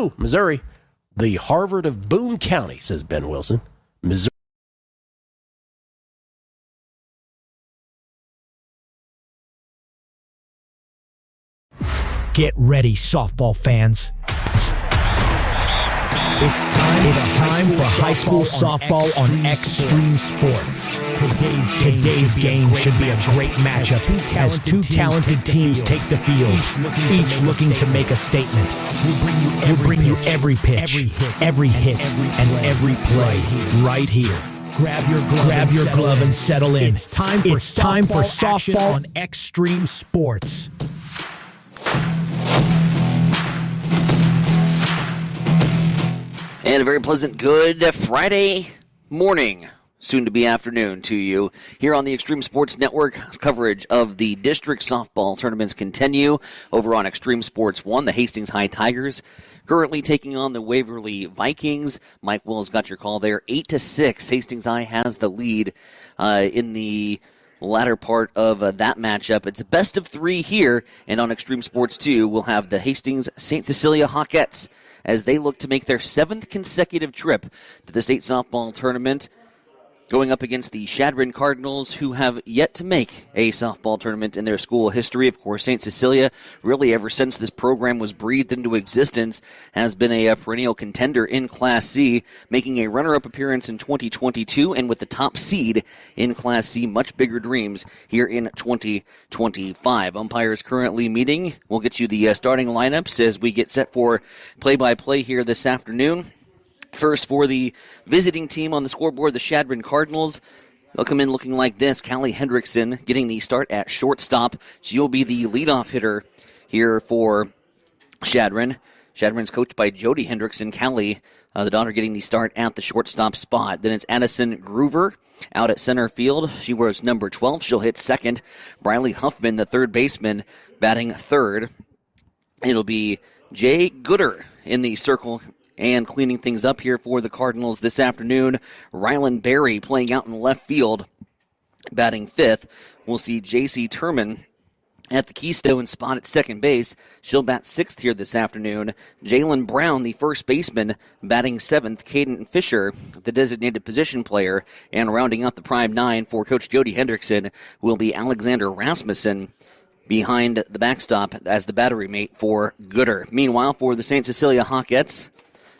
Mizzou, Missouri. The Harvard of Boone County, says Ben Wilson. Missouri. Get ready, softball fans. It's time for high school softball on Extreme Sports. Today's game should be a great matchup as two talented teams take the field, each looking to make a statement. We'll bring you every pitch, every hit, and every play right here. Grab your glove and settle in. It's time for softball on Extreme Sports. And a very pleasant good Friday morning, soon to be afternoon to you here on the Extreme Sports Network. Coverage of the district softball tournaments continue over on Extreme Sports 1. The Hastings High Tigers currently taking on the Waverly Vikings. Mike Wills got your call there. 8-6. Hastings High has the lead in the latter part of that matchup. It's a best of three here, and on Extreme Sports 2, we'll have the Hastings St. Cecilia Hawkettes as they look to make their 7th consecutive trip to the state softball tournament, going up against the Chadron Cardinals, who have yet to make a softball tournament in their school history. Of course, St. Cecilia, really ever since this program was breathed into existence, has been a perennial contender in Class C, making a runner-up appearance in 2022, and with the top seed in Class C, much bigger dreams here in 2025. Umpires currently meeting. We'll get you the starting lineups as we get set for play-by-play here this afternoon. First, for the visiting team on the scoreboard, the Chadron Cardinals. They'll come in looking like this. Callie Hendrickson getting the start at shortstop. She'll be the leadoff hitter here for Chadron. Chadron's coached by Jody Hendrickson. Callie, the daughter, getting the start at the shortstop spot. Then it's Addison Groover out at center field. She wears number 12. She'll hit second. Briley Huffman, the third baseman, batting third. It'll be Jay Gooder in the circle and cleaning things up here for the Cardinals this afternoon. Rylan Berry playing out in left field, batting fifth. We'll see J.C. Turman at the Keystone spot at second base. She'll bat sixth here this afternoon. Jalen Brown, the first baseman, batting seventh. Caden Fisher, the designated position player. And rounding out the prime nine for Coach Jody Hendrickson will be Alexander Rasmussen behind the backstop as the battery mate for Gooder. Meanwhile, for the St. Cecilia Hawkettes,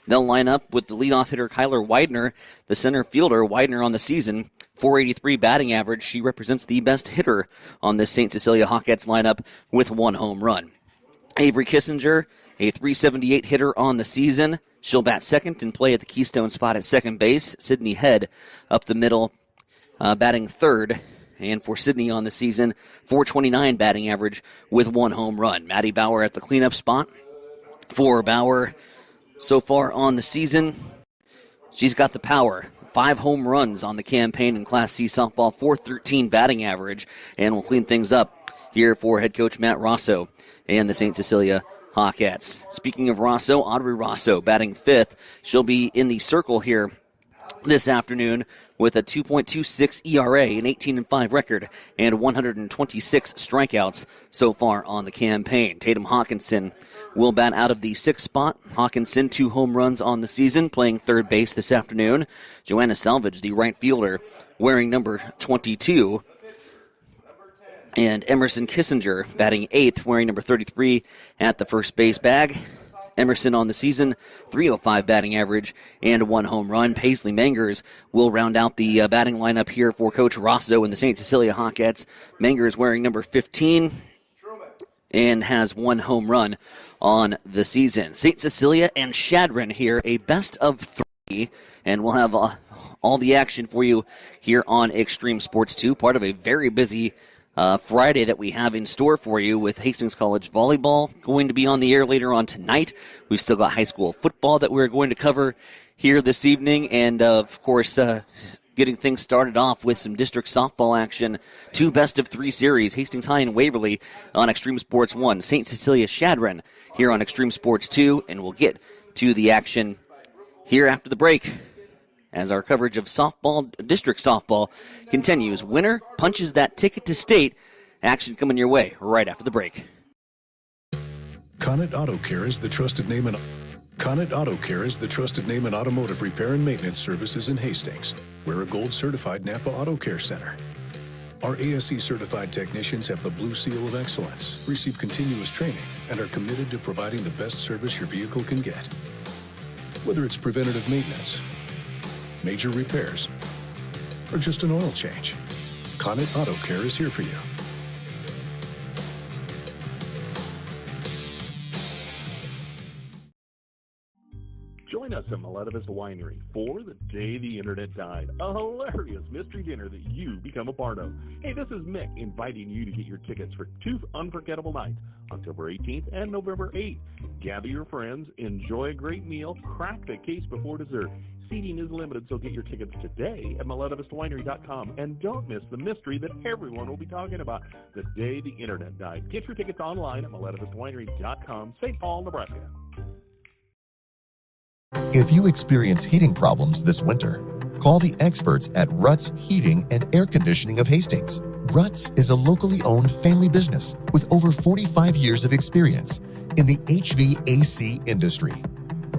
they'll line up with the leadoff hitter Kyler Widener, the center fielder. Widener on the season, .483 batting average. She represents the best hitter on this St. Cecilia Hawkettes lineup with 1 home run. Avery Kissinger, a .378 hitter on the season. She'll bat second and play at the Keystone spot at second base. Sydney Head up the middle, batting third. And for Sydney on the season, .429 batting average with 1 home run. Maddie Bauer at the cleanup spot. For Bauer, so far on the season, she's got the power. 5 home runs on the campaign in Class C softball, .413 batting average, and we'll clean things up here for head coach Matt Rosso and the St. Cecilia Hawkettes. Speaking of Rosso, Audrey Rosso batting fifth. She'll be in the circle here this afternoon with a 2.26 ERA, an 18-5 record, and 126 strikeouts so far on the campaign. Tatum Hawkinson will bat out of the sixth spot. Hawkinson, 2 home runs on the season, playing third base this afternoon. Joanna Salvage, the right fielder, wearing number 22. And Emerson Kissinger batting eighth, wearing number 33 at the first base bag. Emerson on the season, .305 batting average and 1 home run. Paisley Mangers will round out the batting lineup here for Coach Rosso and the St. Cecilia Hawkettes. Mangers wearing number 15 and has 1 home run on the season. St. Cecilia and Chadron here, a best of 3, and we'll have all the action for you here on Extreme Sports 2, part of a very busy Friday that we have in store for you with Hastings College volleyball going to be on the air later on tonight. We've still got high school football that we're going to cover here this evening, and of course getting things started off with some district softball action. 2 best of 3 series, Hastings High and Waverly on Extreme Sports 1, St. Cecilia Chadron here on Extreme Sports 2, and we'll get to the action here after the break as our coverage of softball, district softball, continues. Winner punches that ticket to state. Action coming your way right after the break. Conant Auto Care is the trusted name in Connet Auto Care is the trusted name in automotive repair and maintenance services in Hastings. We're a gold-certified Napa Auto Care Center. Our ASE-certified technicians have the Blue Seal of Excellence, receive continuous training, and are committed to providing the best service your vehicle can get. Whether it's preventative maintenance, major repairs, or just an oil change, Connet Auto Care is here for you. Join us at Maleta Vista Winery for The Day the Internet Died, a hilarious mystery dinner that you become a part of. Hey, this is Mick inviting you to get your tickets for 2 unforgettable nights, October 18th and November 8th. Gather your friends, enjoy a great meal, crack the case before dessert. Seating is limited, so get your tickets today at MaletaVistaWinery.com. And don't miss the mystery that everyone will be talking about, The Day the Internet Died. Get your tickets online at MaletaVistaWinery.com, St. Paul, Nebraska. If you experience heating problems this winter, call the experts at Ruts Heating and Air Conditioning of Hastings. Ruts is a locally owned family business with over 45 years of experience in the HVAC industry.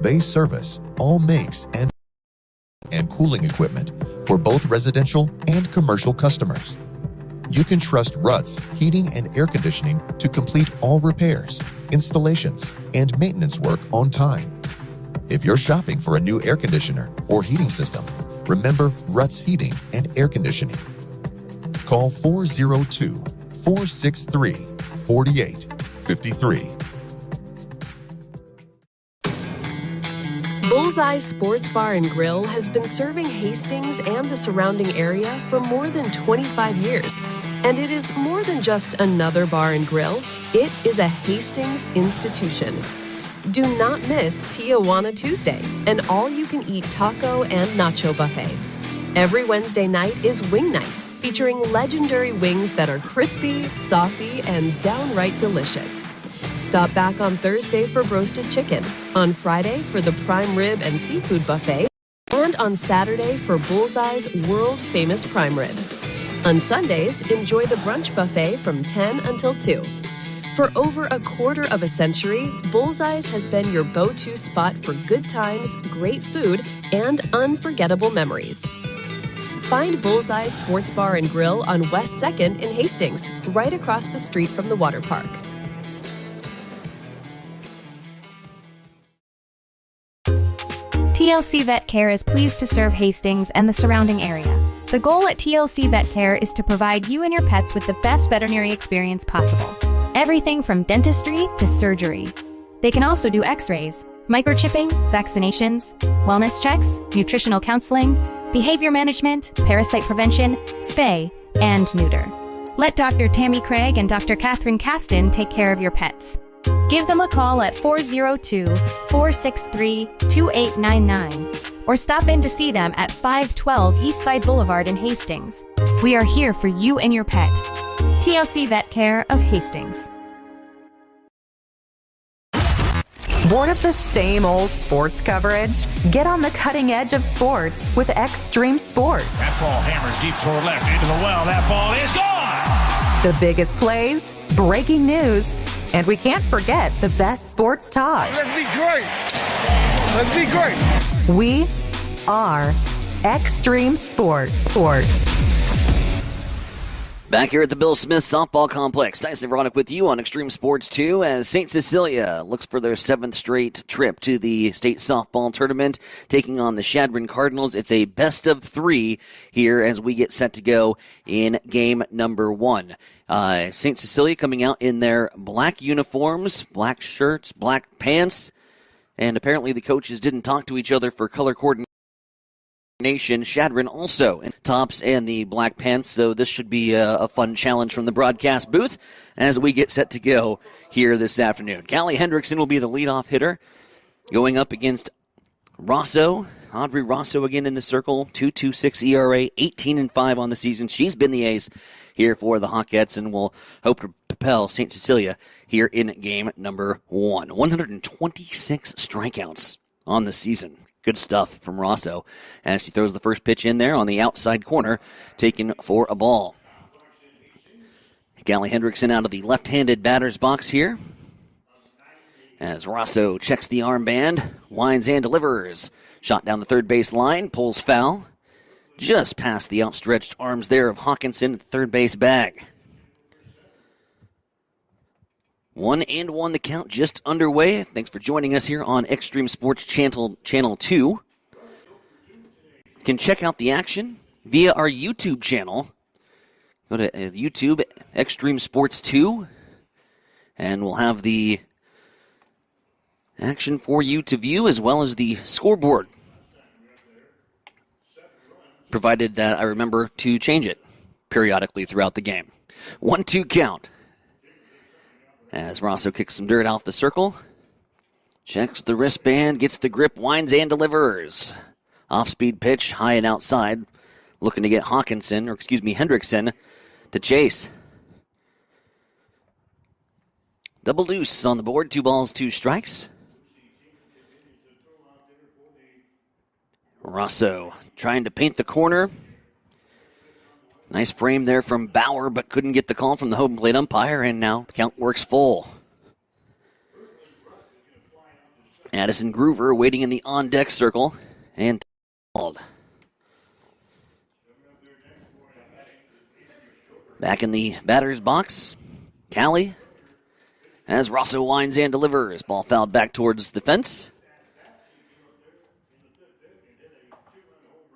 They service all makes and cooling equipment for both residential and commercial customers. You can trust Ruts Heating and Air Conditioning to complete all repairs, installations, and maintenance work on time. If you're shopping for a new air conditioner or heating system, remember Ruts Heating and Air Conditioning. Call 402-463-4853. Bullseye Sports Bar and Grill has been serving Hastings and the surrounding area for more than 25 years. And it is more than just another bar and grill. It is a Hastings institution. Do not miss Tijuana Tuesday, an all-you-can-eat taco and nacho buffet. Every Wednesday night is Wing Night, featuring legendary wings that are crispy, saucy, and downright delicious. Stop back on Thursday for roasted chicken, on Friday for the prime rib and seafood buffet, and on Saturday for Bullseye's world-famous prime rib. On Sundays, enjoy the brunch buffet from 10 until 2. For over a quarter of a century, Bullseye's has been your go-to spot for good times, great food, and unforgettable memories. Find Bullseye's Sports Bar and Grill on West 2nd in Hastings, right across the street from the water park. TLC Vet Care is pleased to serve Hastings and the surrounding area. The goal at TLC Vet Care is to provide you and your pets with the best veterinary experience possible. Everything from dentistry to surgery. They can also do x-rays, microchipping, vaccinations, wellness checks, nutritional counseling, behavior management, parasite prevention, spay, and neuter. Let Dr. Tammy Craig and Dr. Catherine Caston take care of your pets. Give them a call at 402-463-2899 or stop in to see them at 512 Eastside Boulevard in Hastings. We are here for you and your pet. TLC Vet Care of Hastings. Bored of the same old sports coverage? Get on the cutting edge of sports with Extreme Sports. That ball hammered deep toward left into the well. That ball is gone! The biggest plays, breaking news, and we can't forget the best sports talk. Let's be great! Let's be great! We are Extreme Sports. Back here at the Bill Smith Softball Complex, Tyson Veronic with you on Extreme Sports 2 as St. Cecilia looks for their 7th straight trip to the state softball tournament, taking on the Chadron Cardinals. It's a best of 3 here as we get set to go in game number 1. St. Cecilia coming out in their black uniforms, black shirts, black pants, and apparently the coaches didn't talk to each other for color coordination. Chadron also in tops and the black pants, so this should be a fun challenge from the broadcast booth as we get set to go here this afternoon. Callie Hendrickson will be the leadoff hitter going up against Rosso. Audrey Rosso again in the circle, 2.26 ERA, 18-5 on the season. She's been the ace here for the Hawkettes and will hope to propel St. Cecilia here in game number 1. 126 strikeouts on the season. Good stuff from Rosso as she throws the first pitch in there on the outside corner, taken for a ball. Callie Hendrickson out of the left-handed batter's box here As Rosso checks the armband, winds and delivers. Shot down the third base line, pulls foul. Just past the outstretched arms there of Hawkinson at the third base bag. 1-1 the count just underway. Thanks for joining us here on Extreme Sports Channel 2. You can check out the action via our YouTube channel. Go to YouTube, Extreme Sports 2, and we'll have the action for you to view as well as the scoreboard, provided that I remember to change it periodically throughout the game. 1-2 count. As Rosso kicks some dirt off the circle, checks the wristband, gets the grip, winds and delivers. Off-speed pitch, high and outside, looking to get Hendrickson to chase. Double deuce on the board, 2 balls, 2 strikes. Rosso trying to paint the corner. Nice frame there from Bauer, but couldn't get the call from the home plate umpire, and now the count works full. Addison Groover waiting in the on-deck circle, and called. Back in the batter's box, Callie, as Rosso winds and delivers. Ball fouled back towards the fence.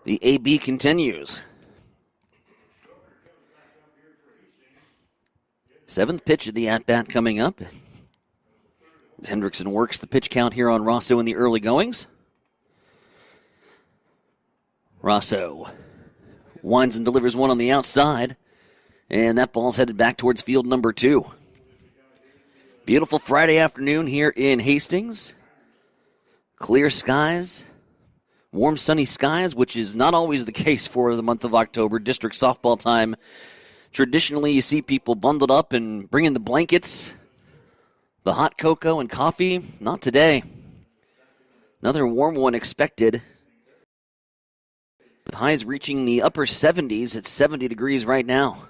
The AB continues. 7th pitch of the at-bat coming up. As Hendrickson works the pitch count here on Rosso in the early goings. Rosso winds and delivers one on the outside. And that ball's headed back towards field number 2. Beautiful Friday afternoon here in Hastings. Clear skies. Warm, sunny skies, which is not always the case for the month of October. District softball time. Traditionally, you see people bundled up and bringing the blankets, the hot cocoa and coffee. Not today. Another warm one expected, with highs reaching the upper 70s. It's 70 degrees right now.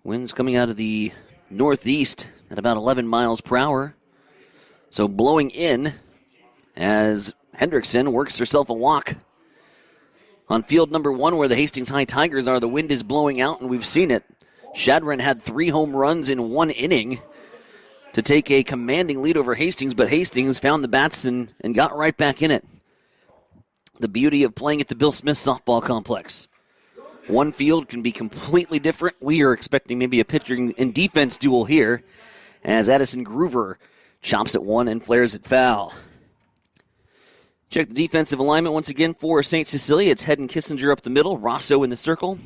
Winds coming out of the northeast at about 11 miles per hour. So blowing in as Hendrickson works herself a walk. On field number 1, where the Hastings High Tigers are, the wind is blowing out, and we've seen it. Shadron had 3 home runs in 1 inning to take a commanding lead over Hastings, but Hastings found the bats and got right back in it. The beauty of playing at the Bill Smith Softball Complex. One field can be completely different. We are expecting maybe a pitching and defense duel here as Addison Groover chops at one and flares it foul. Check the defensive alignment once again for St. Cecilia. It's Head and Kissinger up the middle. Rosso in the circle.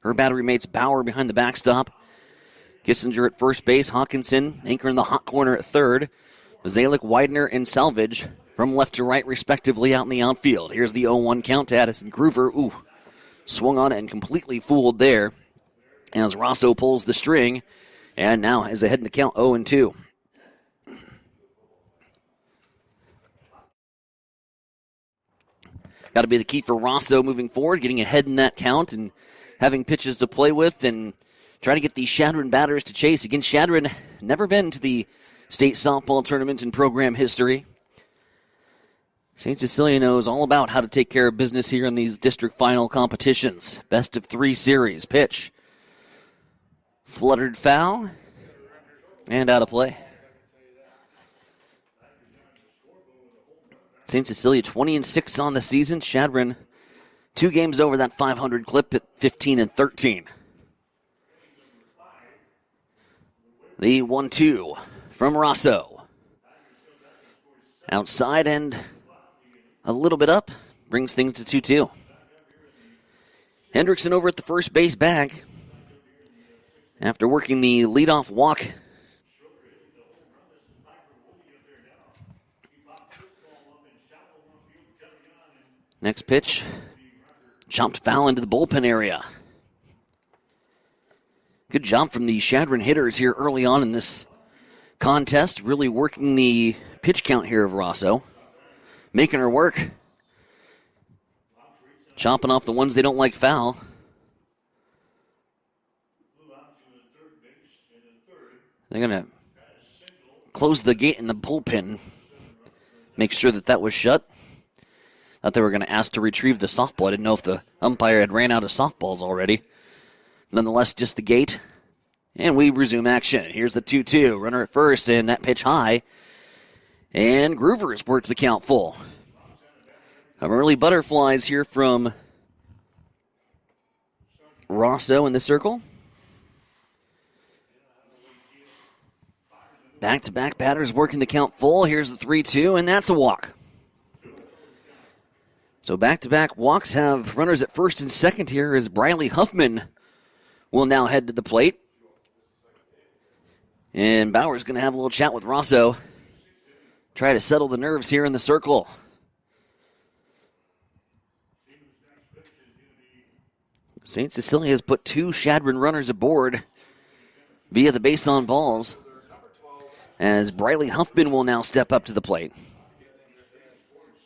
Her battery mates Bauer behind the backstop. Kissinger at first base. Hawkinson anchoring the hot corner at third. Mazalik, Widener, and Salvage from left to right respectively out in the outfield. Here's the 0-1 count to Addison Groover. Ooh, swung on it and completely fooled there as Rosso pulls the string and now is ahead in the count 0-2. Got to be the key for Rosso moving forward, getting ahead in that count and having pitches to play with and try to get these Shadron batters to chase. Again, Shadron never been to the state softball tournament in program history. St. Cecilia knows all about how to take care of business here in these district final competitions. Best of 3 series. Pitch. Fluttered foul. And out of play. St. Cecilia 20-6 on the season. Shadron 2 games over that 500 clip at 15-13. The 1-2 from Rosso. Outside and a little bit up. Brings things to 2-2. Hendrickson over at the first base bag. After working the leadoff walk. Next pitch, chopped foul into the bullpen area. Good job from the Shadron hitters here early on in this contest, really working the pitch count here of Rosso, making her work, chopping off the ones they don't like foul. They're going to close the gate in the bullpen. Make sure that was shut. Thought they were going to ask to retrieve the softball. I didn't know if the umpire had ran out of softballs already. Nonetheless, just the gate. And we resume action. Here's the 2-2. Runner at first, and that pitch high. And Groovers worked the count full. Some early butterflies here from Rosso in the circle. Back-to-back batters working the count full. Here's the 3-2, and that's a walk. So back-to-back walks have runners at first and second here as Briley Huffman will now head to the plate. And Bauer's going to have a little chat with Rosso. Try to settle the nerves here in the circle. St. Cecilia has put 2 Chadron runners aboard via the base on balls, as Briley Huffman will now step up to the plate.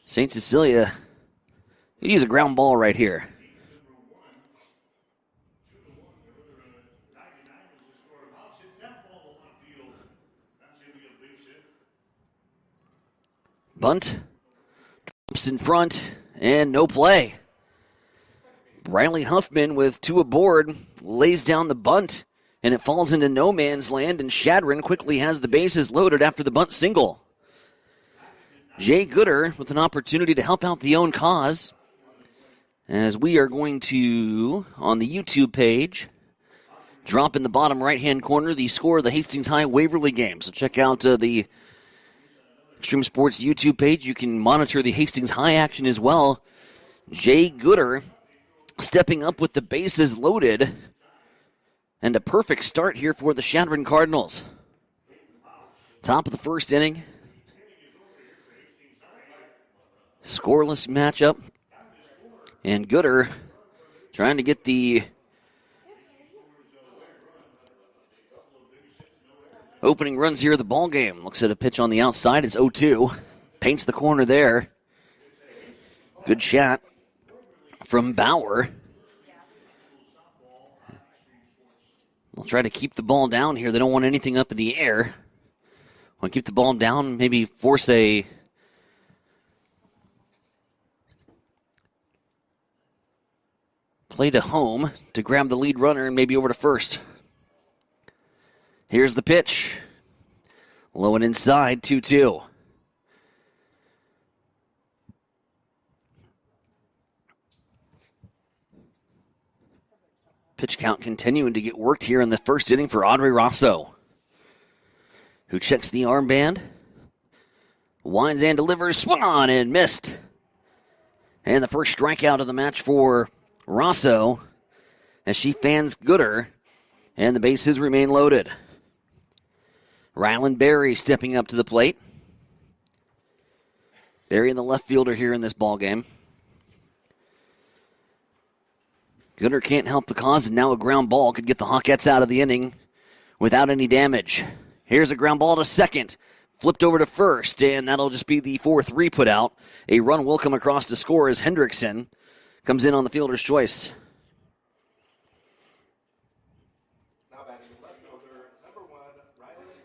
St. Cecilia could use a ground ball right here. Bunt, drops in front, and no play. Briley Huffman with 2 aboard lays down the bunt, and it falls into no man's land, and Chadron quickly has the bases loaded after the bunt single. Jay Gooder with an opportunity to help out the own cause, as we are going to, on the YouTube page, drop in the bottom right-hand corner the score of the Hastings High Waverly game. So check out the Extreme Sports YouTube page. You can monitor the Hastings High action as well. Jay Gooder stepping up with the bases loaded, and a perfect start here for the Chadron Cardinals. Top of the first inning. Scoreless matchup. And Gooder trying to get the opening runs here of the ball game. Looks at a pitch on the outside. It's 0-2. Paints the corner there. Good shot from Bauer. They'll try to keep the ball down here. They don't want anything up in the air. Want to keep the ball down, maybe force a play to home to grab the lead runner and maybe over to first. Here's the pitch. Low and inside, 2-2. Pitch count continuing to get worked here in the first inning for Audrey Rosso, who checks the armband, winds and delivers, swung on and missed. And the first strikeout of the match for Rosso as she fans Gooder, and the bases remain loaded. Ryland Berry stepping up to the plate. Berry, the left fielder here in this ball game. Gooder can't help the cause, and now a ground ball could get the Hawkettes out of the inning without any damage. Here's a ground ball to second. Flipped over to first, and that'll just be the 4-3 put out. A run will come across to score as Hendrickson comes in on the fielder's choice.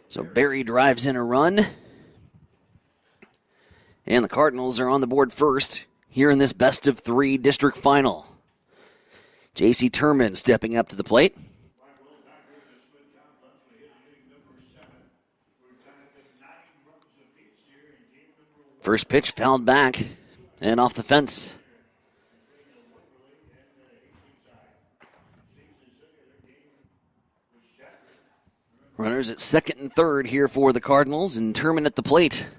So Berry drives in a run. And the Cardinals are on the board first here in this best-of-3 district final. J.C. Turman stepping up to the plate. First pitch fouled back and off the fence. Runners at second and third here for the Cardinals, and Turman at the plate.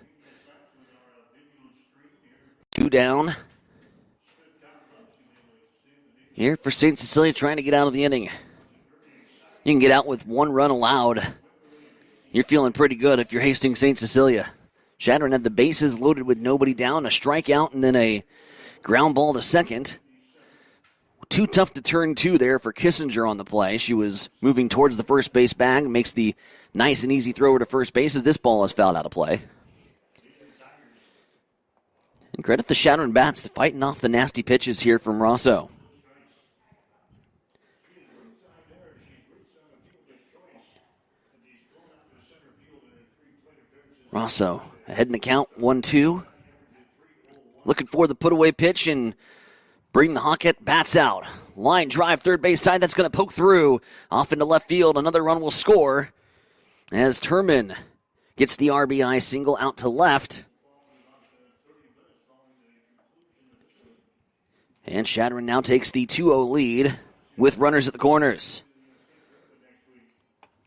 2 down. Here for St. Cecilia, trying to get out of the inning. You can get out with 1 run allowed. You're feeling pretty good if you're Hastings St. Cecilia. Chadron had the bases loaded with nobody down, a strikeout, and then a ground ball to second. Too tough to turn 2 there for Kissinger on the play. She was moving towards the first base bag, makes the nice and easy throw to first base as this ball is fouled out of play. And credit the Chadron bats to fighting off the nasty pitches here from Rosso. Rosso ahead in the count, 1-2. Looking for the put-away pitch and bring the Hawkette bats out. Line drive, third base side, that's going to poke through. Off into left field, another run will score as Turman gets the RBI single out to left. And Shadron now takes the 2-0 lead with runners at the corners.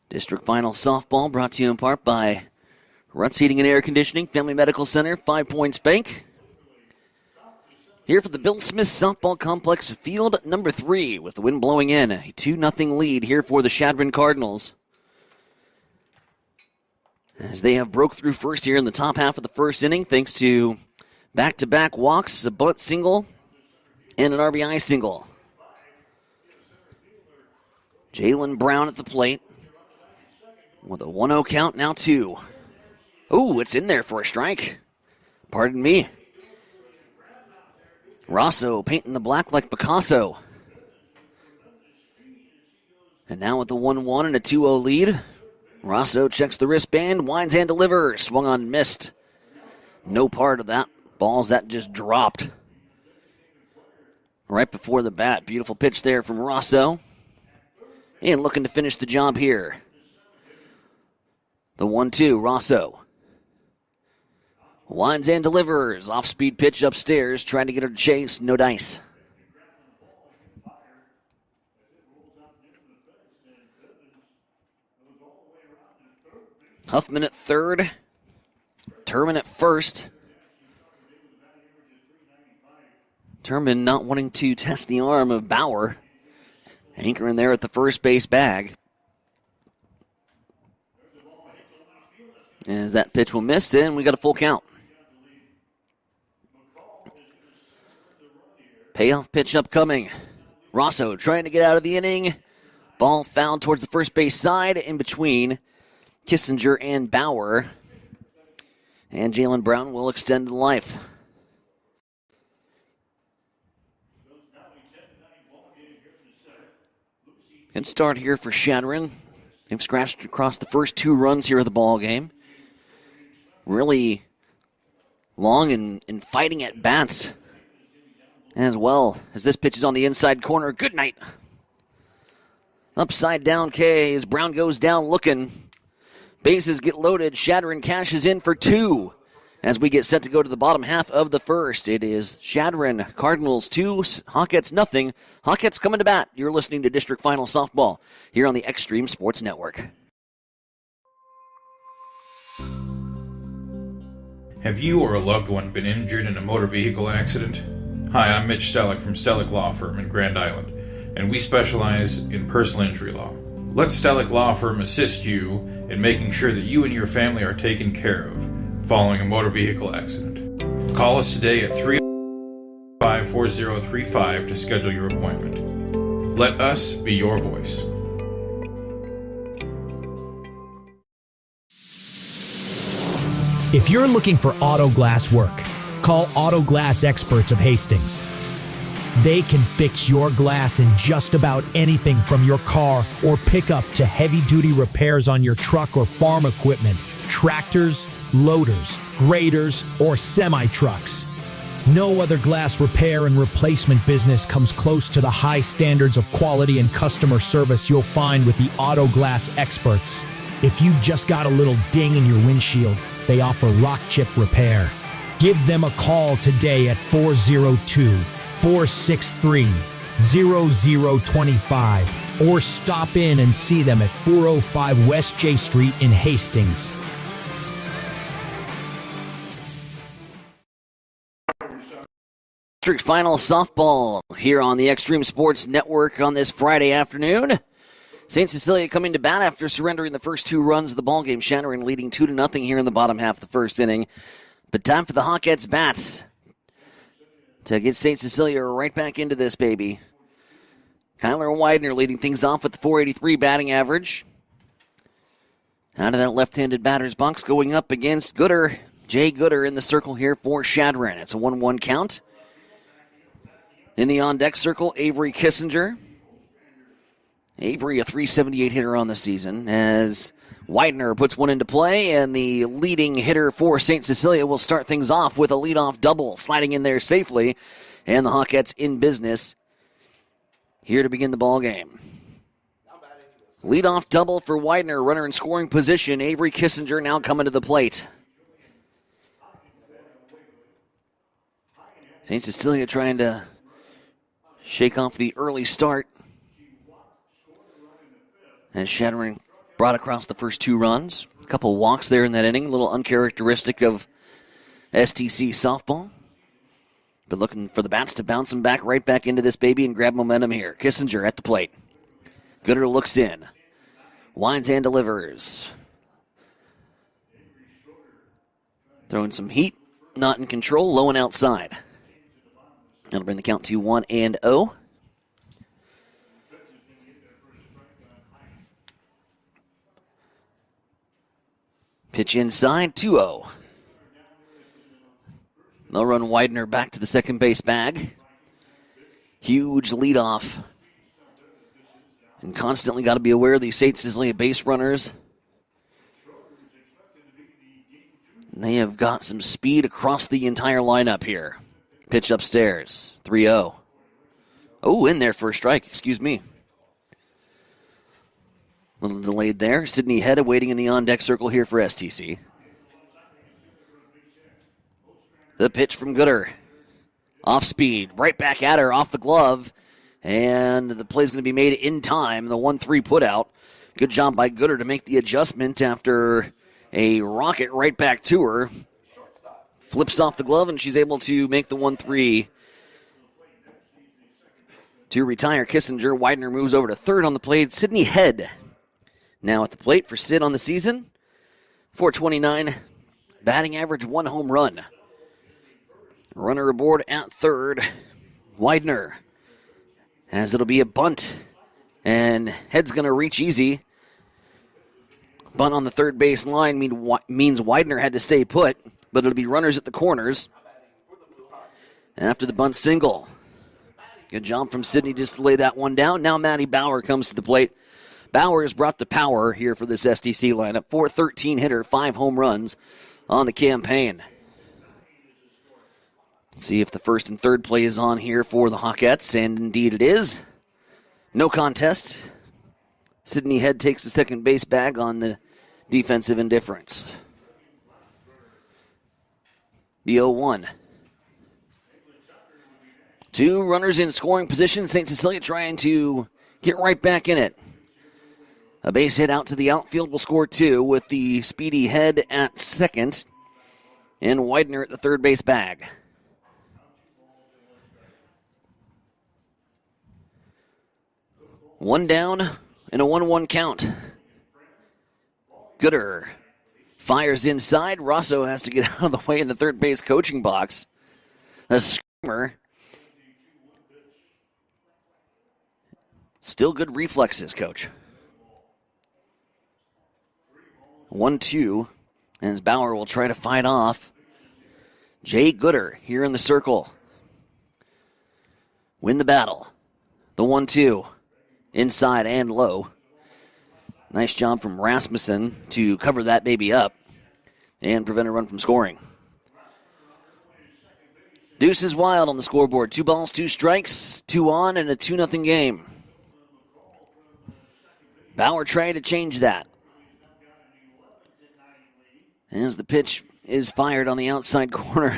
District Final Softball brought to you in part by Ruts Heating and Air Conditioning, Family Medical Center, 5 Points Bank. Here for the Bill Smith Softball Complex, field number 3, with the wind blowing in. A 2-0 lead here for the Shadron Cardinals, as they have broke through first here in the top half of the first inning, thanks to back-to-back walks, a bunt single, and an RBI single. Jalen Brown at the plate with a 1-0 count, now 2. Oh, it's in there for a strike. Pardon me. Rosso painting the black like Picasso. And now with the 1-1 and a 2-0 lead, Rosso checks the wristband, winds and delivers. Swung on and missed. No part of that. Balls that just dropped right before the bat. Beautiful pitch there from Rosso. And looking to finish the job here. The 1-2, Rosso. Winds and delivers. Off-speed pitch upstairs. Trying to get her to chase. No dice. Huffman at third. Turman at first. Turman not wanting to test the arm of Bauer. Anchoring there at the first base bag. As that pitch will miss, and we got a full count. Payoff pitch upcoming. Rosso trying to get out of the inning. Ball fouled towards the first base side, in between Kissinger and Bauer. And Jalen Brown will extend the life. Good start here for Shadron. They've scratched across the first 2 runs here of the ball game. Really long and fighting at bats as well, as this pitch is on the inside corner. Good night. Upside down K as Brown goes down looking. Bases get loaded. Shadron cashes in for 2 as we get set to go to the bottom half of the first. It is Shadron Cardinals 2, Hawkettes nothing. Hawkettes coming to bat. You're listening to District Final Softball here on the Extreme Sports Network. Have you or a loved one been injured in a motor vehicle accident? Hi, I'm Mitch Stellick from Stellick Law Firm in Grand Island, and we specialize in personal injury law. Let Stellick Law Firm assist you in making sure that you and your family are taken care of following a motor vehicle accident. Call us today at 305-4035 to schedule your appointment. Let us be your voice. If you're looking for auto glass work, call Auto Glass Experts of Hastings. They can fix your glass in just about anything from your car or pickup to heavy-duty repairs on your truck or farm equipment, tractors, loaders, graders, or semi-trucks. No other glass repair and replacement business comes close to the high standards of quality and customer service you'll find with the Auto Glass Experts. If you just got a little ding in your windshield, they offer rock chip repair. Give them a call today at 402-463-0025 or stop in and see them at 405 West J Street in Hastings. District Final Softball here on the Extreme Sports Network on this Friday afternoon. St. Cecilia coming to bat after surrendering the first 2 runs of the ballgame. Shadron leading 2-0 here in the bottom half of the first inning. But time for the Hawkettes bats to get St. Cecilia right back into this baby. Kyler Widener leading things off with the .483 batting average. Out of that left-handed batter's box, going up against Gooder. Jay Gooder in the circle here for Shadron. It's a 1-1 count. In the on-deck circle, Avery Kissinger. Avery, a .378 hitter on the season, as Widener puts one into play, and the leading hitter for St. Cecilia will start things off with a leadoff double, sliding in there safely, and the Hawkettes in business here to begin the ball game. Leadoff double for Widener, runner in scoring position. Avery Kissinger now coming to the plate. St. Cecilia trying to shake off the early start as Shadron brought across the first 2 runs. A couple walks there in that inning, a little uncharacteristic of STC softball. But looking for the bats to bounce them back right back into this baby and grab momentum here. Kissinger at the plate. Gooder looks in. Winds and delivers. Throwing some heat, not in control, low and outside. That'll bring the count to 1-0. Pitch inside, 2-0. They'll run Widener back to the second base bag. Huge leadoff. And constantly got to be aware of these St. Cecilia base runners. And they have got some speed across the entire lineup here. Pitch upstairs, 3-0. Oh, in there for a strike, excuse me. A little delayed there. Sydney Head waiting in the on-deck circle here for STC. The pitch from Gooder. Off speed, right back at her, off the glove. And the play's going to be made in time. The 1-3 put out. Good job by Gooder to make the adjustment after a rocket right back to her. Flips off the glove, and she's able to make the 1-3 to retire Kissinger. Widener moves over to third on the plate. Sydney Head now at the plate for Sid on the season. .429 batting average, 1 home run. Runner aboard at third. Widener, as it'll be a bunt, and Head's going to reach easy. Bunt on the third base line means Widener had to stay put, but it'll be runners at the corners. After the bunt single. Good job from Sydney just to lay that one down. Now Maddie Bauer comes to the plate. Bauer has brought the power here for this STC lineup. .413 hitter, 5 home runs on the campaign. See if the first and third play is on here for the Hawkettes, and indeed it is. No contest. Sydney Head takes the second base bag on the defensive indifference. The 0-1. 2 runners in scoring position. St. Cecilia trying to get right back in it. A base hit out to the outfield will score 2 with the speedy Head at second and Widener at the third base bag. One down and a 1-1 count. Gooder fires inside. Rosso has to get out of the way in the third base coaching box. A screamer. Still good reflexes, coach. 1-2, as Bauer will try to fight off. Jay Gooder here in the circle. Win the battle. The 1-2, inside and low. Nice job from Rasmussen to cover that baby up and prevent a run from scoring. Deuce is wild on the scoreboard. 2 balls, 2 strikes, 2 on, and a 2-0 game. Bauer trying to change that. As the pitch is fired on the outside corner.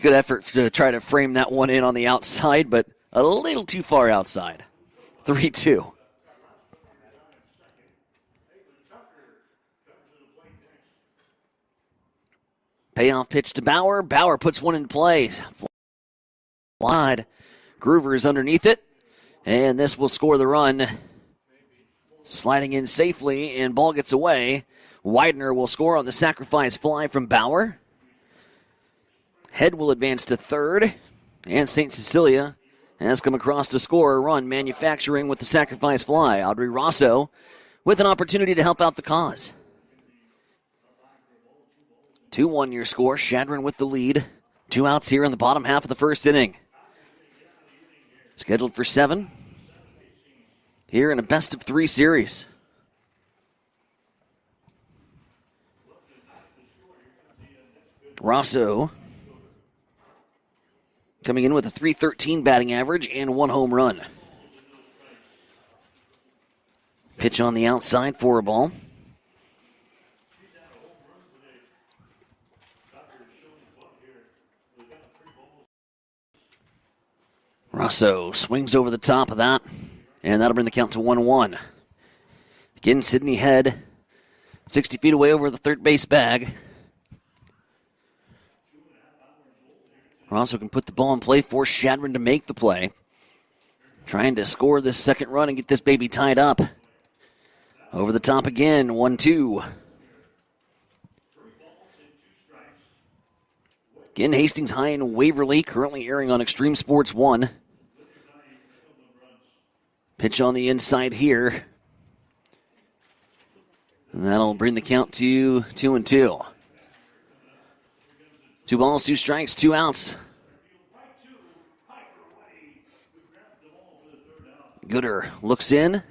Good effort to try to frame that one in on the outside, but a little too far outside. 3-2. Payoff pitch to Bauer. Bauer puts one in play. Wide. Groover is underneath it, and this will score the run. Sliding in safely, and ball gets away. Widener will score on the sacrifice fly from Bauer. Head will advance to third, and St. Cecilia has come across to score a run, manufacturing with the sacrifice fly. Audrey Rosso with an opportunity to help out the cause. 2-1 your score. Shadron with the lead. 2 outs here in the bottom half of the first inning. Scheduled for 7 here in a best-of-3 series. Rosso coming in with a .313 batting average and 1 home run. Pitch on the outside for a ball. Rosso swings over the top of that, and that'll bring the count to 1-1. Again, Sidney Head, 60 feet away over the third base bag. Rosso can put the ball in play, force Shadron to make the play. Trying to score this second run and get this baby tied up. Over the top again, 1-2. Again, Hastings High and Waverly, currently airing on Extreme Sports 1. Pitch on the inside here. And that'll bring the count to 2-2. 2 balls, 2 strikes, 2 outs. Gooder looks in.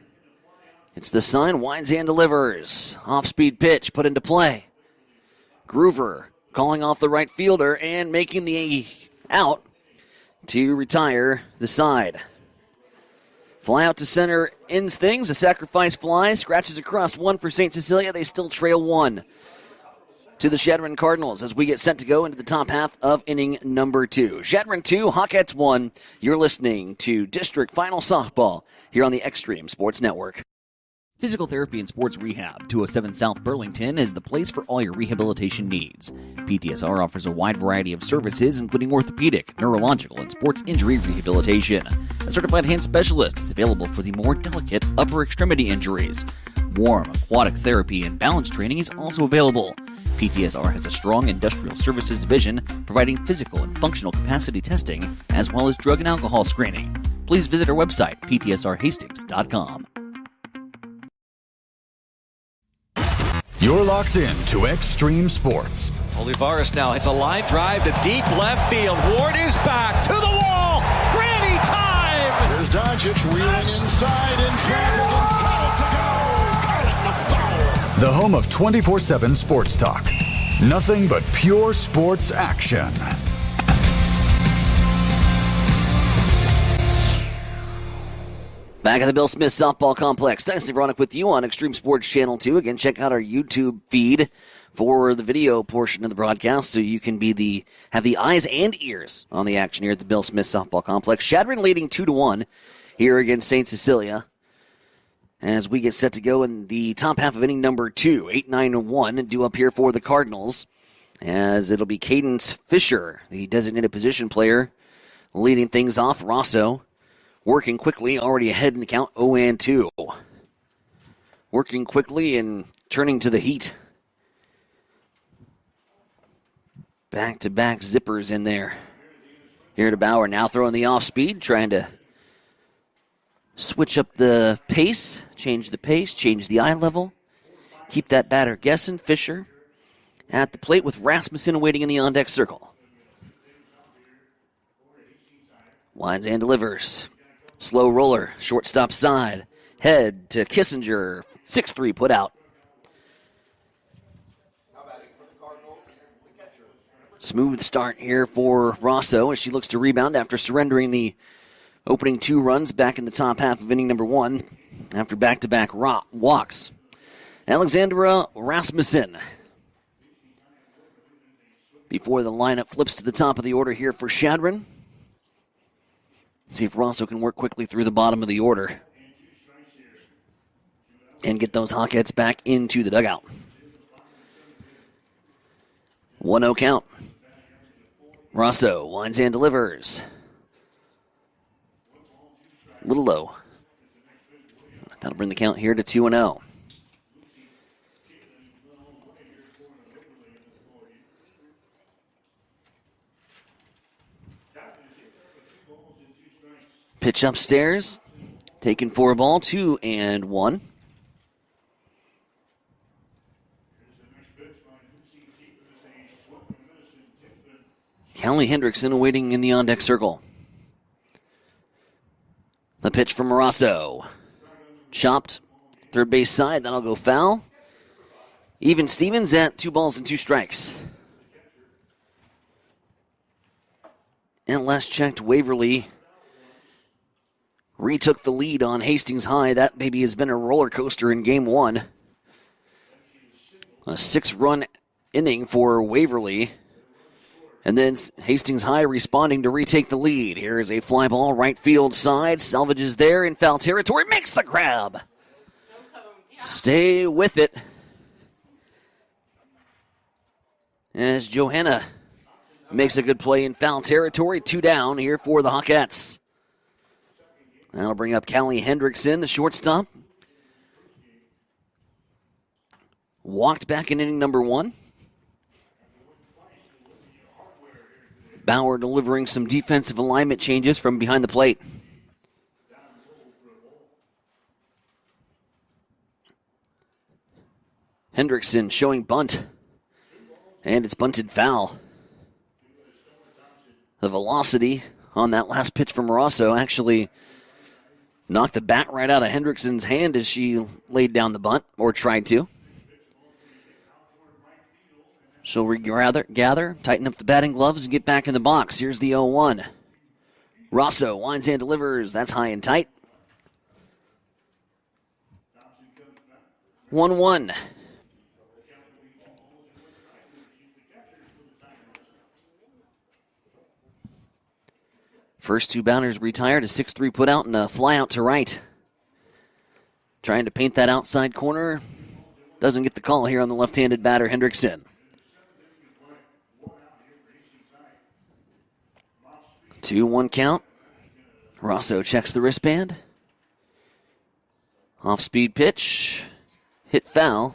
It's the sign, winds and delivers. Off-speed pitch put into play. Groover calling off the right fielder and making the out to retire the side. Fly out to center ends things. A sacrifice fly scratches across 1 for St. Cecilia. They still trail 1 to the Shadron Cardinals as we get set to go into the top half of inning number 2. Shadron 2, Hawkettes 1. You're listening to District Final Softball here on the Extreme Sports Network. Physical Therapy and Sports Rehab, 207 South Burlington, is the place for all your rehabilitation needs. PTSR offers a wide variety of services, including orthopedic, neurological, and sports injury rehabilitation. A certified hand specialist is available for the more delicate upper extremity injuries. Warm, aquatic therapy, and balance training is also available. PTSR has a strong industrial services division providing physical and functional capacity testing, as well as drug and alcohol screening. Please visit our website, ptsrhastings.com. You're locked in to Extreme Sports. Olivares now hits a line drive to deep left field. Ward is back to the wall. Granny time! Here's Doncic wheeling inside in traffic and got it to go. Got it in the foul. The home of 24/7 sports talk. Nothing but pure sports action. Back at the Bill Smith Softball Complex. Tyson Veronic with you on Extreme Sports Channel 2. Again, check out our YouTube feed for the video portion of the broadcast so you can have the eyes and ears on the action here at the Bill Smith Softball Complex. Shadron leading 2-1 here against St. Cecilia as we get set to go in the top half of inning number 2. 8-9-1 due up here for the Cardinals as it'll be Cadence Fisher, the designated position player, leading things off. Rosso working quickly, already ahead in the count, 0-2. Working quickly and turning to the heat. Back-to-back zippers in there. Here to Bauer, now throwing the off-speed, trying to switch up the pace, change the eye level. Keep that batter guessing. Fisher at the plate with Rasmussen waiting in the on-deck circle. Winds and delivers. Slow roller, shortstop side. Head to Kissinger. 6-3 put out. Smooth start here for Rosso as she looks to rebound after surrendering the opening 2 runs back in the top half of inning number 1 after back-to-back walks. Alexandra Rasmussen. Before the lineup flips to the top of the order here for Shadron. See if Rosso can work quickly through the bottom of the order and get those Hawkettes back into the dugout. 1-0 count. Rosso winds and delivers. A little low. That'll bring the count here to 2-0. Pitch upstairs, taken for a ball, 2-1. Callie Hendrickson waiting in the on-deck circle. The pitch from Rosso. Chopped, third base side, that'll go foul. Even Stevens at 2 balls and 2 strikes. And last checked, Waverly retook the lead on Hastings High. That baby has been a roller coaster in game one. A 6-run inning for Waverly. And then Hastings High responding to retake the lead. Here is a fly ball, right field side. Salvages there in foul territory. Makes the grab. Stay with it. As Johanna makes a good play in foul territory. 2 down here for the Hawkettes. That'll bring up Callie Hendrickson, the shortstop. Walked back in inning number 1. Bauer delivering some defensive alignment changes from behind the plate. Hendrickson showing bunt. And it's bunted foul. The velocity on that last pitch from Rosso actually knocked the bat right out of Hendrickson's hand as she laid down the bunt, or tried to. She'll gather, tighten up the batting gloves, and get back in the box. Here's the 0-1. Rosso winds and delivers. That's high and tight. 1-1. First 2 bounders retired, a 6-3 put out, and a fly out to right. Trying to paint that outside corner. Doesn't get the call here on the left-handed batter, Hendrickson. 2-1 count. Rosso checks the wristband. Off-speed pitch. Hit foul.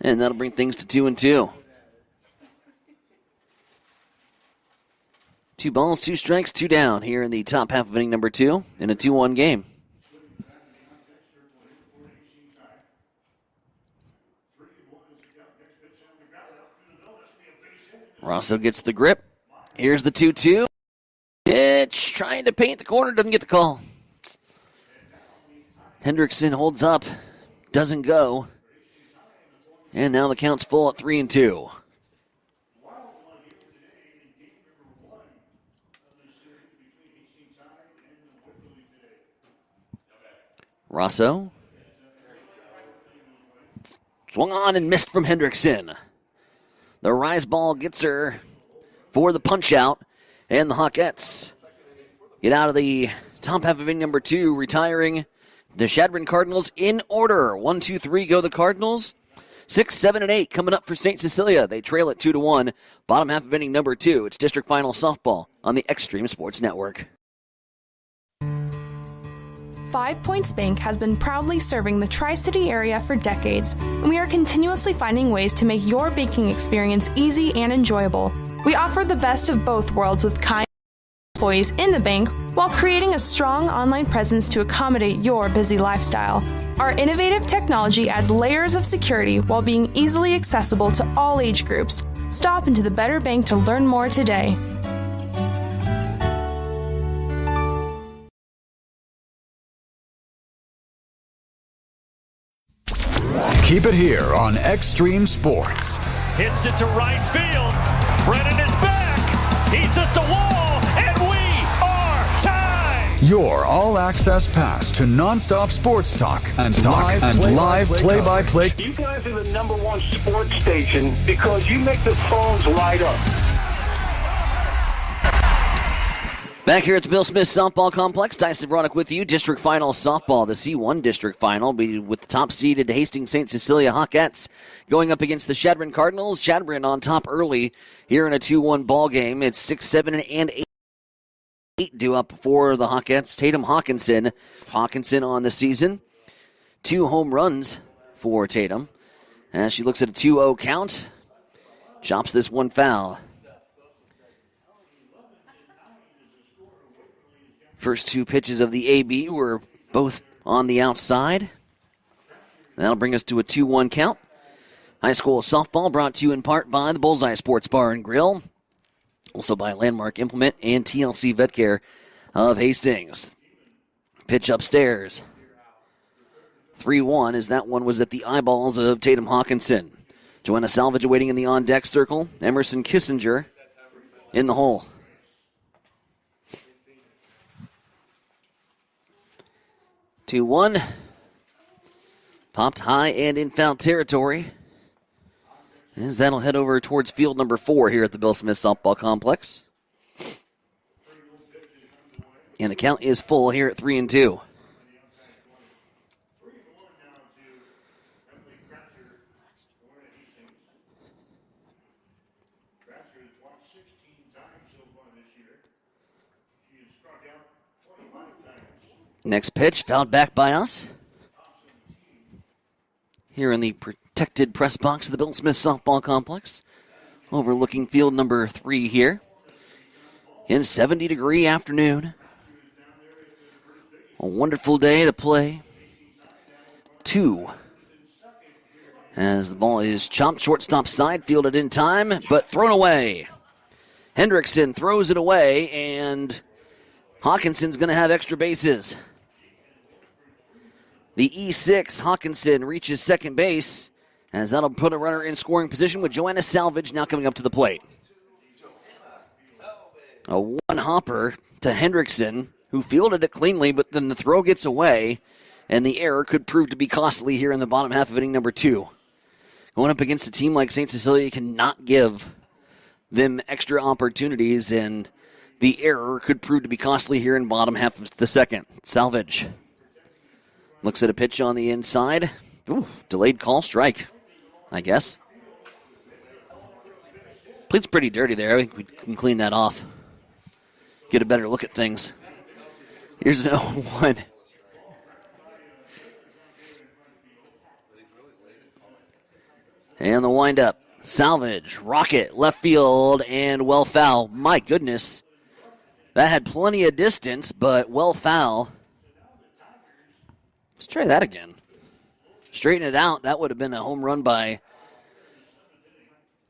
And that'll bring things to 2-2. 2 balls, 2 strikes, 2 down here in the top half of inning number 2 in a 2-1 game. Rosso gets the grip. Here's the 2-2. Pitch trying to paint the corner, doesn't get the call. Hendrickson holds up, doesn't go. And now the count's full at 3-2. Rosso. Swung on and missed from Hendrickson. The rise ball gets her for the punch out. And the Hawkettes get out of the top half of inning number 2, retiring the Chadron Cardinals in order. 1, 2, 3 go the Cardinals. 6, 7, and 8 coming up for St. Cecilia. They trail it 2-1. Bottom half of inning number 2. It's district final softball on the Extreme Sports Network. 5 Points Bank has been proudly serving the Tri-City area for decades, and we are continuously finding ways to make your banking experience easy and enjoyable. We offer the best of both worlds with kind employees in the bank while creating a strong online presence to accommodate your busy lifestyle. Our innovative technology adds layers of security while being easily accessible to all age groups. Stop into the Better Bank to learn more today. Keep it here on Extreme Sports. Hits it to right field. Brennan is back. He's at the wall, and we are tied. Your all-access pass to nonstop sports talk and live play-by-play. You guys are the number 1 sports station because you make the phones light up. Back here at the Bill Smith Softball Complex, Tyson Bronick with you. District Final Softball, the C1 District Final, with the top-seeded Hastings St. Cecilia Hawkettes going up against the Chadron Cardinals. Chadron on top early here in a 2-1 ball game. It's 6, 7, and 8 due up for the Hawkettes. Tatum Hawkinson on the season. 2 home runs for Tatum. As she looks at a 2-0 count, chops this one foul. First 2 pitches of the AB were both on the outside. That'll bring us to a 2-1 count. High school softball brought to you in part by the Bullseye Sports Bar and Grill. Also by Landmark Implement and TLC Vet Care of Hastings. Pitch upstairs. 3-1 as that one was at the eyeballs of Tatum Hawkinson. Joanna Salvage waiting in the on-deck circle. Emerson Kissinger in the hole. 2-1. Popped high and in foul territory. As that'll head over towards field number 4 here at the Bill Smith Softball Complex. And the count is full here at 3-2. Next pitch, fouled back by us. Here in the protected press box of the Bill Smith Softball Complex. Overlooking field number 3 here. In 70-degree afternoon. A wonderful day to play 2. As the ball is chopped shortstop side, fielded in time, but thrown away. Hendrickson throws it away, and Hawkinson's going to have extra bases. The E6, Hawkinson, reaches second base, as that'll put a runner in scoring position with Joanna Salvage now coming up to the plate. A one-hopper to Hendrickson, who fielded it cleanly, but then the throw gets away, and the error could prove to be costly here in the bottom half of inning number 2. Going up against a team like St. Cecilia cannot give them extra opportunities, and the error could prove to be costly here in bottom half of the second. Salvage looks at a pitch on the inside. Ooh, delayed call, strike, I guess. Plate's pretty dirty there. I think we can clean that off. Get a better look at things. Here's an 0-1. And the windup. Salvage, rocket, left field, and well foul. My goodness. That had plenty of distance, but well foul. Let's try that again. Straighten it out. That would have been a home run by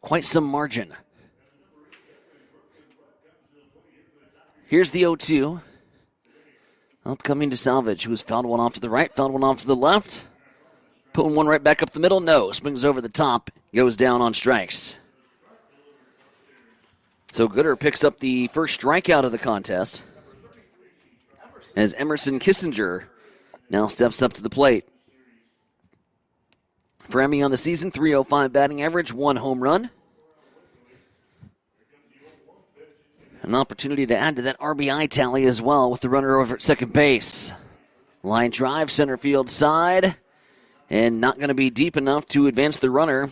quite some margin. Here's the 0-2. Upcoming to Salvage, who has fouled one off to the right, fouled one off to the left. Putting one right back up the middle. No. Swings over the top. Goes down on strikes. So Gooder picks up the first strikeout of the contest, as Emerson Kissinger now steps up to the plate. For Emmy on the season, .305 batting average, 1 home run. An opportunity to add to that RBI tally as well with the runner over at second base. Line drive, center field side, and not going to be deep enough to advance the runner,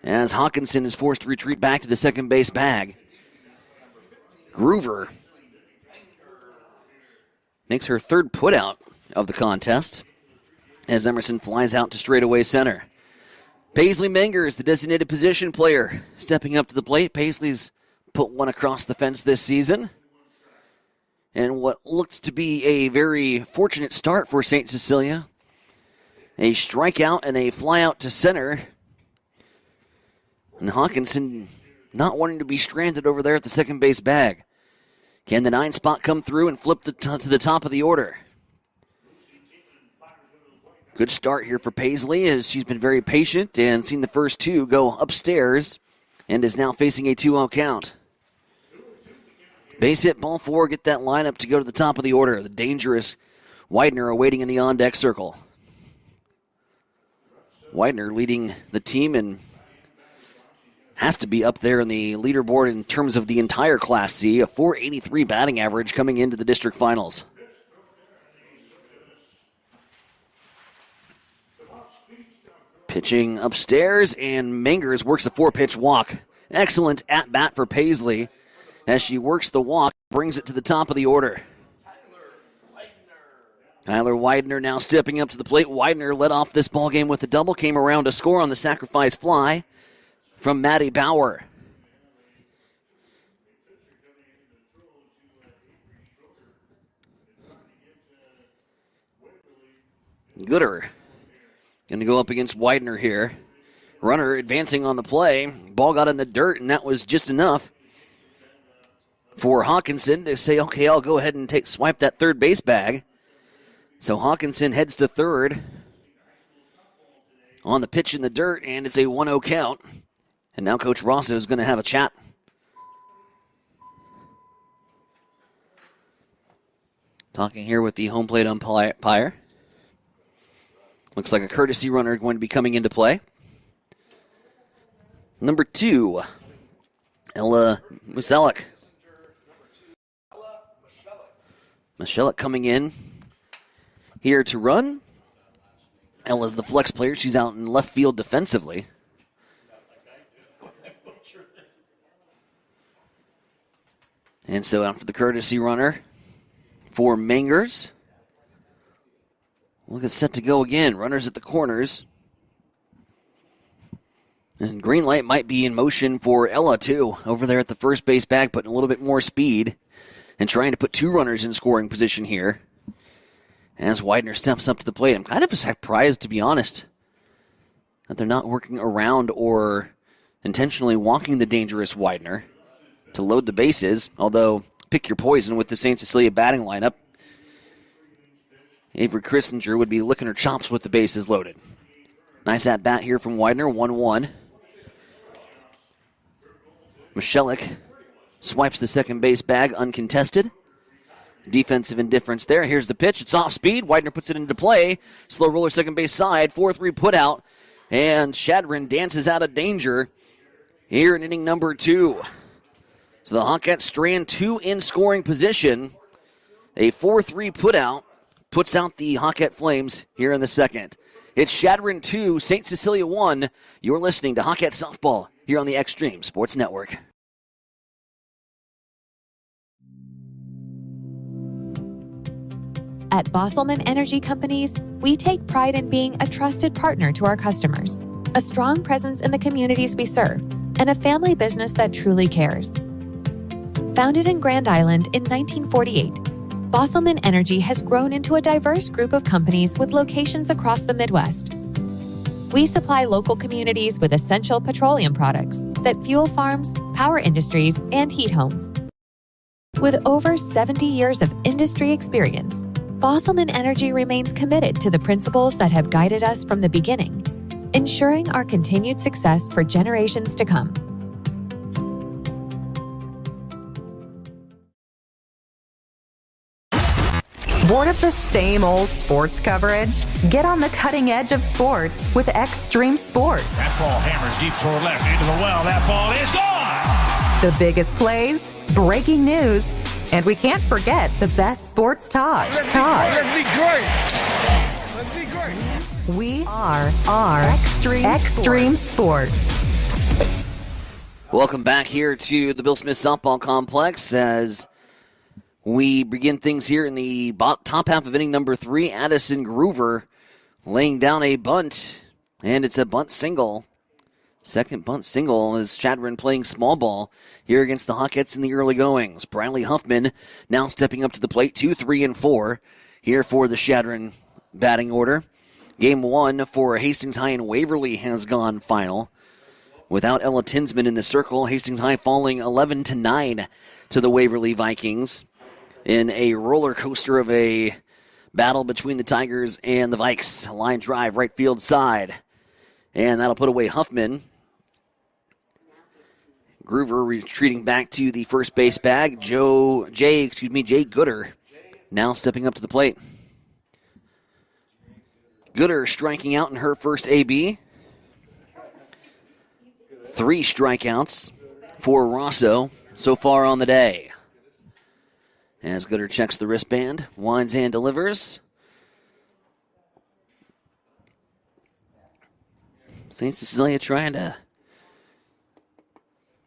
as Hawkinson is forced to retreat back to the second base bag. Groover makes her third putout of the contest, as Emerson flies out to straightaway center. Paisley Menger is the designated position player, stepping up to the plate. Paisley's put one across the fence this season, and what looked to be a very fortunate start for St. Cecilia. A strikeout and a fly out to center. And Hawkinson not wanting to be stranded over there at the second base bag. Can the 9 spot come through and flip to the top of the order? Good start here for Paisley, as she's been very patient and seen the first 2 go upstairs and is now facing a 2-0 count. Base hit, ball 4, get that lineup to go to the top of the order. The dangerous Widener awaiting in the on-deck circle. Widener leading the team and has to be up there in the leaderboard in terms of the entire Class C, a .483 batting average coming into the district finals. Pitching upstairs, and Mangers works a 4-pitch walk. Excellent at-bat for Paisley as she works the walk, brings it to the top of the order. Tyler Widener now stepping up to the plate. Widener led off this ballgame with a double, came around to score on the sacrifice fly from Maddie Bauer. Gooder going to go up against Widener here. Runner advancing on the play. Ball got in the dirt, and that was just enough for Hawkinson to say, okay, I'll go ahead and swipe that third base bag. So Hawkinson heads to third on the pitch in the dirt, and it's a 1-0 count. And now Coach Rosso is going to have a chat. Talking here with the home plate umpire. Looks like a courtesy runner going to be coming into play. Number 2, Ella Muselik. Michelle coming in here to run. Ella's the flex player. She's out in left field defensively. And so after the courtesy runner for Mangers. Look, it's set to go again. Runners at the corners. And green light might be in motion for Ella, too. Over there at the first base bag, putting a little bit more speed. And trying to put 2 runners in scoring position here. As Widener steps up to the plate. I'm kind of surprised, to be honest, that they're not working around or intentionally walking the dangerous Widener to load the bases. Although, pick your poison with the St. Cecilia batting lineup. Avery Christinger would be licking her chops with the bases loaded. Nice at bat here from Widener, 1-1. Michelik swipes the second base bag uncontested. Defensive indifference there. Here's the pitch. It's off speed. Widener puts it into play. Slow roller second base side. 4-3 put out. And Shadron dances out of danger here in inning number 2. So the Hawkettes strand 2 in scoring position. A 4-3 put out puts out the Hawkette Flames here in the second. It's Shadron 2, St. Cecilia 1. You're listening to Hawkette Softball here on the Extreme Sports Network. At Bosselman Energy Companies, we take pride in being a trusted partner to our customers, a strong presence in the communities we serve, and a family business that truly cares. Founded in Grand Island in 1948, Bosselman Energy has grown into a diverse group of companies with locations across the Midwest. We supply local communities with essential petroleum products that fuel farms, power industries, and heat homes. With over 70 years of industry experience, Bosselman Energy remains committed to the principles that have guided us from the beginning, ensuring our continued success for generations to come. Bored of the same old sports coverage? Get on the cutting edge of sports with Extreme Sports. That ball hammers deep toward left into the well. That ball is gone! The biggest plays, breaking news, and we can't forget the best sports talk. Let's be great. Let's be great. We are Extreme Sports. Welcome back here to the Bill Smith Softball Complex as we begin things here in the top half of inning number 3. Addison Groover laying down a bunt, and it's a bunt single. Second bunt single as Shadron playing small ball here against the Hawkettes in the early goings. Briley Huffman now stepping up to the plate, 2, 3, and 4 here for the Shadron batting order. Game 1 for Hastings High and Waverly has gone final. Without Ella Tinsman in the circle, Hastings High falling 11-9 to the Waverly Vikings in a roller coaster of a battle between the Tigers and the Vikes. Line drive, right field side. And that'll put away Huffman. Groover retreating back to the first base bag. Jay Gooder now stepping up to the plate. Gooder striking out in her first AB. 3 strikeouts for Rosso so far on the day. As Gooder checks the wristband, winds and delivers. St. Cecilia trying to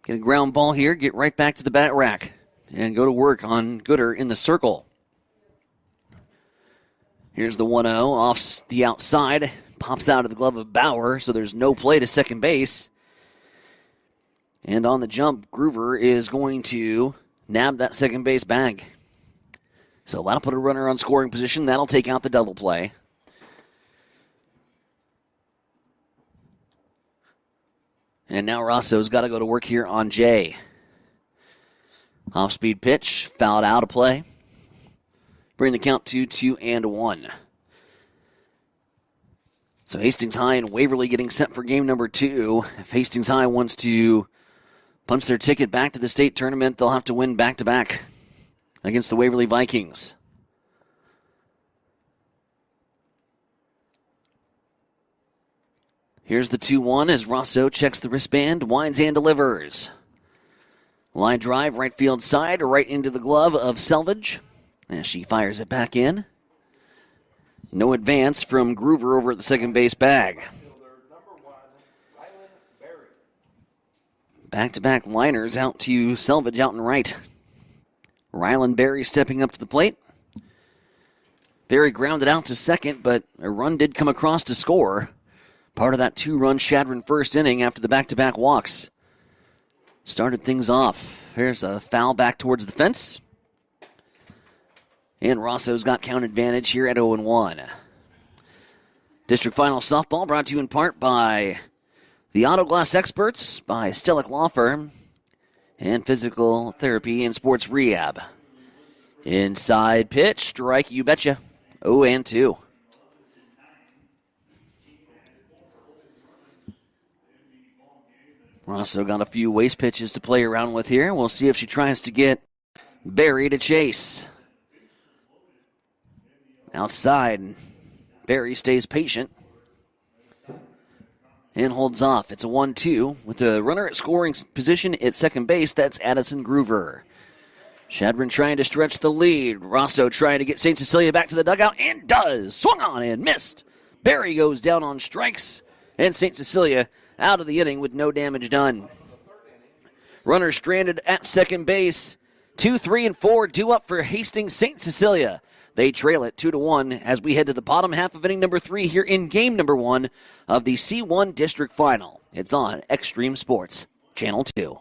get a ground ball here, get right back to the bat rack, and go to work on Gooder in the circle. Here's the 1-0 off the outside. Pops out of the glove of Bauer, so there's no play to second base. And on the jump, Groover is going to nab that second base bag. So that'll put a runner on scoring position. That'll take out the double play. And now Rosso's got to go to work here on Jay. Off-speed pitch, fouled out of play. Bring the count to 2-1. So Hastings High and Waverly getting set for game number 2. If Hastings High wants to punch their ticket back to the state tournament, they'll have to win back-to-back against the Waverly Vikings. Here's the 2-1 as Rosso checks the wristband, winds and delivers. Line drive, right field side, right into the glove of Selvage. As she fires it back in. No advance from Groover over at the second base bag. Back-to-back liners out to Selvage out and right. Rylan Berry stepping up to the plate. Berry grounded out to second, but a run did come across to score. Part of that 2-run Shadron first inning after the back-to-back walks. Started things off. Here's a foul back towards the fence. And Rosso's got count advantage here at 0-1. District Final Softball brought to you in part by the Auto Glass Experts, by Stellick Law Firm, and Physical Therapy and Sports Rehab. Inside pitch, strike, you betcha. 0-2. Rosso got a few waste pitches to play around with here. We'll see if she tries to get Berry to chase. Outside, Berry stays patient and holds off. It's a 1-2 with a runner at scoring position at second base. That's Addison Groover. Shadron trying to stretch the lead. Rosso trying to get St. Cecilia back to the dugout, and does. Swung on and missed. Berry goes down on strikes, and St. Cecilia out of the inning with no damage done. Runner stranded at second base. 2, 3, and 4 due up for Hastings St. Cecilia. They trail it 2-1 as we head to the bottom half of inning number 3 here in game number 1 of the C1 District Final. It's on Extreme Sports, Channel 2.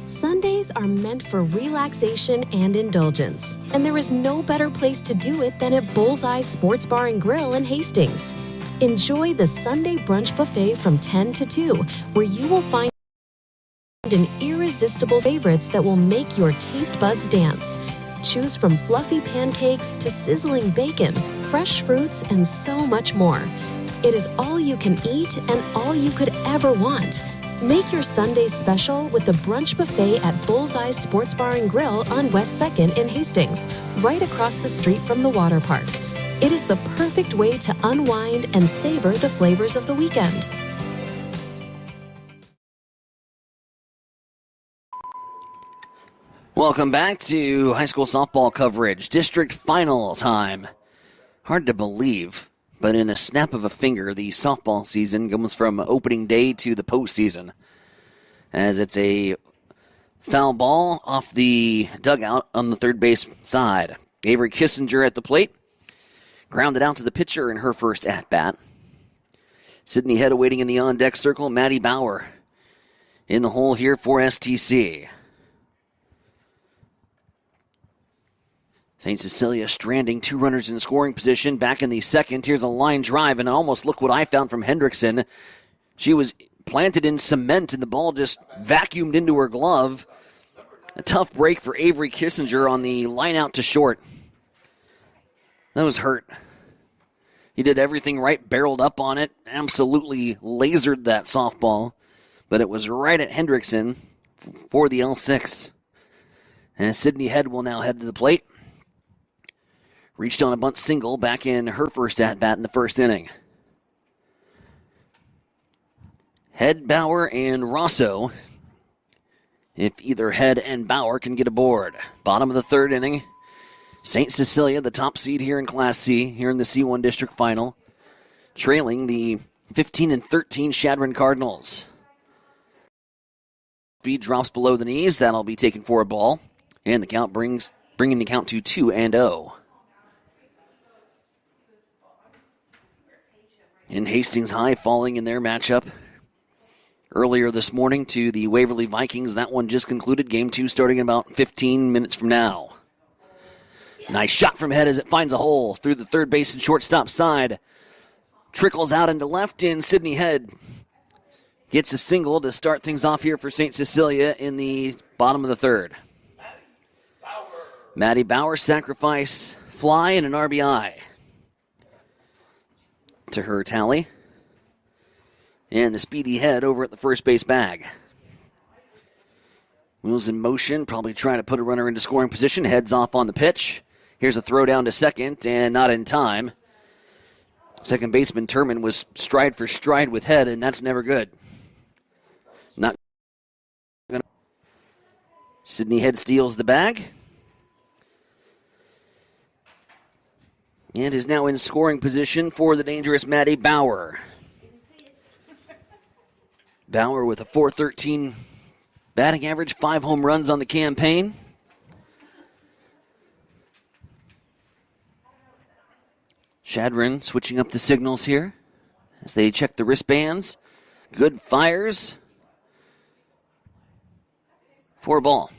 Sundays are meant for relaxation and indulgence, and there is no better place to do it than at Bullseye Sports Bar and Grill in Hastings. Enjoy the Sunday brunch buffet from 10 to 2, where you will find an irresistible favorites that will make your taste buds dance. Choose from fluffy pancakes to sizzling bacon, fresh fruits, and so much more. It is all you can eat and all you could ever want. Make your Sundays special with the brunch buffet at Bullseye Sports Bar and Grill on West 2nd in Hastings, right across the street from the water park. It is the perfect way to unwind and savor the flavors of the weekend. Welcome back to high school softball coverage. District final time. Hard to believe, but in a snap of a finger, the softball season goes from opening day to the postseason. As it's a foul ball off the dugout on the third base side. Avery Kissinger at the plate. Grounded out to the pitcher in her first at-bat. Sydney Head awaiting in the on-deck circle. Maddie Bauer in the hole here for STC. St. Cecilia stranding 2 runners in scoring position. Back in the second. Here's a line drive, and almost look what I found from Hendrickson. She was planted in cement, and the ball just vacuumed into her glove. A tough break for Avery Kissinger on the line out to short. That was hurt. He did everything right, barreled up on it, absolutely lasered that softball, but it was right at Hendrickson for the L6. And Sydney Head will now head to the plate. Reached on a bunt single back in her first at-bat in the first inning. Head, Bauer, and Rosso. If either Head and Bauer can get aboard. Bottom of the third inning. St. Cecilia, the top seed here in Class C, here in the C1 District Final, trailing the 15-13 Shadron Cardinals. Speed drops below the knees. That'll be taken for a ball. And the count bringing the count to 2-0. And Hastings High falling in their matchup earlier this morning to the Waverly Vikings. That one just concluded. Game 2 starting in about 15 minutes from now. Nice shot from Head as it finds a hole through the third base and shortstop side. Trickles out into left, and Sydney Head gets a single to start things off here for St. Cecilia in the bottom of the third. Maddie Bauer sacrifice fly and an RBI to her tally. And the speedy Head over at the first base bag. Wheels in motion, probably trying to put a runner into scoring position. Heads off on the pitch. Here's a throw down to second, and not in time. Second baseman Turman was stride for stride with Head, and that's never good. Not gonna. Sidney Head steals the bag. And is now in scoring position for the dangerous Maddie Bauer. Bauer with a .413 batting average, 5 home runs on the campaign. Shadron switching up the signals here as they check the wristbands. Good fires. 4 ball.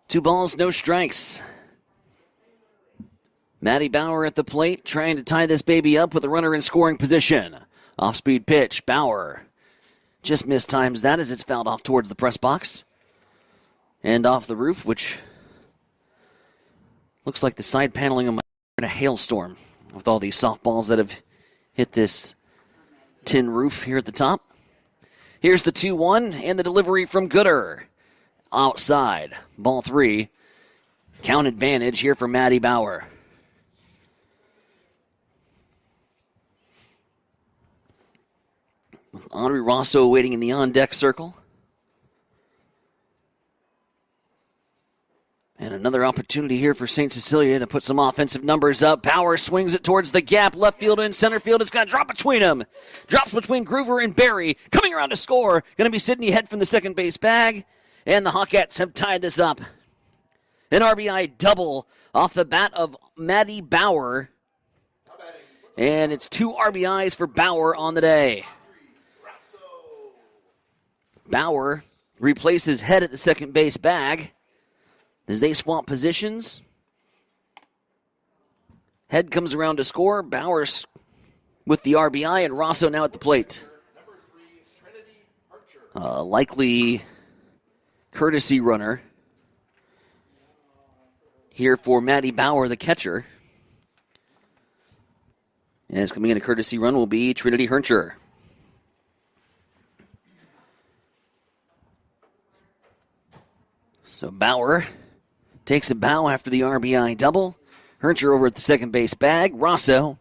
Two balls, no strikes. Maddie Bauer at the plate, trying to tie this baby up with a runner in scoring position. Off-speed pitch, Bauer just mistimes that as it's fouled off towards the press box. And off the roof, which looks like the side paneling of in a hailstorm with all these softballs that have hit this tin roof here at the top. Here's the 2-1 and the delivery from Gooder. Outside, ball 3. Count advantage here for Maddie Bauer. Audrey Rosso waiting in the on-deck circle. And another opportunity here for St. Cecilia to put some offensive numbers up. Bauer swings it towards the gap. Left field and center field. It's going to drop between them. Drops between Groover and Barry. Coming around to score. Going to be Sidney Head from the second base bag. And the Hawkettes have tied this up. An RBI double off the bat of Maddie Bauer. And it's 2 RBIs for Bauer on the day. Bauer replaces Head at the second base bag as they swap positions. Head comes around to score. Bauer's with the RBI, and Rosso now at the plate. Likely courtesy runner here for Maddie Bauer, the catcher. And it's coming in a courtesy run will be Trinity Herncher. So Bauer takes a bow after the RBI double. Herncher over at the second base bag. Rosso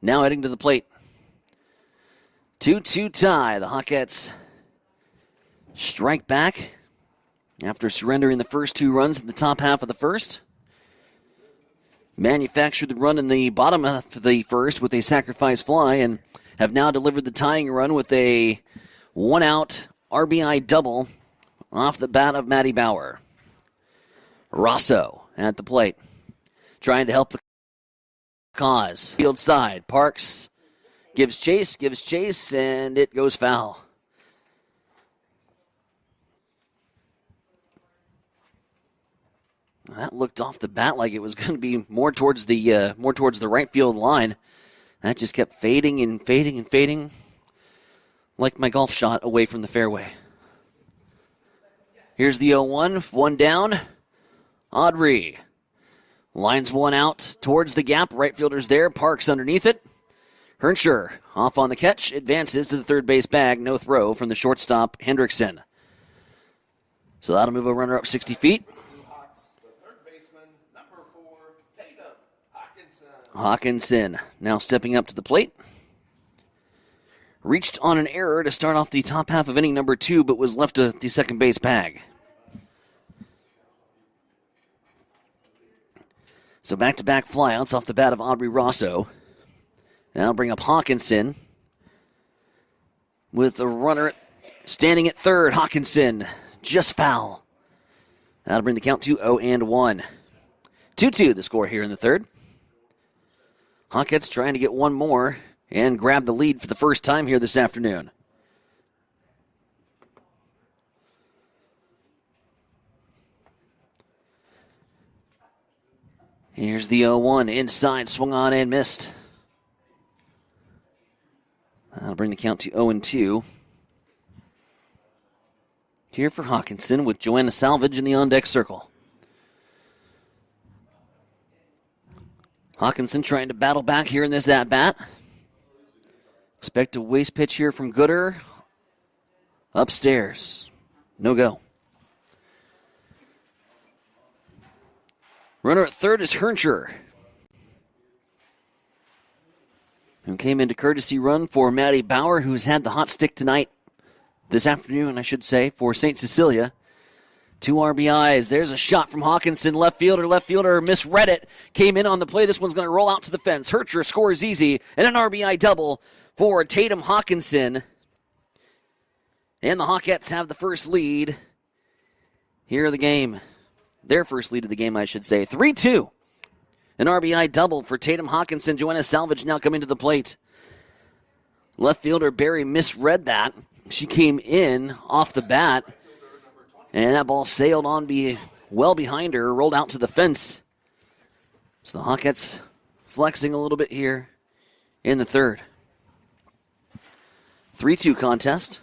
now heading to the plate. 2-2 tie. The Hawkettes strike back after surrendering the first 2 runs in the top half of the first. Manufactured the run in the bottom half of the first with a sacrifice fly and have now delivered the tying run with a 1-out RBI double off the bat of Maddie Bauer. Rosso at the plate, trying to help the cause. Field side, Parks gives chase, and it goes foul. That looked off the bat like it was going to be more towards the right field line. That just kept fading and fading and fading, like my golf shot away from the fairway. Here's the 0-1, 1 down. Audrey lines 1 out towards the gap. Right fielder's there. Parks underneath it. Herncher off on the catch. Advances to the third base bag. No throw from the shortstop, Hendrickson. So that'll move a runner up 60 feet. Hawkinson now stepping up to the plate. Reached on an error to start off the top half of inning number 2, but was left at the second base bag. So back-to-back flyouts off the bat of Audrey Rosso. And that'll bring up Hawkinson with the runner standing at third. Hawkinson just foul. That'll bring the count to 0-1. 2-2 the score here in the third. Hawkettes trying to get one more and grab the lead for the first time here this afternoon. Here's the 0-1. Inside, swung on and missed. That'll bring the count to 0-2. Here for Hawkinson with Joanna Salvage in the on-deck circle. Hawkinson trying to battle back here in this at-bat. Expect a waste pitch here from Gooder. Upstairs. No go. Runner at third is Hernscher, who came into courtesy run for Maddie Bauer, who's had the hot stick tonight, this afternoon, I should say, for St. Cecilia. 2 RBIs. There's a shot from Hawkinson, left fielder. Left fielder misread it. Came in on the play. This one's going to roll out to the fence. Hertscher scores easy, and an RBI double for Tatum Hawkinson. And the Hawkettes have the first lead here of the game. Their first lead of the game, I should say. 3-2. An RBI double for Tatum Hawkinson. Joanna Salvage now coming to the plate. Left fielder Barry misread that. She came in off the bat, and that ball sailed on well behind her, rolled out to the fence. So the Hawkettes flexing a little bit here in the third. 3-2 contest.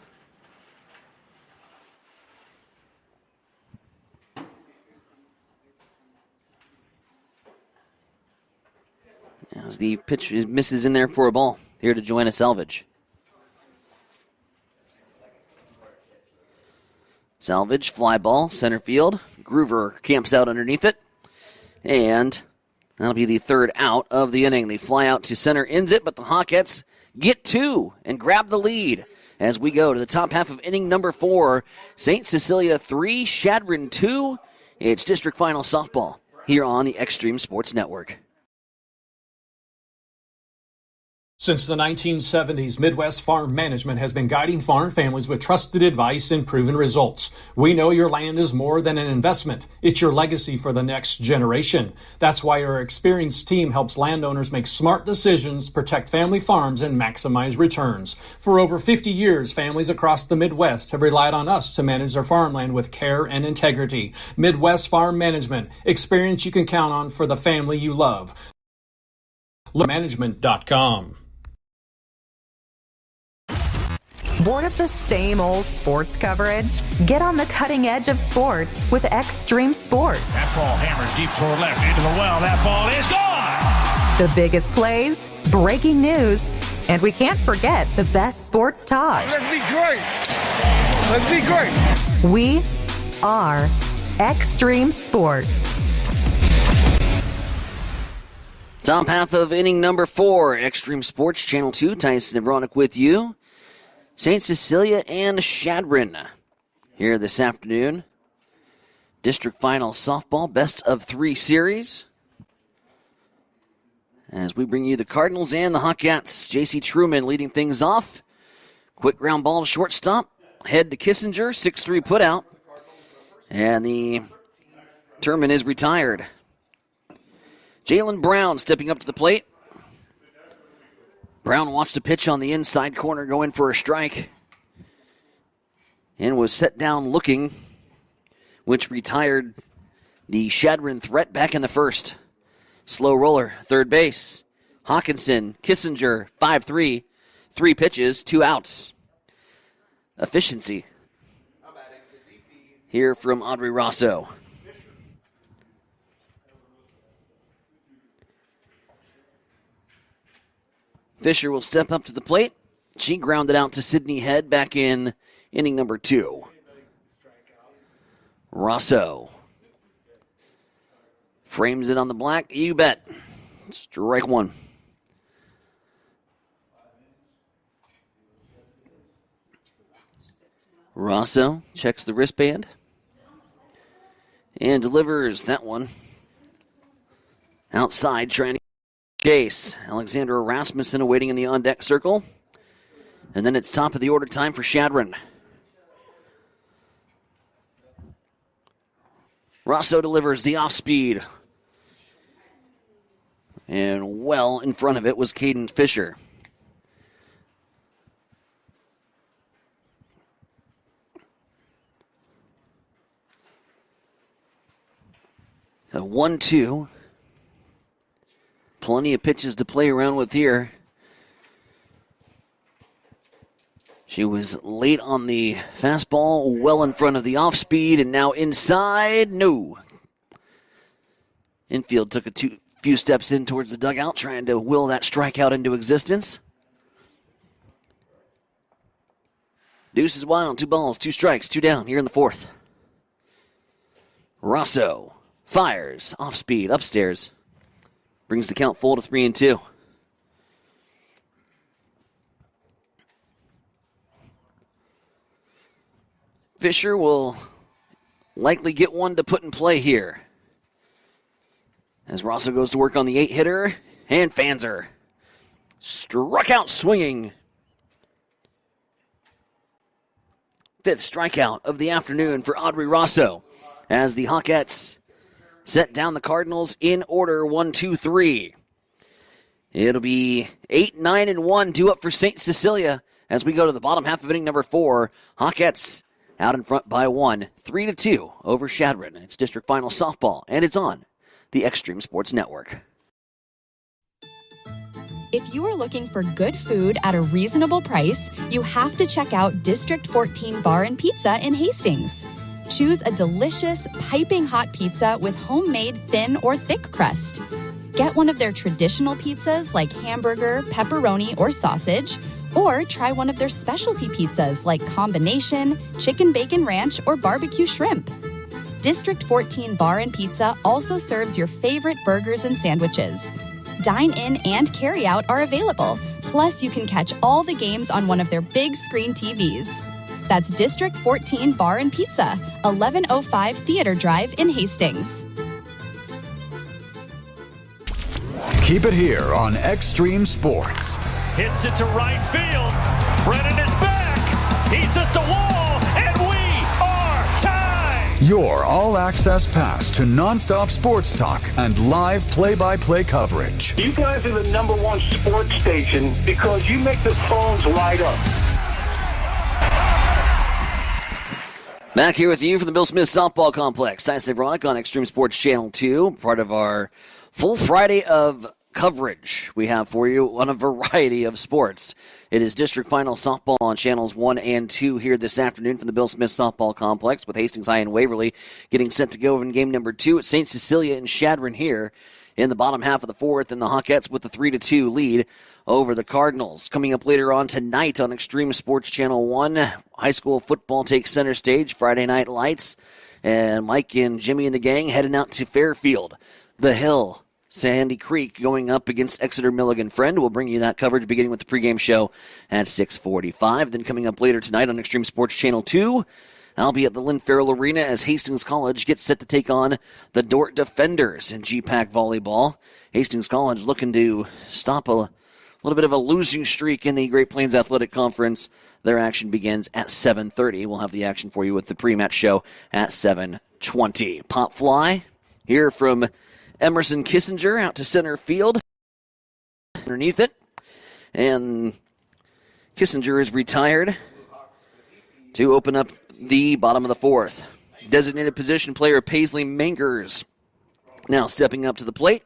As the pitch misses in there for a ball here to Joanna Salvage. Salvage, fly ball, center field. Groover camps out underneath it. And that'll be the third out of the inning. The fly out to center ends it, but the Hawkettes get 2 and grab the lead as we go to the top half of inning number 4. St. Cecilia 3, Chadron 2. It's district final softball here on the Extreme Sports Network. Since the 1970s, Midwest Farm Management has been guiding farm families with trusted advice and proven results. We know your land is more than an investment. It's your legacy for the next generation. That's why our experienced team helps landowners make smart decisions, protect family farms, and maximize returns. For over 50 years, families across the Midwest have relied on us to manage their farmland with care and integrity. Midwest Farm Management, experience you can count on for the family you love. Management.com. Bored of the same old sports coverage? Get on the cutting edge of sports with Extreme Sports. That ball hammered deep toward left into the well. That ball is gone. The biggest plays, breaking news, and we can't forget the best sports talk. Let's be great. Let's be great. We are Extreme Sports. Top half of inning number 4, Extreme Sports, Channel 2. Tyson and Veronic with you. St. Cecilia and Chadron here this afternoon. District final softball, best of 3 series. As we bring you the Cardinals and the Hawkettes. J.C. Truman leading things off. Quick ground ball to shortstop. Head to Kissinger, 6-3 putout. And the tournament is retired. Jalen Brown stepping up to the plate. Brown watched a pitch on the inside corner go in for a strike and was set down looking, which retired the Chadron threat back in the first. Slow roller, third base. Hawkinson, Kissinger, 5-3, 3 pitches, 2 outs. Efficiency here from Audrey Rosso. Fisher will step up to the plate. She grounded out to Sydney Head back in inning number 2. Rosso frames it on the black. You bet. Strike 1. Rosso checks the wristband and delivers that one outside, trying to chase. Alexandra Rasmussen awaiting in the on-deck circle. And then it's top of the order time for Chadron. Rosso delivers the off-speed. And well in front of it was Caden Fisher. So 1-2. Plenty of pitches to play around with here. She was late on the fastball, well in front of the off-speed, and now inside. No. Infield took a few steps in towards the dugout, trying to will that strikeout into existence. Deuce is wild. 2 balls, 2 strikes, 2 down here in the 4th. Rosso Fires. Off speed. Upstairs. Brings the count full to 3-2. Fisher will likely get one to put in play here. As Rosso goes to work on the 8-hitter, and Fanzer struck out swinging. 5th strikeout of the afternoon for Audrey Rosso as the Hawkettes set down the Cardinals in order 1-2-3. It'll be 8-9-1 due up for St. Cecilia as we go to the bottom half of inning number 4. Hawkettes out in front by 1, 3-2 over Shadron. It's district final softball, and it's on the Extreme Sports Network. If you are looking for good food at a reasonable price, you have to check out District 14 Bar and Pizza in Hastings. Choose a delicious, piping hot pizza with homemade thin or thick crust. Get one of their traditional pizzas like hamburger, pepperoni, or sausage, or try one of their specialty pizzas like combination, chicken bacon ranch, or barbecue shrimp. District 14 Bar and Pizza also serves your favorite burgers and sandwiches. Dine-in and carry-out are available. Plus, you can catch all the games on one of their big screen TVs. That's District 14 Bar and Pizza, 1105 Theater Drive in Hastings. Keep it here on Extreme Sports. Hits it to right field. Brennan is back. He's at the wall, and we are tied. Your all-access pass to nonstop sports talk and live play-by-play coverage. You guys are the #1 sports station because you make the phones light up. Back here with you from the Bill Smith Softball Complex. Tyson Veronica on Extreme Sports Channel 2, part of our full Friday of coverage we have for you on a variety of sports. It is district final softball on channels 1 and 2 here this afternoon from the Bill Smith Softball Complex with Hastings High and Waverly getting set to go in game number 2 at St. Cecilia and Shadron here in the bottom half of the 4th, and the Hawkettes with the 3-2 lead over the Cardinals. Coming up later on tonight on Extreme Sports Channel 1, high school football takes center stage, Friday Night Lights, and Mike and Jimmy and the gang heading out to Fairfield, The Hill, Sandy Creek going up against Exeter Milligan Friend. We'll bring you that coverage beginning with the pregame show at 6:45. Then coming up later tonight on Extreme Sports Channel 2, I'll be at the Lynn Farrell Arena as Hastings College gets set to take on the Dort Defenders in GPAC volleyball. Hastings College looking to stop a little bit of a losing streak in the Great Plains Athletic Conference. Their action begins at 7:30. We'll have the action for you with the pre-match show at 7:20. Pop fly here from Emerson Kissinger out to center field. Underneath it. And Kissinger is retired to open up the bottom of the 4th. Designated position player Paisley Mangers now stepping up to the plate.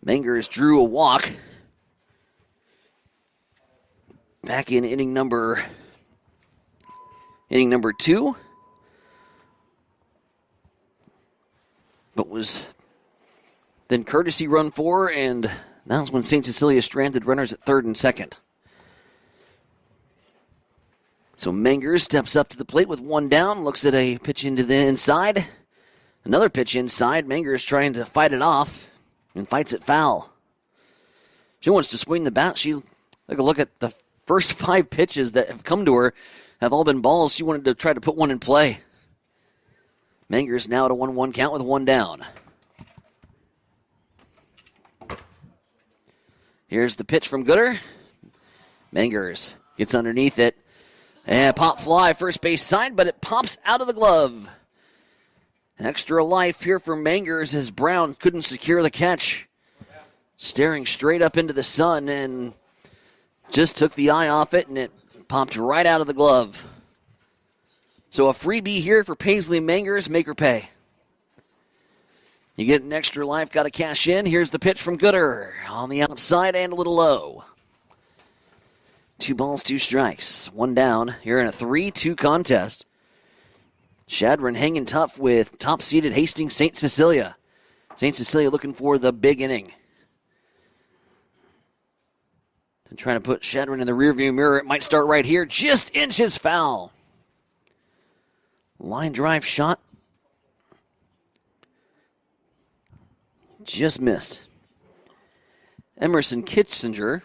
Mangers drew a walk back in inning number 2. But was then courtesy run 4, and that was when St. Cecilia stranded runners at 3rd and 2nd. So Mangers steps up to the plate with one down, looks at a pitch into the inside. Another pitch inside. Mangers trying to fight it off and fights it foul. She wants to swing the bat. She took a look at the first 5 pitches that have come to her, have all been balls. She wanted to try to put one in play. Mangers now at a 1-1 count with one down. Here's the pitch from Gooder. Mangers gets underneath it. And pop fly, first base side, but it pops out of the glove. Extra life here for Mangers as Brown couldn't secure the catch. Staring straight up into the sun and just took the eye off it, and it popped right out of the glove. So a freebie here for Paisley Mangers, make her pay. You get an extra life, got to cash in. Here's the pitch from Gooder on the outside and a little low. 2 balls, 2 strikes. One down here in a 3-2 contest. Shadron hanging tough with top-seeded Hastings St. Cecilia. St. Cecilia looking for the big inning. And trying to put Shadron in the rearview mirror. It might start right here. Just inches foul. Line drive shot Just missed. Emerson Kissinger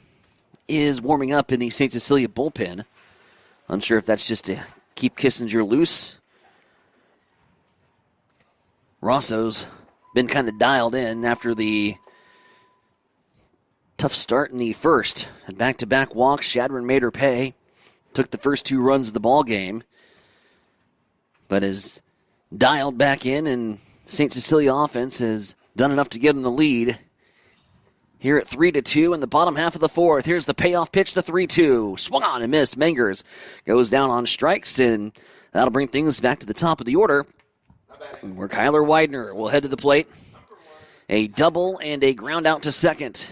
is warming up in the St. Cecilia bullpen. Unsure if that's just to keep Kissinger loose. Rosso's been kind of dialed in after the tough start in the first. Had back-to-back walks. Shadron made her pay. Took the first 2 runs of the ball game. But is dialed back in, and St. Cecilia offense has done enough to get them the lead. Here at 3-2 in the bottom half of the fourth. Here's the payoff pitch, the 3-2. Swung on and missed. Mengers goes down on strikes, and that'll bring things back to the top of the order, where Kyler Widener will head to the plate. A double and a ground out to second.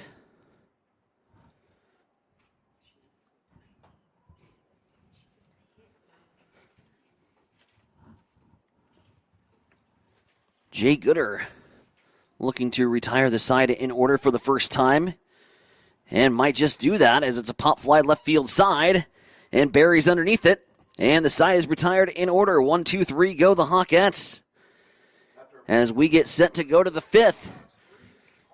Jay Gooder looking to retire the side in order for the first time, and might just do that as it's a pop fly left field side, and Barry's underneath it, and the side is retired in order. 1, 2, 3, go the Hawkettes. As we get set to go to the fifth,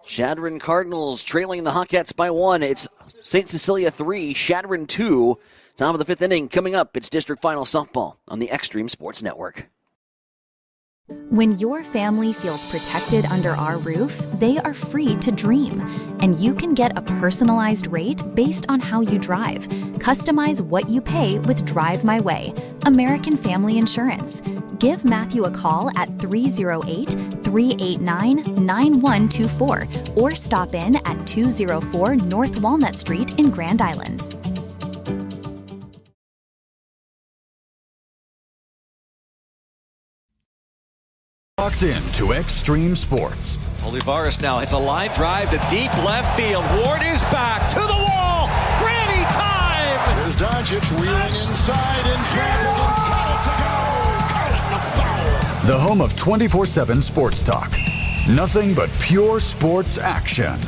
Shadron Cardinals trailing the Hawkettes by 1. It's St. Cecilia 3, Shadron 2. Top of the fifth inning coming up. It's District Final Softball on the Extreme Sports Network. When your family feels protected under our roof, they are free to dream. And you can get a personalized rate based on how you drive. Customize what you pay with Drive My Way, American Family Insurance. Give Matthew a call at 308-389-9124 or stop in at 204 North Walnut Street in Grand Island. Locked in to Extreme Sports. Olivares now hits a line drive to deep left field. Ward is back to the wall. Granny time! Here's Doncic wheeling inside in traffic and got it to go. Got it in the foul. The home of 24/7 Sports Talk. Nothing but pure sports action.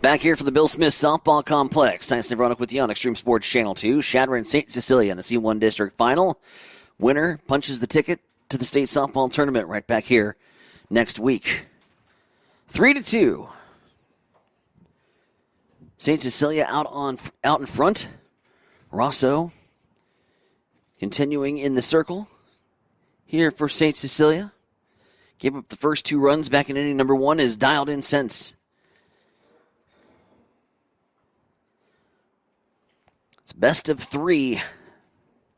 Back here for the Bill Smith Softball Complex. Tyson Nevronik with you on Extreme Sports Channel 2. Shadron St. Cecilia in the C1 District Final. Winner punches the ticket to the state softball tournament right back here next week. 3-2. St. Cecilia out in front. Rosso continuing in the circle here for St. Cecilia. Gave up the first 2 runs back in inning number 1. Is dialed in since. It's best of 3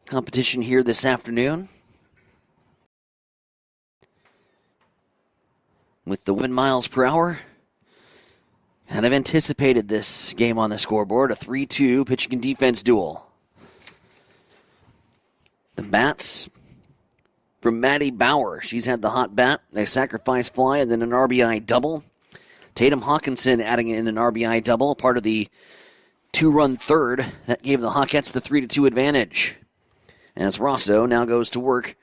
competition here this afternoon. With the 11 miles per hour. Kind of anticipated this game on the scoreboard. A 3-2 pitching and defense duel. The bats from Maddie Bauer. She's had the hot bat, a sacrifice fly, and then an RBI double. Tatum Hawkinson adding in an RBI double, part of the 2-run third that gave the Hawkettes the 3-2 advantage. As Rosso now goes to work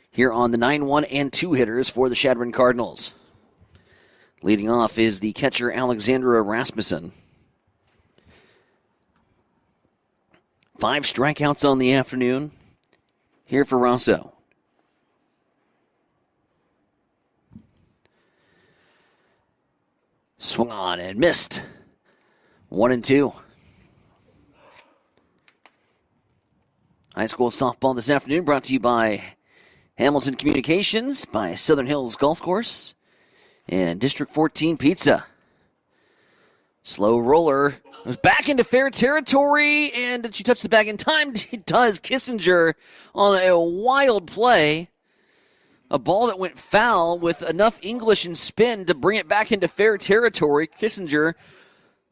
here on the 9-1 and 2 hitters for the Shadron Cardinals. Leading off is the catcher Alexandra Rasmussen. 5 strikeouts on the afternoon here for Rosso. Swung on and missed. 1-2. High school softball this afternoon brought to you by Hamilton Communications, by Southern Hills Golf Course, and District 14 Pizza. Slow roller. It was back into fair territory, and did she touch the bag in time? It does. Kissinger on a wild play. A ball that went foul with enough English and spin to bring it back into fair territory. Kissinger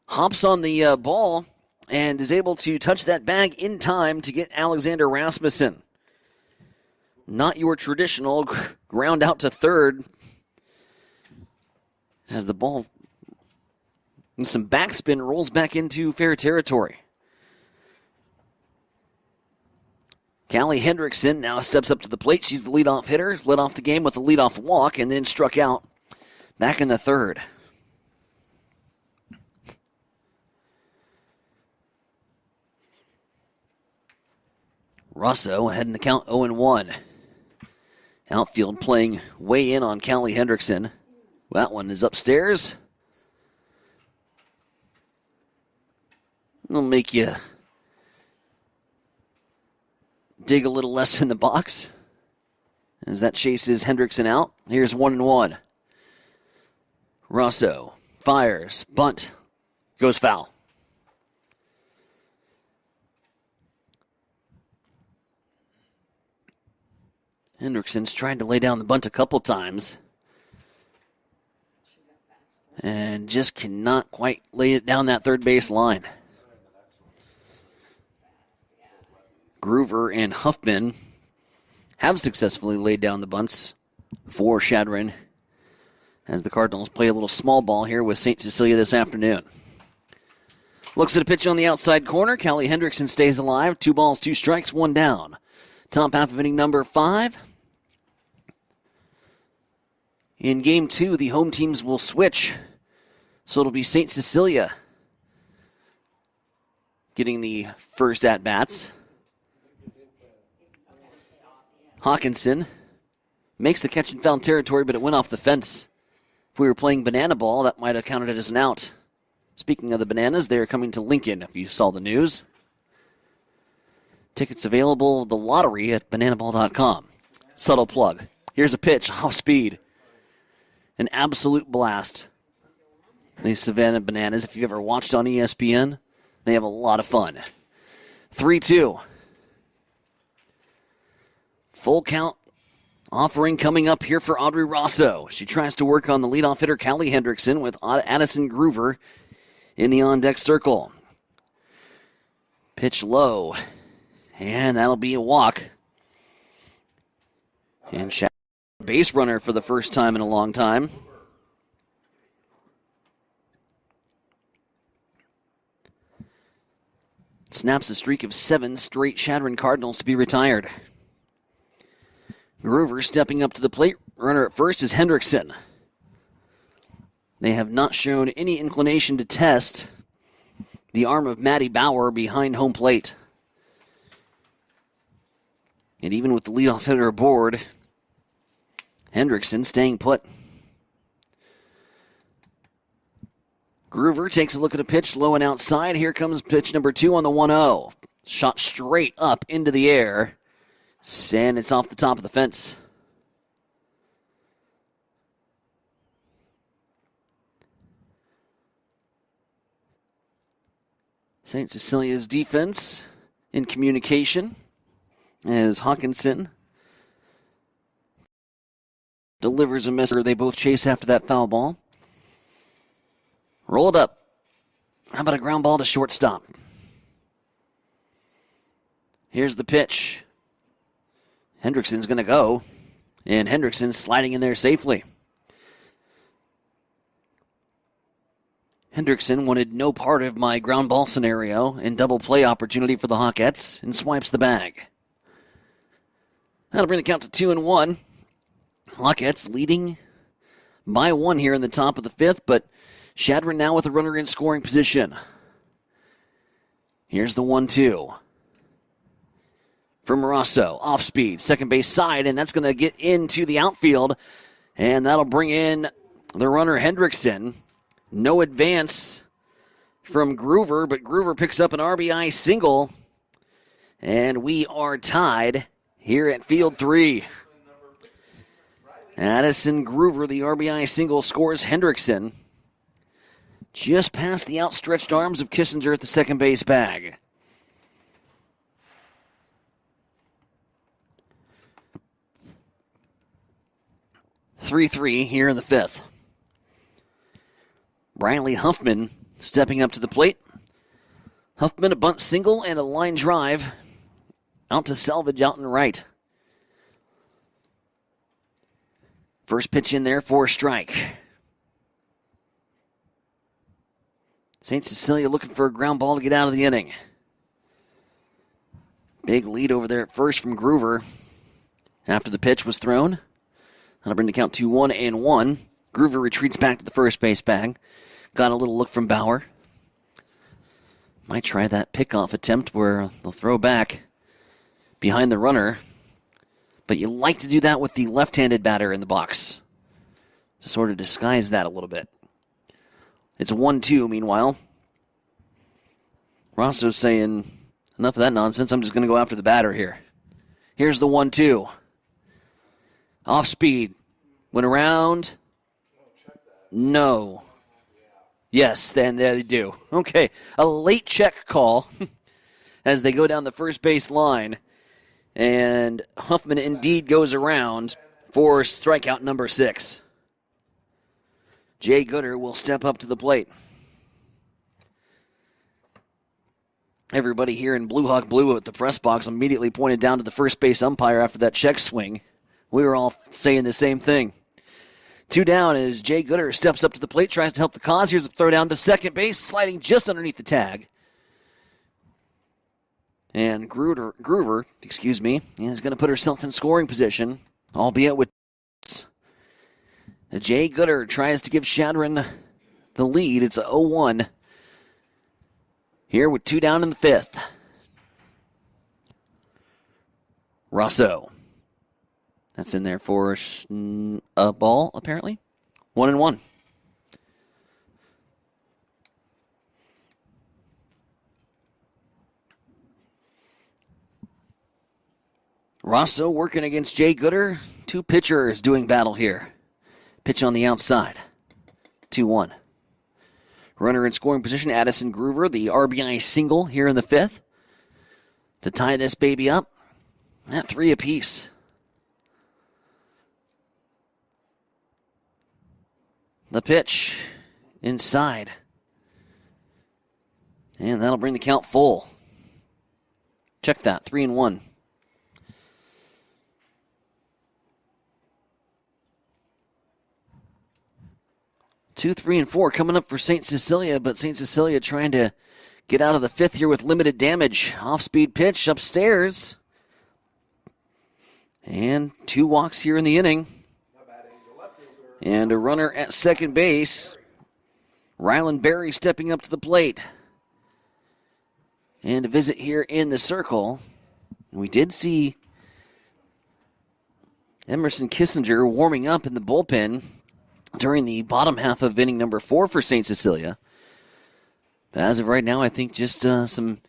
hops on the ball and is able to touch that bag in time to get Alexander Rasmussen. Not your traditional ground out to third. As the ball, and some backspin, rolls back into fair territory. Callie Hendrickson now steps up to the plate. She's the leadoff hitter. Led off the game with a leadoff walk and then struck out back in the third. Rosso ahead in the count 0-1. Outfield playing way in on Callie Hendrickson. That one is upstairs. It'll make you dig a little less in the box as that chases Hendrickson out. Here's 1-1. Rosso fires, bunt, goes foul. Hendrickson's tried to lay down the bunt a couple times and just cannot quite lay it down that third base line. Groover and Huffman have successfully laid down the bunts for Chadron as the Cardinals play a little small ball here with St. Cecilia this afternoon. Looks at a pitch on the outside corner. Callie Hendrickson stays alive. 2 balls, 2 strikes, 1 down. Top half of inning number 5. In game 2, the home teams will switch. So it'll be St. Cecilia getting the first at-bats. Hawkinson makes the catch in foul territory, but it went off the fence. If we were playing banana ball, that might have counted it as an out. Speaking of the Bananas, they're coming to Lincoln, if you saw the news. Tickets available, the lottery at bananaball.com. Subtle plug. Here's a pitch, off speed. An absolute blast. The Savannah Bananas, if you've ever watched on ESPN, they have a lot of fun. 3-2. Full count offering coming up here for Audrey Rosso. She tries to work on the leadoff hitter, Callie Hendrickson, with Addison Groover in the on-deck circle. Pitch low. And that'll be a walk. And base runner for the first time in a long time. Snaps a streak of 7 straight Chadron Cardinals to be retired. Groover stepping up to the plate. Runner at first is Hendrickson. They have not shown any inclination to test the arm of Maddie Bauer behind home plate. And even with the leadoff hitter aboard, Hendrickson staying put. Groover takes a look at a pitch low and outside. Here comes pitch number 2 on the 1-0. Shot straight up into the air. And it's off the top of the fence. St. Cecilia's defense in communication as Hawkinson delivers a miss. They both chase after that foul ball. Roll it up. How about a ground ball to shortstop? Here's the pitch. Hendrickson's going to go, and Hendrickson's sliding in there safely. Hendrickson wanted no part of my ground ball scenario and double play opportunity for the Hawkettes and swipes the bag. That'll bring the count to 2-1. Hawkettes leading by 1 here in the top of the 5th, but Chadron now with a runner in scoring position. Here's the 1-2. From Rosso, off speed, second base side, and that's going to get into the outfield, and that'll bring in the runner Hendrickson. No advance from Groover, but Groover picks up an RBI single, and we are tied here at Field 3. Addison Groover, the RBI single, scores Hendrickson just past the outstretched arms of Kissinger at the second base bag. (3-3) here in the 5th. Briley Huffman stepping up to the plate. Huffman a bunt single and a line drive out to salvage out and right. First pitch in there for a strike. St. Cecilia looking for a ground ball to get out of the inning. Big lead over there at first from Groover after the pitch was thrown. That'll bring the count to 1-1. Groover retreats back to the first base bag. Got a little look from Bauer. Might try that pickoff attempt where they'll throw back behind the runner. But you like to do that with the left-handed batter in the box to sort of disguise that a little bit. It's 1-2, meanwhile. Rosso's saying, enough of that nonsense. I'm just going to go after the batter here. Here's the 1-2. Off speed. Went around. No. Yes, then there they do. Okay, a late check call as they go down the first base line. And Huffman indeed goes around for strikeout number 6. Jay Gooder will step up to the plate. Everybody here in Blue Hawk Blue at the press box immediately pointed down to the first base umpire after that check swing. We were all saying the same thing. 2 down as Jay Gooder steps up to the plate, tries to help the cause. Here's a throw down to second base, sliding just underneath the tag. And Groover, is going to put herself in scoring position, albeit with Jay Gooder tries to give Shadron the lead. It's a 0-1 here with 2 down in the 5th. Rosso. That's in there for a ball, apparently. 1-1. Rosso working against Jay Gooder. 2 pitchers doing battle here. Pitch on the outside. 2-1. Runner in scoring position, Addison Groover, the RBI single here in the 5th. To tie this baby up at 3 apiece. The pitch inside. And that'll bring the count full. Check that, 3-1. Two, 3, and 4 coming up for St. Cecilia, but St. Cecilia trying to get out of the 5th here with limited damage. Off-speed pitch upstairs. And 2 walks here in the inning. And a runner at second base. Rylan Berry stepping up to the plate. And a visit here in the circle. We did see Emerson Kissinger warming up in the bullpen during the bottom half of inning number 4 for St. Cecilia. But as of right now, I think just some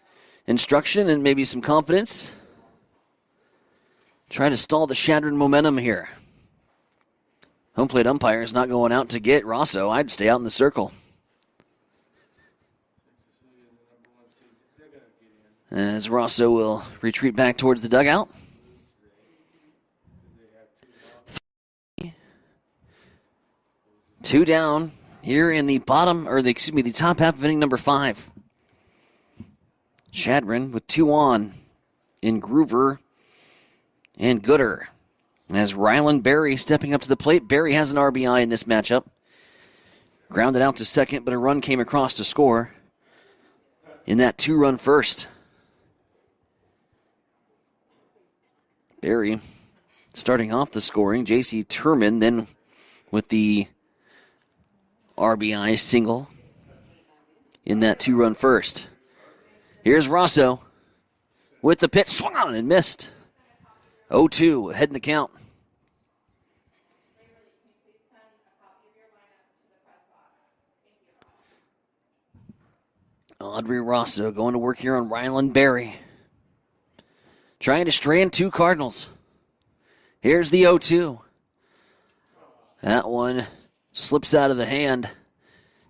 instruction and maybe some confidence. Try to stall the Shadron momentum here. Home plate umpire is not going out to get Rosso. I'd stay out in the circle. As Rosso will retreat back towards the dugout. 2 down here in the the top half of inning number 5. Shadron with 2 on in Groover and Gooder. As Rylan Berry stepping up to the plate. Berry has an RBI in this matchup. Grounded out to second, but a run came across to score in that 2-run first. Berry starting off the scoring. J.C. Turman then with the RBI single in that 2-run first. Here's Rosso with the pitch. Swung on and missed. 0-2 ahead in the count. Audrey Rosso going to work here on Rylan Berry. Trying to strand 2 Cardinals. Here's the 0-2. That one slips out of the hand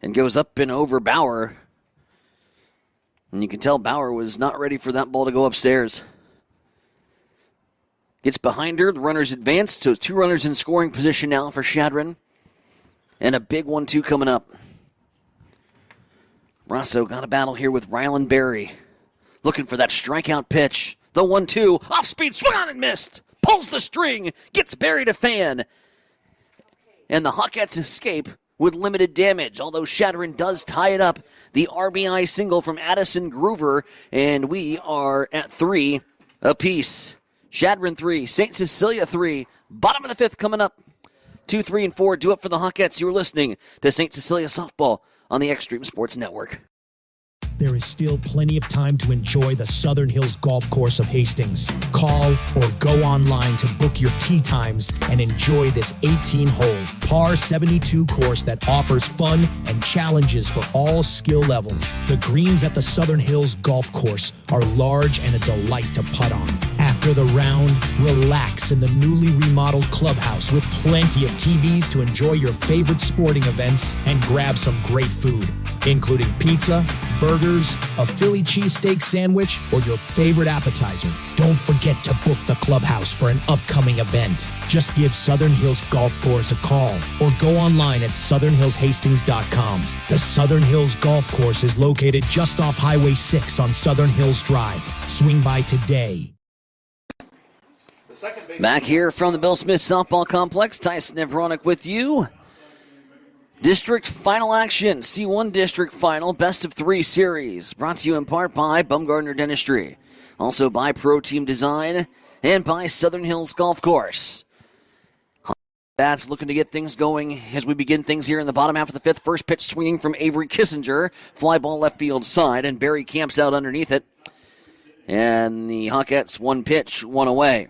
and goes up and over Bauer. And you can tell Bauer was not ready for that ball to go upstairs. Gets behind her. The runners advance. So 2 runners in scoring position now for Shadron. And a big 1-2 coming up. Rosso got a battle here with Rylan Berry. Looking for that strikeout pitch. The 1-2. Off speed. Swung on and missed. Pulls the string. Gets Berry to fan. And the Hawkettes escape with limited damage. Although Shadron does tie it up. The RBI single from Addison Groover. And we are at 3 apiece. Shadron 3, St. Cecilia 3. Bottom of the 5th coming up. 2, 3, and 4 do it for the Hawkettes. You're listening to St. Cecilia Softball on the Extreme Sports Network. there is still plenty of time to enjoy the Southern Hills Golf Course of Hastings. Call or go online to book your tee times and enjoy this 18-hole, par 72 course that offers fun and challenges for all skill levels. The greens at the Southern Hills Golf Course are large and a delight to putt on. After the round, relax in the newly remodeled clubhouse with plenty of TVs to enjoy your favorite sporting events and grab some great food, including pizza, burgers, a Philly cheesesteak sandwich, or your favorite appetizer. Don't forget to book the clubhouse for an upcoming event. Just give Southern Hills Golf Course a call or go online at southernhillshastings.com. The Southern Hills Golf Course is located just off Highway 6 on Southern Hills Drive. Swing by today. Back here from the Bill Smith Softball Complex, Tyson Evronic with you. District Final Action, C1 District Final, Best of 3 Series, brought to you in part by Bumgardner Dentistry, also by Pro Team Design, and by Southern Hills Golf Course. Bats looking to get things going as we begin things here in the bottom half of the fifth. First pitch swinging from Avery Kissinger, fly ball left field side, and Barry camps out underneath it. And the Hawkettes one pitch, one away.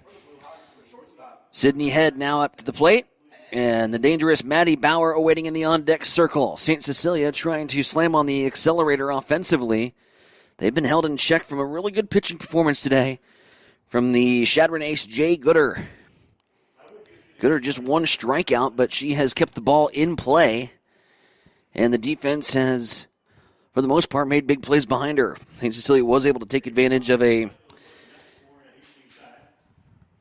Sydney Head now up to the plate, and the dangerous Maddie Bauer awaiting in the on-deck circle. St. Cecilia trying to slam on the accelerator offensively. They've been held in check from a really good pitching performance today from the Chadron ace, Jay Gooder. Gooder just one strikeout, but she has kept the ball in play, and the defense has, for the most part, made big plays behind her. St. Cecilia was able to take advantage of a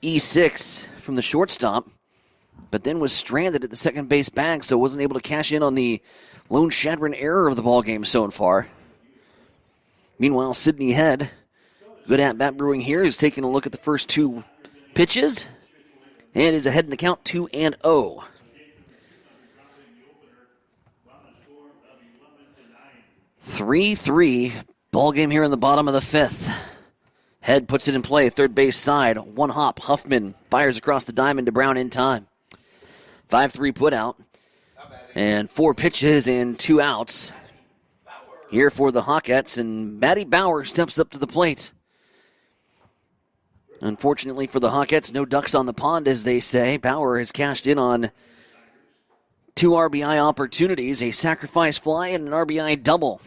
E6 from the shortstop, but then was stranded at the second base bag, so wasn't able to cash in on the lone Chadron error of the ballgame so far. Meanwhile, Sydney Head, good at-bat brewing here, is taking a look at the first 2 pitches and is ahead in the count 2-0. Three ball game here in the bottom of the fifth. Head puts it in play, third base side, one hop. Huffman fires across the diamond to Brown in time. 5-3 put out, and 4 pitches and 2 outs here for the Hawkettes, and Maddie Bauer steps up to the plate. Unfortunately for the Hawkettes, no ducks on the pond, as they say. Bauer has cashed in on 2 RBI opportunities, a sacrifice fly and an RBI double.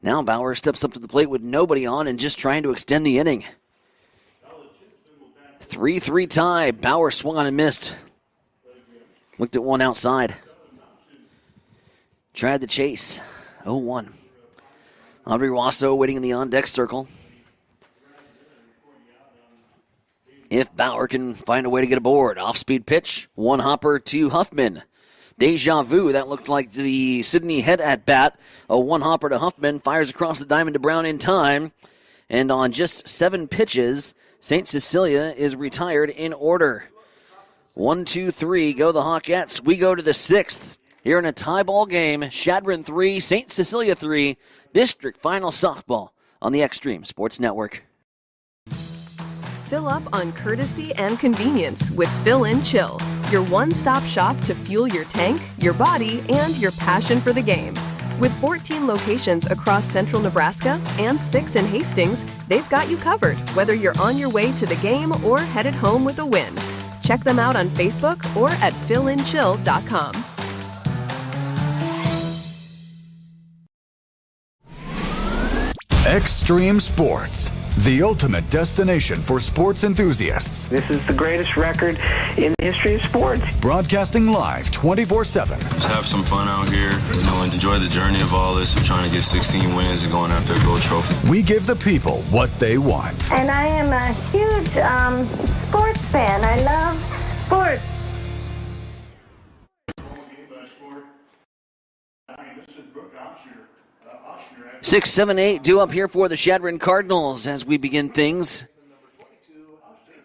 Now Bauer steps up to the plate with nobody on and just trying to extend the inning. 3-3 tie. Bauer swung on and missed. Looked at one outside. Tried the chase. 0-1. Audrey Rosso waiting in the on-deck circle. If Bauer can find a way to get aboard. Off-speed pitch. One hopper to Huffman. Deja vu, that looked like the Sydney Head at bat. A one hopper to Huffman, fires across the diamond to Brown in time. And on just 7 pitches, St. Cecilia is retired in order. 1, 2, 3, go the Hawkettes. We go to the 6th. Here in a tie ball game, Chadron 3, St. Cecilia 3, District Final Softball on the Extreme Sports Network. Fill up on courtesy and convenience with Fill In Chill, your one-stop shop to fuel your tank, your body, and your passion for the game. With 14 locations across central Nebraska and 6 in Hastings, they've got you covered, whether you're on your way to the game or headed home with a win. Check them out on Facebook or at fillinchill.com. Extreme Sports, the ultimate destination for sports enthusiasts. This is the greatest record in the history of sports. Broadcasting live 24/7. Just have some fun out here, and enjoy the journey of all this of trying to get 16 wins and going after a gold trophy. We give the people what they want. And I am a huge sports fan. I love sports. 6, 7, 8 due up here for the Chadron Cardinals as we begin things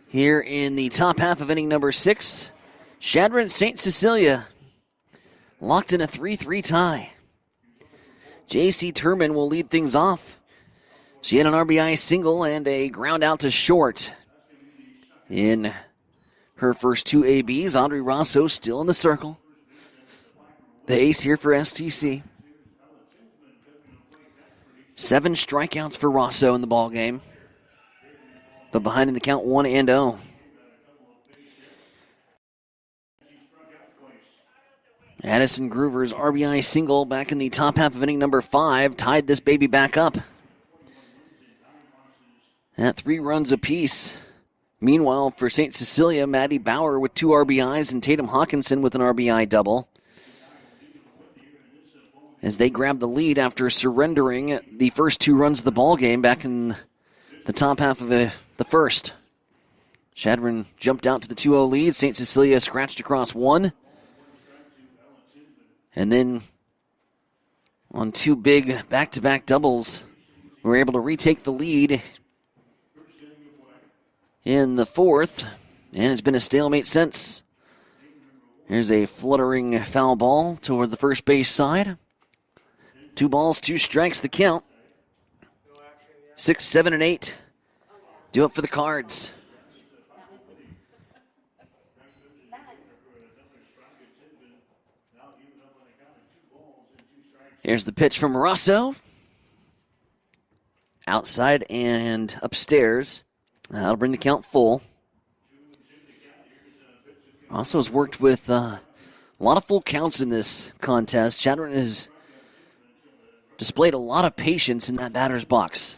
here in the top half of inning number 6. Chadron St. Cecilia locked in a 3-3 tie. J.C. Turman will lead things off. She had an RBI single and a ground out to short in her first 2 ABs. Audrey Rosso still in the circle. The ace here for STC. 7 strikeouts for Rosso in the ball game, but behind in the count 1-0. Addison Groover's RBI single back in the top half of inning number 5 tied this baby back up at 3 runs apiece. Meanwhile, for St. Cecilia, Maddie Bauer with 2 RBIs and Tatum Hawkinson with an RBI double, as they grab the lead after surrendering the first 2 runs of the ball game back in the top half of the first. Shadron jumped out to the 2-0 lead. St. Cecilia scratched across 1. And then on 2 big back-to-back doubles, we were able to retake the lead in the 4th, and it's been a stalemate since. Here's a fluttering foul ball toward the first base side. 2 balls, 2 strikes, the count. 6, 7, and 8. Do it for the Cards. Here's the pitch from Rosso. Outside and upstairs. That'll bring the count full. Rosso has worked with a lot of full counts in this contest. Shadron has displayed a lot of patience in that batter's box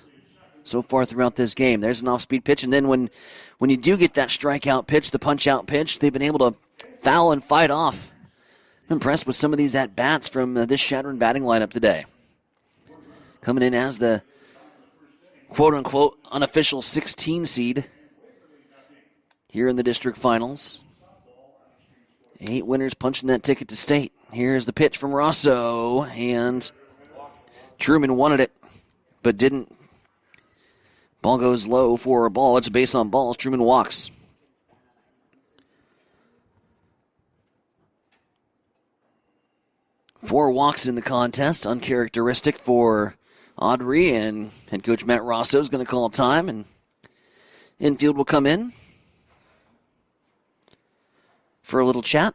so far throughout this game. There's an off-speed pitch, and then when you do get that strikeout pitch, the punch-out pitch, they've been able to foul and fight off. I'm impressed with some of these at-bats from this Shadron batting lineup today. Coming in as the quote-unquote unofficial 16 seed here in the district finals. 8 winners punching that ticket to state. Here's the pitch from Rosso, and Truman wanted it, but didn't. Ball goes low for a ball. It's a base on balls. Truman walks. Four walks in the contest, uncharacteristic for Audrey, and head coach Matt Rosso is going to call time, and infield will come in for a little chat.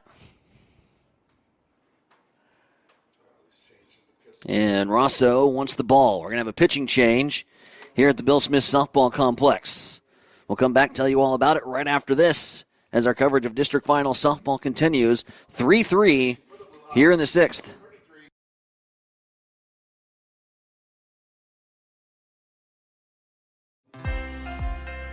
And Rosso wants the ball. We're going to have a pitching change here at the Bill Smith Softball Complex. We'll come back, tell you all about it right after this, as our coverage of district final softball continues. 3-3 here in the 6th.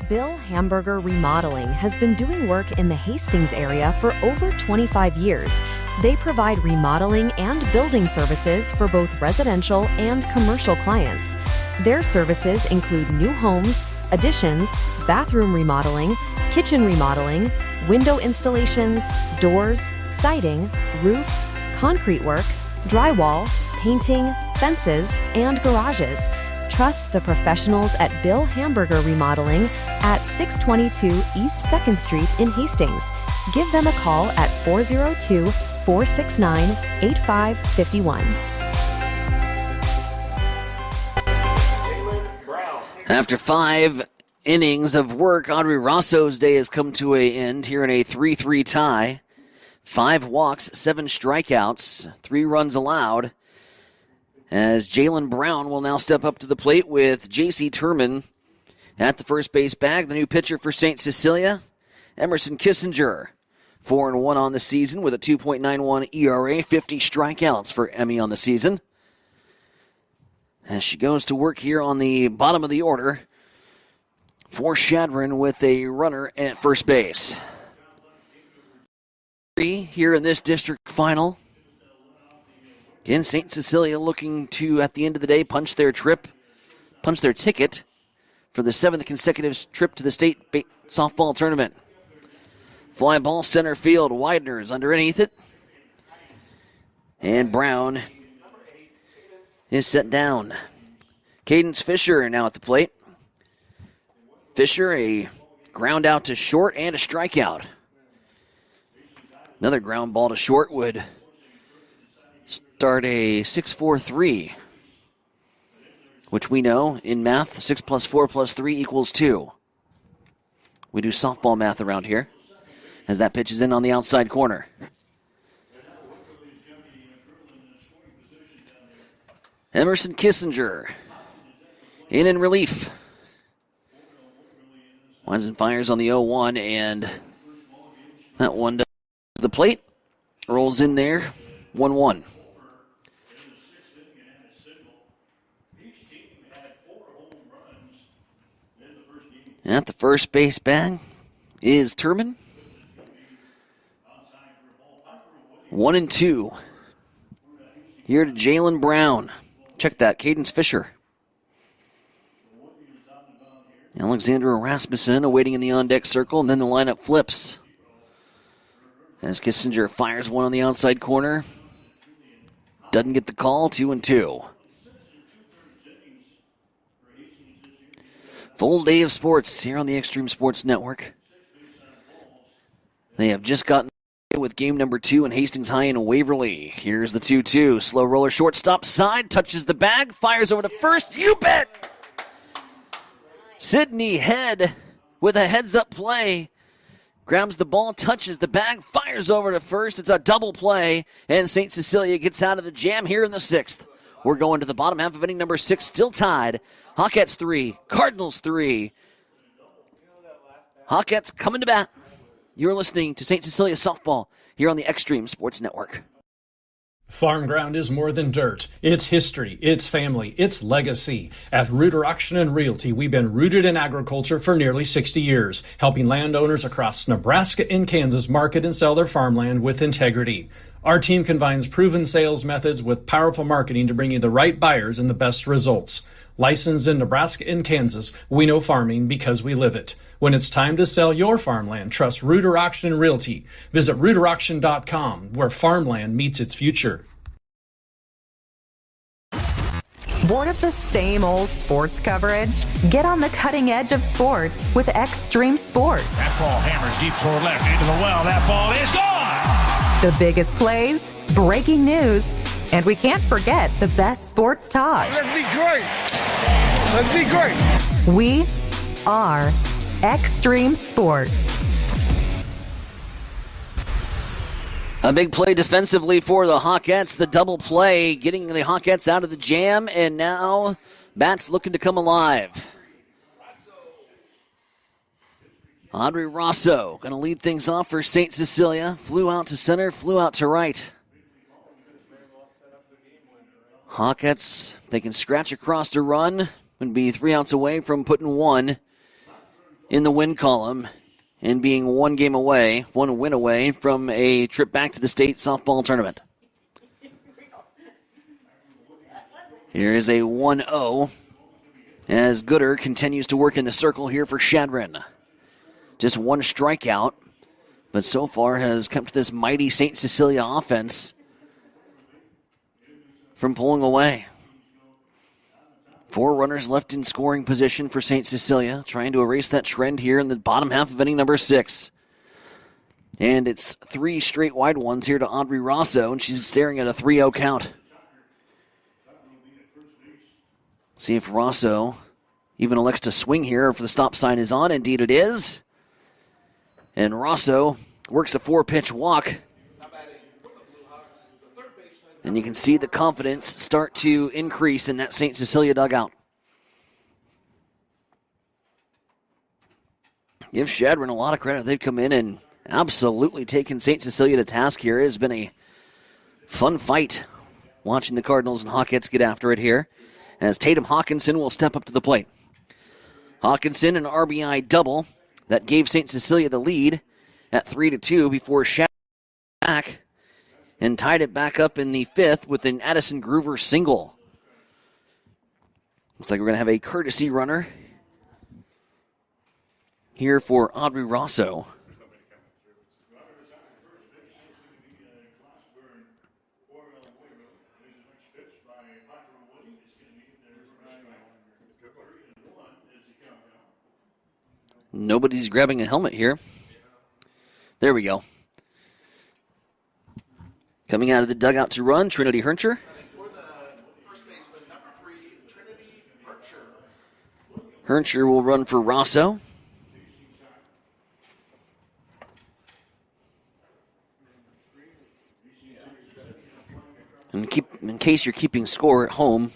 Bill Hamburger Remodeling has been doing work in the Hastings area for over 25 years. They provide remodeling and building services for both residential and commercial clients. Their services include new homes, additions, bathroom remodeling, kitchen remodeling, window installations, doors, siding, roofs, concrete work, drywall, painting, fences, and garages. Trust the professionals at Bill Hamburger Remodeling at 622 East 2nd Street in Hastings. Give them a call at 402-469-8551. After 5 innings of work, Audrey Rosso's day has come to an end here in a 3-3 tie. 5 walks, 7 strikeouts, 3 runs allowed, as Jalen Brown will now step up to the plate with J.C. Turman at the first base bag. The new pitcher for St. Cecilia, Emerson Kissinger, 4-1 on the season with a 2.91 ERA, 50 strikeouts for Emmy on the season. As she goes to work here on the bottom of the order for Shadron with a runner at first base. Here in this district final. Again, St. Cecilia looking to, at the end of the day, punch their ticket for the 7th consecutive trip to the state softball tournament. Fly ball center field. Widener is underneath it. And Brown is set down. Cadence Fisher now at the plate. Fisher, a ground out to short and a strikeout. Another ground ball to short would start a 6-4-3, which we know in math, 6 + 4 + 3 = 2. We do softball math around here, as that pitch is in on the outside corner. Emerson Kissinger In relief. Winds and fires on the 0-1, and that one does the plate. Rolls in there, 1-1. At the first base bag is Turman. 1-2. Here to Jalen Brown. Check that, Cadence Fisher. Alexander Rasmussen awaiting in the on-deck circle, and then the lineup flips. As Kissinger fires one on the outside corner. Doesn't get the call, 2-2. Full day of sports here on the Extreme Sports Network. They have just gotten with game number 2 in Hastings High and Waverly. Here's the 2-2. Slow roller shortstop side, touches the bag, fires over to first. You bet! Sydney Head with a heads-up play. Grabs the ball, touches the bag, fires over to first. It's a double play, and St. Cecilia gets out of the jam here in the 6th. We're going to the bottom half of inning number 6, still tied. Hawkettes 3, Cardinals 3. Hawkettes coming to bat. You're listening to St. Cecilia Softball here on the Extreme Sports Network. Farm ground is more than dirt. It's history, it's family, it's legacy. At Reuter Auction and Realty, we've been rooted in agriculture for nearly 60 years, helping landowners across Nebraska and Kansas market and sell their farmland with integrity. Our team combines proven sales methods with powerful marketing to bring you the right buyers and the best results. Licensed in Nebraska and Kansas, we know farming because we live it. When it's time to sell your farmland, trust Reuter Auction and Realty. Visit ReuterAuction.com, where farmland meets its future. Bored of the same old sports coverage? Get on the cutting edge of sports with Extreme Sports. That ball hammers deep toward left into the well. That ball is gone! The biggest plays, breaking news, and we can't forget the best sports talk. Let's be great. Let's be great. We are Extreme Sports. A big play defensively for the Hawkettes. The double play getting the Hawkettes out of the jam, and now Bats looking to come alive. Audrey Rosso going to lead things off for St. Cecilia. Flew out to center, flew out to right. Hawkettes, they can scratch across to run and be 3 outs away from putting 1 in the win column and being 1 game away, 1 win away from a trip back to the state softball tournament. Here is a 1-0 as Gooder continues to work in the circle here for Shadron. Just 1 strikeout, but so far has kept this mighty St. Cecilia offense from pulling away. 4 runners left in scoring position for St. Cecilia, trying to erase that trend here in the bottom half of inning number 6. And it's 3 straight wide ones here to Audrey Rosso, and she's staring at a 3-0 count. See if Rosso even elects to swing here if the stop sign is on. Indeed it is. And Rosso works a 4-pitch walk. And you can see the confidence start to increase in that St. Cecilia dugout. Give Shadron a lot of credit. They've come in and absolutely taken St. Cecilia to task here. It has been a fun fight watching the Cardinals and Hawkettes get after it here, as Tatum Hawkinson will step up to the plate. Hawkinson, an RBI double that gave St. Cecilia the lead at 3-2 before Shadron back and tied it back up in the 5th with an Addison Groover single. Looks like we're going to have a courtesy runner here for Audrey Rosso. Nobody's grabbing a helmet here. There we go. Coming out of the dugout to run, Trinity Herncher. Herncher will run for Rosso. And in case you're keeping score at home,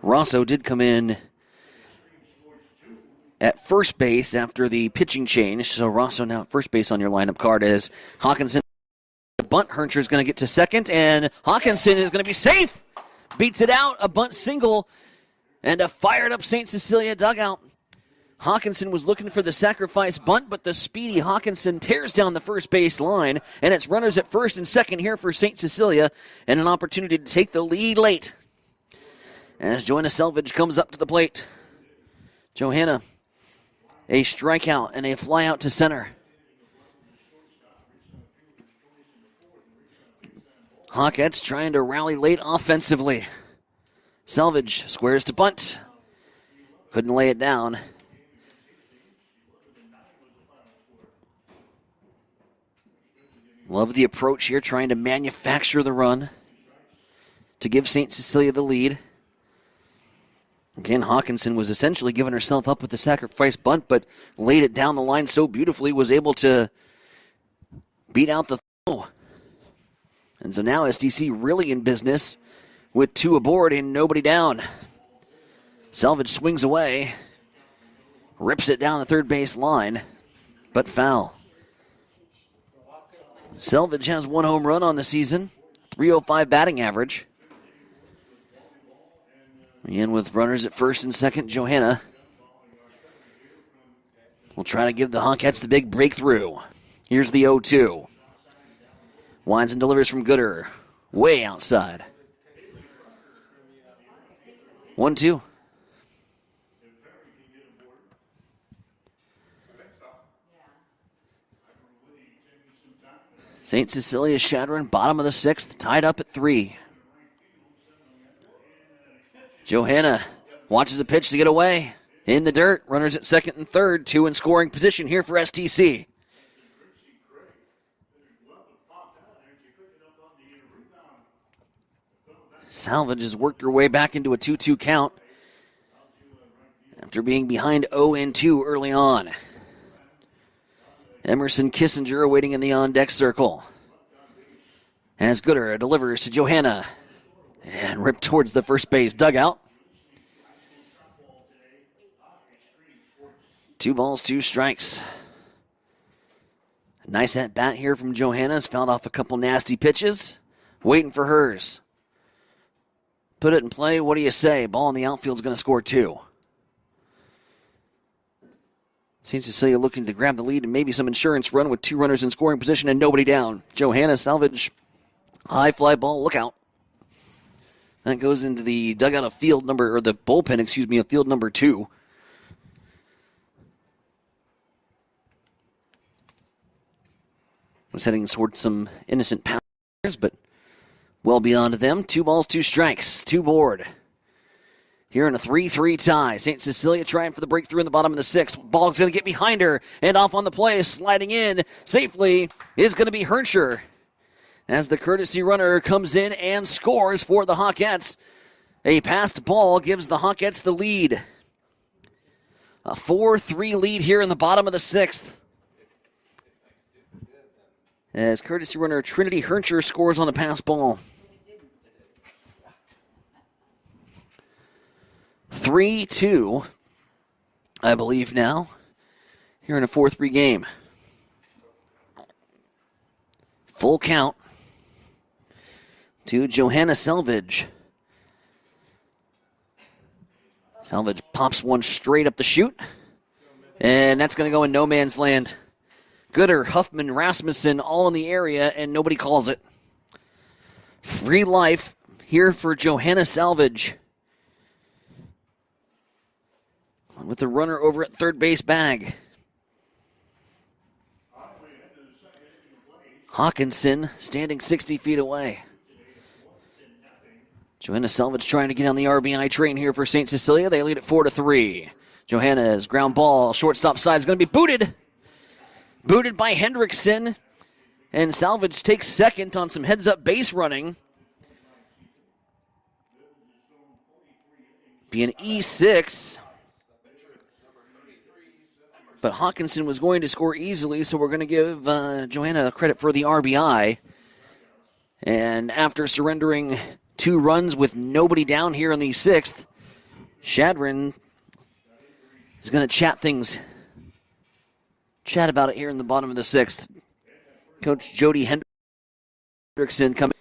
Rosso did come in at first base after the pitching change. So Rosso now at first base on your lineup card as Hawkinson. Bunt. Herncher is going to get to second, and Hawkinson is going to be safe. Beats it out. A bunt single and a fired up St. Cecilia dugout. Hawkinson was looking for the sacrifice bunt, but the speedy Hawkinson tears down the first base line, and it's runners at first and second here for St. Cecilia, and an opportunity to take the lead late. As Johanna Selvage comes up to the plate. Johanna, a strikeout and a fly out to center. Hawkettes trying to rally late offensively. Selvage squares to bunt. Couldn't lay it down. Love the approach here, trying to manufacture the run to give St. Cecilia the lead. Again, Hawkinson was essentially giving herself up with the sacrifice bunt, but laid it down the line so beautifully, was able to beat out the throw. And so now SDC really in business with 2 aboard and nobody down. Selvage swings away, rips it down the third base line, but foul. Selvage has 1 home run on the season, .305 batting average. Again, with runners at first and second, Johanna will try to give the Hawkettes the big breakthrough. Here's the 0-2. Winds and delivers from Gooder. Way outside. 1-2. St. Cecilia Shadron, bottom of the 6th, tied up at 3. Johanna watches a pitch to get away. In the dirt, runners at second and third, 2 in scoring position here for STC. Selvage has worked her way back into a 2-2 count after being behind 0-2 early on. Emerson Kissinger waiting in the on-deck circle. As Gooder delivers to Johanna and ripped towards the first base dugout. 2 balls, 2 strikes. Nice at-bat here from Johanna. Has fouled off a couple nasty pitches. Waiting for hers. Put it in play. What do you say? Ball in the outfield is going to score 2. St. Cecilia looking to grab the lead and maybe some insurance run with 2 runners in scoring position and nobody down. Johanna Selvage, high fly ball, look out. That goes into the dugout of field number, or the bullpen, of field number 2. Was heading towards some innocent powers, but well beyond them. 2 balls, 2 strikes, 2 board. Here in a 3-3 tie. St. Cecilia trying for the breakthrough in the bottom of the 6th. Ball's going to get behind her, and off on the play, sliding in safely, is going to be Herncher. As the courtesy runner comes in and scores for the Hawkettes. A passed ball gives the Hawkettes the lead. A 4-3 lead here in the bottom of the 6th. As courtesy runner Trinity Herncher scores on a pass ball. 3-2, I believe now, here in a 4-3 game. Full count to Johanna Selvage. Selvage pops one straight up the chute, and that's going to go in no man's land. Gooder, Huffman, Rasmussen all in the area, and nobody calls it. Free life here for Johanna Selvage. With the runner over at third base bag. Hawkinson standing 60 feet away. Johanna Selvage trying to get on the RBI train here for St. Cecilia. They lead it 4-3. Johanna's ground ball, shortstop side is going to be booted. Booted by Hendrickson. And Selvage takes second on some heads-up base running. Be an E6. But Hawkinson was going to score easily, so we're going to give Johanna credit for the RBI. And after surrendering 2 runs with nobody down here in the 6th, Shadron is going to chat about it here in the bottom of the 6th. Coach Jody Hendrickson coming.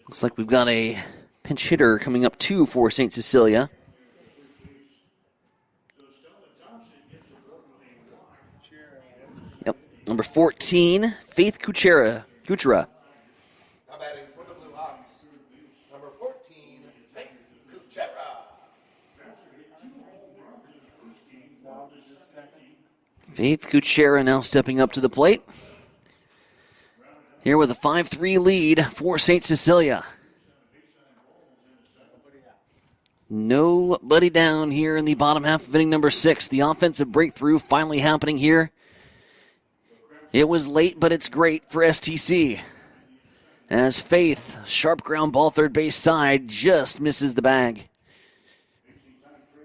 Looks like we've got a pinch hitter coming up too for St. Cecilia. Yep, number 14, Faith Kuchera. Now batting for the Blue Hawks, number 14, Faith Kuchera. Faith Kuchera now stepping up to the plate. Here with a 5-3 lead for St. Cecilia. Nobody down here in the bottom half of inning number 6. The offensive breakthrough finally happening here. It was late, but it's great for STC. As Faith, sharp ground ball third base side, just misses the bag.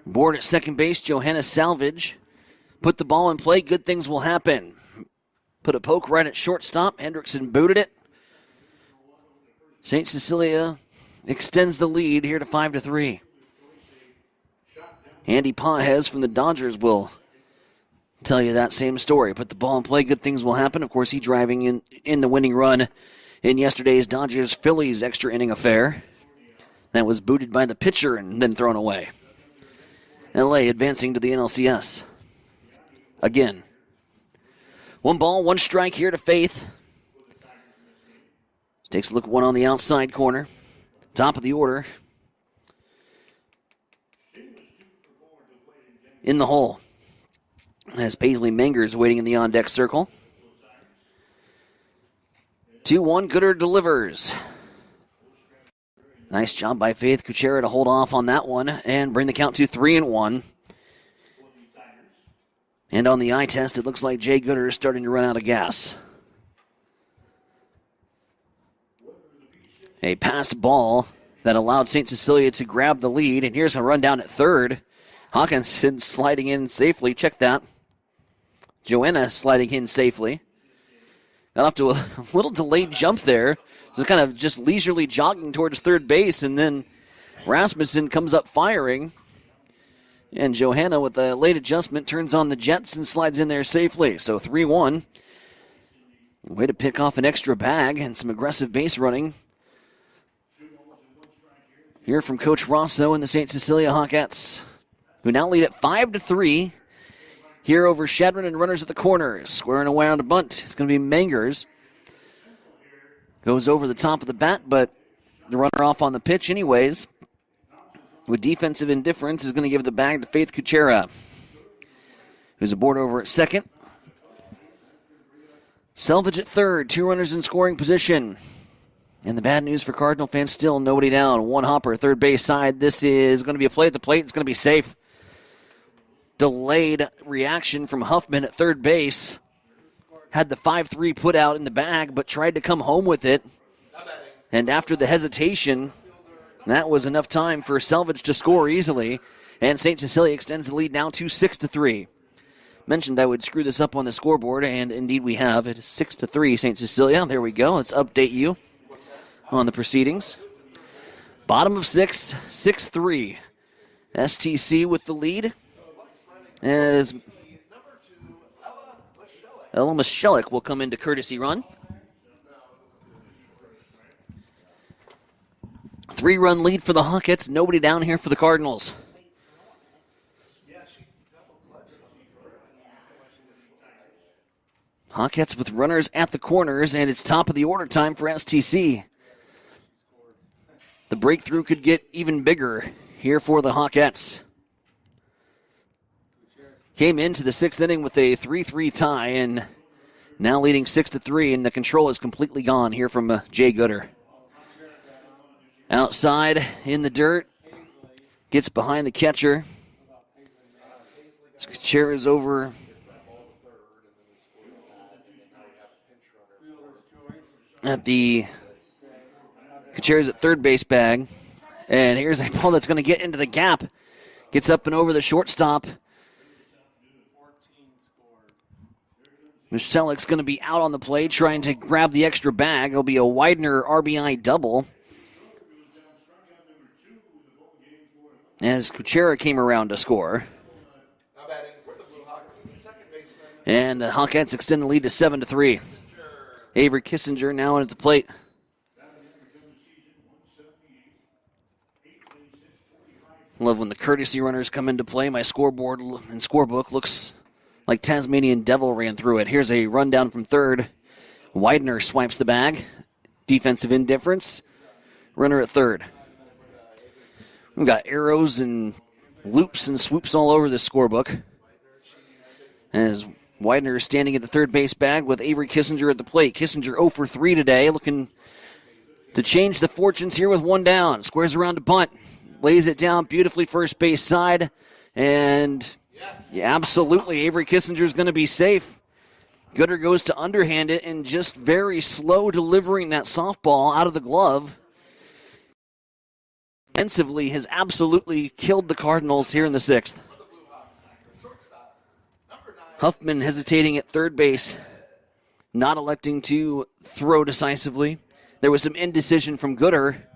Board at second base, Johanna Salvage. Put the ball in play, good things will happen. Put a poke right at shortstop. Hendrickson booted it. St. Cecilia extends the lead here to 5-3. Andy Pajes from the Dodgers will tell you that same story. Put the ball in play, good things will happen. Of course, he driving in the winning run in yesterday's Dodgers-Phillies extra inning affair. That was booted by the pitcher and then thrown away. LA advancing to the NLCS. Again. 1 ball, 1 strike here to Faith. Takes a look at one on the outside corner. Top of the order. In the hole. As Paisley Mengers waiting in the on-deck circle. 2-1, Gooder delivers. Nice job by Faith Kuchera to hold off on that one and bring the count to 3-1. And on the eye test, it looks like Jay Gooder is starting to run out of gas. A passed ball that allowed St. Cecilia to grab the lead. And here's a rundown at third. Hawkinson sliding in safely. Check that. Joanna sliding in safely. Got off to a little delayed jump there. Just kind of just leisurely jogging towards third base. And then Rasmussen comes up firing. And Johanna, with a late adjustment, turns on the jets and slides in there safely. So 3-1. Way to pick off an extra bag and some aggressive base running. Here from Coach Rosso and the St. Cecilia Hawkettes, who now lead at 5-3. Here over Shadron and runners at the corners. Squaring away on a bunt. It's going to be Mengers. Goes over the top of the bat, but the runner off on the pitch anyways. With defensive indifference, is going to give the bag to Faith Kuchera, who's aboard over at second. Selvage at third, 2 runners in scoring position. And the bad news for Cardinal fans, still nobody down. 1 hopper, third base side. This is going to be a play at the plate. It's going to be safe. Delayed reaction from Huffman at third base. Had the 5-3 put out in the bag, but tried to come home with it. And after the hesitation, that was enough time for Selvage to score easily, and St. Cecilia extends the lead now to 6-3. Mentioned I would screw this up on the scoreboard, and indeed we have. It is 6-3 St. Cecilia. There we go. Let's update you on the proceedings. Bottom of 6, 6-3. STC with the lead. As Ella Michelik will come into courtesy run. 3-run lead for the Hawkettes. Nobody down here for the Cardinals. Hawkettes with runners at the corners, and it's top of the order time for STC. The breakthrough could get even bigger here for the Hawkettes. Came into the 6th inning with a 3-3 tie, and now leading 6-3, and the control is completely gone here from Jay Gooder. Outside in the dirt, gets behind the catcher. Chair is over. At the Kuchera's at third base bag. And here's a ball that's going to get into the gap. Gets up and over the shortstop. Michelek's going to be out on the play trying to grab the extra bag. It'll be a Widener RBI double. As Kuchera came around to score. And the Hawkettes extend the lead to 7-3. Avery Kissinger now at the plate. Love when the courtesy runners come into play. My scoreboard and scorebook looks like Tasmanian Devil ran through it. Here's a rundown from third. Widener swipes the bag. Defensive indifference. Runner at third. We've got arrows and loops and swoops all over this scorebook. As Widener is standing at the third base bag with Avery Kissinger at the plate. Kissinger 0 for 3 today, looking to change the fortunes here with one down. Squares around to bunt. Lays it down beautifully first base side. And yeah, absolutely, Avery Kissinger is going to be safe. Gooder goes to underhand it and just very slow delivering that softball out of the glove. Defensively has absolutely killed the Cardinals here in the sixth. Huffman hesitating at third base, not electing to throw decisively. There was some indecision from Gooder,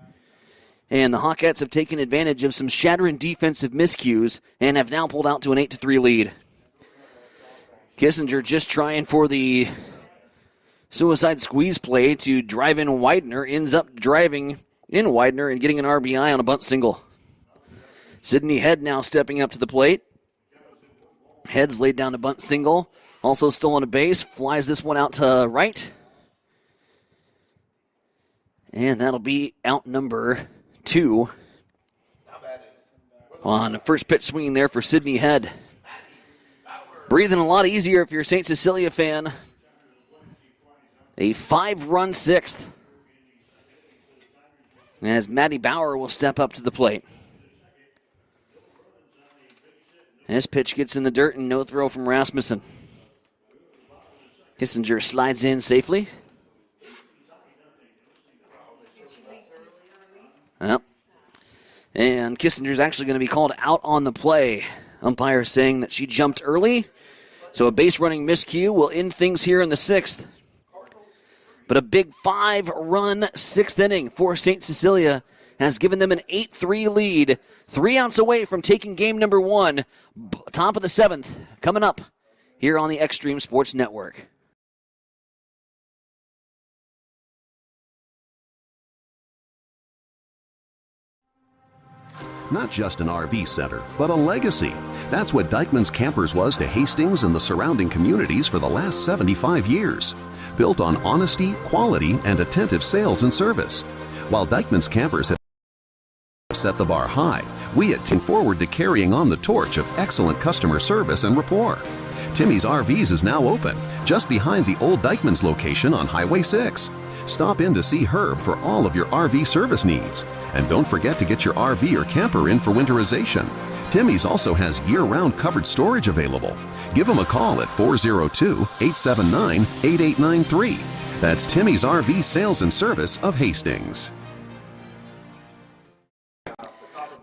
and the Hawkettes have taken advantage of some shattering defensive miscues and have now pulled out to an 8-3 lead. Kissinger just trying for the suicide squeeze play to drive in Widener, ends up driving in Widener and getting an RBI on a bunt single. Sidney Head now stepping up to the plate. Head's laid down a bunt single. Also still on a base. Flies this one out to right. And that'll be out number 2. On the first pitch swinging there for Sidney Head. Breathing a lot easier if you're a St. Cecilia fan. A 5-run sixth. As Matty Bauer will step up to the plate. This pitch gets in the dirt and no throw from Rasmussen. Kissinger slides in safely. Yep. And Kissinger's actually going to be called out on the play. Umpire saying that she jumped early. So a base running miscue will end things here in the sixth. But a big 5-run sixth inning for St. Cecilia has given them an 8-3 lead. 3 outs away from taking game number 1. Top of the 7th coming up here on the Extreme Sports Network. Not just an RV center, but a legacy. That's what Dykeman's Campers was to Hastings and the surrounding communities for the last 75 years. Built on honesty, quality, and attentive sales and service. While Dykeman's Campers have set the bar high, we at Tim forward to carrying on the torch of excellent customer service and rapport. Timmy's RVs is now open, just behind the old Dykeman's location on Highway 6. Stop in to see Herb for all of your RV service needs. And don't forget to get your RV or camper in for winterization. Timmy's also has year-round covered storage available. Give them a call at 402-879-8893. That's Timmy's RV Sales and Service of Hastings.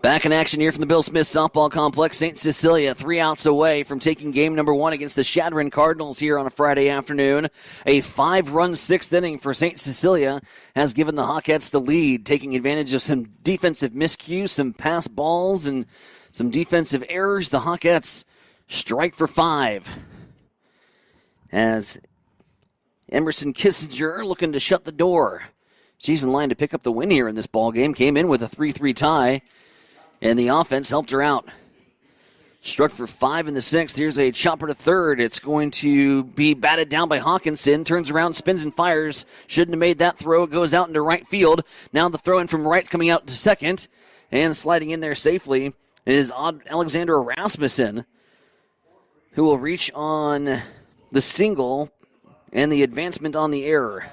Back in action here from the Bill Smith Softball Complex. St. Cecilia 3 outs away from taking game number 1 against the Shadron Cardinals here on a Friday afternoon. A 5-run sixth inning for St. Cecilia has given the Hawkettes the lead, taking advantage of some defensive miscues, some pass balls, and some defensive errors. The Hawkettes strike for 5. As Emerson Kissinger looking to shut the door. She's in line to pick up the win here in this ballgame. Came in with a 3-3 tie. And the offense helped her out. Struck for 5 in the 6th. Here's a chopper to third. It's going to be batted down by Hawkinson. Turns around, spins and fires. Shouldn't have made that throw. It goes out into right field. Now the throw in from right coming out to second. And sliding in there safely is Alexandra Rasmussen, who will reach on the single and the advancement on the error.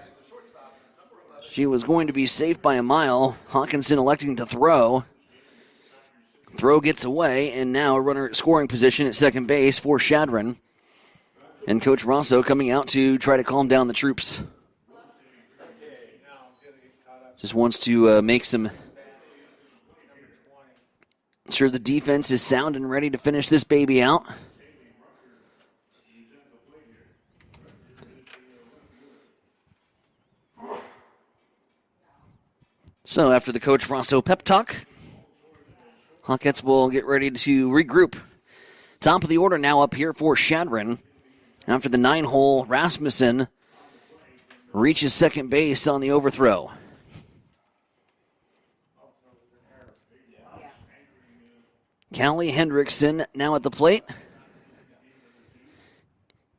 She was going to be safe by a mile. Hawkinson electing to throw. Throw gets away, and now a runner at scoring position at second base for Shadron. And Coach Rosso coming out to try to calm down the troops. Just wants to make some sure the defense is sound and ready to finish this baby out. So after the Coach Rosso pep talk, Hawkettes will get ready to regroup. Top of the order now up here for Chadron. After the 9-hole, Rasmussen reaches second base on the overthrow. Callie Hendrickson now at the plate.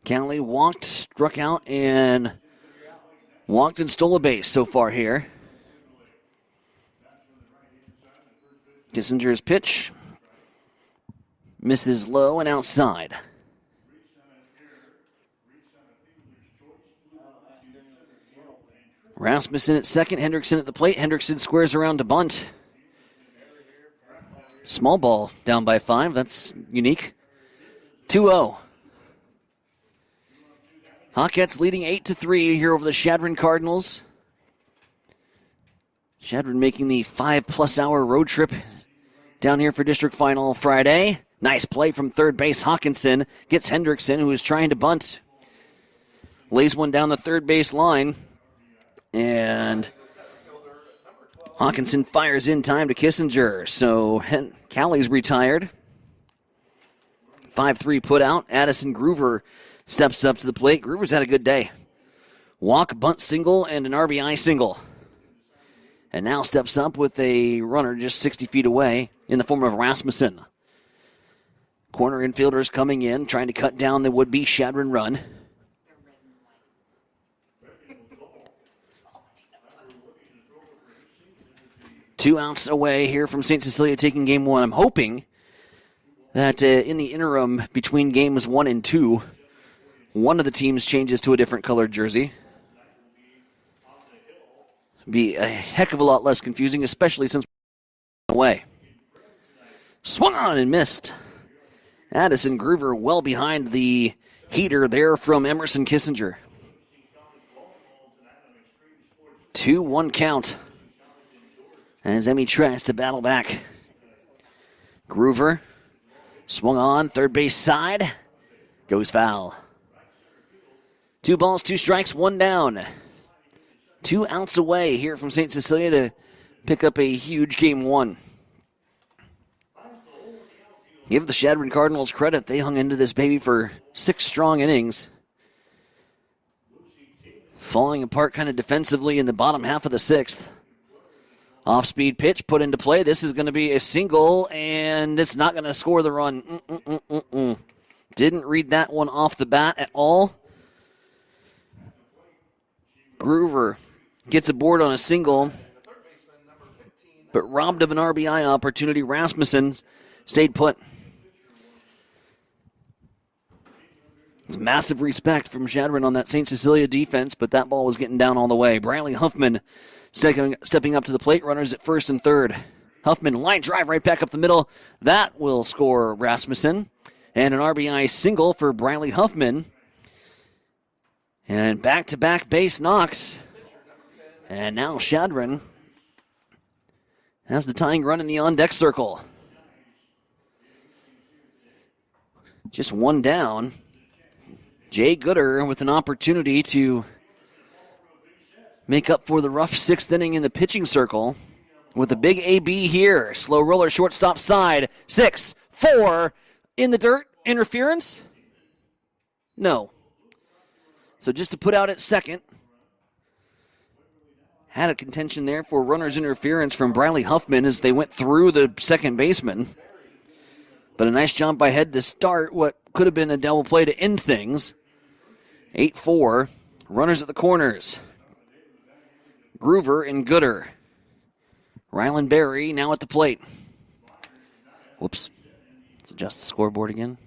Callie walked, struck out, and stole a base so far here. Kissinger's pitch misses low and outside. Rasmussen at second, Hendrickson at the plate. Hendrickson squares around to bunt. Small ball down by 5. That's unique. 2-0. Hawkettes leading 8-3 here over the Chadron Cardinals. Chadron making the 5+ hour road trip down here for district final Friday. Nice play from third base. Hawkinson gets Hendrickson, who is trying to bunt. Lays one down the third base line. And Hawkinson fires in time to Kissinger. So Callie's retired. 5-3 put out. Addison Groover steps up to the plate. Groover's had a good day. Walk, bunt single, and an RBI single. And now steps up with a runner just 60 feet away in the form of Rasmussen. Corner infielders coming in, trying to cut down the would-be Chadron run. Two outs away here from St. Cecilia taking game 1. I'm hoping that in the interim between games 1 and 2, one of the teams changes to a different colored jersey. Be a heck of a lot less confusing, especially since we're away. Swung on and missed. Addison Groover well behind the heater there from Emerson Kissinger. 2-1 count as Emmy tries to battle back. Groover swung on, third base side, goes foul. 2 balls, 2 strikes, 1 down. 2 outs away here from St. Cecilia to pick up a huge game 1. Give the Chadron Cardinals credit. They hung into this baby for 6 strong innings. Falling apart kind of defensively in the bottom half of the 6th. Off-speed pitch put into play. This is going to be a single, and it's not going to score the run. Didn't read that one off the bat at all. Groover gets aboard on a single, but robbed of an RBI opportunity. Rasmussen stayed put. It's massive respect from Chadron on that St. Cecilia defense, but that ball was getting down all the way. Bradley Huffman stepping up to the plate, runners at first and third. Huffman line drive right back up the middle. That will score Rasmussen. And an RBI single for Bradley Huffman. And back-to-back base knocks. And now Chadron has the tying run in the on-deck circle. Just 1 down. Jay Gooder with an opportunity to make up for the rough 6th inning in the pitching circle with a big AB here. Slow roller, shortstop side. 6-4 in the dirt. Interference? No. So just to put out at second. Had a contention there for runner's interference from Bradley Huffman as they went through the second baseman. But a nice jump by Head to start what could have been a double play to end things. 8-4. Runners at the corners. Groover and Gooder. Rylan Berry now at the plate. Whoops. Let's adjust the scoreboard again.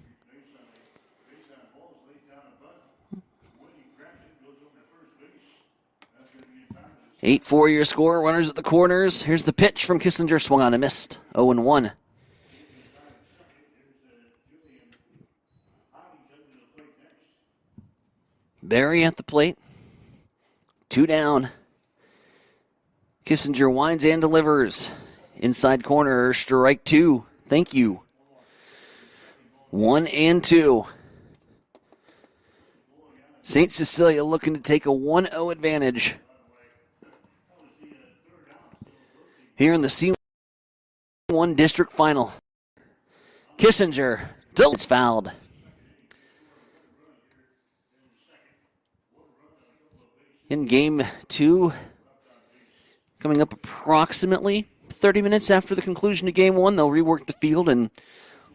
8-4 your score. Runners at the corners. Here's the pitch from Kissinger. Swung on and missed. 0-1. Berry at the plate. 2 down. Kissinger winds and delivers. Inside corner, strike 2. Thank you. 1-2. St. Cecilia looking to take a 1-0 advantage. here in the C1 district final. Kissinger, it's fouled. In game 2, coming up approximately 30 minutes after the conclusion of game 1, they'll rework the field and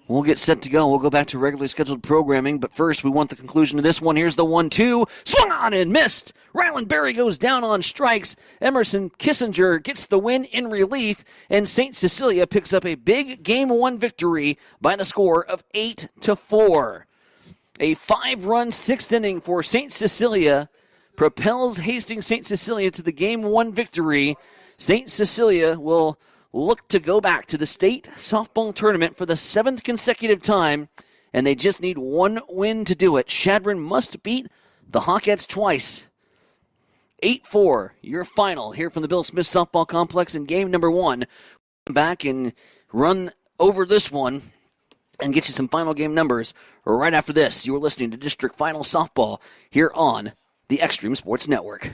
we'll get set to go. We'll go back to regularly scheduled programming, but first we want the conclusion of this one. Here's the 1-2. Swung on and missed. Ryland Berry goes down on strikes. Emerson Kissinger gets the win in relief, and St. Cecilia picks up a big Game 1 victory by the score of 8-4. A 5-run 6th inning for St. Cecilia propels Hastings St. Cecilia to the Game 1 victory. St. Cecilia will look to go back to the state softball tournament for the 7th consecutive time, and they just need one win to do it. Chadron must beat the Hawkettes twice. 8-4, your final here from the Bill Smith Softball Complex in game number 1. Back and run over this one and get you some final game numbers right after this. You're listening to District Final Softball here on the Extreme Sports Network.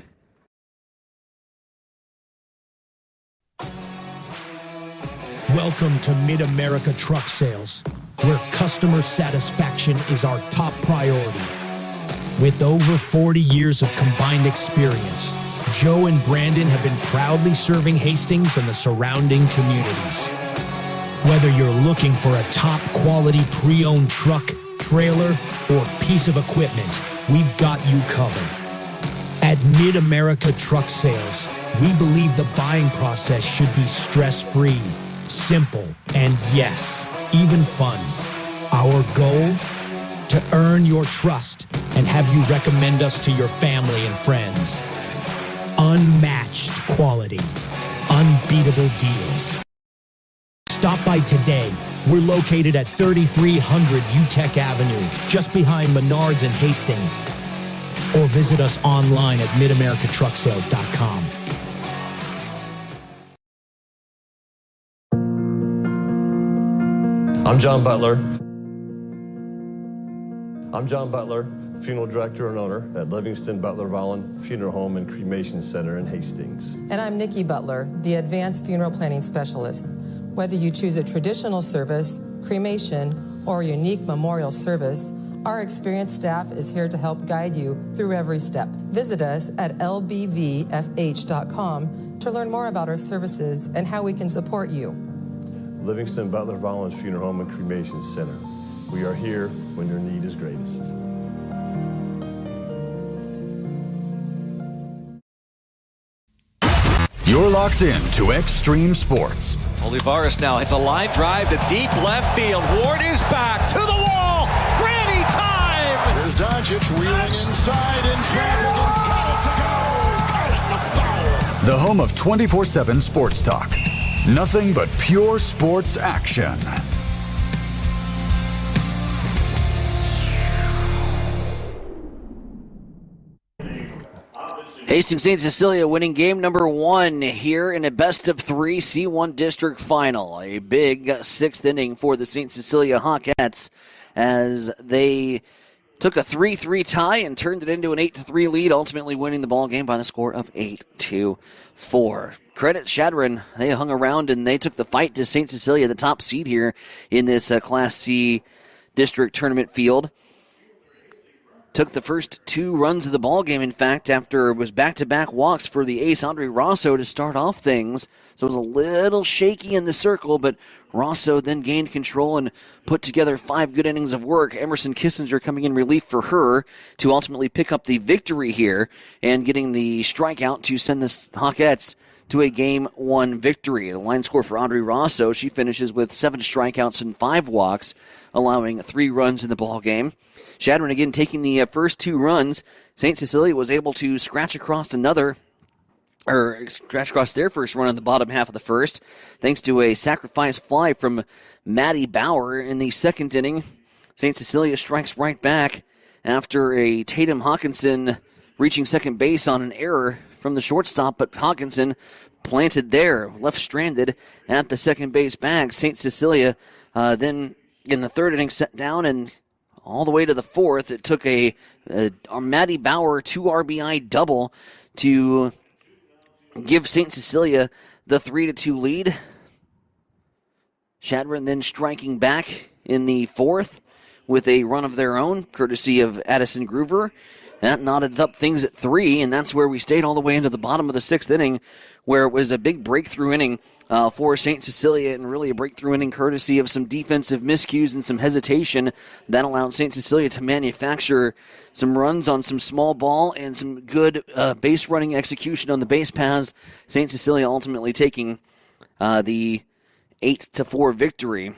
Welcome to Mid-America Truck Sales, where customer satisfaction is our top priority. With over 40 years of combined experience, Joe and Brandon have been proudly serving Hastings and the surrounding communities. Whether you're looking for a top-quality pre-owned truck, trailer, or piece of equipment, we've got you covered. At Mid-America Truck Sales, we believe the buying process should be stress-free, simple, and yes, even fun. Our goal? To earn your trust and have you recommend us to your family and friends. Unmatched quality. Unbeatable deals. Stop by today. We're located at 3300 UTEC Avenue, just behind Menards and Hastings. Or visit us online at midamericatrucksales.com. I'm John Butler. Funeral director and owner at Livingston Butler Vollen Funeral Home and Cremation Center in Hastings. And I'm Nikki Butler, the advanced funeral planning specialist. Whether you choose a traditional service, cremation, or a unique memorial service, our experienced staff is here to help guide you through every step. Visit us at lbvfh.com to learn more about our services and how we can support you. Livingston Butler Vollen Funeral Home and Cremation Center. We are here when your need is greatest. You're locked in to Extreme Sports. Olivares now hits a line drive to deep left field. Ward is back to the wall. Granny time! Here's Doncic wheeling inside in traffic and got it to go. Got it in the foul. The home of 24/7 Sports Talk. Nothing but pure sports action. Hastings St. Cecilia winning game number 1 here in a best-of-3 C1 district final. A big 6th inning for the St. Cecilia Hawkettes as they took a 3-3 tie and turned it into an 8-3 lead, ultimately winning the ball game by the score of 8-4. Credit Chadron, they hung around and they took the fight to St. Cecilia, the top seed here in this Class C district tournament field. Took the first 2 runs of the ball game, in fact, after it was back-to-back walks for the ace, Andre Rosso, to start off things. So it was a little shaky in the circle, but Rosso then gained control and put together 5 good innings of work. Emerson Kissinger coming in relief for her to ultimately pick up the victory here and getting the strikeout to send the Hawkettes to a Game 1 victory. The line score for Andre Rosso, she finishes with 7 strikeouts and 5 walks, allowing 3 runs in the ball game. Chadron again taking the first 2 runs. St. Cecilia was able to scratch across their first run in the bottom half of the first, thanks to a sacrifice fly from Maddie Bauer in the second inning. St. Cecilia strikes right back after a Tatum Hawkinson reaching second base on an error from the shortstop, but Hawkinson planted there, left stranded at the second base bag. St. Cecilia then in the third inning set down, and all the way to the fourth, it took a Maddie Bauer 2 RBI double to give St. Cecilia the 3-2 lead. Chadron then striking back in the fourth with a run of their own, courtesy of Addison Groover. That knotted up things at 3, and that's where we stayed all the way into the bottom of the 6th inning, where it was a big breakthrough inning for St. Cecilia, and really a breakthrough inning courtesy of some defensive miscues and some hesitation that allowed St. Cecilia to manufacture some runs on some small ball and some good base running execution on the base paths. St. Cecilia ultimately taking the 8-4 victory.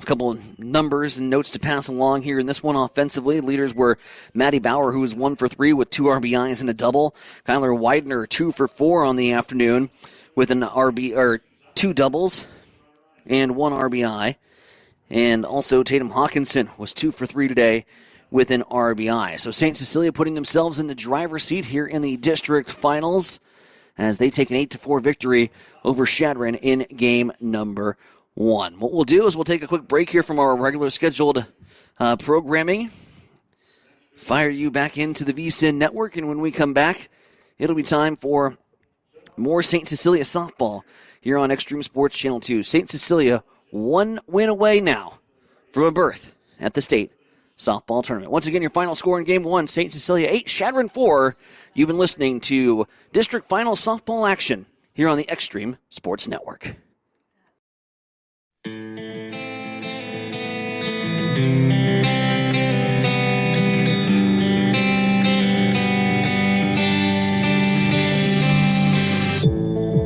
A couple of numbers and notes to pass along here in this one offensively. Leaders were Maddie Bauer, who was 1 for 3 with 2 RBIs and a double. Kyler Widener, 2 for 4 on the afternoon with an 2 doubles and 1 RBI. And also Tatum Hawkinson was 2 for 3 today with an RBI. So St. Cecilia putting themselves in the driver's seat here in the district finals as they take an 8-4 victory over Chadron in game number 1. What we'll do is we'll take a quick break here from our regular scheduled programming, fire you back into the VSiN network, and when we come back, it'll be time for more St. Cecilia softball here on Extreme Sports Channel 2. St. Cecilia 1 win away now from a berth at the state softball tournament. Once again, your final score in Game 1, St. Cecilia 8, Chadron 4. You've been listening to District Final softball action here on the Extreme Sports Network.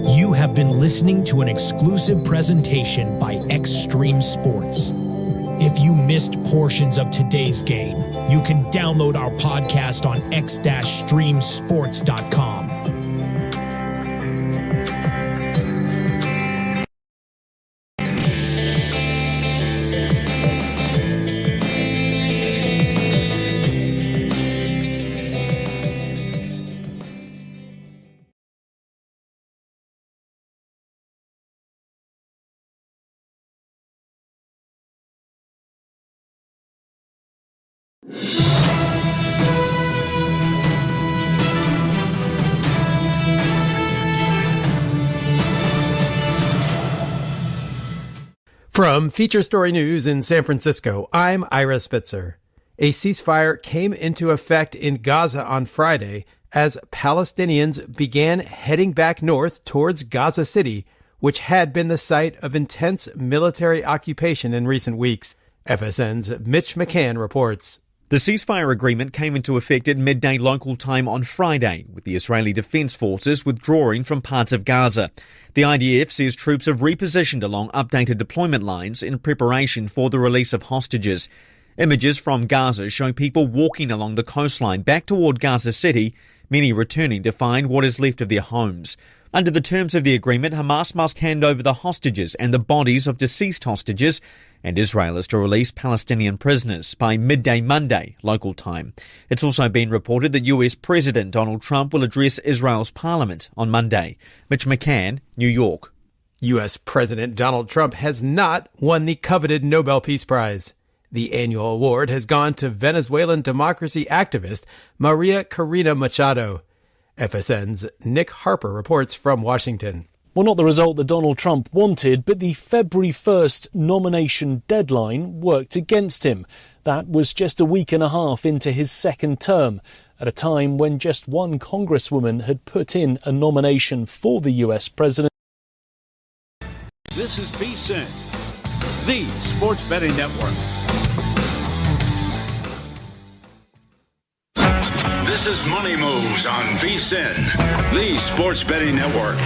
You have been listening to an exclusive presentation by Extreme Sports. If you missed portions of today's game, you can download our podcast on x-streamsports.com. From Feature Story News in San Francisco, I'm Ira Spitzer. A ceasefire came into effect in Gaza on Friday as Palestinians began heading back north towards Gaza City, which had been the site of intense military occupation in recent weeks. FSN's Mitch McCann reports. The ceasefire agreement came into effect at midday local time on Friday, with the Israeli Defense Forces withdrawing from parts of Gaza. The IDF says troops have repositioned along updated deployment lines in preparation for the release of hostages. Images from Gaza show people walking along the coastline back toward Gaza City, many returning to find what is left of their homes. Under the terms of the agreement, Hamas must hand over the hostages and the bodies of deceased hostages, and Israel is to release Palestinian prisoners by midday Monday, local time. It's also been reported that US President Donald Trump will address Israel's parliament on Monday. Mitch McCann, New York. US President Donald Trump has not won the coveted Nobel Peace Prize. The annual award has gone to Venezuelan democracy activist Maria Corina Machado. FSN's Nick Harper reports from Washington. Well, not the result that Donald Trump wanted, but the February 1st nomination deadline worked against him. That was just a week and a half into his second term, at a time when just one congresswoman had put in a nomination for the US president. This is VSiN, the Sports Betting Network. This is Money Moves on VSiN, the Sports Betting Network.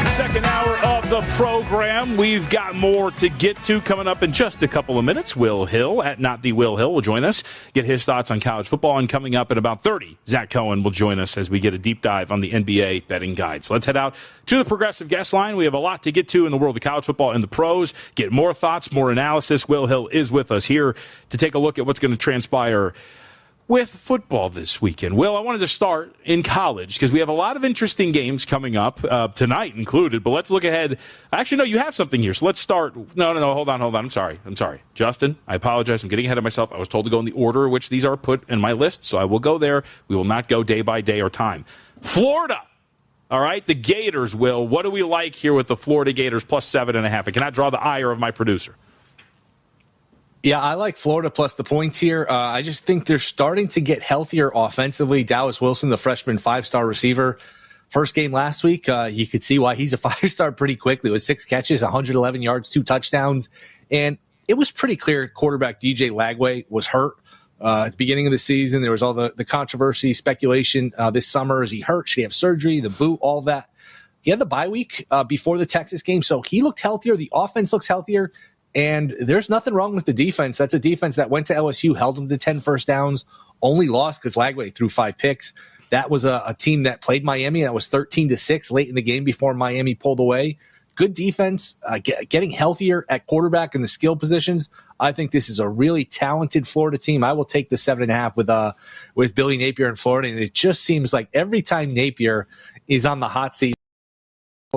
Second hour of the program. We've got more to get to coming up in just a couple of minutes. Will Hill at Not the Will Hill will join us, get his thoughts on college football. And coming up in about 30, Zach Cohen will join us as we get a deep dive on the NBA betting guide. So let's head out to the Progressive Guest Line. We have a lot to get to in the world of college football and the pros. Get more thoughts, more analysis. Will Hill is with us here to take a look at what's going to transpire with football this weekend. Will, I wanted to start in college because we have a lot of interesting games coming up, tonight included, but let's look ahead. Actually, no, you have something here, so let's start. No, hold on. I'm sorry. Justin, I apologize. I'm getting ahead of myself. I was told to go in the order in which these are put in my list, so I will go there. We will not go day by day or time. Florida. All right, the Gators, Will. What do we like here with the Florida Gators plus 7.5? I cannot draw the ire of my producer. Yeah, I like Florida plus the points here. I just think they're starting to get healthier offensively. Dallas Wilson, the freshman 5-star receiver, first game last week, you could see why he's a 5-star pretty quickly. It was 6 catches, 111 yards, 2 touchdowns. And it was pretty clear quarterback DJ Lagway was hurt. At the beginning of the season, there was all the controversy, speculation this summer. Is he hurt? Should he have surgery? The boot, all that. He had the bye week before the Texas game, so he looked healthier. The offense looks healthier, and there's nothing wrong with the defense. That's a defense that went to LSU, held them to 10 first downs, only lost because Lagway threw 5 picks. That was a team that played Miami. That was 13-6 late in the game before Miami pulled away. Good defense, getting healthier at quarterback and the skill positions. I think this is a really talented Florida team. I will take the 7.5 with Billy Napier in Florida. And it just seems like every time Napier is on the hot seat,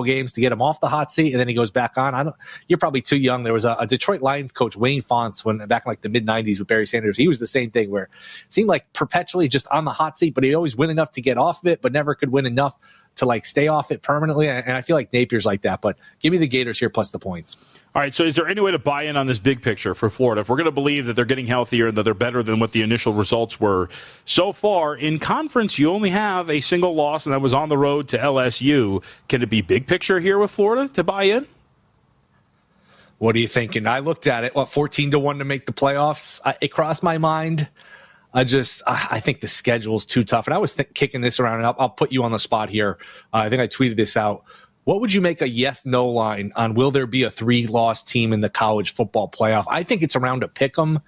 games to get him off the hot seat, and then he goes back on. You're probably too young. There was a Detroit Lions coach, Wayne Fonts, back in like the mid-90s with Barry Sanders. He was the same thing where it seemed like perpetually just on the hot seat, but he'd always win enough to get off of it, but never could win enough to like stay off it permanently. And I feel like Napier's like that. But give me the Gators here plus the points. All right, so is there any way to buy in on this big picture for Florida? If we're going to believe that they're getting healthier and that they're better than what the initial results were so far, in conference you only have a single loss, and that was on the road to LSU. Can it be big picture here with Florida to buy in? What are you thinking? I looked at it, 14-1 to make the playoffs. It crossed my mind. I think the schedule's too tough. And I was kicking this around, and I'll put you on the spot here. I think I tweeted this out. What would you make a yes-no line on will there be a 3-loss team in the college football playoff? I think it's around a pick 'em.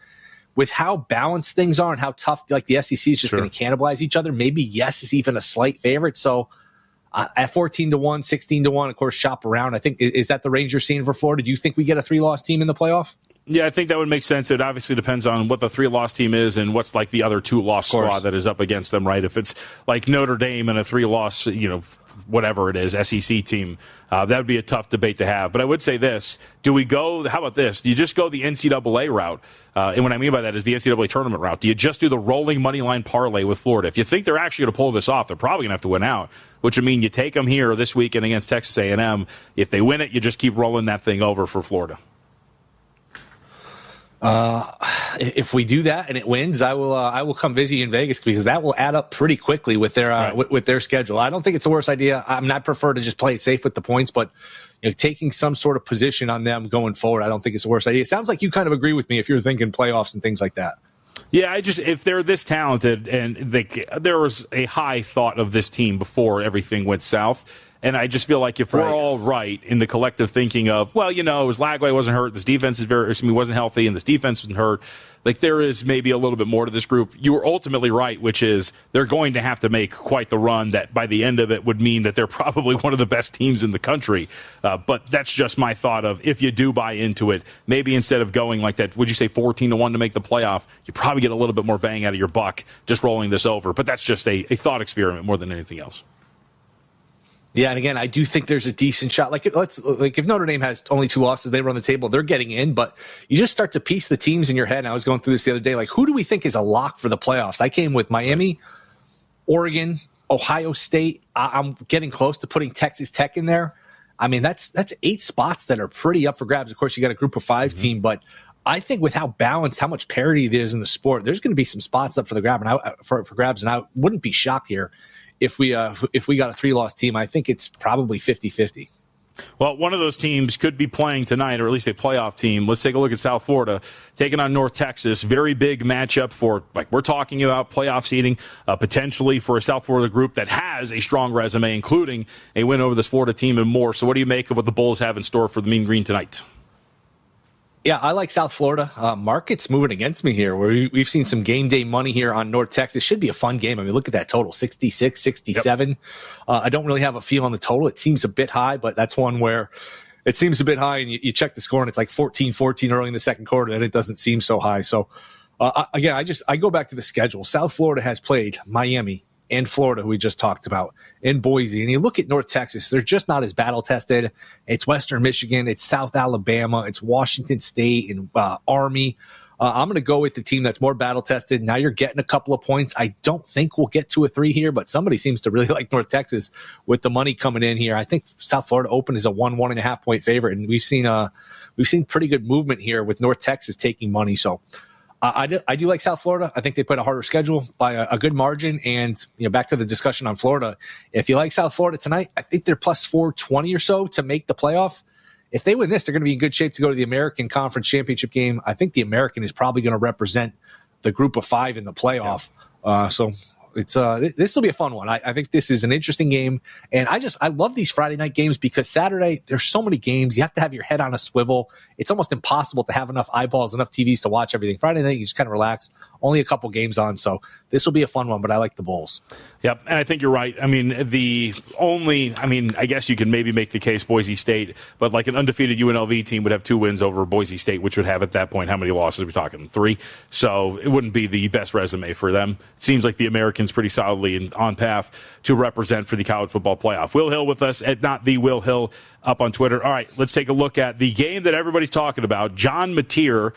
With how balanced things are and how tough, like the SEC is just going to cannibalize each other, maybe yes is even a slight favorite. So at 14-1, 16-1, of course, shop around. I think, is that the range you're seeing for Florida? Do you think we get a 3-loss team in the playoff? Yeah, I think that would make sense. It obviously depends on what the 3-loss team is and what's like the other 2-loss squad that is up against them, right? If it's like Notre Dame and a 3-loss, whatever it is, SEC team, that would be a tough debate to have. But I would say this. Do we go, how about this? Do you just go the NCAA route? And what I mean by that is the NCAA tournament route. Do you just do the rolling money line parlay with Florida? If you think they're actually going to pull this off, they're probably going to have to win out, which would mean you take them here this weekend against Texas A&M. If they win it, you just keep rolling that thing over for Florida. If we do that and it wins, I will come visit you in Vegas because that will add up pretty quickly with their with their schedule. I don't think it's the worst idea. I prefer to just play it safe with the points, but taking some sort of position on them going forward, I don't think it's the worst idea. It sounds like you kind of agree with me if you're thinking playoffs and things like that. Yeah, if they're this talented, and there was a high thought of this team before everything went south. And I just feel like if we're all right in the collective thinking of, well, as Lagway wasn't hurt, this defense wasn't healthy, and this defense wasn't hurt, like there is maybe a little bit more to this group. You were ultimately right, which is they're going to have to make quite the run that by the end of it would mean that they're probably one of the best teams in the country. But that's just my thought of if you do buy into it, maybe instead of going like that, would you say 14-1 to make the playoff, you probably get a little bit more bang out of your buck just rolling this over. But that's just a thought experiment more than anything else. Yeah, and again, I do think there's a decent shot. Like if Notre Dame has only 2 losses, they run the table, they're getting in. But you just start to piece the teams in your head. And I was going through this the other day. Like, who do we think is a lock for the playoffs? I came with Miami, Oregon, Ohio State. I'm getting close to putting Texas Tech in there. I mean, that's 8 spots that are pretty up for grabs. Of course, you got a group of 5 team, but I think with how balanced, how much parity there is in the sport, there's going to be some spots up for the grab and for grabs. And I wouldn't be shocked here if we got a 3-loss team. I think it's probably 50-50. Well, one of those teams could be playing tonight, or at least a playoff team. Let's take a look at South Florida taking on North Texas. Very big matchup for, like we're talking about, playoff seeding, potentially for a South Florida group that has a strong resume, including a win over this Florida team and more. So what do you make of what the Bulls have in store for the Mean Green tonight? Yeah, I like South Florida. Market's moving against me here. We've seen some game day money here on North Texas. Should be a fun game. I mean, look at that total, 66, 67. Yep. I don't really have a feel on the total. It seems a bit high, but that's one where it seems a bit high, and you check the score, and it's like 14-14 early in the second quarter, and it doesn't seem so high. So, again, I go back to the schedule. South Florida has played Miami and Florida, who we just talked about, in Boise. And you look at North Texas, they're just not as battle-tested. It's Western Michigan. It's South Alabama. It's Washington State and Army. I'm going to go with the team that's more battle-tested. Now you're getting a couple of points. I don't think we'll get to a 3 here, but somebody seems to really like North Texas with the money coming in here. I think South Florida Open is a 1.5 point favorite, and we've seen pretty good movement here with North Texas taking money. So I do like South Florida. I think they played a harder schedule by a good margin. And back to the discussion on Florida. If you like South Florida tonight, I think they're plus 420 or so to make the playoff. If they win this, they're going to be in good shape to go to the American Conference Championship game. I think the American is probably going to represent the group of 5 in the playoff. So it's this will be a fun one. I think this is an interesting game, and I love these Friday night games because Saturday there's so many games. You have to have your head on a swivel. It's almost impossible to have enough eyeballs, enough TVs to watch everything. Friday night you just kind of relax. Only a couple games on, so this will be a fun one. But I like the Bulls. Yep, and I think you're right. I mean, I guess you can maybe make the case Boise State, but like an undefeated UNLV team would have 2 wins over Boise State, which would have at that point how many losses are we talking? 3. So it wouldn't be the best resume for them. It seems like the Americans pretty solidly on path to represent for the college football playoff. Will Hill with us at Not The Will Hill up on Twitter. All right, let's take a look at the game that everybody's talking about. John Mateer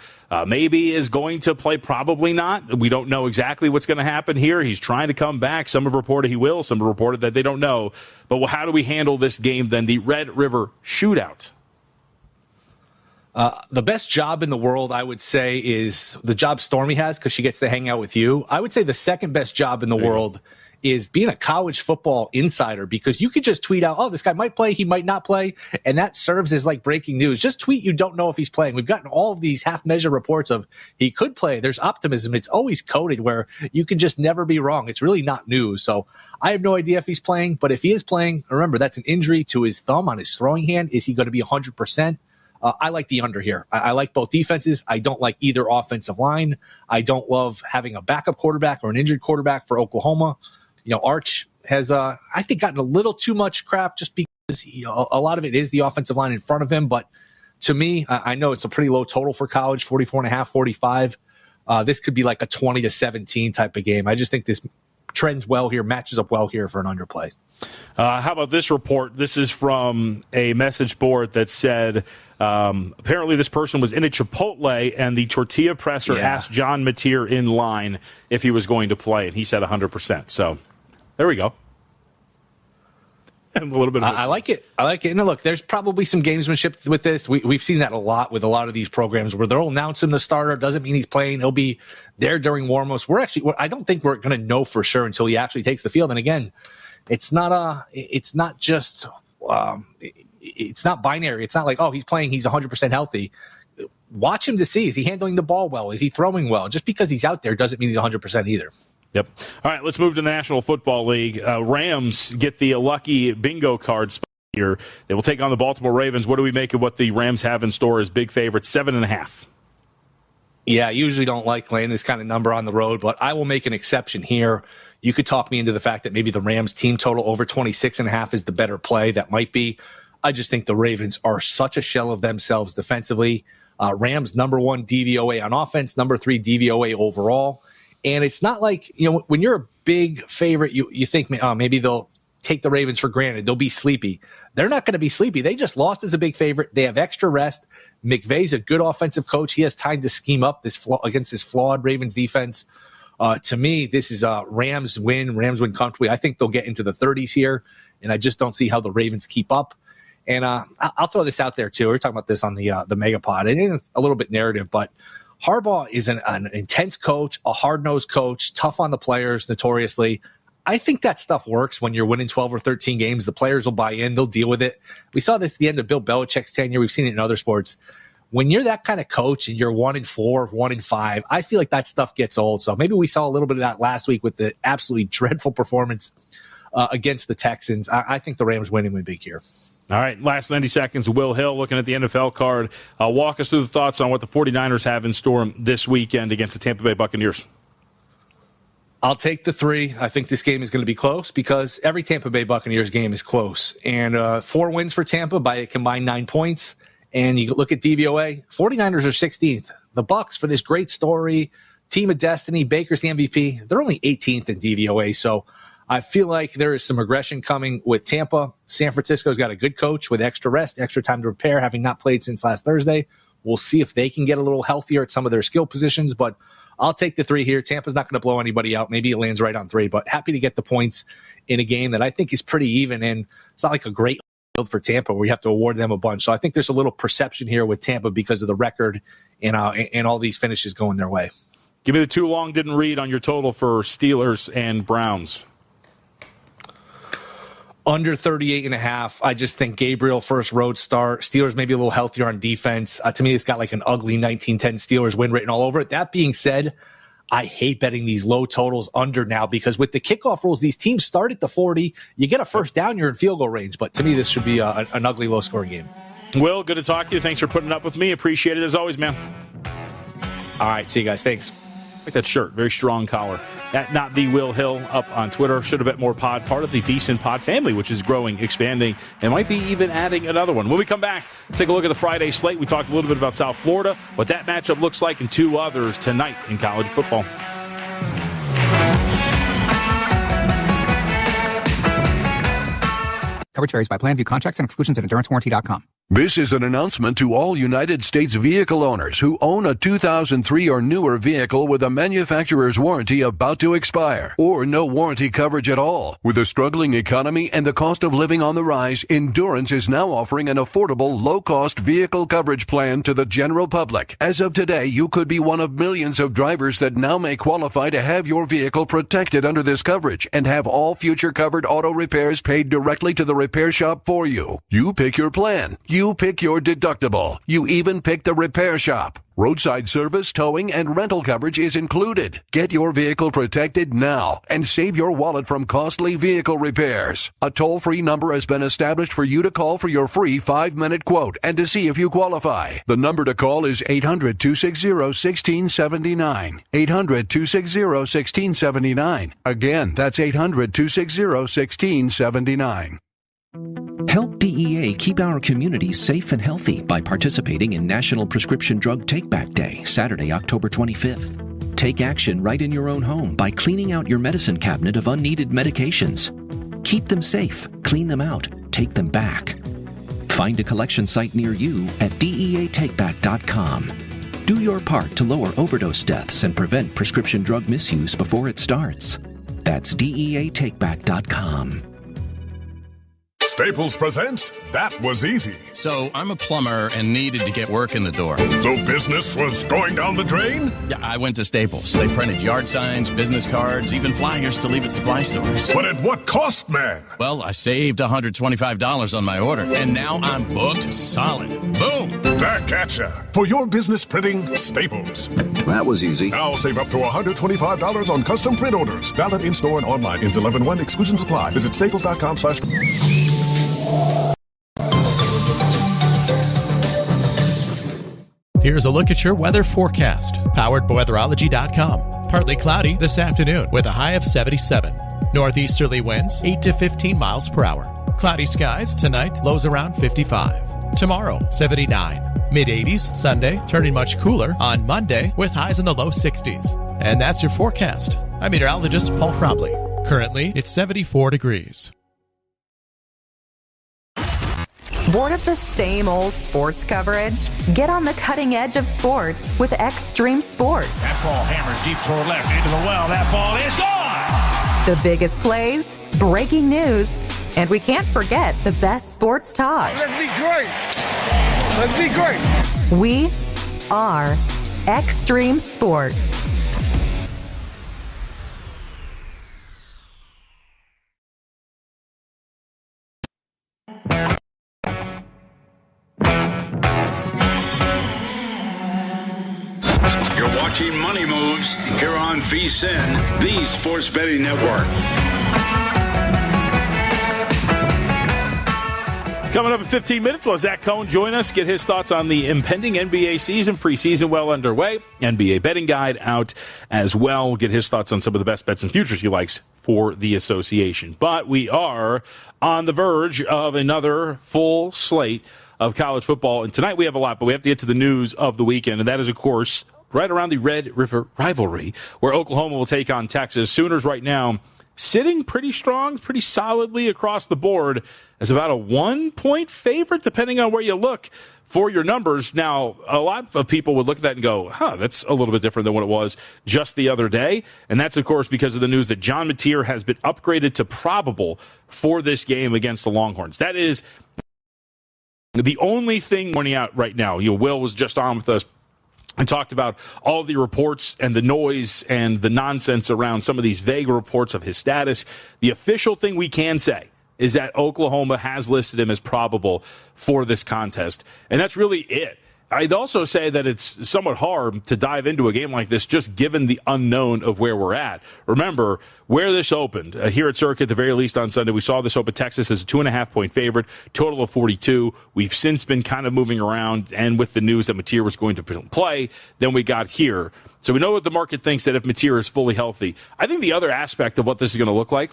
maybe is going to play, probably not. We don't know exactly what's going to happen here. He's trying to come back. Some have reported he will. Some have reported that they don't know. But how do we handle this game then, the Red River Shootout? The best job in the world, I would say, is the job Stormy has because she gets to hang out with you. I would say the second best job in the world is being a college football insider because you could just tweet out, oh, this guy might play, he might not play, and that serves as like breaking news. Just tweet you don't know if he's playing. We've gotten all of these half-measure reports of he could play. There's optimism. It's always coded where you can just never be wrong. It's really not news. So I have no idea if he's playing, but if he is playing, remember, that's an injury to his thumb on his throwing hand. Is he going to be 100%? I like the under here. I like both defenses. I don't like either offensive line. I don't love having a backup quarterback or an injured quarterback for Oklahoma. Arch has, I think, gotten a little too much crap just because a lot of it is the offensive line in front of him. But to me, I know it's a pretty low total for college, 44.5, 45. This could be like a 20-17 type of game. I just think this trends well here, matches up well here for an underplay. How about this report? This is from a message board that said apparently this person was in a Chipotle and the tortilla presser asked John Mateer in line if he was going to play, and he said 100%. So there we go. And a little bit. I like it. I like it. And look, there's probably some gamesmanship with this. We've seen that a lot with a lot of these programs where they'll announce him the starter. Doesn't mean he's playing. He'll be there during warm-ups. I don't think we're going to know for sure until he actually takes the field. And again, it's not binary. It's not like, oh, he's playing, he's 100% healthy. Watch him to see, is he handling the ball well? Is he throwing well? Just because he's out there doesn't mean he's 100% either. Yep. All right, let's move to the National Football League. Rams get the lucky bingo card spot here. They will take on the Baltimore Ravens. What do we make of what the Rams have in store as big favorites? 7.5. Yeah, I usually don't like laying this kind of number on the road, but I will make an exception here. You could talk me into the fact that maybe the Rams team total over 26.5 is the better play. That might be. I just think the Ravens are such a shell of themselves defensively. Rams number 1 DVOA on offense, number 3 DVOA overall. And it's not like, when you're a big favorite, you think, maybe they'll take the Ravens for granted. They'll be sleepy. They're not going to be sleepy. They just lost as a big favorite. They have extra rest. McVay's a good offensive coach. He has time to scheme up against this flawed Ravens defense. To me, this is a Rams win comfortably. I think they'll get into the 30s here, and I just don't see how the Ravens keep up. And I'll throw this out there, too. We were talking about this on the Megapod. And it's a little bit narrative, but Harbaugh is an intense coach, a hard-nosed coach, tough on the players notoriously. I think that stuff works when you're winning 12 or 13 games. The players will buy in. They'll deal with it. We saw this at the end of Bill Belichick's tenure. We've seen it in other sports. When you're that kind of coach and you're 1-4, 1-5, I feel like that stuff gets old. So maybe we saw a little bit of that last week with the absolutely dreadful performance against the Texans. I think the Rams winning would be big here. All right, last 90 seconds. Will Hill looking at the NFL card. Walk us through the thoughts on what the 49ers have in store this weekend against the Tampa Bay Buccaneers. I'll take the 3. I think this game is going to be close because every Tampa Bay Buccaneers game is close. And 4 wins for Tampa by a combined 9 points. And you look at DVOA, 49ers are 16th. The Bucs, for this great story, team of destiny, Baker's the MVP, they're only 18th in DVOA. So I feel like there is some aggression coming with Tampa. San Francisco's got a good coach with extra rest, extra time to prepare, having not played since last Thursday. We'll see if they can get a little healthier at some of their skill positions, but I'll take the 3 here. Tampa's not going to blow anybody out. Maybe it lands right on 3, but happy to get the points in a game that I think is pretty even, and it's not like a great field for Tampa where you have to award them a bunch. So I think there's a little perception here with Tampa because of the record and all these finishes going their way. Give me the too long didn't read on your total for Steelers and Browns. Under 38.5. I just think Gabriel first road start. Steelers maybe a little healthier on defense. To me, it's got like an ugly 1910 Steelers win written all over it. That being said, I hate betting these low totals under now because with the kickoff rules, these teams start at the 40. You get a first down, you're in field goal range. But to me, this should be an ugly low-scoring game. Will, good to talk to you. Thanks for putting up with me. Appreciate it as always, man. All right, see you guys. Thanks. Like that shirt, very strong collar. At Not The Will Hill up on Twitter. Should have bet more pod, part of the VSiN pod family, which is growing, expanding, and might be even adding another one. When we come back, take a look at the Friday slate. We talked a little bit about South Florida, what that matchup looks like, and 2 others tonight in college football. Coverage varies by plan. View contracts and exclusions at EnduranceWarranty.com. This is an announcement to all United States vehicle owners who own a 2003 or newer vehicle with a manufacturer's warranty about to expire, or no warranty coverage at all. With a struggling economy and the cost of living on the rise, Endurance is now offering an affordable, low-cost vehicle coverage plan to the general public. As of today, you could be one of millions of drivers that now may qualify to have your vehicle protected under this coverage and have all future covered auto repairs paid directly to the repair shop for you. You pick your plan. You pick your deductible. You even pick the repair shop. Roadside service, towing, and rental coverage is included. Get your vehicle protected now and save your wallet from costly vehicle repairs. A toll-free number has been established for you to call for your free 5-minute quote and to see if you qualify. The number to call is 800-260-1679. 800-260-1679. Again, that's 800-260-1679. Help DEA keep our communities safe and healthy by participating in National Prescription Drug Take-Back Day, Saturday, October 25th. Take action right in your own home by cleaning out your medicine cabinet of unneeded medications. Keep them safe, clean them out, take them back. Find a collection site near you at DEATakeback.com. Do your part to lower overdose deaths and prevent prescription drug misuse before it starts. That's DEATakeback.com. Staples presents That Was Easy. So I'm a plumber and needed to get work in the door. So business was going down the drain? Yeah, I went to Staples. They printed yard signs, business cards, even flyers to leave at supply stores. But at what cost, man? Well, I saved $125 on my order, and now I'm booked solid. Boom! Back at ya. For your business printing, Staples. That was easy. Now save up to $125 on custom print orders. Valid in-store and online. Ends 11/1. Exclusions apply. Visit staples.com/. Here's a look at your weather forecast, powered by weatherology.com. Partly cloudy this afternoon with a high of 77. Northeasterly winds 8 to 15 miles per hour. Cloudy skies tonight, lows around 55. Tomorrow, 79. Mid-80s Sunday, turning much cooler on Monday with highs in the low 60s. And that's your forecast. I'm meteorologist Paul Frobley. Currently, it's 74 degrees. Bored of the same old sports coverage? Get on the cutting edge of sports with Extreme Sports. That ball hammered deep toward left into the well. That ball is gone. The biggest plays, breaking news, and we can't forget the best sports talk. Let's be great. Let's be great. We are Extreme Sports. You're watching Money Moves here on VSiN, the Sports Betting Network. Coming up in 15 minutes, will Zach Cohen join us, get his thoughts on the impending NBA season, preseason well underway, NBA betting guide out as well. Get his thoughts on some of the best bets and futures he likes for the association. But we are on the verge of another full slate of college football. And tonight we have a lot, but we have to get to the news of the weekend. And that is, of course, right around the Red River rivalry, where Oklahoma will take on Texas. Sooners right now sitting pretty strong, pretty solidly across the board as about a 1-point favorite, depending on where you look for your numbers. Now, a lot of people would look at that and go, that's a little bit different than what it was just the other day. And that's, of course, because of the news that John Mateer has been upgraded to probable for this game against the Longhorns. That is the only thing pointing out right now. Will was just on with us and talked about all the reports and the noise and the nonsense around some of these vague reports of his status. The official thing we can say is that Oklahoma has listed him as probable for this contest. And that's really it. I'd also say that it's somewhat hard to dive into a game like this just given the unknown of where we're at. Remember, where this opened, here at Circa at the very least on Sunday, we saw this open Texas as a 2.5-point favorite, total of 42. We've since been kind of moving around, and with the news that Mateer was going to play, then we got here. So we know what the market thinks that if Mateer is fully healthy. I think the other aspect of what this is going to look like,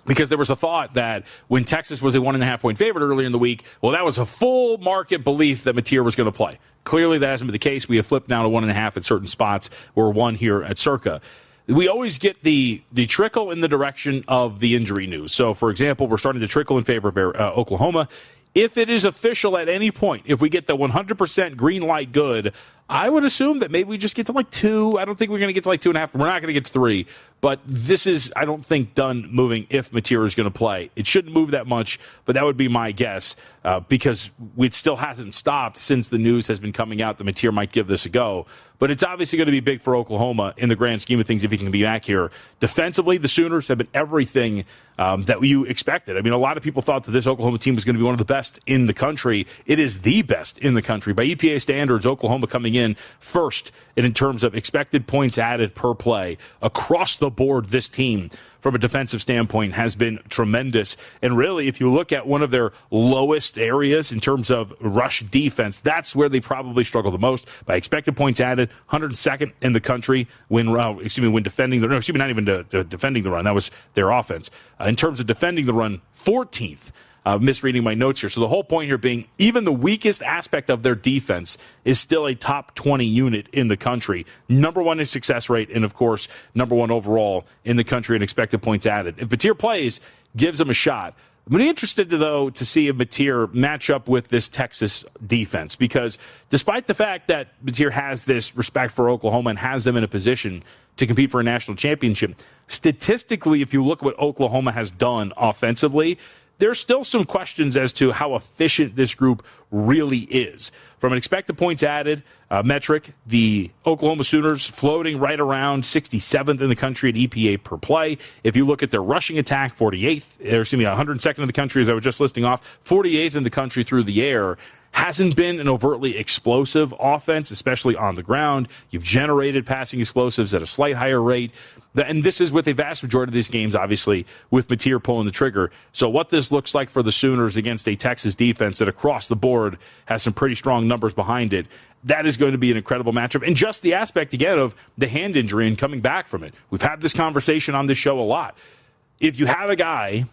because there was a thought that when Texas was a 1.5-point favorite earlier in the week, well, that was a full market belief that Mateer was going to play. Clearly, that hasn't been the case. We have flipped down to 1.5 at certain spots. We're 1 here at Circa. We always get the trickle in the direction of the injury news. So, for example, we're starting to trickle in favor of Oklahoma. If it is official at any point, if we get the 100% green light good, I would assume that maybe we just get to like 2. I don't think we're going to get to like 2.5. We're not going to get to 3. But this is, I don't think, done moving if Mateer is going to play. It shouldn't move that much, but that would be my guess because it still hasn't stopped since the news has been coming out that Mateer might give this a go. But it's obviously going to be big for Oklahoma in the grand scheme of things if he can be back here. Defensively, the Sooners have been everything that you expected. I mean, a lot of people thought that this Oklahoma team was going to be one of the best in the country. It is the best in the country. By EPA standards, Oklahoma coming in first in terms of expected points added per play. Across the board, this team, from a defensive standpoint, has been tremendous. And really, if you look at one of their lowest areas in terms of rush defense, that's where they probably struggle the most. By expected points added, 102nd in the country when defending the run. Not even defending the run. That was their offense. In terms of defending the run, 14th. Misreading my notes here. So the whole point here being even the weakest aspect of their defense is still a top 20 unit in the country. Number 1 in success rate and, of course, number 1 overall in the country in expected points added. If Mateer plays, gives him a shot. I'm really interested, though, to see if Mateer match up with this Texas defense because despite the fact that Mateer has this respect for Oklahoma and has them in a position to compete for a national championship, statistically, if you look at what Oklahoma has done offensively, there's still some questions as to how efficient this group really is. From an expected points added metric, the Oklahoma Sooners floating right around 67th in the country at EPA per play. If you look at their rushing attack, 102nd in the country, as I was just listing off, 48th in the country through the air. Hasn't been an overtly explosive offense, especially on the ground. You've generated passing explosives at a slight higher rate. And this is with a vast majority of these games, obviously, with Mateer pulling the trigger. So what this looks like for the Sooners against a Texas defense that across the board has some pretty strong numbers behind it, that is going to be an incredible matchup. And just the aspect, again, of the hand injury and coming back from it. We've had this conversation on this show a lot. If you have a guy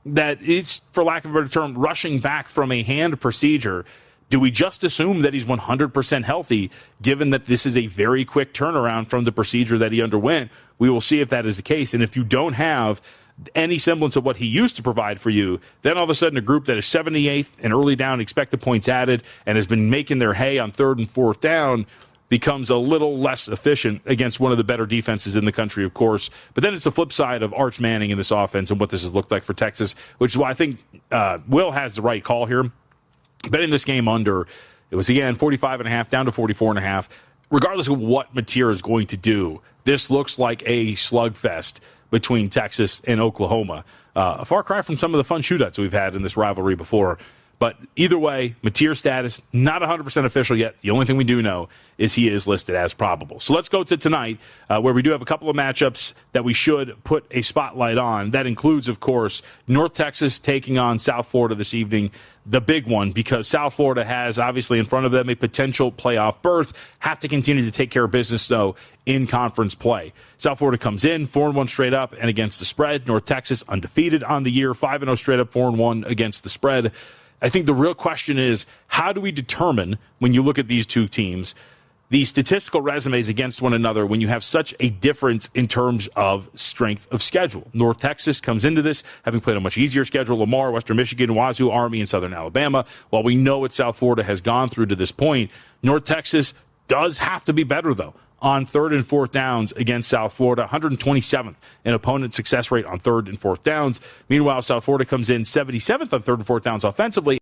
that is, for lack of a better term, rushing back from a hand procedure, do we just assume that he's 100% healthy, given that this is a very quick turnaround from the procedure that he underwent? We will see if that is the case. And if you don't have any semblance of what he used to provide for you, then all of a sudden a group that is 78th and early down expected points added and has been making their hay on 3rd and 4th down becomes a little less efficient against one of the better defenses in the country, of course. But then it's the flip side of Arch Manning in this offense and what this has looked like for Texas, which is why I think Will has the right call here. Betting this game under, it was, again, 45.5 down to 44.5. Regardless of what Mateer is going to do, this looks like a slugfest between Texas and Oklahoma. A far cry from some of the fun shootouts we've had in this rivalry before. But either way, Mateer status, not 100% official yet. The only thing we do know is he is listed as probable. So let's go to tonight, where we do have a couple of matchups that we should put a spotlight on. That includes, of course, North Texas taking on South Florida this evening. The big one, because South Florida has, obviously, in front of them a potential playoff berth. Have to continue to take care of business, though, in conference play. South Florida comes in 4-1 straight up and against the spread. North Texas undefeated on the year, 5-0 straight up, 4-1 against the spread. I think the real question is, how do we determine, when you look at these two teams, the statistical resumes against one another when you have such a difference in terms of strength of schedule. North Texas comes into this having played a much easier schedule. Lamar, Western Michigan, Wazoo, Army, and Southern Alabama. While we know what South Florida has gone through to this point, North Texas does have to be better, though, on third and fourth downs against South Florida. 127th in opponent success rate on third and fourth downs. Meanwhile, South Florida comes in 77th on third and fourth downs offensively.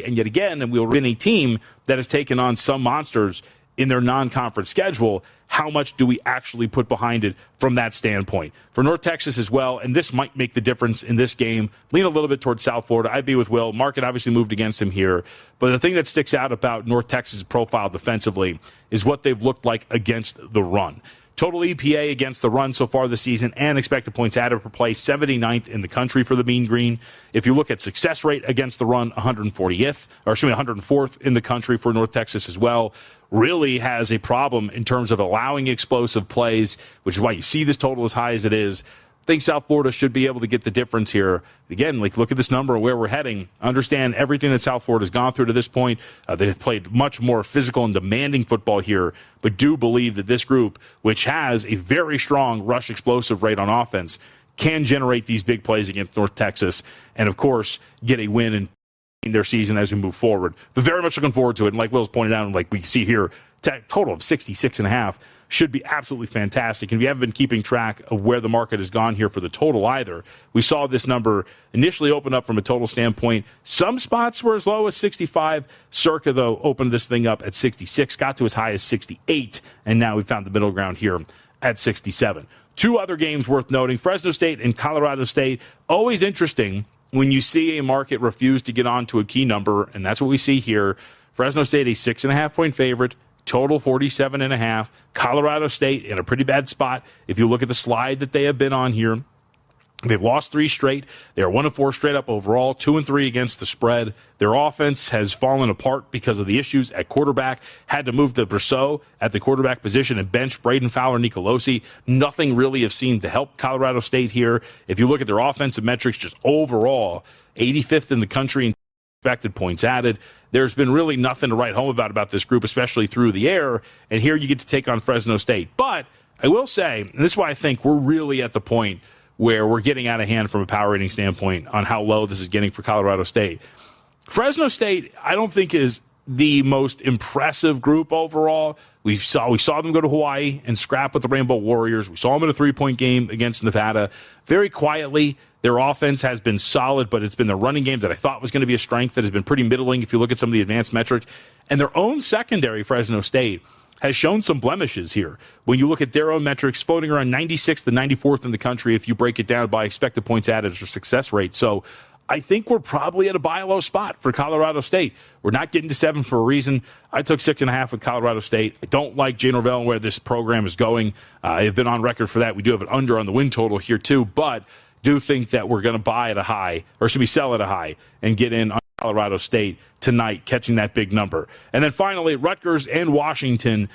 And yet again, and we'll win a team that has taken on some monsters in their non-conference schedule. How much do we actually put behind it from that standpoint? For North Texas as well, and this might make the difference in this game, lean a little bit towards South Florida. I'd be with Will. Market obviously moved against him here. But the thing that sticks out about North Texas' profile defensively is what they've looked like against the run. Total EPA against the run so far this season and expected points added per play, 79th in the country for the Mean Green. If you look at success rate against the run, 104th in the country for North Texas as well. Really has a problem in terms of allowing explosive plays, which is why you see this total as high as it is. I think South Florida should be able to get the difference here. Again, look at this number and where we're heading. Understand everything that South Florida has gone through to this point. They've played much more physical and demanding football here, but do believe that this group, which has a very strong rush explosive rate on offense, can generate these big plays against North Texas and, of course, get a win in their season as we move forward. But very much looking forward to it. And like Will's pointed out, and like we see here, total of 66.5. Should be absolutely fantastic. And we haven't been keeping track of where the market has gone here for the total either. We saw this number initially open up from a total standpoint. Some spots were as low as 65. Circa, though, opened this thing up at 66, got to as high as 68, and now we found the middle ground here at 67. Two other games worth noting, Fresno State and Colorado State. Always interesting when you see a market refuse to get onto a key number, and that's what we see here. Fresno State, a 6.5-point favorite. Total 47.5. Colorado State in a pretty bad spot. If you look at the slide that they have been on here, they've lost 3 straight. They are 1-4 straight up overall, 2-3 against the spread. Their offense has fallen apart because of the issues at quarterback. Had to move to Brousseau at the quarterback position and bench Braden Fowler, Nicolosi. Nothing really has seemed to help Colorado State here. If you look at their offensive metrics, just overall, 85th in the country in expected points added. There's been really nothing to write home about this group, especially through the air. And here you get to take on Fresno State. But I will say, and this is why I think we're really at the point where we're getting out of hand from a power rating standpoint on how low this is getting for Colorado State. Fresno State, I don't think is the most impressive group overall. We saw them go to Hawaii and scrap with the Rainbow Warriors. We saw them in a 3-point game against Nevada. Very quietly, their offense has been solid, but it's been the running game that I thought was going to be a strength that has been pretty middling if you look at some of the advanced metrics. And their own secondary, Fresno State, has shown some blemishes here. When you look at their own metrics, floating around 96th and 94th in the country if you break it down by expected points added or success rate. So I think we're probably at a buy low spot for Colorado State. We're not getting to 7 for a reason. I took 6.5 with Colorado State. I don't like Jay Norvell and where this program is going. I have been on record for that. We do have an under on the win total here too, but do think that we're going to buy at a high, or should we sell at a high and get in on Colorado State tonight, catching that big number. And then finally, Rutgers and Washington.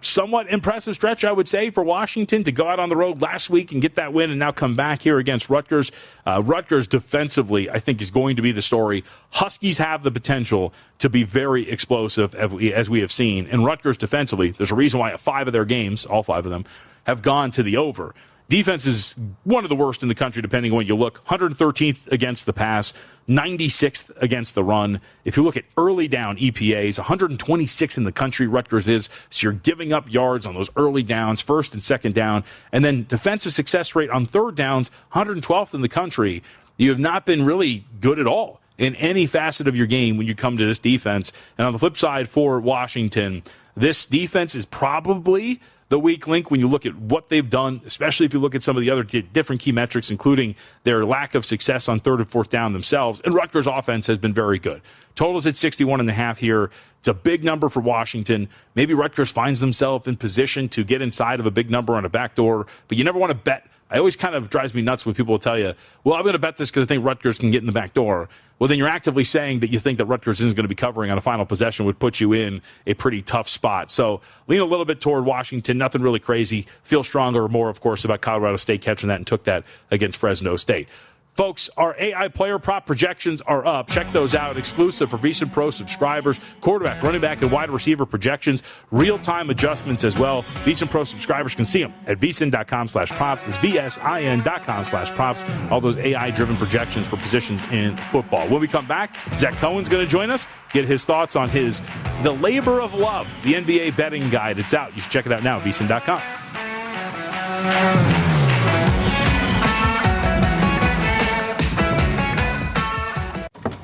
Somewhat impressive stretch, I would say, for Washington to go out on the road last week and get that win and now come back here against Rutgers. Rutgers defensively, I think, is going to be the story. Huskies have the potential to be very explosive, as we have seen. And Rutgers defensively, there's a reason why 5 of their games, all 5 of them, have gone to the over. Defense is one of the worst in the country, depending on when you look. 113th against the pass, 96th against the run. If you look at early down EPAs, 126 in the country, Rutgers is. So you're giving up yards on those early downs, first and second down. And then defensive success rate on third downs, 112th in the country. You have not been really good at all in any facet of your game when you come to this defense. And on the flip side for Washington, this defense is probably the weak link when you look at what they've done, especially if you look at some of the other different key metrics, including their lack of success on third and fourth down themselves. And Rutgers' offense has been very good. Totals at 61.5 here. It's a big number for Washington. Maybe Rutgers finds themselves in position to get inside of a big number on a backdoor, but you never want to bet. I always kind of drives me nuts when people will tell you, well, I'm going to bet this because I think Rutgers can get in the back door. Well, then you're actively saying that you think that Rutgers isn't going to be covering on a final possession would put you in a pretty tough spot. So lean a little bit toward Washington, nothing really crazy. Feel stronger or more, of course, about Colorado State catching that and took that against Fresno State. Folks, our AI player prop projections are up. Check those out. Exclusive for VSiN Pro subscribers. Quarterback, running back, and wide receiver projections. Real-time adjustments as well. VSiN Pro subscribers can see them at vsin.com/props. That's vsin.com/props. All those AI-driven projections for positions in football. When we come back, Zach Cohen's going to join us, get his thoughts on The Labor of Love, the NBA betting guide. It's out. You should check it out now at vsin.com.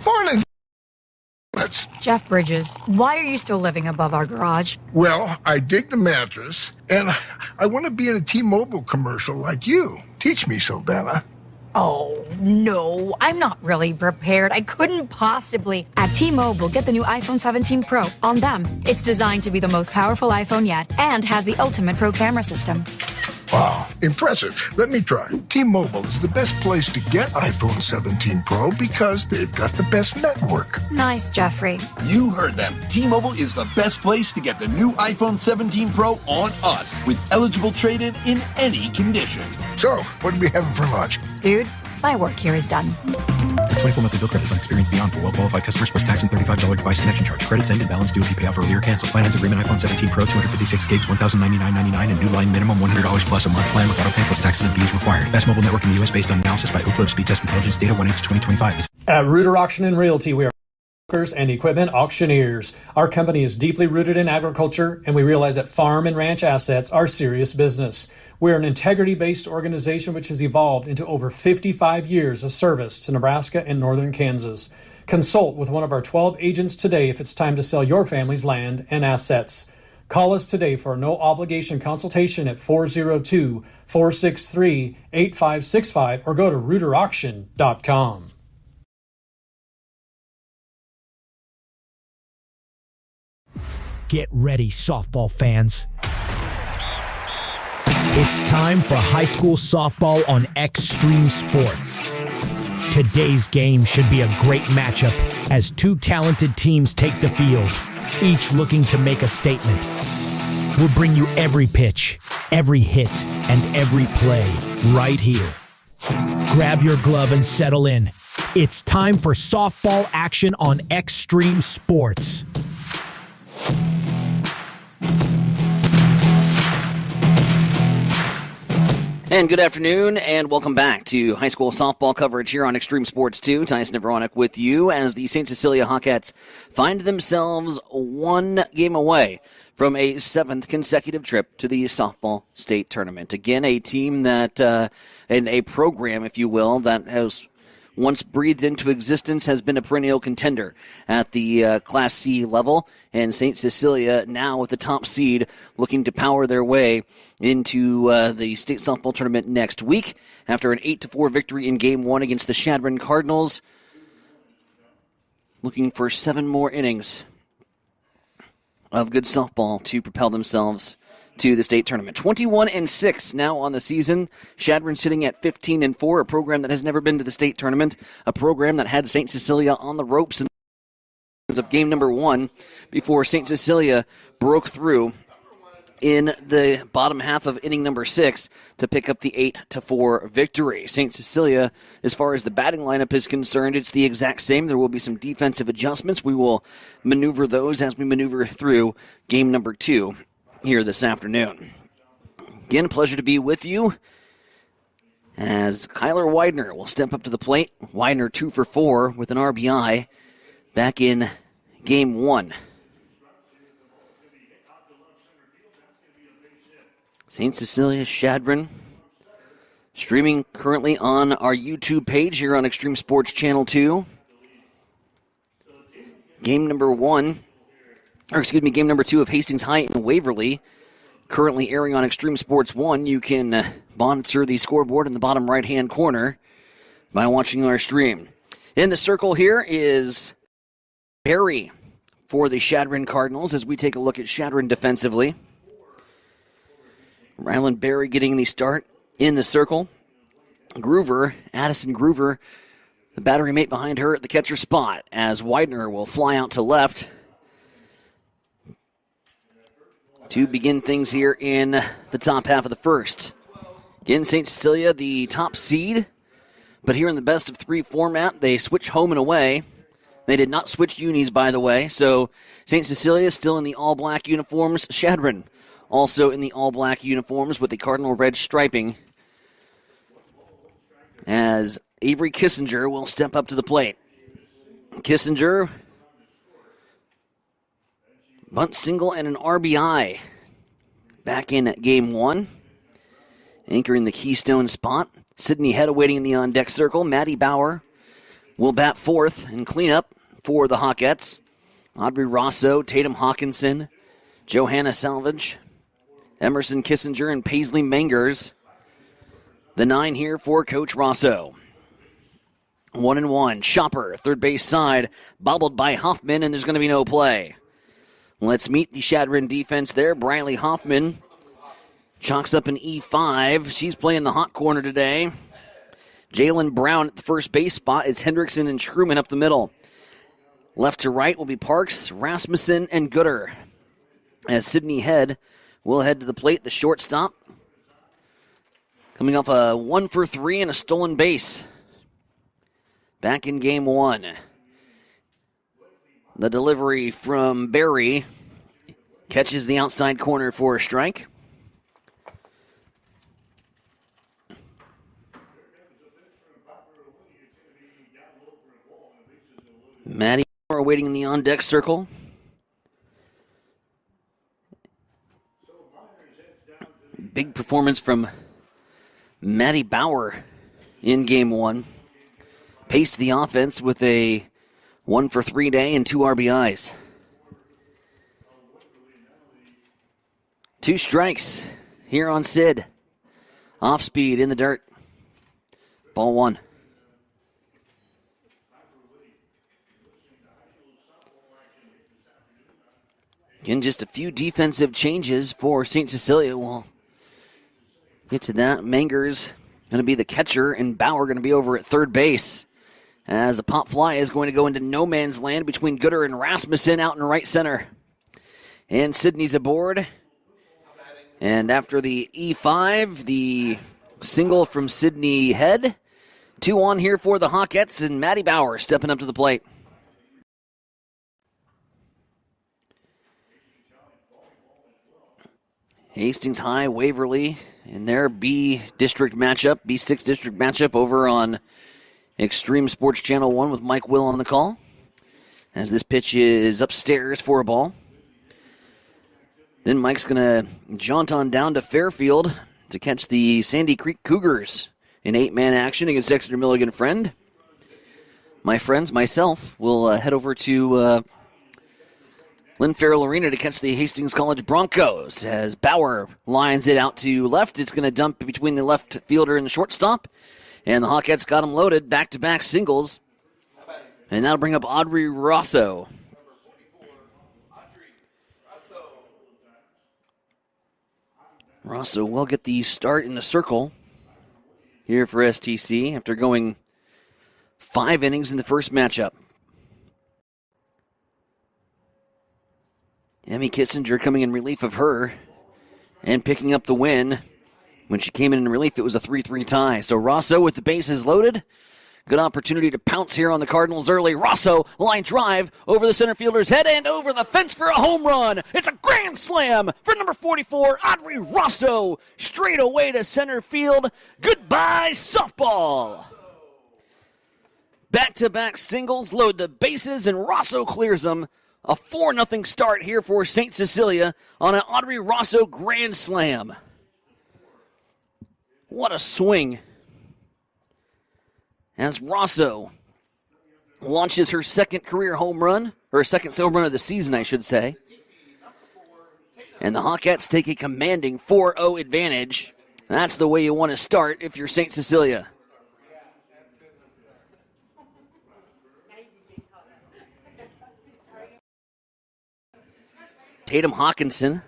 Morning. Jeff Bridges, why are you still living above our garage? Well, I dig the mattress, and I want to be in a T-Mobile commercial like you. Teach me, Saldana. Oh, no, I'm not really prepared. I couldn't possibly. At T-Mobile, get the new iPhone 17 Pro on them. It's designed to be the most powerful iPhone yet and has the ultimate pro camera system. Wow, impressive. Let me try. T-Mobile is the best place to get iPhone 17 Pro because they've got the best network. Nice, Jeffrey. You heard them. T-Mobile is the best place to get the new iPhone 17 Pro on us with eligible trade-in in any condition. So, what are we having for lunch? Dude, my work here is done. 24 monthly bill credits on experience beyond for well-qualified customers plus tax and $35 device connection charge. Credits end and balance due if you pay off early or cancel. Finance agreement iPhone 17 Pro, 256 gigs, $1,099.99 and new line minimum $100 plus a month plan with auto pay plus taxes and fees required. Best mobile network in the U.S. based on analysis by Ookla of Speed Test Intelligence data 1/2025. At Reuter Auction and Realty, we are brokers and equipment auctioneers. Our company is deeply rooted in agriculture, and we realize that farm and ranch assets are serious business. We're an integrity-based organization which has evolved into over 55 years of service to Nebraska and northern Kansas. Consult with one of our 12 agents today if it's time to sell your family's land and assets. Call us today for a no-obligation consultation at 402-463-8565 or go to reuterauction.com. Get ready, softball fans. It's time for high school softball on Extreme Sports. Today's game should be a great matchup as two talented teams take the field, each looking to make a statement. We'll bring you every pitch, every hit, and every play right here. Grab your glove and settle in. It's time for softball action on Extreme Sports. And good afternoon, and welcome back to high school softball coverage here on Extreme Sports 2. Tyson Nevronic with you as the St. Cecilia Hawkettes find themselves one game away from a 7th consecutive trip to the softball state tournament. Again, a team that, and a program, if you will, that has once breathed into existence, has been a perennial contender at the Class C level. And St. Cecilia now with the top seed looking to power their way into the state softball tournament next week after an 8-4 victory in Game 1 against the Chadron Cardinals. Looking for 7 more innings of good softball to propel themselves to the state tournament. 21-6 now on the season. Chadron sitting at 15-4, a program that has never been to the state tournament, a program that had St. Cecilia on the ropes of game number 1 before St. Cecilia broke through in the bottom half of inning number 6 to pick up the 8-4 victory. St. Cecilia, as far as the batting lineup is concerned, it's the exact same. There will be some defensive adjustments. We will maneuver those as we maneuver through game number 2 here this afternoon. Again, a pleasure to be with you as Kyler Widener will step up to the plate. Widener 2 for 4 with an RBI back in game 1. St. Cecilia Chadron streaming currently on our YouTube page here on Extreme Sports Channel 2. Game number 2 of Hastings High and Waverly, currently airing on Extreme Sports 1. You can monitor the scoreboard in the bottom right-hand corner by watching our stream. In the circle here is Barry for the Chadron Cardinals as we take a look at Chadron defensively. Ryland Berry getting the start in the circle. Addison Groover, the battery mate behind her at the catcher spot as Widener will fly out to left to begin things here in the top half of the first. Again, St. Cecilia, the top seed, But here in the best of 3 format, they switch home and away. They did not switch unis, by the way. So St. Cecilia still in the all-black uniforms. Chadron also in the all-black uniforms with the cardinal red striping, as Avery Kissinger will step up to the plate. Kissinger, bunt single and an RBI back in Game 1. Anchoring the Keystone spot. Sydney Head awaiting in the on-deck circle. Maddie Bauer will bat fourth and clean up for the Hawkettes. Audrey Rosso, Tatum Hawkinson, Johanna Salvage, Emerson Kissinger, and Paisley Mangers. The 9 here for Coach Rosso. 1-1. Shopper, third base side, bobbled by Hoffman, and there's going to be no play. Let's meet the Chadron defense there. Briley Hoffman chalks up an E5. She's playing the hot corner today. Jalen Brown at the first base spot. It's Hendrickson and Truman up the middle. Left to right will be Parks, Rasmussen, and Gooder. As Sydney Head will head to the plate, the shortstop. Coming off a 1-for-3 and a stolen base. Back in Game 1. The delivery from Barry catches the outside corner for a strike. Maddie Bauer waiting in the on-deck circle. Big performance from Maddie Bauer in Game 1. Paced the offense with a 1-for-3 day and 2 RBIs. 2 strikes here on Sid. Off speed in the dirt. Ball 1. Again, just a few defensive changes for St. Cecilia. We'll get to that. Mangers going to be the catcher, and Bauer going to be over at third base, as a pop fly is going to go into no man's land between Gooder and Rasmussen out in right center. And Sydney's aboard. And after the E5, the single from Sydney Head. 2 on here for the Hawkettes, and Maddie Bauer stepping up to the plate. Hastings High, Waverly in their B6 district matchup over on Extreme Sports Channel 1 with Mike Will on the call. As this pitch is upstairs for a ball. Then Mike's going to jaunt on down to Fairfield to catch the Sandy Creek Cougars in 8-man action against Exeter Milligan Friend. My friends, myself, will head over to Lynn Farrell Arena to catch the Hastings College Broncos. As Bauer lines it out to left, it's going to dump between the left fielder and the shortstop. And the Hawkettes got him loaded, back-to-back singles. And that'll bring up Audrey Rosso. Rosso will get the start in the circle here for STC after going 5 innings in the first matchup. Emmy Kissinger coming in relief of her and picking up the win. When she came in relief, it was a 3-3 tie. So Rosso with the bases loaded. Good opportunity to pounce here on the Cardinals early. Rosso, line drive over the center fielder's head and over the fence for a home run. It's a grand slam for number 44, Audrey Rosso. Straight away to center field. Goodbye, softball. Back-to-back singles load the bases, and Rosso clears them. A 4-0 start here for St. Cecilia on an Audrey Rosso grand slam. What a swing. As Rosso launches her second career home run, or second home run of the season, I should say. And the Hawkettes take a commanding 4-0 advantage. That's the way you want to start if you're St. Cecilia. Tatum Hawkinson.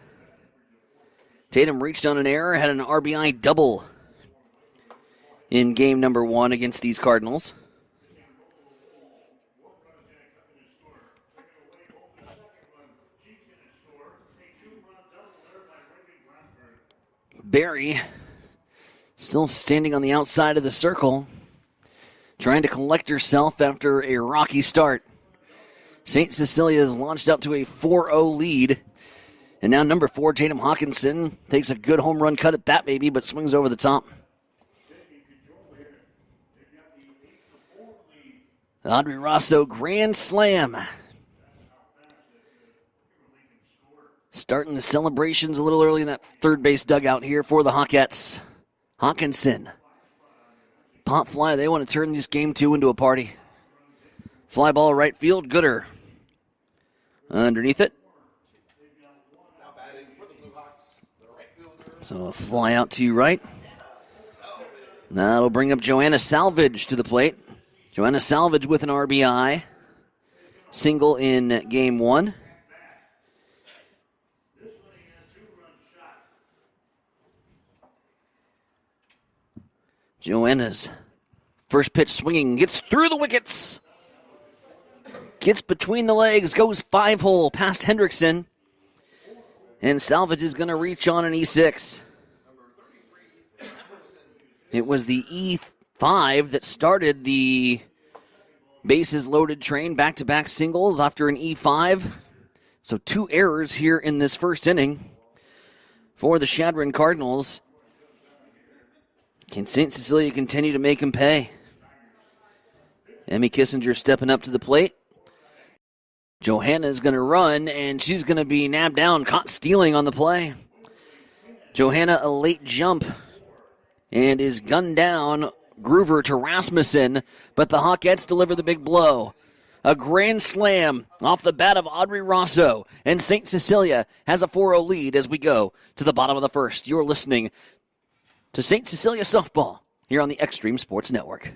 Tatum reached on an error, had an RBI double in game number 1 against these Cardinals. Barry still standing on the outside of the circle. trying to collect herself after a rocky start. St. Cecilia has launched out to a 4-0 lead. And now number 4, Tatum Hawkinson, takes a good home run cut at that baby, but swings over the top. Audrey Rosso, grand slam. Starting the celebrations a little early in that third base dugout here for the Hawkettes. Hawkinson. Pop fly, they want to turn this game 2 into a party. Fly ball right field, Gooder. Underneath it. So a fly out to right. That'll bring up Joanna Salvage to the plate. Joanna Salvage with an RBI. Single in game 1. Joanna's first pitch swinging, gets through the wickets. Gets between the legs, goes 5-hole past Hendrickson. And Salvage is going to reach on an E6. It was the E5 that started the bases loaded train, back-to-back singles after an E5. So 2 errors here in this first inning for the Chadron Cardinals. Can St. Cecilia continue to make him pay? Emmy Kissinger stepping up to the plate. Johanna's going to run, and she's going to be nabbed down, caught stealing on the play. Johanna, a late jump, and is gunned down. Groover to Rasmussen, but the Hawkettes deliver the big blow. A grand slam off the bat of Audrey Rosso, and St. Cecilia has a 4-0 lead as we go to the bottom of the first. You're listening to St. Cecilia Softball here on the Extreme Sports Network.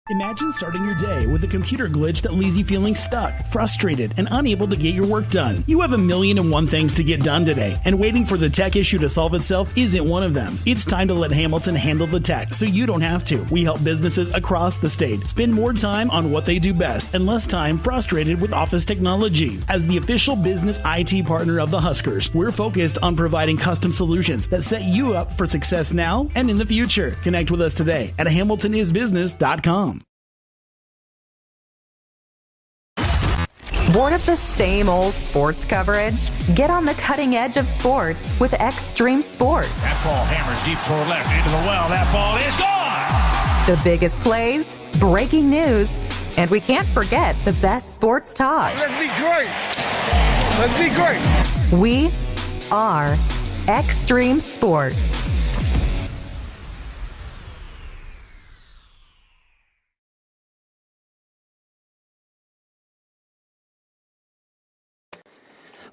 Imagine starting your day with a computer glitch that leaves you feeling stuck, frustrated, and unable to get your work done. You have 1,000,001 things to get done today, and waiting for the tech issue to solve itself isn't one of them. It's time to let Hamilton handle the tech so you don't have to. We help businesses across the state spend more time on what they do best and less time frustrated with office technology. As the official business IT partner of the Huskers, we're focused on providing custom solutions that set you up for success now and in the future. Connect with us today at hamiltonisbusiness.com. Bored of the same old sports coverage? Get on the cutting edge of sports with Extreme Sports. That ball hammers deep toward left into the well. That ball is gone. The biggest plays, breaking news, and we can't forget the best sports talk. Let's be great. Let's be great. We are Extreme Sports.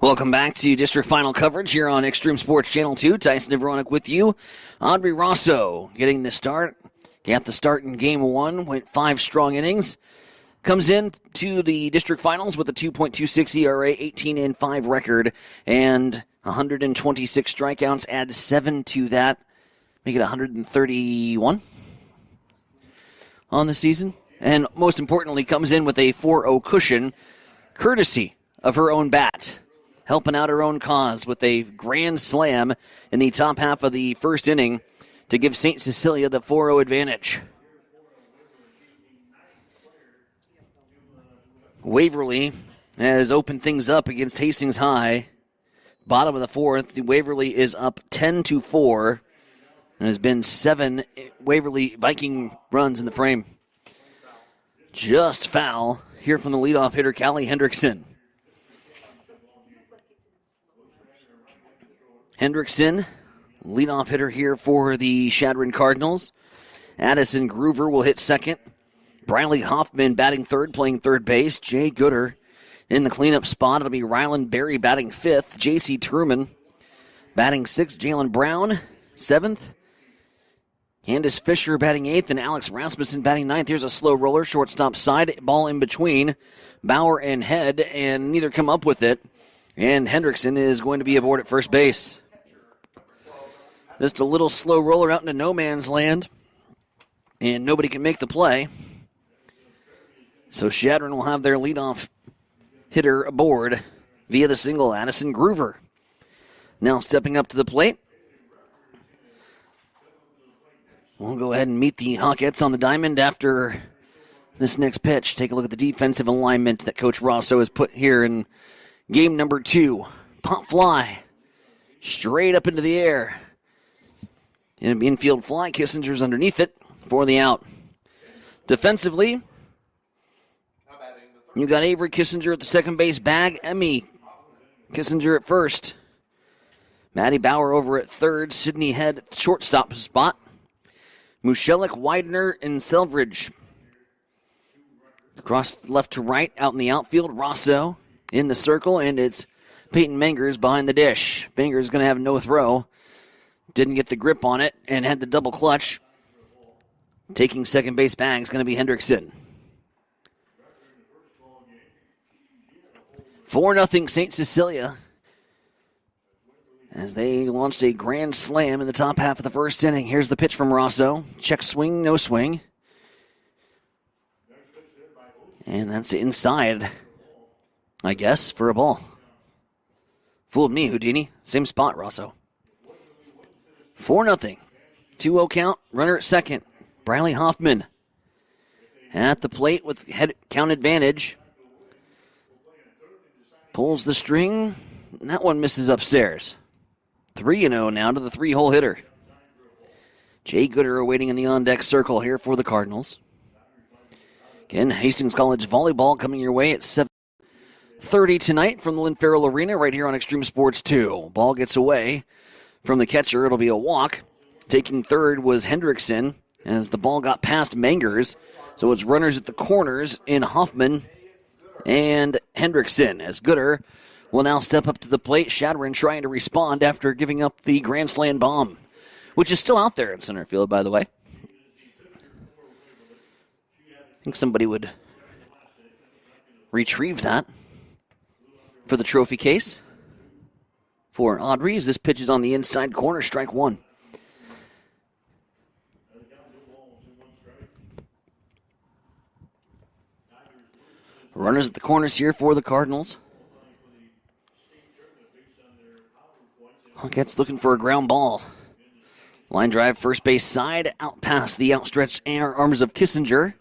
Welcome back to District Final coverage here on Extreme Sports Channel 2. Tyson Nevronik with you. Audrey Rosso getting the start. Got the start in Game 1. Went 5 strong innings. Comes in to the district finals with a 2.26 ERA, 18-5 record, and 126 strikeouts. Add 7 to that. Make it 131 on the season. And most importantly, comes in with a 4-0 cushion, courtesy of her own bat. Helping out her own cause with a grand slam in the top half of the first inning to give St. Cecilia the 4-0 advantage. Waverly has opened things up against Hastings High. Bottom of the fourth, Waverly is up 10-4 and has been 7 Waverly Viking runs in the frame. Just foul here from the leadoff hitter, Callie Hendrickson. Hendrickson, leadoff hitter here for the Chadron Cardinals. Addison Groover will hit second. Briley Hoffman batting third, playing third base. Jay Gooder in the cleanup spot. It'll be Ryland Berry batting fifth. J.C. Truman batting sixth. Jalen Brown, seventh. Candace Fisher batting eighth, and Alex Rasmussen batting ninth. Here's a slow roller, shortstop side, ball in between Bauer and Head, and neither come up with it. And Hendrickson is going to be aboard at first base. Just a little slow roller out into no man's land, and nobody can make the play. So Chadron will have their leadoff hitter aboard via the single, Addison Groover. Now stepping up to the plate, We'll go ahead and meet the Hawkettes on the diamond after this next pitch. Take a look at the defensive alignment that Coach Rosso has put here in game number 2. Pop fly. Straight up into the air. In an infield fly, Kissinger's underneath it for the out. Defensively, you got Avery Kissinger at the second base bag. Emmy Kissinger at first. Maddie Bauer over at third. Sydney Head at the shortstop spot. Mushelik, Widener, and Selvidge. Across left to right, out in the outfield. Rosso in the circle, and it's Peyton Mangers behind the dish. Mangers going to have no throw. Didn't get the grip on it and had the double clutch. Taking second base bag is going to be Hendrickson. 4-0 St. Cecilia as they launched a grand slam in the top half of the first inning. Here's the pitch from Rosso. Check swing, no swing. And that's inside, I guess, for a ball. Fooled me, Houdini. Same spot, Rosso. 4-0. 2-0 count. Runner at second. Briley Hoffman at the plate with head count advantage. Pulls the string. And that one misses upstairs. 3-0 now to the 3-hole hitter. Jay Gooder awaiting in the on-deck circle here for the Cardinals. Again, Hastings College volleyball coming your way at 7:30 tonight from the Lynn Farrell Arena right here on Extreme Sports 2. Ball gets away from the catcher. It'll be a walk. Taking third was Hendrickson as the ball got past Mangers. So it's runners at the corners in Hoffman and Hendrickson as Gooder will now step up to the plate. Shadron trying to respond after giving up the grand slam bomb, which is still out there in center field, by the way. I think somebody would retrieve that for the trophy case. For Audrey, as this pitch is on the inside corner, strike one. Runners at the corners here for the Cardinals. Hawkettes looking for a ground ball. Line drive, first base side, out past the outstretched arms of Kissinger.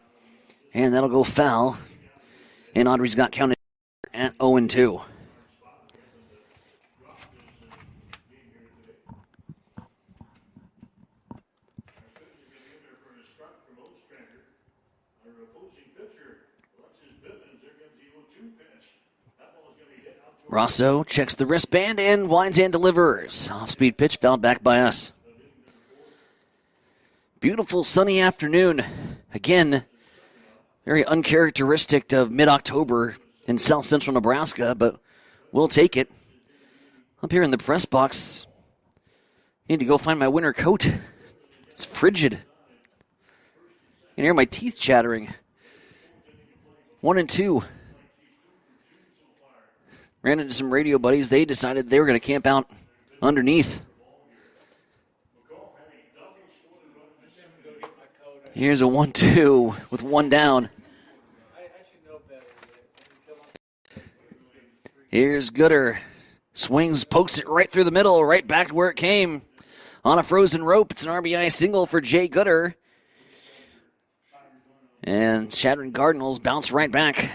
And that'll go foul. And Audrey's got counted at 0-2. Rosso checks the wristband and winds and delivers. Off-speed pitch fouled back by us. Beautiful sunny afternoon. Again, very uncharacteristic of mid-October in south central Nebraska, but we'll take it. Up here in the press box, need to go find my winter coat. It's frigid. You can hear my teeth chattering. 1-2. Ran into some radio buddies. They decided they were going to camp out underneath. Here's a 1-2 with one down. Here's Gooder. Swings, pokes it right through the middle, right back to where it came. On a frozen rope, it's an RBI single for Jay Gooder. And Shadron Cardinals bounce right back.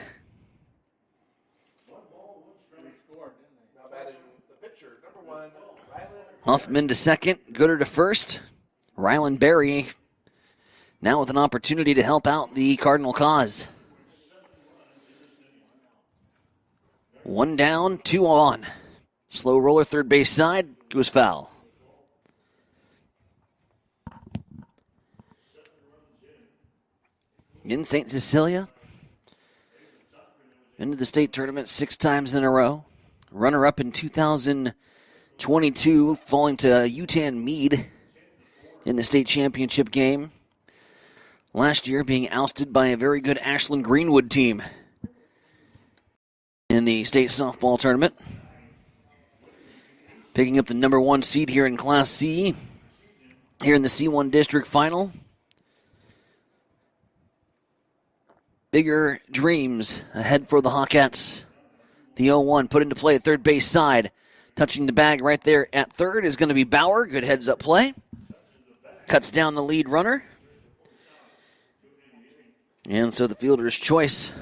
Huffman to second, Gooder to first. Rylan Berry now with an opportunity to help out the Cardinal cause. One down, two on. Slow roller, third base side, goes foul. In St. Cecilia, into the state tournament 6 times in a row. Runner-up in 2022, falling to UTAN Meade in the state championship game. Last year being ousted by a very good Ashland Greenwood team in the state softball tournament. Picking up the number 1 seed here in Class C, here in the C1 district final. Bigger dreams ahead for the Hawkettes. The 0-1 put into play at third base side. Touching the bag right there at third is going to be Bauer. Good heads-up play. cuts down the lead runner. And so the fielder's choice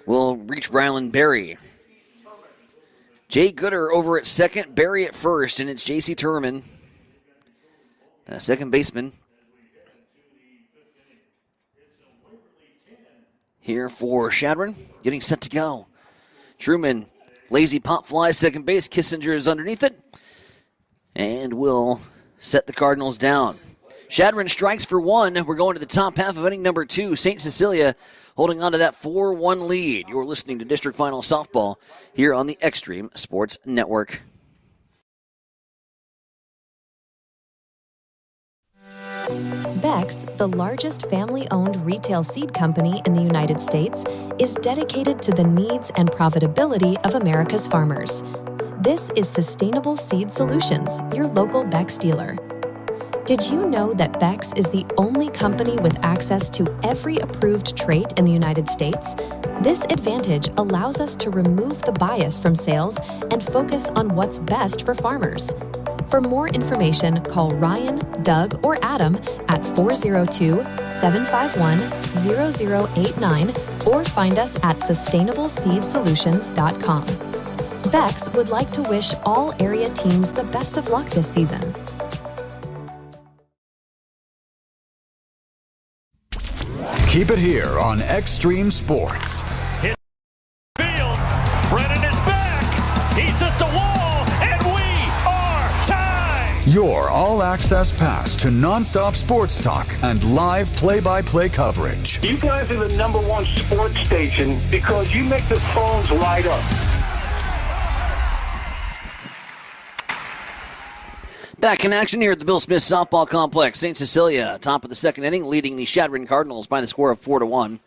will reach Rylan Berry. Jay Gooder over at second, Berry at first, and it's J.C. Turman, second baseman. Here for Shadron, getting set to go. Truman, lazy pop fly, second base. Kissinger is underneath it and will set the Cardinals down. Shadron strikes for one. We're going to the top half of inning number 2. St. Cecilia holding on to that 4-1 lead. You're listening to District Final Softball here on the Extreme Sports Network. Beck's, the largest family-owned retail seed company in the United States, is dedicated to the needs and profitability of America's farmers. This is Sustainable Seed Solutions, your local Beck's dealer. Did you know that Beck's is the only company with access to every approved trait in the United States? This advantage allows us to remove the bias from sales and focus on what's best for farmers. For more information, call Ryan, Doug, or Adam at 402-751-0089 or find us at sustainableseedsolutions.com. Beck's would like to wish all area teams the best of luck this season. Keep it here on Extreme Sports. Hit field. Brennan is back. He's at the wall, and we are tied. Your all-access pass to nonstop sports talk and live play-by-play coverage. You guys are the #1 sports station because you make the phones light up. Back in action here at the Bill Smith Softball Complex. St. Cecilia, top of the second inning, leading the Shadron Cardinals by the score of 4-1.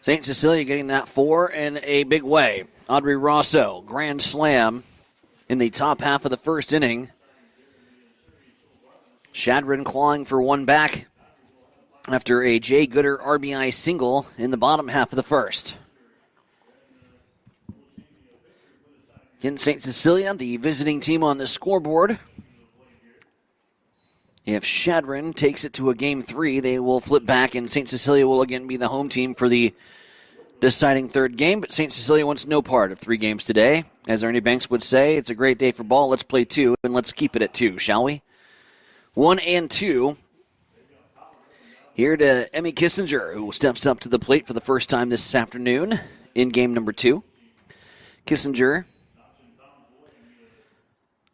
St. Cecilia getting that 4 in a big way. Audrey Rosso, grand slam in the top half of the first inning. Shadron clawing for one back after a Jay Gooder RBI single in the bottom half of the first. Again, St. Cecilia, the visiting team on the scoreboard. If Shadron takes it to a Game 3, they will flip back, and St. Cecilia will again be the home team for the deciding third game. But St. Cecilia wants no part of 3 games today. As Ernie Banks would say, it's a great day for ball. Let's play 2, and let's keep it at 2, shall we? 1 and 2. Here to Emmy Kissinger, who steps up to the plate for the first time this afternoon in game number 2. Kissinger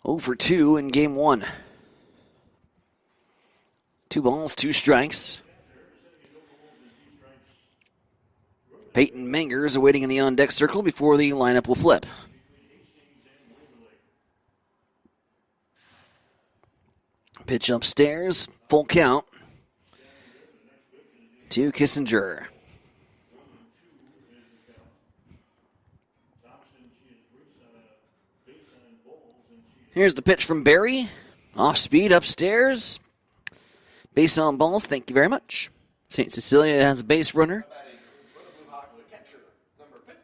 0 for 2 in game 1. 2 balls, 2 strikes. Peyton Mangers awaiting in the on-deck circle before the lineup will flip. Pitch upstairs, full count to Kissinger. Here's the pitch from Berry. Off speed upstairs. Base on balls, thank you very much. St. Cecilia has a base runner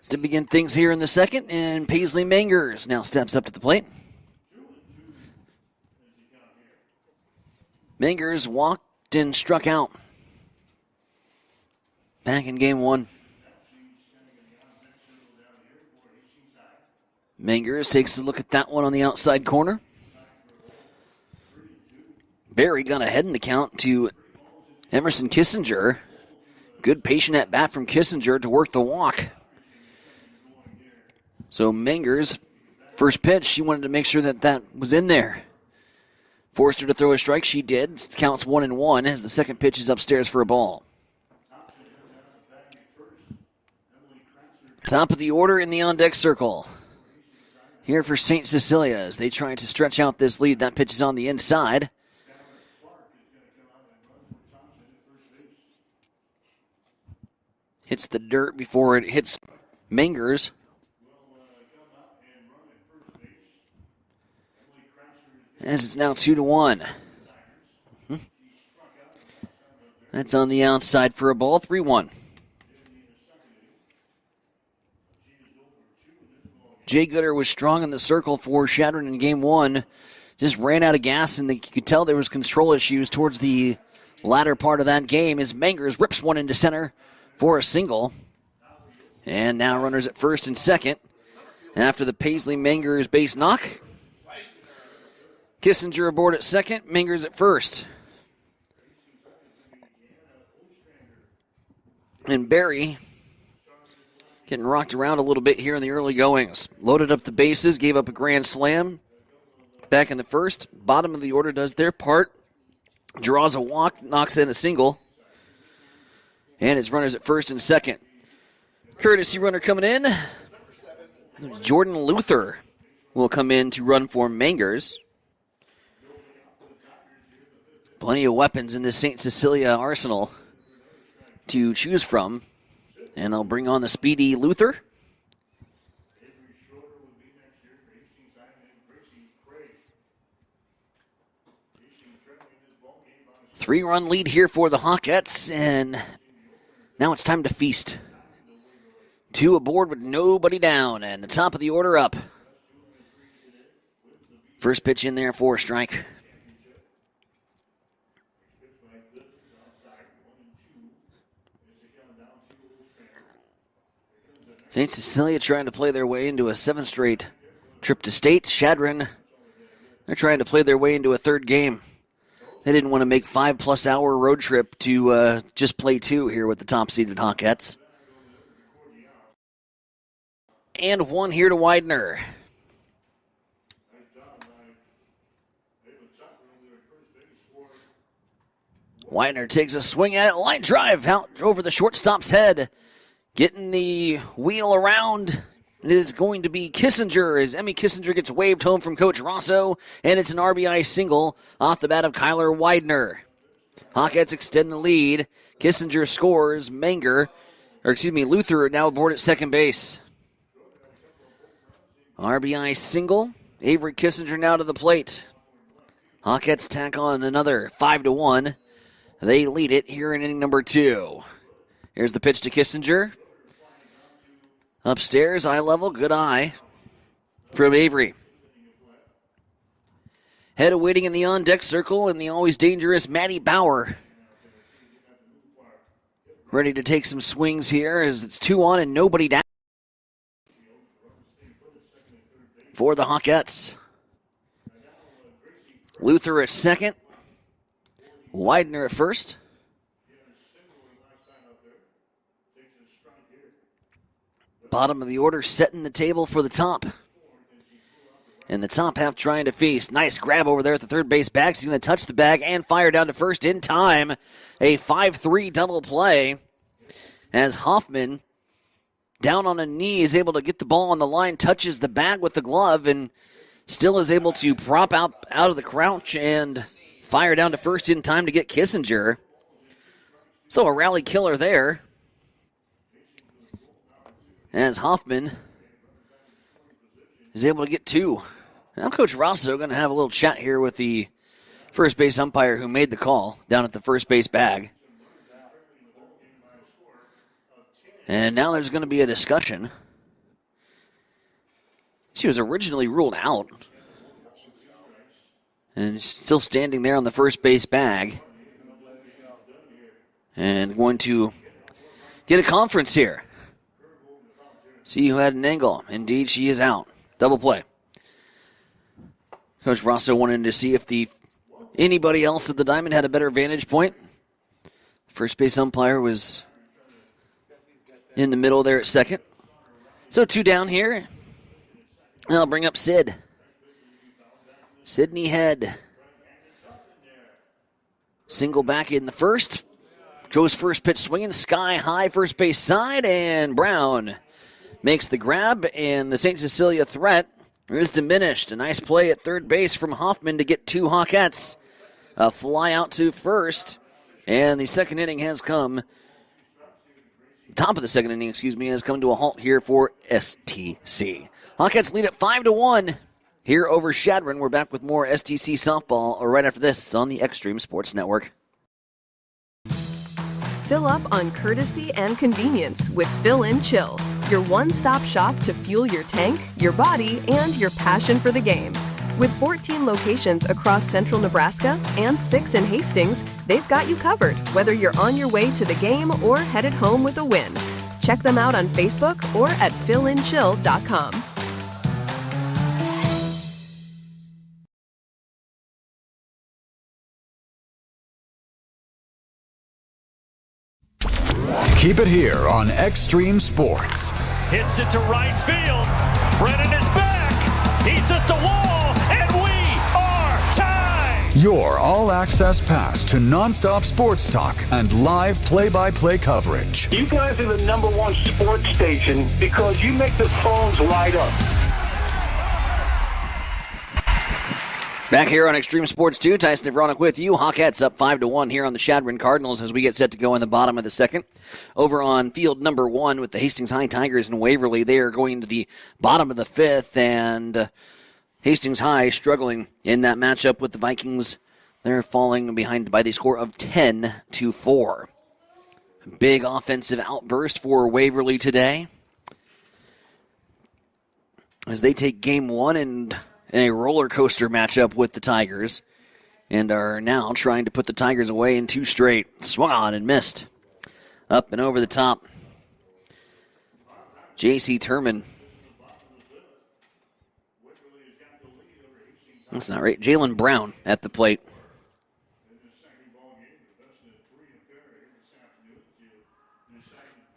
to begin things here in the second, and Paisley Mangers now steps up to the plate. Mangers walked and struck out back in game 1. Mangers takes a look at that one on the outside corner. Berry got ahead in the count to Emerson Kissinger. Good patient at bat from Kissinger to work the walk. So Mangers, first pitch, she wanted to make sure that that was in there. Forced her to throw a strike. She did. Counts 1-1 as the second pitch is upstairs for a ball. Top of the order in the on-deck circle. Here for St. Cecilia as they try to stretch out this lead. That pitch is on the inside. Hits the dirt before it hits Mangers. As it's now 2-1. That's on the outside for a ball. 3-1. Jay Gooder was strong in the circle for Shadron in game 1 just ran out of gas, and you could tell there was control issues towards the latter part of that game as Mangers rips one into center for a single. And now runners at first and second. After the Paisley-Mangers base knock, Kissinger aboard at second, Mangers at first. And Barry getting rocked around a little bit here in the early goings. Loaded up the bases, gave up a grand slam back in the first. Bottom of the order does their part. Draws a walk, knocks in a single. And it's runners at first and second. Courtesy runner coming in. Jordan Luther will come in to run for Mangers. Plenty of weapons in this St. Cecilia arsenal to choose from. And they'll bring on the speedy Luther. Three-run lead here for the Hawkettes, and now it's time to feast. Two aboard with nobody down, and the top of the order up. First pitch in there for a strike. St. Cecilia trying to play their way into a 7th straight trip to state. Chadron, they're trying to play their way into a third game. They didn't want to make 5+ hour road trip to just play 2 here with the top-seeded Hawkettes. And 1 here to Widener. Widener takes a swing at it. Line drive out over the shortstop's head. Getting the wheel around is going to be Kissinger as Emmy Kissinger gets waved home from Coach Rosso, and it's an RBI single off the bat of Kyler Widener. Hawkettes extend the lead. Kissinger scores. Luther now aboard at second base. RBI single. Avery Kissinger now to the plate. Hawkettes tack on another 5-1. They lead it here in inning number 2. Here's the pitch to Kissinger. Upstairs, eye level, good eye from Avery. Head awaiting in the on-deck circle, and the always dangerous Matty Bauer. Ready to take some swings here as it's 2 on and nobody down for the Hawkettes. Luther at second. Widener at first. Bottom of the order setting the table for the top. And the top half trying to feast. Nice grab over there at the third base bag. He's going to touch the bag and fire down to first in time. A 5-3 double play as Hoffman, down on a knee, is able to get the ball on the line, touches the bag with the glove, and still is able to prop out of the crouch and fire down to first in time to get Kissinger. So a rally killer there, as Hoffman is able to get 2. Now Coach Rosso going to have a little chat here with the first base umpire who made the call down at the first base bag. And now there's going to be a discussion. She was originally ruled out. And still standing there on the first base bag. And going to get a conference here. See who had an angle. Indeed, she is out. Double play. Coach Rosso wanted to see if anybody else at the diamond had a better vantage point. First base umpire was in the middle there at second. So 2 down here. And I'll bring up Sid. Sydney Head. Single back in the first. Goes first pitch swinging. Sky high first base side. And Brown makes the grab, and the St. Cecilia threat is diminished. A nice play at third base from Hoffman to get 2 Hawkettes. A fly out to first, and the second inning has come. Top of the second inning, has come to a halt here for STC. Hawkettes lead at 5-1 here over Chadron. We're back with more STC softball right after this on the Extreme Sports Network. Fill up on courtesy and convenience with Fill and Chill, your one-stop shop to fuel your tank, your body, and your passion for the game. With 14 locations across central Nebraska and 6 in Hastings, they've got you covered, whether you're on your way to the game or headed home with a win. Check them out on Facebook or at fillinchill.com. Keep it here on Extreme Sports. Hits it to right field. Brennan is back. He's at the wall, and we are tied. Your all-access pass to nonstop sports talk and live play-by-play coverage. You guys are the number one sports station because you make the phones light up. Back here on Extreme Sports 2, Tyson Nevronik with you. Hawkettes up 5-1 here on the Chadron Cardinals as we get set to go in the bottom of the second. Over on field number 1 with the Hastings High Tigers and Waverly, they are going to the bottom of the fifth, and Hastings High struggling in that matchup with the Vikings. They're falling behind by the score of 10-4. Big offensive outburst for Waverly today as they take game 1 and in a roller coaster matchup with the Tigers and are now trying to put the Tigers away in 2 straight. Swung on and missed. Up and over the top. J.C. Turman. That's not right. Jalen Brown at the plate.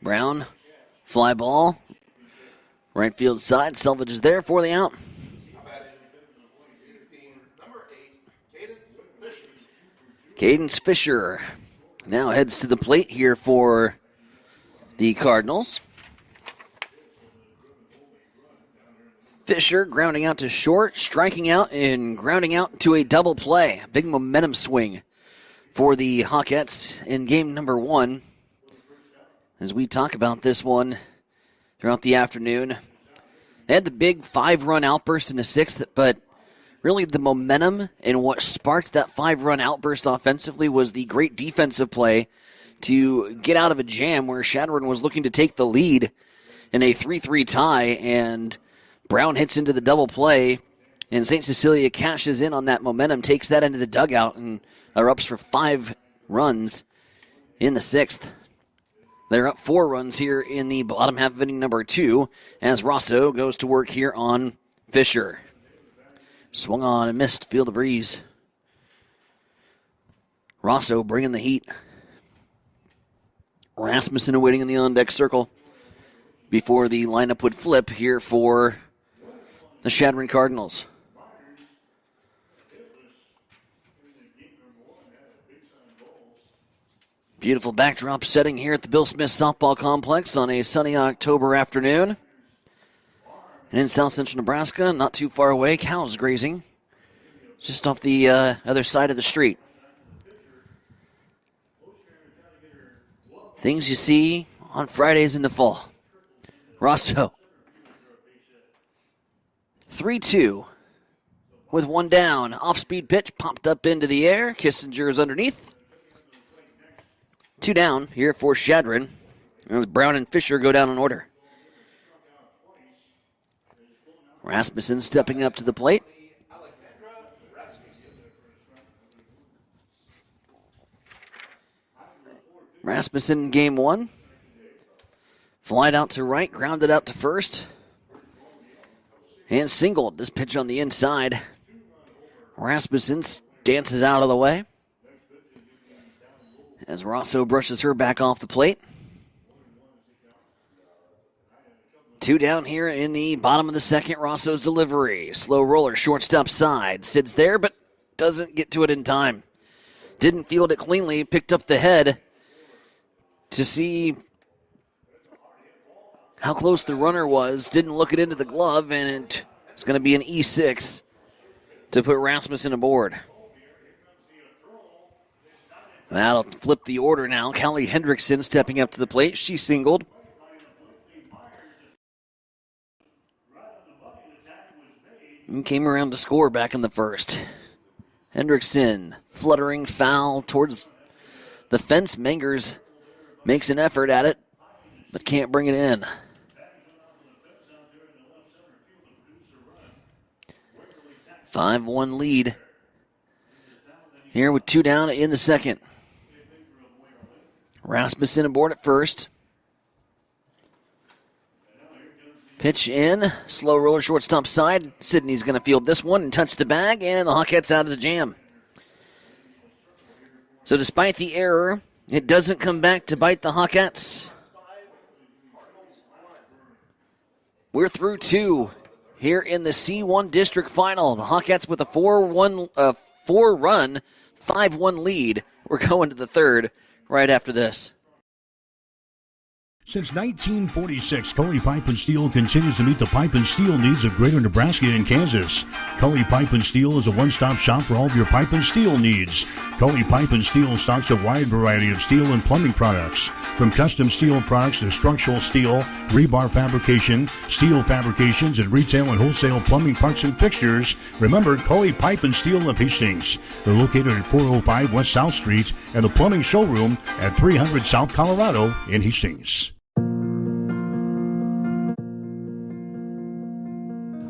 Brown, fly ball. Right field side. Selvage is there for the out. Cadence Fisher now heads to the plate here for the Cardinals. Fisher grounding out to short, striking out and grounding out to a double play. Big momentum swing for the Hawkettes in game number 1. As we talk about this one throughout the afternoon. They had the big 5-run outburst in the 6th, but really the momentum and what sparked that 5-run outburst offensively was the great defensive play to get out of a jam where Chadron was looking to take the lead in a 3-3 tie, and Brown hits into the double play, and St. Cecilia cashes in on that momentum, takes that into the dugout, and are up for 5 runs in the 6th. They're up 4 runs here in the bottom half of inning number 2 as Rosso goes to work here on Fisher. Swung on and missed. Feel the breeze. Rosso bringing the heat. Rasmussen awaiting in the on-deck circle before the lineup would flip here for the Chadron Cardinals. Beautiful backdrop setting here at the Bill Smith Softball Complex on a sunny October afternoon. And in south central Nebraska, not too far away, cows grazing just off the other side of the street. Things you see on Fridays in the fall. Rosso. 3-2 with 1 down. Off-speed pitch popped up into the air. Kissinger is underneath. 2 down here for Chadron. As Brown and Fisher go down in order. Rasmussen stepping up to the plate. Rasmussen in game 1. Flied out to right, grounded out to first. And singled. This pitch on the inside. Rasmussen dances out of the way as Rosso brushes her back off the plate. 2 down here in the bottom of the second. Rosso's delivery. Slow roller, shortstop side. Sits there, but doesn't get to it in time. Didn't field it cleanly. Picked up the head to see how close the runner was. Didn't look it into the glove, and it's going to be an E6 to put Rasmussen aboard. That'll flip the order now. Callie Hendrickson stepping up to the plate. She singled. And came around to score back in the first. Hendrickson, fluttering foul towards the fence. Mengers makes an effort at it, but can't bring it in. 5-1 lead here with 2 down in the second. Rasmussen aboard at first. Pitch in, slow roller shortstop side. Sidney's going to field this one and touch the bag, and the Hawkettes out of the jam. So despite the error, it doesn't come back to bite the Hawkettes. We're through 2 here in the C1 District Final. The Hawkettes with a 4-run, 5-1 lead. We're going to the third right after this. Since 1946, Cully Pipe and Steel continues to meet the pipe and steel needs of Greater Nebraska and Kansas. Cully Pipe and Steel is a one-stop shop for all of your pipe and steel needs. Cully Pipe and Steel stocks a wide variety of steel and plumbing products. From custom steel products to structural steel, rebar fabrication, steel fabrications, and retail and wholesale plumbing parts and fixtures, remember Cully Pipe and Steel of Hastings. They're located at 405 West South Street and the plumbing showroom at 300 South Colorado in Hastings.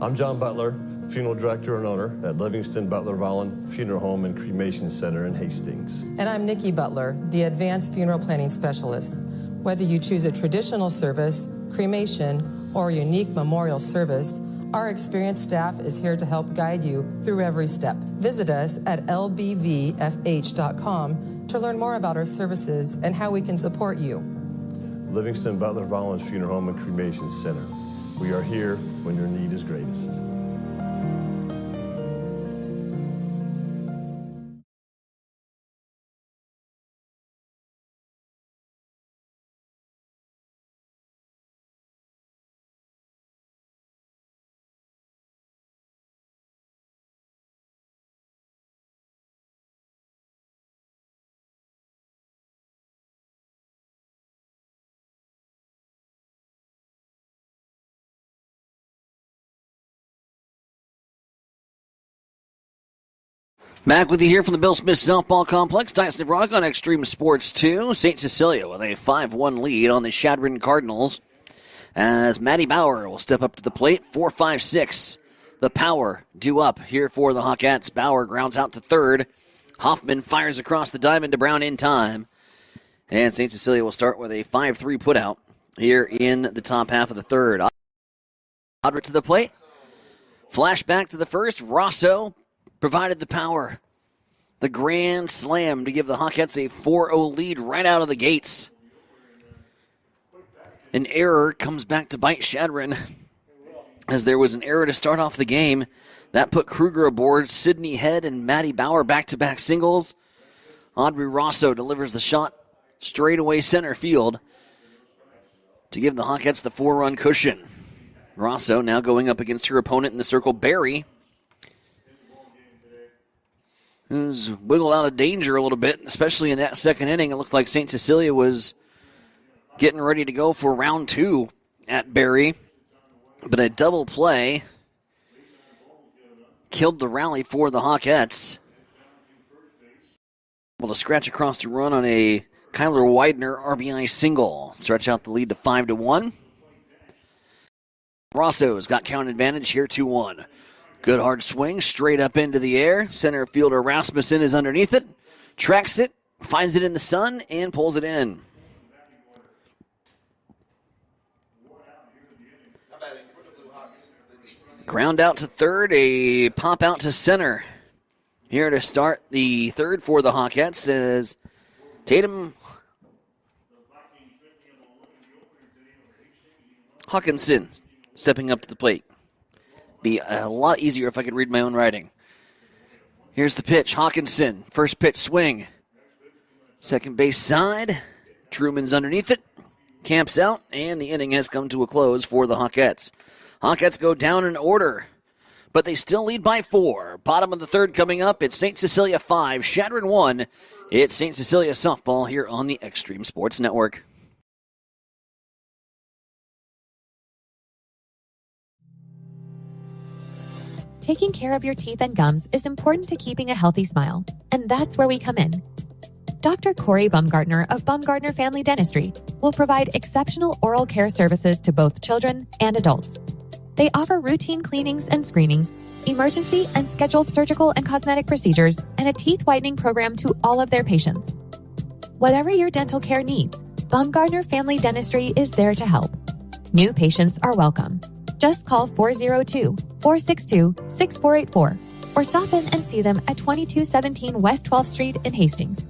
I'm John Butler, Funeral Director and owner at Livingston Butler Volland Funeral Home and Cremation Center in Hastings. And I'm Nikki Butler, the Advanced Funeral Planning Specialist. Whether you choose a traditional service, cremation, or a unique memorial service, our experienced staff is here to help guide you through every step. Visit us at lbvfh.com to learn more about our services and how we can support you. Livingston Butler Volland Funeral Home and Cremation Center. We are here when your need is greatest. Back with you here from the Bill Smith Softball Complex. Tyson Veronica on Extreme Sports 2. St. Cecilia with a 5-1 lead on the Chadron Cardinals as Maddie Bauer will step up to the plate. 4-5-6. The power due up here for the Hawkettes. Bauer grounds out to third. Hoffman fires across the diamond to Brown in time. And St. Cecilia will start with a 5-3 putout here in the top half of the third. Odrick to the plate. Flashback to the first. Rosso provided the power. The grand slam to give the Hawkettes a 4-0 lead right out of the gates. An error comes back to bite Chadron as there was an error to start off the game. That put Kruger aboard. Sydney Head and Maddie Bauer back-to-back singles. Audrey Rosso delivers the shot straight away center field to give the Hawkettes the 4-run cushion. Rosso now going up against her opponent in the circle, Barry, who's wiggled out of danger a little bit, especially in that second inning. It looked like St. Cecilia was getting ready to go for round 2 at Barry, but a double play killed the rally for the Hawkettes. Able to scratch across the run on a Kyler Widener RBI single. Stretch out the lead to 5-1. Rosso's got count advantage here, 2-1. Good hard swing, straight up into the air. Center fielder Rasmussen is underneath it. Tracks it, finds it in the sun, and pulls it in. Ground out to third, a pop out to center. Here to start the third for the Hawkettes is Tatum Hawkinson stepping up to the plate. Be a lot easier if I could read my own writing. Here's the pitch. Hawkinson, first pitch swing. Second base side. Truman's underneath it. Camps out, and the inning has come to a close for the Hawkettes. Hawkettes go down in order, but they still lead by 4. Bottom of the third coming up. It's St. Cecilia 5, Chadron 1. It's St. Cecilia softball here on the Extreme Sports Network. Taking care of your teeth and gums is important to keeping a healthy smile, and that's where we come in. Dr. Corey Bumgardner of Bumgardner Family Dentistry will provide exceptional oral care services to both children and adults. They offer routine cleanings and screenings, emergency and scheduled surgical and cosmetic procedures, and a teeth whitening program to all of their patients. Whatever your dental care needs, Baumgardner Family Dentistry is there to help. New patients are welcome. Just call 402-462-6484 or stop in and see them at 2217 West 12th Street in Hastings.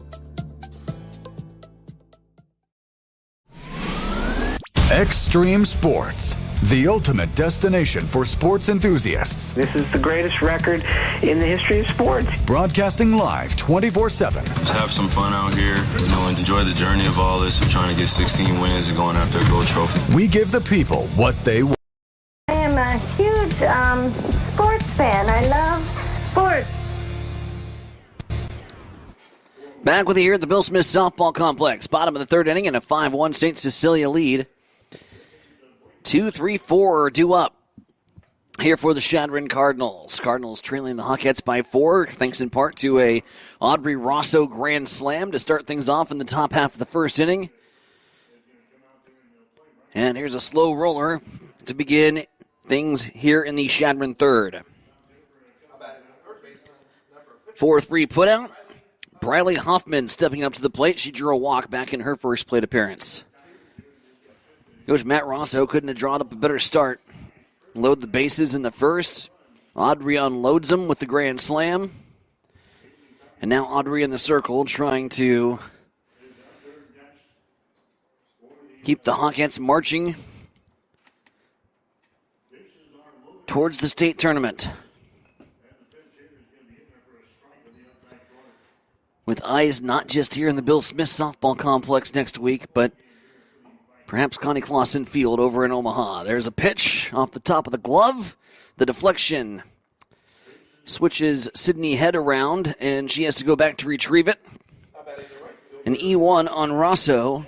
Extreme Sports, the ultimate destination for sports enthusiasts. This is the greatest record in the history of sports. Broadcasting live 24/7. Just have some fun out here, and enjoy the journey of all this of trying to get 16 wins and going after a gold trophy. We give the people what they want. I am a huge sports fan. I love sports. Back with you here at the Bill Smith Softball Complex. Bottom of the third inning and a 5-1 St. Cecilia lead. 2-3-4 due up here for the Chadron Cardinals. Cardinals trailing the Hawkettes by 4, thanks in part to a Audrey Rosso grand slam to start things off in the top half of the first inning. And here's a slow roller to begin things here in the Chadron third. 4-3 put out. Briley Hoffman stepping up to the plate. She drew a walk back in her first plate appearance. Coach Matt Rosso couldn't have drawn up a better start. Load the bases in the first. Audrey unloads them with the grand slam. And now Audrey in the circle trying to keep the Hawkettes marching towards the state tournament. With eyes not just here in the Bill Smith Softball Complex next week, but perhaps Connie Clausen Field over in Omaha. There's a pitch off the top of the glove. The deflection switches Sydney Head around, and she has to go back to retrieve it. An E1 on Rosso,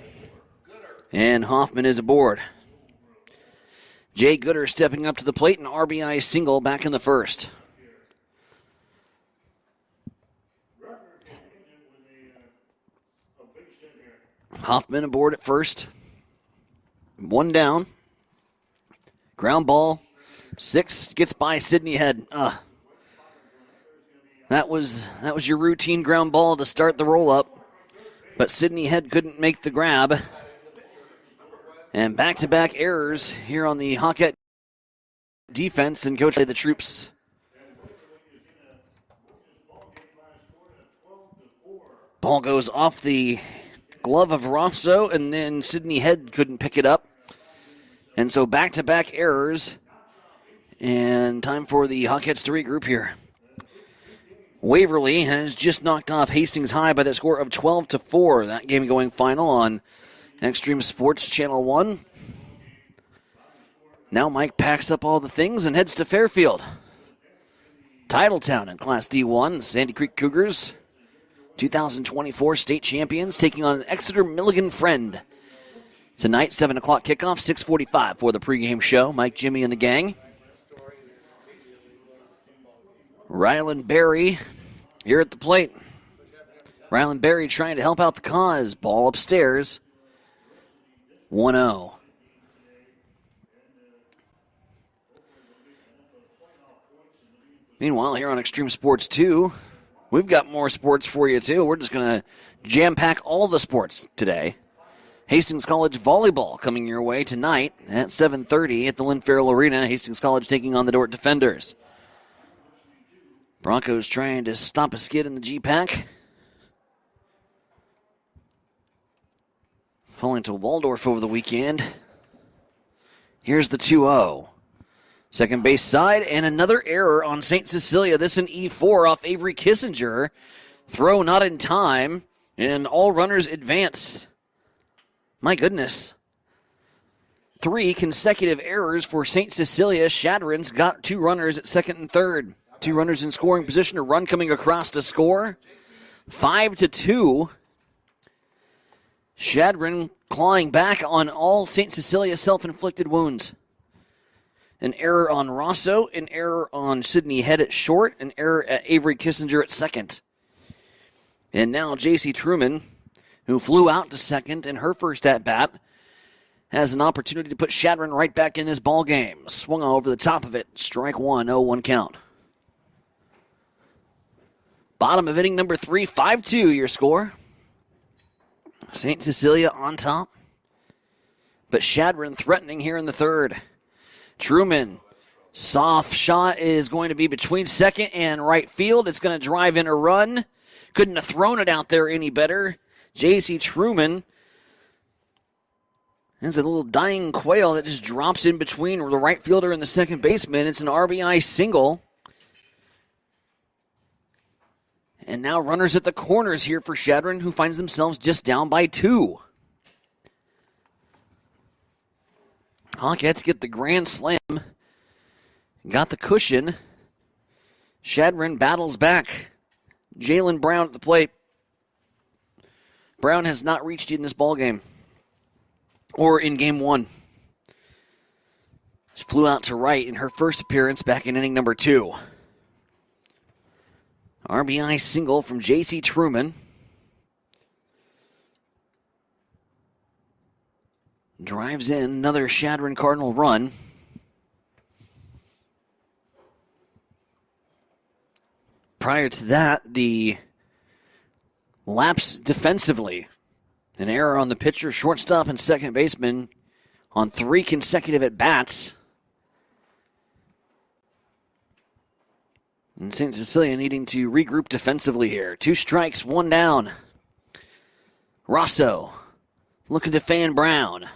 and Hoffman is aboard. Jay Gooder stepping up to the plate, an RBI single back in the first. Hoffman aboard at first. One down. Ground ball. 6 gets by Sydney Head. That was your routine ground ball to start the roll-up. But Sydney Head couldn't make the grab. And back-to-back errors here on the Hawkette defense. And Coach the troops. Ball goes off the glove of Rosso, and then Sydney Head couldn't pick it up. And so back-to-back errors. And time for the Hawkettes to regroup here. Waverly has just knocked off Hastings High by the score of 12-4. That game going final on Extreme Sports Channel 1. Now Mike packs up all the things and heads to Fairfield. Titletown in Class D1, Sandy Creek Cougars, 2024 state champions, taking on an Exeter Milligan Friend. Tonight, 7 o'clock kickoff, 6:45 for the pregame show. Mike, Jimmy, and the gang. Rylan Berry here at the plate. Rylan Berry trying to help out the cause. Ball upstairs. 1-0. Meanwhile, here on Extreme Sports 2, we've got more sports for you, too. We're just going to jam-pack all the sports today. Hastings College volleyball coming your way tonight at 7:30 at the Lynn Farrell Arena. Hastings College taking on the Dordt Defenders. Broncos trying to stop a skid in the G-Pack. Falling to Waldorf over the weekend. Here's the 2-0. Second base side, and another error on St. Cecilia. This an E4 off Avery Kissinger. Throw not in time, and all runners advance. My goodness. 3 consecutive errors for St. Cecilia. Chadron's got 2 runners at second and third. 2 runners in scoring position, a run coming across to score. 5-2. Chadron clawing back on all St. Cecilia self-inflicted wounds. An error on Rosso, an error on Sydney Head at short, an error at Avery Kissinger at second. And now J.C. Truman, who flew out to second in her first at-bat, has an opportunity to put Shadron right back in this ball game. Swung over the top of it. Strike one, 0-1 count. Bottom of inning number 3, 5-2 your score. St. Cecilia on top. But Shadron threatening here in the third. Truman, soft shot is going to be between second and right field. It's going to drive in a run. Couldn't have thrown it out there any better. J.C. Truman has a little dying quail that just drops in between the right fielder and the second baseman. It's an RBI single. And now runners at the corners here for Shadron, who finds themselves just down by 2. Hawkettes get the grand slam. Got the cushion. Shadron battles back. Jalen Brown at the plate. Brown has not reached in this ballgame or in game 1. She flew out to right in her first appearance back in inning number 2. RBI single from J.C. Truman. Drives in another Shadron Cardinal run. Prior to that, the lapse defensively. An error on the pitcher, shortstop, and second baseman on 3 consecutive at-bats. And St. Cecilia needing to regroup defensively here. 2 strikes, 1 down. Rosso looking to fan Brown.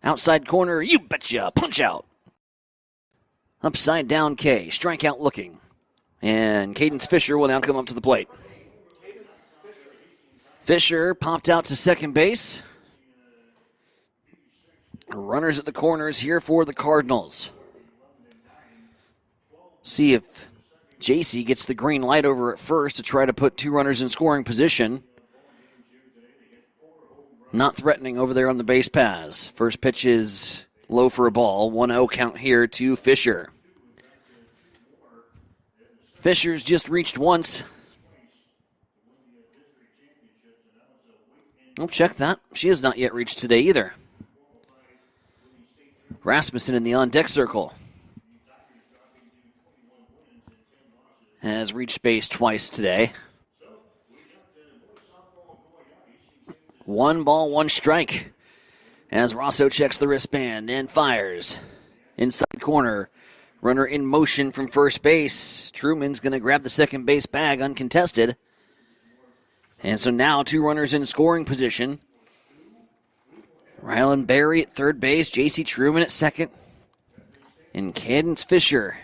Outside corner, you betcha, punch out. Upside down K, strikeout looking. And Cadence Fisher will now come up to the plate. Fisher popped out to second base. Runners at the corners here for the Cardinals. See if JC gets the green light over at first to try to put 2 runners in scoring position. Not threatening over there on the base paths. First pitch is low for a ball. 1-0 count here to Fisher. Fisher's just reached once. Oh, check that. She has not yet reached today either. Rasmussen in the on-deck circle. Has reached base twice today. 1 ball, 1 strike. As Rosso checks the wristband and fires. Inside corner. Runner in motion from first base. Truman's going to grab the second base bag uncontested. And so now 2 runners in scoring position. Rylan Berry at third base. J.C. Truman at second. And Cadence Fisher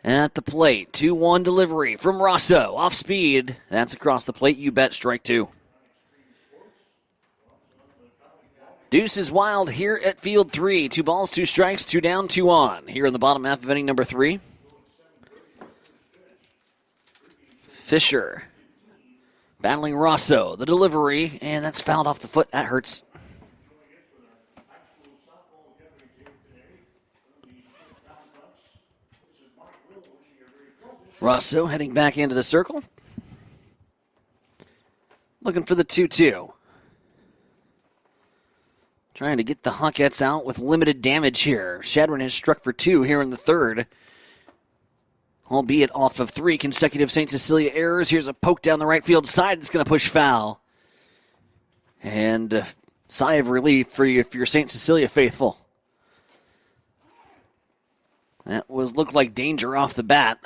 at the plate. 2-1 delivery from Rosso. Off speed. That's across the plate. You bet. Strike 2. Deuce is wild here at field 3. 2 balls, 2 strikes, 2 down, 2 on. Here in the bottom half of inning number 3. Fisher battling Rosso. The delivery, and that's fouled off the foot. That hurts. Rosso heading back into the circle. Looking for the 2-2. Trying to get the Hawkettes out with limited damage here. Shadron has struck for 2 here in the third. Albeit off of 3 consecutive St. Cecilia errors. Here's a poke down the right field side. It's going to push foul. And sigh of relief for you if you're St. Cecilia faithful. That looked like danger off the bat.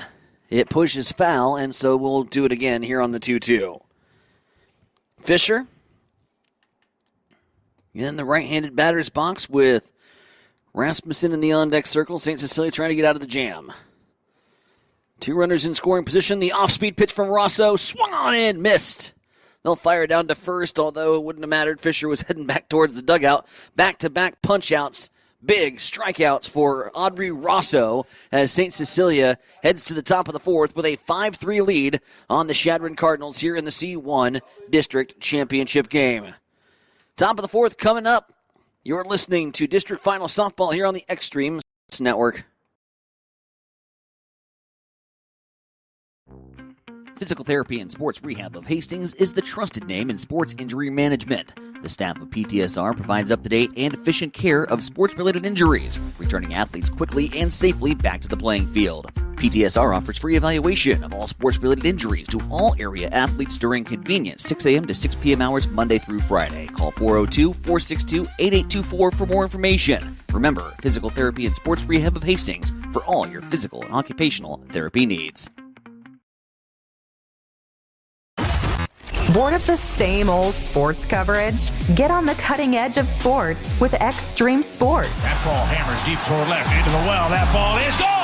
It pushes foul, and so we'll do it again here on the 2-2. Fisher in the right-handed batter's box with Rasmussen in the on-deck circle. St. Cecilia trying to get out of the jam. 2 runners in scoring position. The off-speed pitch from Rosso. Swung on in. Missed. They'll fire down to first, although it wouldn't have mattered. Fisher was heading back towards the dugout. Back-to-back punch-outs. Big strikeouts for Audrey Rosso as St. Cecilia heads to the top of the 4th with a 5-3 lead on the Shadron Cardinals here in the C1 District Championship game. Top of the 4th coming up. You're listening to District Final Softball here on the Extreme Sports Network. Physical Therapy and Sports Rehab of Hastings is the trusted name in sports injury management. The staff of PTSR provides up-to-date and efficient care of sports-related injuries, returning athletes quickly and safely back to the playing field. PTSR offers free evaluation of all sports-related injuries to all area athletes during convenient 6 a.m. to 6 p.m. hours Monday through Friday. Call 402-462-8824 for more information. Remember, Physical Therapy and Sports Rehab of Hastings for all your physical and occupational therapy needs. Bored of the same old sports coverage? Get on the cutting edge of sports with Extreme Sports. That ball hammered deep toward left into the well. That ball is gone!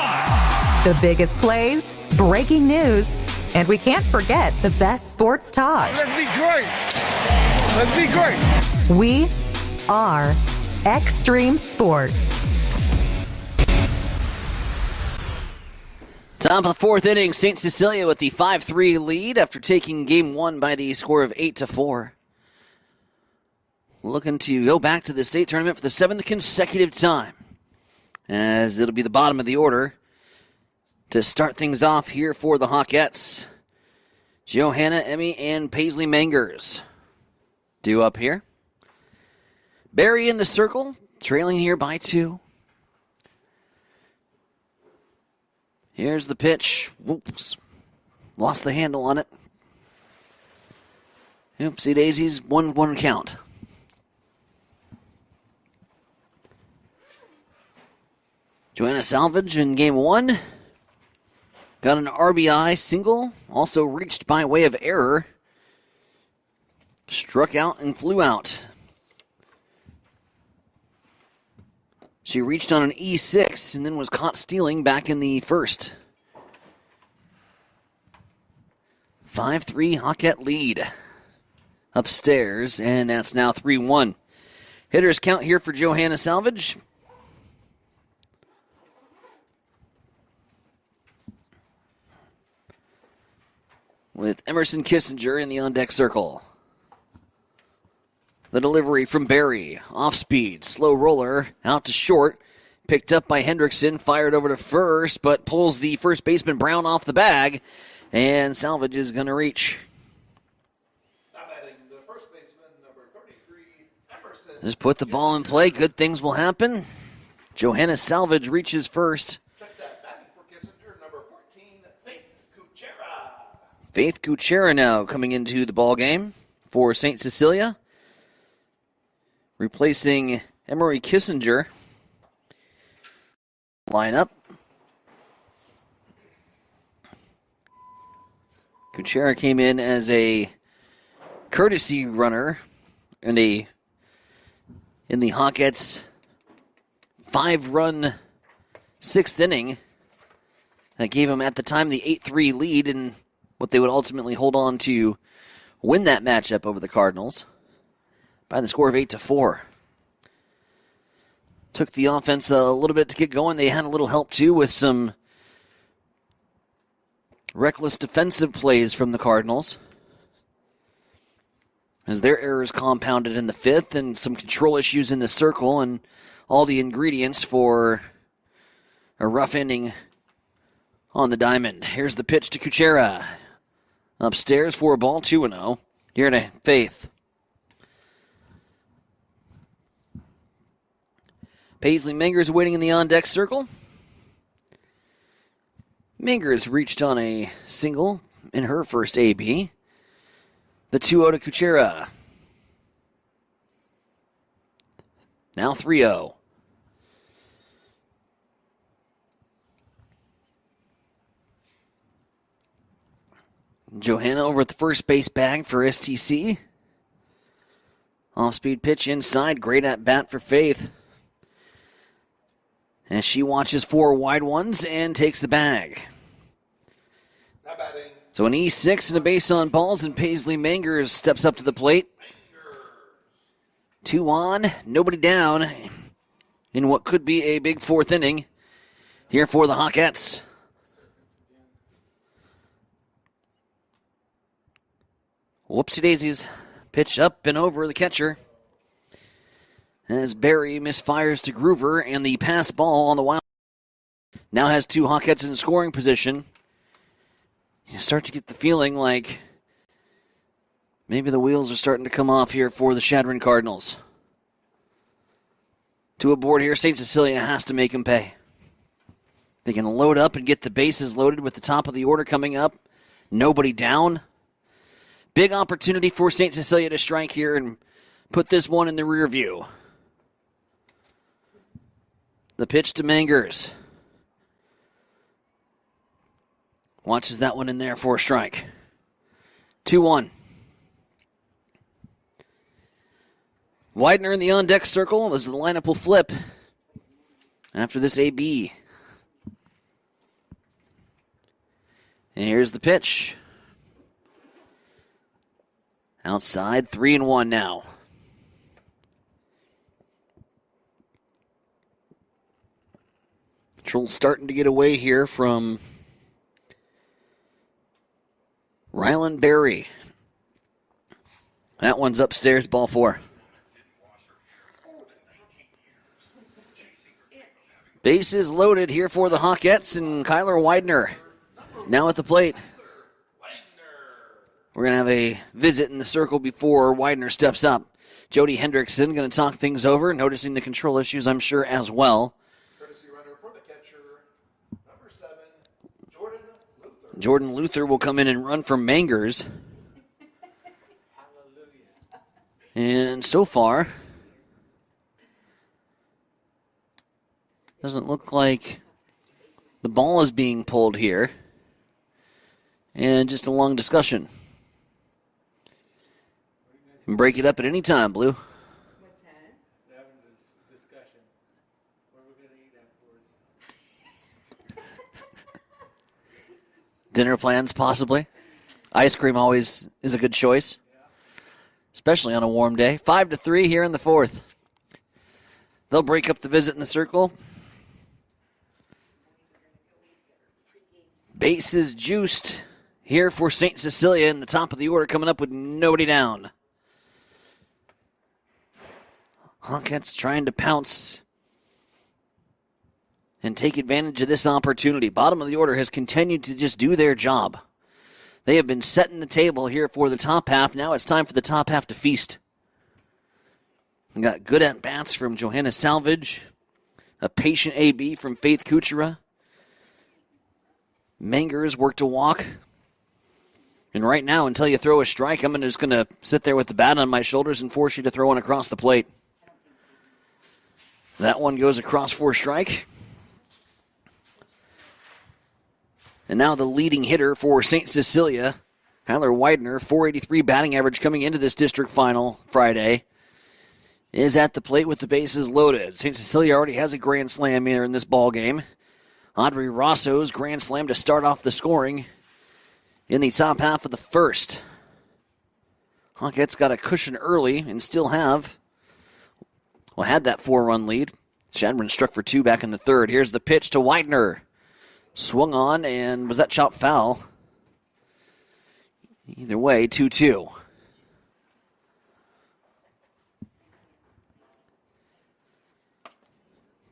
The biggest plays, breaking news, and we can't forget the best sports talk. Let's be great! Let's be great! We are Extreme Sports. Top of the fourth inning, St. Cecilia with the 5-3 lead after taking game one by the score of 8-4. Looking to go back to the state tournament for the 7th consecutive time, as it'll be the bottom of the order to start things off here for the Hawkettes. Johanna, Emmy, and Paisley Mangers due up here. Barry in the circle, trailing here by 2. Here's the pitch. Whoops. Lost the handle on it. Oopsie daisies, 1-1 count. Joanna Salvage in game 1. Got an RBI single. Also reached by way of error. Struck out and flew out. She reached on an E6 and then was caught stealing back in the first. 5-3 Hawkette lead upstairs, and that's now 3-1. Hitters count here for Johanna Salvage. With Emerson Kissinger in the on-deck circle. The delivery from Barry. Off speed. Slow roller. Out to short. Picked up by Hendrickson. Fired over to first, but pulls the first baseman Brown off the bag. And Salvage is going to reach. The first baseman, number 33, Emerson. Just put the ball in play. Good things will happen. Johanna Salvage reaches first. Check that. Batting for Kissinger, number 14, Faith Kuchera. Faith Kuchera now coming into the ball game for St. Cecilia. Replacing Emery Kissinger. Lineup. Kuchera came in as a courtesy runner in the Hawkettes' 5-run 6th inning. That gave him at the time the 8-3 lead in what they would ultimately hold on to win that matchup over the Cardinals by the score of 8-4. Took the offense a little bit to get going. They had a little help, too, with some reckless defensive plays from the Cardinals, as their errors compounded in the 5th and some control issues in the circle and all the ingredients for a rough ending on the diamond. Here's the pitch to Kuchera. Upstairs for a ball, 2-0. Here to Faith. Paisley Mangers waiting in the on-deck circle. Mangers reached on a single in her first AB. The 2-0 to Kuchera. Now 3-0. Johanna over at the first base bag for STC. Off-speed pitch inside. Great at bat for Faith, as she watches 4 wide ones and takes the bag. So an E6 and a base on balls, and Paisley Mangers steps up to the plate. 2 on, nobody down in what could be a big 4th inning here for the Hawkettes. Whoopsie daisies. Pitch up and over the catcher, as Barry misfires to Groover, and the pass ball on the wild now has 2 Hawkettes in scoring position. You start to get the feeling like Maybe the wheels are starting to come off here for the Chadron Cardinals. To a board here, St. Cecilia has to make them pay. They can load up and get the bases loaded with the top of the order coming up. Nobody down. Big opportunity for St. Cecilia to strike here and put this one in the rear view. The pitch to Mangers. Watches that one in there for a strike. 2-1. Widener in the on-deck circle as the lineup will flip after this AB. And here's the pitch. Outside, 3-1 now. Control starting to get away here from Rylan Berry. That one's upstairs, ball 4. Bases loaded here for the Hawkettes, and Kyler Widener now at the plate. We're going to have a visit in the circle before Widener steps up. Jody Hendrickson going to talk things over, noticing the control issues, I'm sure, as well. Courtesy runner for the catcher, number 7, Jordan Luther. Jordan Luther will come in and run for Mangers. And so far, doesn't look like the ball is being pulled here. And just a long discussion. You can break it up at any time, Blue. What's that? They're having this discussion. What are we going to eat afterwards? Dinner plans, possibly. Ice cream always is a good choice, especially on a warm day. 5-3 here in the 4th. They'll break up the visit in the circle. Bases juiced here for St. Cecilia in the top of the order, coming up with nobody down. Hawkettes trying to pounce and take advantage of this opportunity. Bottom of the order has continued to just do their job. They have been setting the table here for the top half. Now it's time for the top half to feast. We got good at-bats from Johanna Salvage, a patient AB from Faith Kuchera. Mangers work to walk. And right now, until you throw a strike, I'm just going to sit there with the bat on my shoulders and force you to throw one across the plate. That one goes across for a strike. And now the leading hitter for St. Cecilia, Kyler Widener, 483 batting average coming into this district final Friday, is at the plate with the bases loaded. St. Cecilia already has a grand slam here in this ball game. Audrey Rosso's grand slam to start off the scoring in the top half of the first. Hawkettes got a cushion early and still had that 4-run lead. Chadron struck for 2 back in the 3rd. Here's the pitch to Widener. Swung on, and was that chopped foul? Either way, 2-2.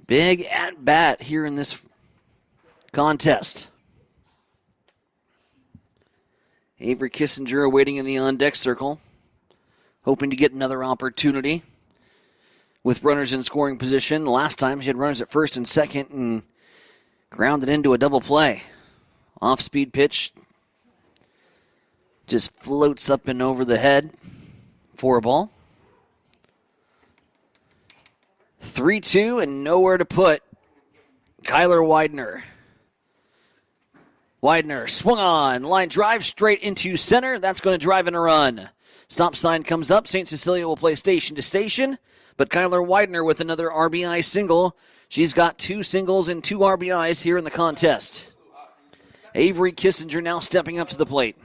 Big at-bat here in this contest. Avery Kissinger waiting in the on-deck circle, hoping to get another opportunity with runners in scoring position. Last time she had runners at first and second and grounded into a double play. Off-speed pitch just floats up and over the head for a ball. 3-2 and nowhere to put Kyler Widener. Widener swung on, line drive straight into center. That's going to drive in a run. Stop sign comes up. St. Cecilia will play station to station, but Kyler Widener with another RBI single. She's got 2 singles and 2 RBIs here in the contest. Avery Kissinger now stepping up to the plate.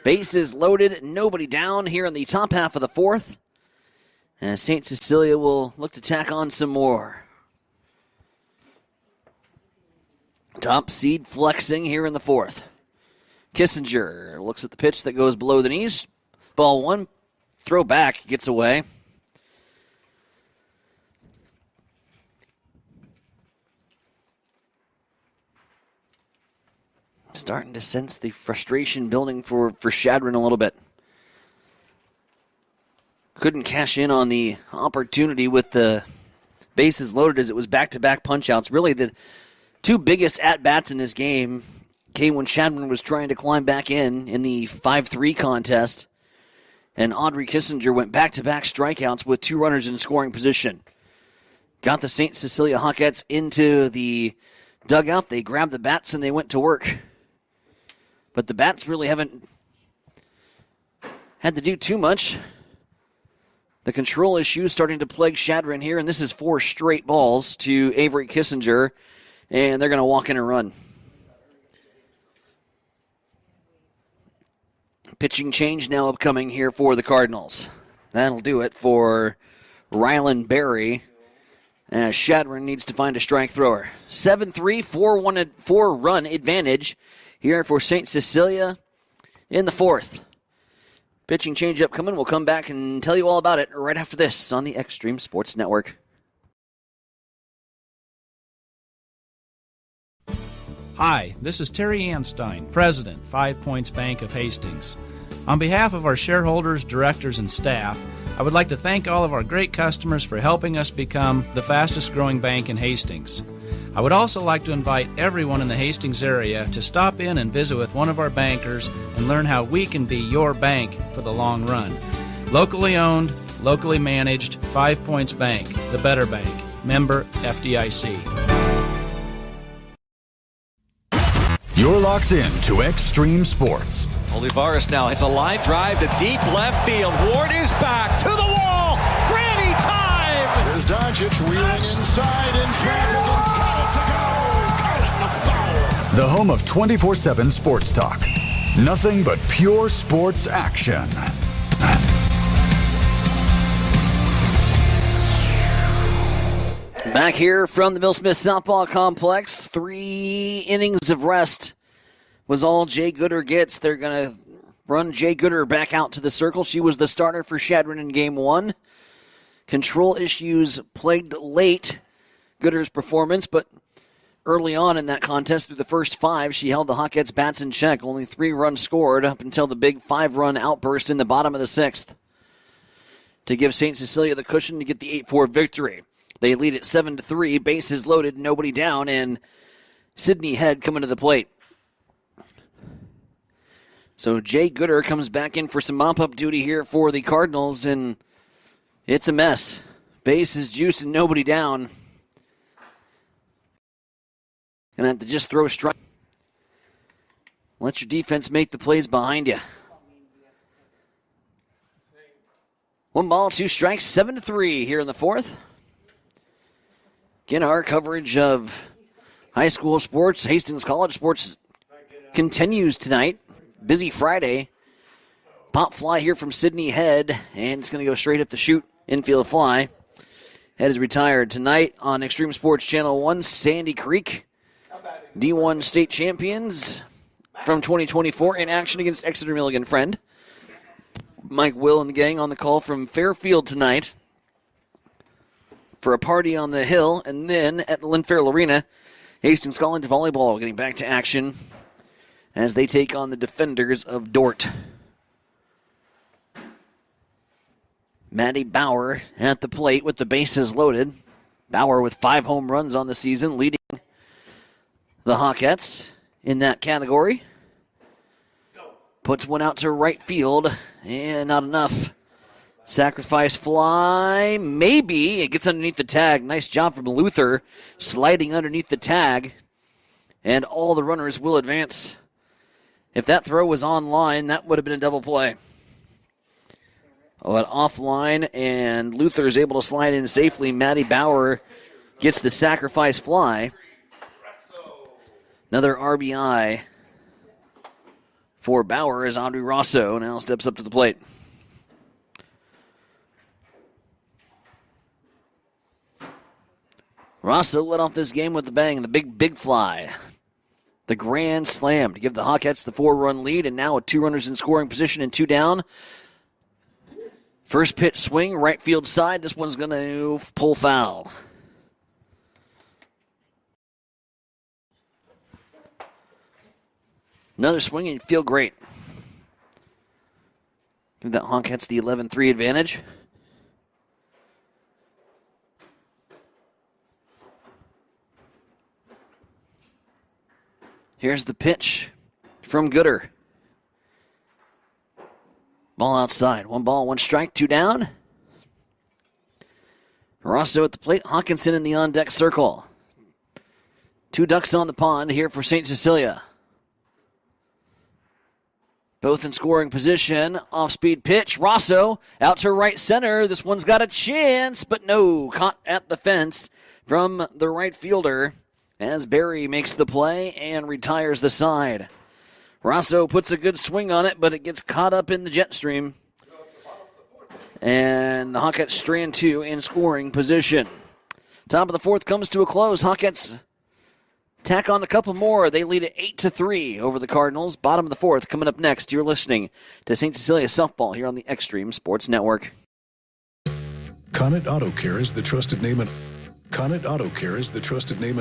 Bases loaded, nobody down here in the top half of the 4th. And St. Cecilia will look to tack on some more. Top seed flexing here in the 4th. Kissinger looks at the pitch that goes below the knees. Ball 1, throw back, gets away. Starting to sense the frustration building for Chadron a little bit. couldn't cash in on the opportunity with the bases loaded as it was back-to-back punch-outs. Really, the two biggest at-bats in this game came when Shadron was trying to climb back in the 5-3 contest, and Audrey Kissinger went back-to-back strikeouts with 2 runners in scoring position. Got the St. Cecilia Hawkettes into the dugout. They grabbed the bats and they went to work. But the bats really haven't had to do too much. The control issue starting to plague Shadron here, and this is 4 straight balls to Avery Kissinger, and they're going to walk in and run. Pitching change now upcoming here for the Cardinals. That'll do it for Rylan Berry, as Shadron needs to find a strike thrower. 7-3, 4-run advantage here for St. Cecilia in the 4th. Pitching change upcoming. We'll come back and tell you all about it right after this on the Extreme Sports Network. Hi, this is Terry Anstein, President, 5 Points Bank of Hastings. On behalf of our shareholders, directors, and staff, I would like to thank all of our great customers for helping us become the fastest growing bank in Hastings. I would also like to invite everyone in the Hastings area to stop in and visit with one of our bankers and learn how we can be your bank for the long run. Locally owned, locally managed, 5 Points Bank, the better bank. Member FDIC. You're locked in to Extreme Sports. Olivares now hits a line drive to deep left field. Ward is back to the wall. Granny time! There's Doncic wheeling inside in traffic and got it to go. Call it the foul. The home of 24/7 Sports Talk. Nothing but pure sports action. Back here from the Bill Smith Softball Complex, 3 innings of rest was all Jay Gooder gets. They're going to run Jay Gooder back out to the circle. She was the starter for Shadron in Game 1. Control issues plagued late Gooder's performance, but early on in that contest, through the first 5, she held the Hawkettes' bats in check. Only 3 runs scored up until the big 5-run outburst in the bottom of the 6th to give St. Cecilia the cushion to get the 8-4 victory. They lead at 7-3, bases loaded, nobody down, and Sydney Head coming to the plate. So Jay Gooder comes back in for some mop-up duty here for the Cardinals, and it's a mess. Bases juiced and nobody down. Gonna have to just throw a strike. Let your defense make the plays behind you. 1 ball, 2 strikes, 7-3 here in the 4th. Again, our coverage of high school sports, Hastings College sports, continues tonight. Busy Friday. Pop fly here from Sydney Head, and it's going to go straight up the chute. Infield fly. Head is retired tonight on Extreme Sports Channel 1. Sandy Creek, D1 state champions from 2024 in action against Exeter Milligan Friend. Mike Will and the gang on the call from Fairfield tonight for a party on the hill, and then at the Lynn Farrell Arena, Hastings College volleyball getting back to action as they take on the defenders of Dordt. Maddie Bauer at the plate with the bases loaded. Bauer with 5 home runs on the season, leading the Hawkettes in that category. Puts one out to right field, and not enough. Sacrifice fly, maybe. It gets underneath the tag. Nice job from Luther, sliding underneath the tag. And all the runners will advance. If that throw was on line, that would have been a double play. But offline, and Luther is able to slide in safely. Maddie Bauer gets the sacrifice fly. Another RBI for Bauer as Audrey Rosso now steps up to the plate. Rosso led off this game with a bang, the big fly. The grand slam to give the Hawkettes the 4-run lead, and now with 2 runners in scoring position and 2 down. First pitch swing, right field side. This one's going to pull foul. Another swing and you feel great. Give that Hawkettes the 11-3 advantage. Here's the pitch from Gooder. Ball outside. 1 ball, 1 strike, 2 down. Rosso at the plate. Hawkinson in the on-deck circle. 2 ducks on the pond here for St. Cecilia. Both in scoring position. Off-speed pitch. Rosso out to right center. This one's got a chance, but no. Caught at the fence from the right fielder as Barry makes the play and retires the side. Rosso puts a good swing on it, but it gets caught up in the jet stream. And the Hawkettes strand 2 in scoring position. Top of the 4th comes to a close. Hawkettes tack on a couple more. They lead it 8-3 over the Cardinals. Bottom of the 4th coming up next. You're listening to St. Cecilia Softball here on the Extreme Sports Network. Conant Auto Care is the trusted name in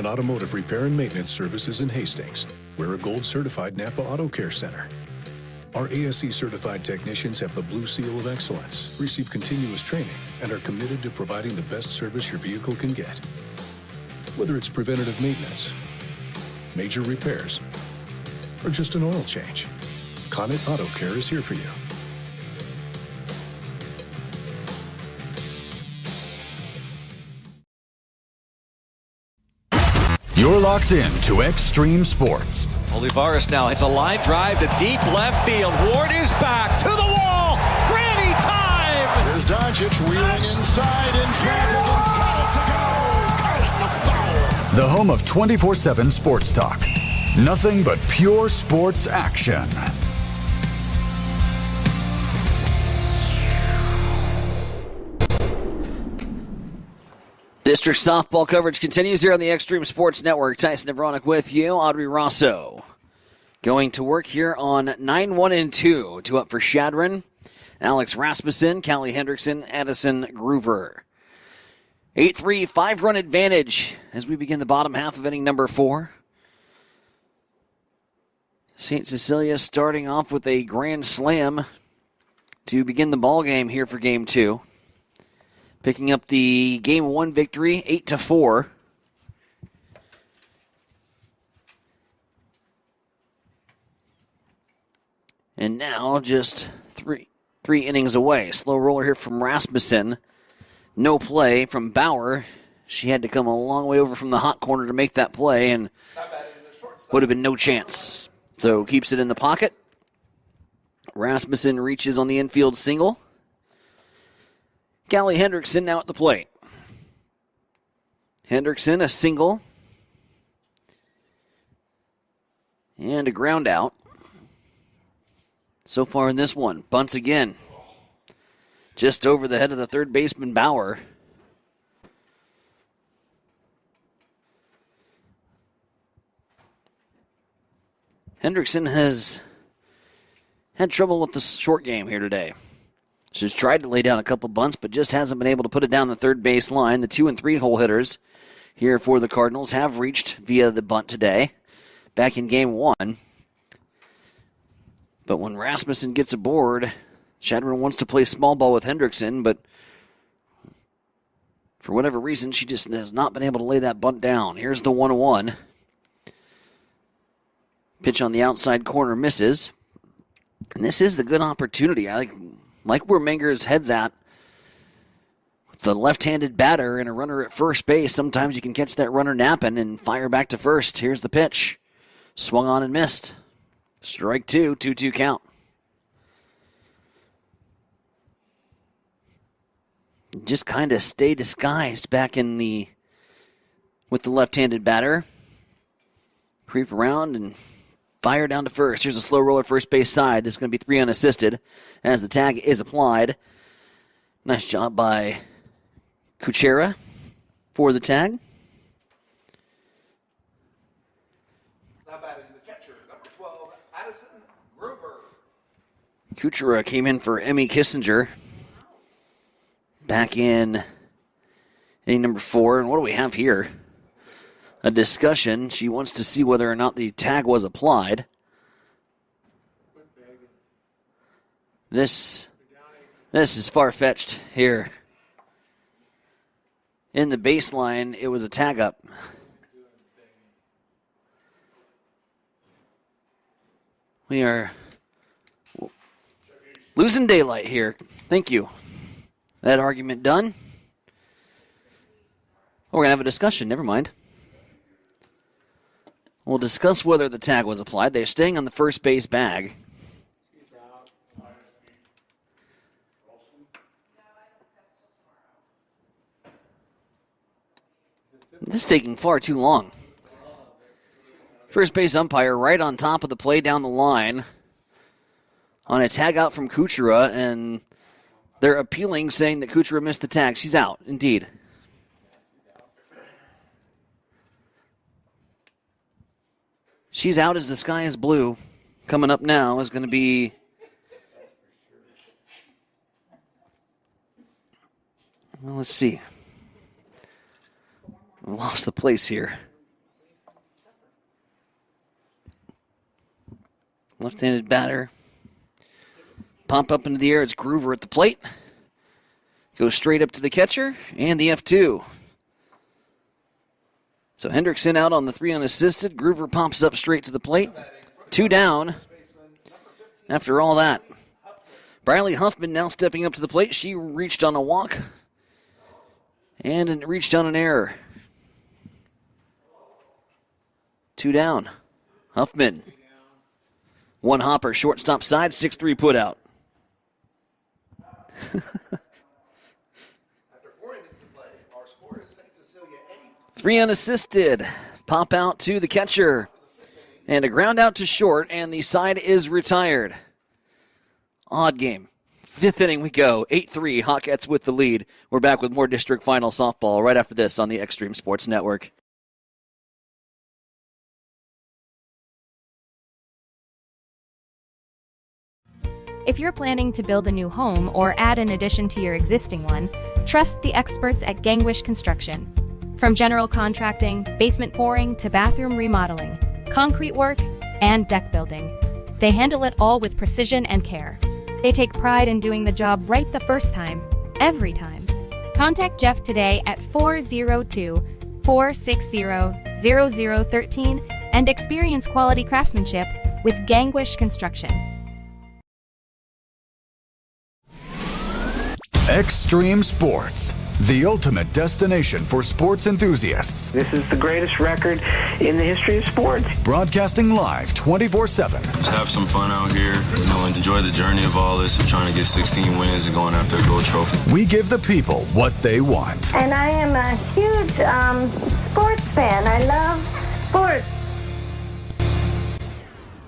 automotive repair and maintenance services in Hastings. We're a gold-certified Napa Auto Care Center. Our ASE-certified technicians have the Blue Seal of Excellence, receive continuous training, and are committed to providing the best service your vehicle can get. Whether it's preventative maintenance, major repairs, or just an oil change, Conant Auto Care is here for you. You're locked in to Extreme Sports. Olivares now hits a line drive to deep left field. Ward is back to the wall. Granny time! There's Doncic wheeling inside in traffic and got it to go. Call it the foul. The home of 24/7 Sports Talk. Nothing but pure sports action. District softball coverage continues here on the Extreme Sports Network. Tyson Nevronic with you. Audrey Rosso going to work here on 9-1-2. 2 up for Shadron, Alex Rasmussen, Callie Hendrickson, Addison Groover. 8-3, 5-run advantage as we begin the bottom half of inning number 4. St. Cecilia starting off with a grand slam to begin the ball game here for game 2. Picking up the game 1 victory, 8-4. And now just three innings away. Slow roller here from Rasmussen. No play from Bauer. She had to come a long way over from the hot corner to make that play, and would have been no chance. So keeps it in the pocket. Rasmussen reaches on the infield single. Callie Hendrickson now at the plate. Hendrickson, a single. And a ground out. So far in this one, bunts again. Just over the head of the third baseman, Bauer. Hendrickson has had trouble with the short game here today. She's tried to lay down a couple bunts, but just hasn't been able to put it down the third base line. The 2 and 3 hole hitters here for the Cardinals have reached via the bunt today, back in game 1. But when Rasmussen gets aboard, Shadron wants to play small ball with Hendrickson, but for whatever reason, she just has not been able to lay that bunt down. Here's the 1-1. Pitch on the outside corner misses. And this is the good opportunity. I like where Menger's head's at. With the left-handed batter and a runner at first base, sometimes you can catch that runner napping and fire back to first. Here's the pitch. Swung on and missed. Strike 2, 2-2 count. Just kind of stay disguised back with the left-handed batter. Creep around and fire down to first. Here's a slow roller first base side. It's going to be 3 unassisted as the tag is applied. Nice job by Kuchera for the tag. Now batting the catcher, number 12, Addison Gruber. Kuchera came in for Emmy Kissinger back in inning number 4. And what do we have here? A discussion. She wants to see whether or not the tag was applied. This is far-fetched here. In the baseline, it was a tag up. We are losing daylight here. Thank you. That argument done. We're going to have a discussion. Never mind. We'll discuss whether the tag was applied. They're staying on the first base bag. This is taking far too long. First base umpire right on top of the play down the line on a tag out from Kuchera, and they're appealing, saying that Kuchera missed the tag. She's out, indeed. She's out as the sky is blue. Coming up now is going to be well, let's see. I lost the place here. Left-handed batter. Pump up into the air. It's Groover at the plate. Goes straight up to the catcher and the F2. So Hendrickson out on the 3 unassisted. Groover pops up straight to the plate. 2 down after all that. Briley Huffman now stepping up to the plate. She reached on a walk and reached on an error. 2 down. Huffman. 1 hopper, shortstop side, 6-3 put out. 3 unassisted. Pop out to the catcher. And a ground out to short, and the side is retired. Odd game. 5th inning we go. 8-3, Hawkettes with the lead. We're back with more district final softball right after this on the Extreme Sports Network. If you're planning to build a new home or add an addition to your existing one, trust the experts at Gangwish Construction. From general contracting, basement pouring, to bathroom remodeling, concrete work, and deck building, they handle it all with precision and care. They take pride in doing the job right the first time, every time. Contact Jeff today at 402-460-0013 and experience quality craftsmanship with Gangwish Construction. Extreme Sports, the ultimate destination for sports enthusiasts. This is the greatest record in the history of sports. Broadcasting live 24/7. Just have some fun out here, and enjoy the journey of all this of trying to get 16 wins and going after a gold trophy. We give the people what they want. And I am a huge sports fan. I love sports.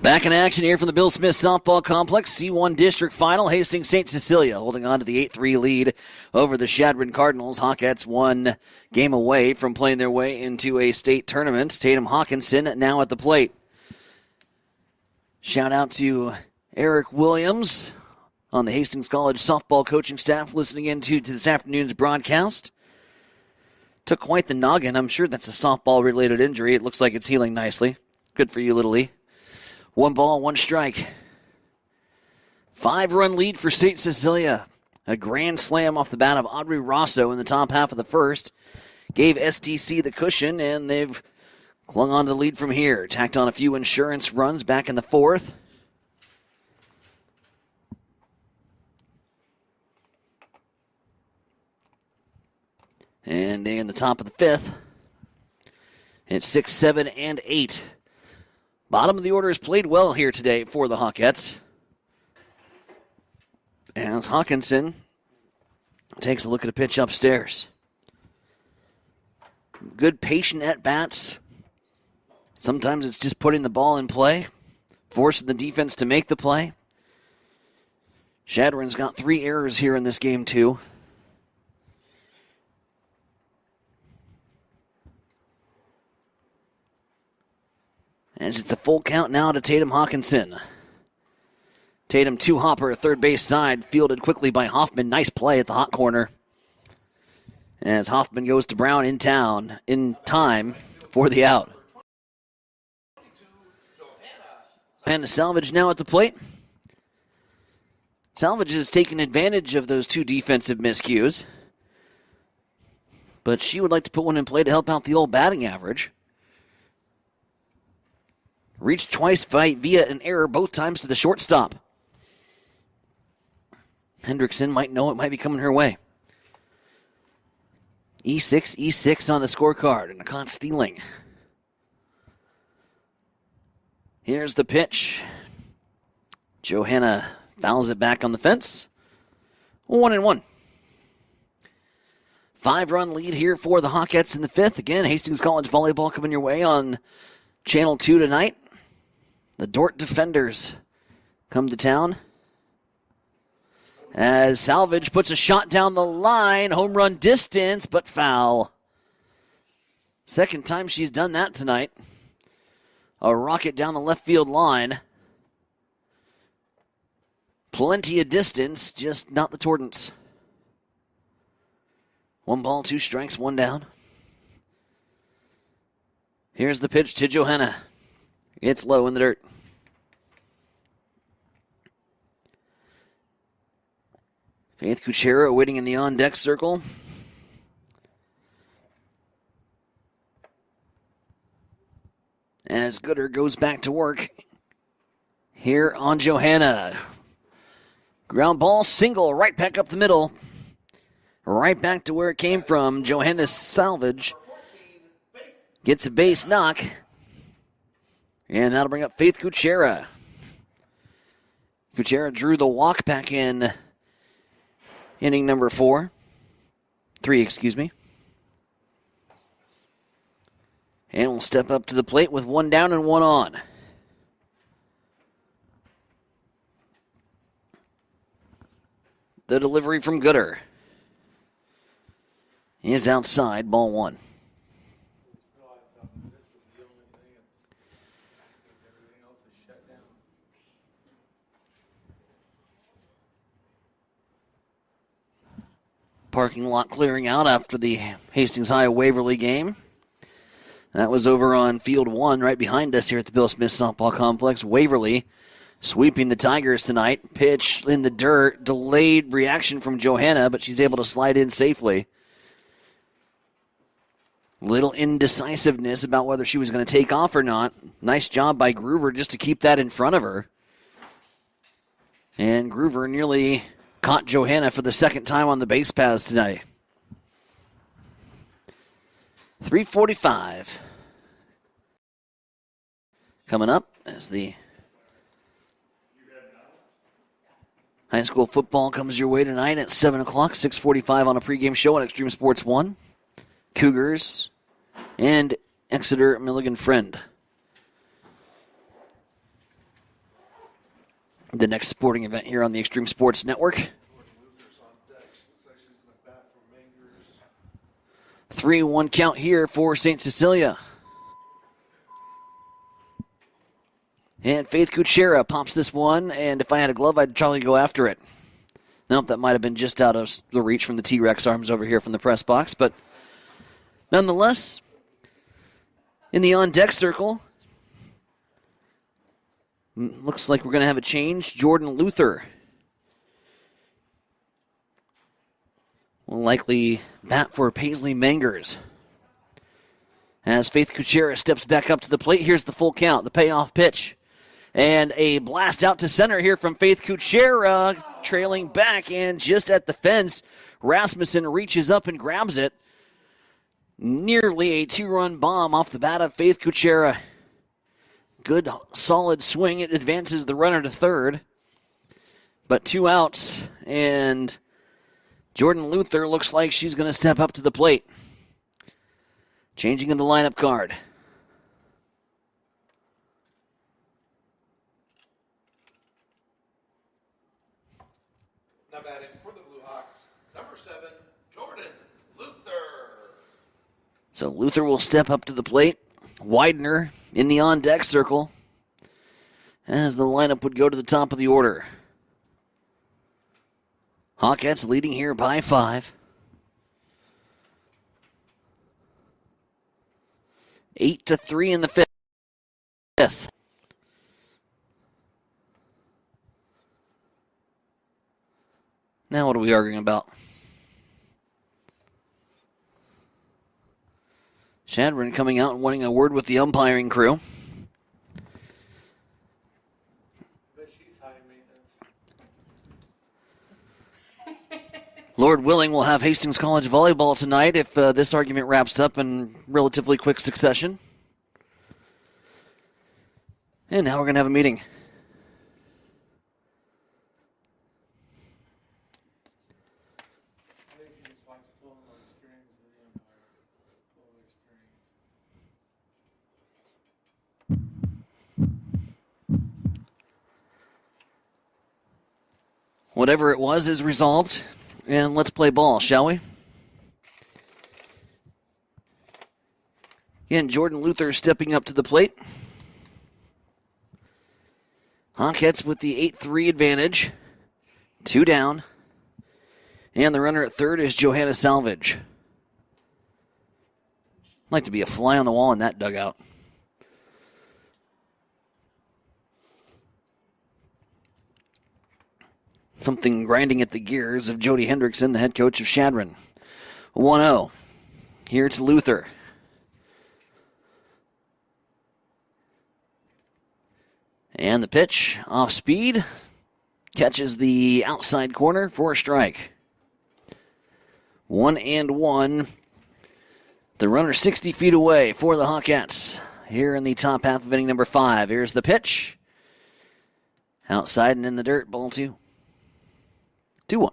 Back in action here from the Bill Smith Softball Complex, C1 District Final. Hastings St. Cecilia holding on to the 8-3 lead over the Shadron Cardinals. Hawkettes 1 game away from playing their way into a state tournament. Tatum Hawkinson now at the plate. Shout out to Eric Williams on the Hastings College softball coaching staff listening in to this afternoon's broadcast. Took quite the noggin. I'm sure that's a softball-related injury. It looks like it's healing nicely. Good for you, Little E. 1 ball, 1 strike. 5-run lead for St. Cecilia. A grand slam off the bat of Audrey Rosso in the top half of the first. Gave STC the cushion, and they've clung on to the lead from here. Tacked on a few insurance runs back in the 4th. And in the top of the 5th. It's 6, 7, and 8. Bottom of the order has played well here today for the Hawkettes. As Hawkinson takes a look at a pitch upstairs. Good patient at-bats. Sometimes it's just putting the ball in play, forcing the defense to make the play. Shadron's got 3 errors here in this game, too. As it's a full count now to Tatum Hawkinson. Tatum 2-hopper, third base side, fielded quickly by Hoffman. Nice play at the hot corner. As Hoffman goes to Brown in time for the out. And Salvage now at the plate. Salvage has taken advantage of those 2 defensive miscues. But she would like to put one in play to help out the old batting average. Reached twice via an error, both times to the shortstop. Hendrickson might know it might be coming her way. E6 on the scorecard, and a caught stealing. Here's the pitch. Johanna fouls it back on the fence. 1-1. 5-run lead here for the Hawkettes in the fifth. Again, Hastings College volleyball coming your way on Channel 2 tonight. The Dordt Defenders come to town. As Salvage puts a shot down the line. Home run distance, but foul. Second time she's done that tonight. A rocket down the left field line. Plenty of distance, just not the Tordents. 1 ball, 2 strikes, 1 down. Here's the pitch to Johanna. It's low in the dirt. Faith Kuchera waiting in the on-deck circle. As Gooder goes back to work here on Johanna. Ground ball, single, right back up the middle. Right back to where it came from. Johanna's Salvage gets a base knock. And that'll bring up Faith Kuchera. Kuchera drew the walk back in inning number 3, excuse me. And will step up to the plate with 1 down and 1 on. The delivery from Gooder is outside, ball 1. Parking lot clearing out after the Hastings High Waverly game. That was over on field 1 right behind us here at the Bill Smith Softball Complex. Waverly sweeping the Tigers tonight. Pitch in the dirt. Delayed reaction from Johanna, but she's able to slide in safely. Little indecisiveness about whether she was going to take off or not. Nice job by Groover just to keep that in front of her. And Groover nearly caught Johanna for the second time on the base paths tonight. 3:45 coming up as the high school football comes your way tonight at 7 o'clock, 6:45 on a pregame show on Extreme Sports 1. Cougars and Exeter Milligan Friend. The next sporting event here on the Extreme Sports Network. 3-1 count here for St. Cecilia. And Faith Kuchera pops this one, and if I had a glove, I'd probably go after it. Nope, that might have been just out of the reach from the T-Rex arms over here from the press box, but nonetheless, in the on-deck circle, looks like we're going to have a change. Jordan Luther will likely bat for Paisley Mangers. As Faith Kuchera steps back up to the plate, here's the full count, the payoff pitch. And a blast out to center here from Faith Kuchera, trailing back, and just at the fence, Rasmussen reaches up and grabs it. Nearly a 2-run bomb off the bat of Faith Kuchera. Good, solid swing. It advances the runner to third. But 2 outs, and Jordan Luther looks like she's going to step up to the plate. Changing in the lineup card. Now batting for the Blue Hawks, number 7, Jordan Luther. So Luther will step up to the plate. Widener in the on-deck circle as the lineup would go to the top of the order. Hawkettes leading here by 5. 8-3 in the fifth. Now what are we arguing about? Shadron coming out and wanting a word with the umpiring crew. Lord willing, we'll have Hastings College volleyball tonight if this argument wraps up in relatively quick succession. And now we're going to have a meeting. Whatever it was is resolved, and let's play ball, shall we? Again, Jordan Luther stepping up to the plate. Hawkettes with the 8-3 advantage. 2 down. And the runner at third is Johanna Salvage. I'd like to be a fly on the wall in that dugout. Something grinding at the gears of Jody Hendrickson, the head coach of Chadron. 1-0. Here it's Luther. And the pitch off speed. Catches the outside corner for a strike. 1-1. The runner 60 feet away for the Hawkettes. Here in the top half of inning number 5. Here's the pitch. Outside and in the dirt, ball 2. 2-1.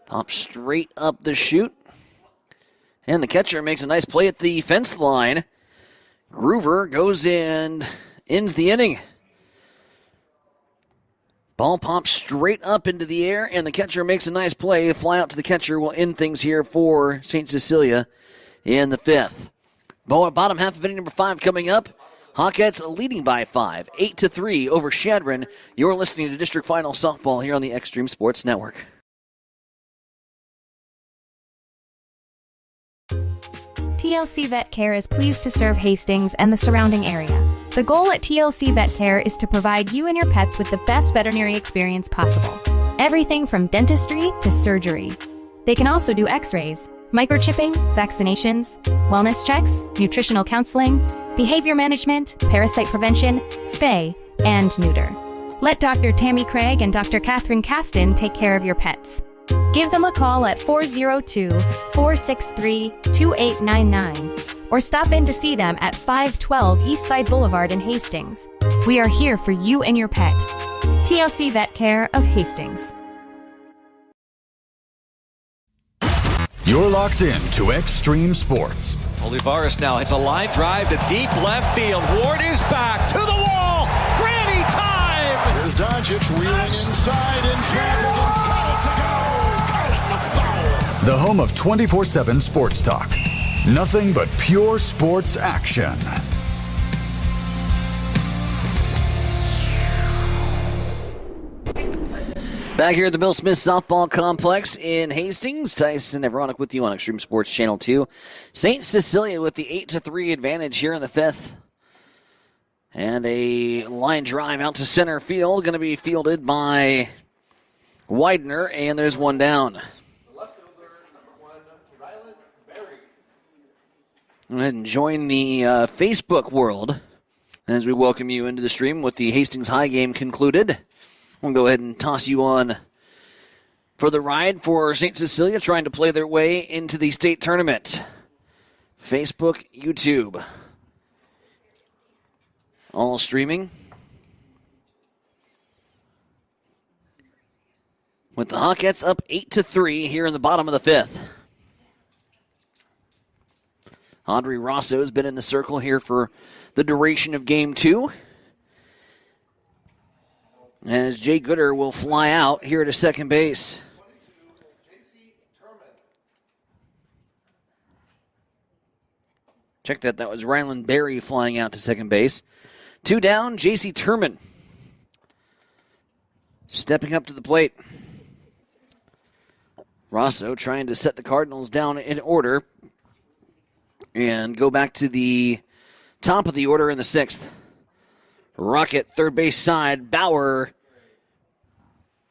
Pop straight up the chute. And the catcher makes a nice play at the fence line. Groover goes in, ends the inning. Ball pops straight up into the air, and the catcher makes a nice play. A fly out to the catcher will end things here for St. Cecilia in the 5th. Bottom half of inning number 5 coming up. Hawkettes leading by 5, 8-3 over Chadron. You're listening to District Final Softball here on the Extreme Sports Network. TLC Vet Care is pleased to serve Hastings and the surrounding area. The goal at TLC Vet Care is to provide you and your pets with the best veterinary experience possible. Everything from dentistry to surgery. They can also do x-rays, microchipping, vaccinations, wellness checks, nutritional counseling, behavior management, parasite prevention, spay, and neuter. Let Dr. Tammy Craig and Dr. Catherine Caston take care of your pets. Give them a call at 402-463-2899 or stop in to see them at 512 Eastside Boulevard in Hastings. We are here for you and your pet. TLC Vet Care of Hastings. You're locked in to Extreme Sports. Olivares now hits a line drive to deep left field. Ward is back to the wall. Granny time! Here's Doncic wheeling inside in traffic and got it to go. The home of 24/7 Sports Talk. Nothing but pure sports action. Back here at the Bill Smith Softball Complex in Hastings. Tyson Everonic with you on Extreme Sports Channel 2. St. Cecilia with the 8-3 advantage here in the 5th. And a line drive out to center field. Going to be fielded by Widener, and there's one down. Go ahead and join the Facebook world as we welcome you into the stream with the Hastings High game concluded. We'll go ahead and toss you on for the ride for St. Cecilia trying to play their way into the state tournament. Facebook, YouTube. All streaming. With the Hawkettes up 8-3 here in the bottom of the 5th. Audrey Rosso has been in the circle here for the duration of Game 2. As Jay Gooder will fly out here to second base. Check that. That was Ryland Berry flying out to second base. 2 down, J.C. Turman stepping up to the plate. Rosso trying to set the Cardinals down in order and go back to the top of the order in the 6th. Rocket, third base side. Bauer,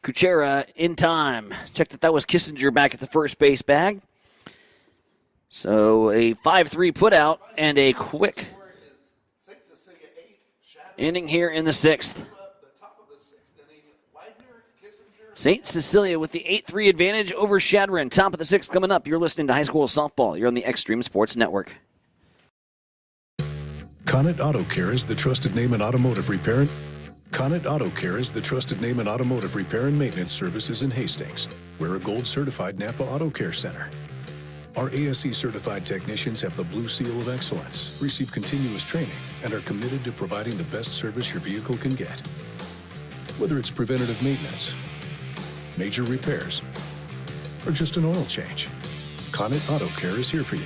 Kuchera in time. Check that was Kissinger back at the first base bag. So a 5-3 put out and a quick inning here in the 6th. St. Cecilia with the 8-3 advantage over Chadron. Top of the 6th coming up. You're listening to High School Softball. You're on the Extreme Sports Network. Conant Auto Care is the trusted name in automotive repair. Conant Auto Care is the trusted name in automotive repair and maintenance services in Hastings. We're a gold-certified Napa Auto Care Center. Our ASE-certified technicians have the Blue Seal of Excellence, receive continuous training, and are committed to providing the best service your vehicle can get. Whether it's preventative maintenance, major repairs, or just an oil change, Conant Auto Care is here for you.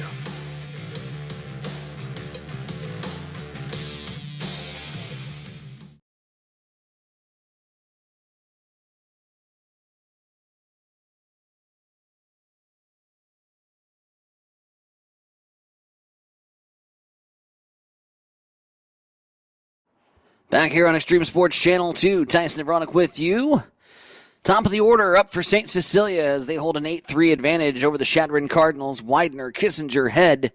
Back here on Extreme Sports Channel 2, Tyson Avronic with you. Top of the order up for St. Cecilia as they hold an 8-3 advantage over the Chadron Cardinals. Widener, Kissinger, Head,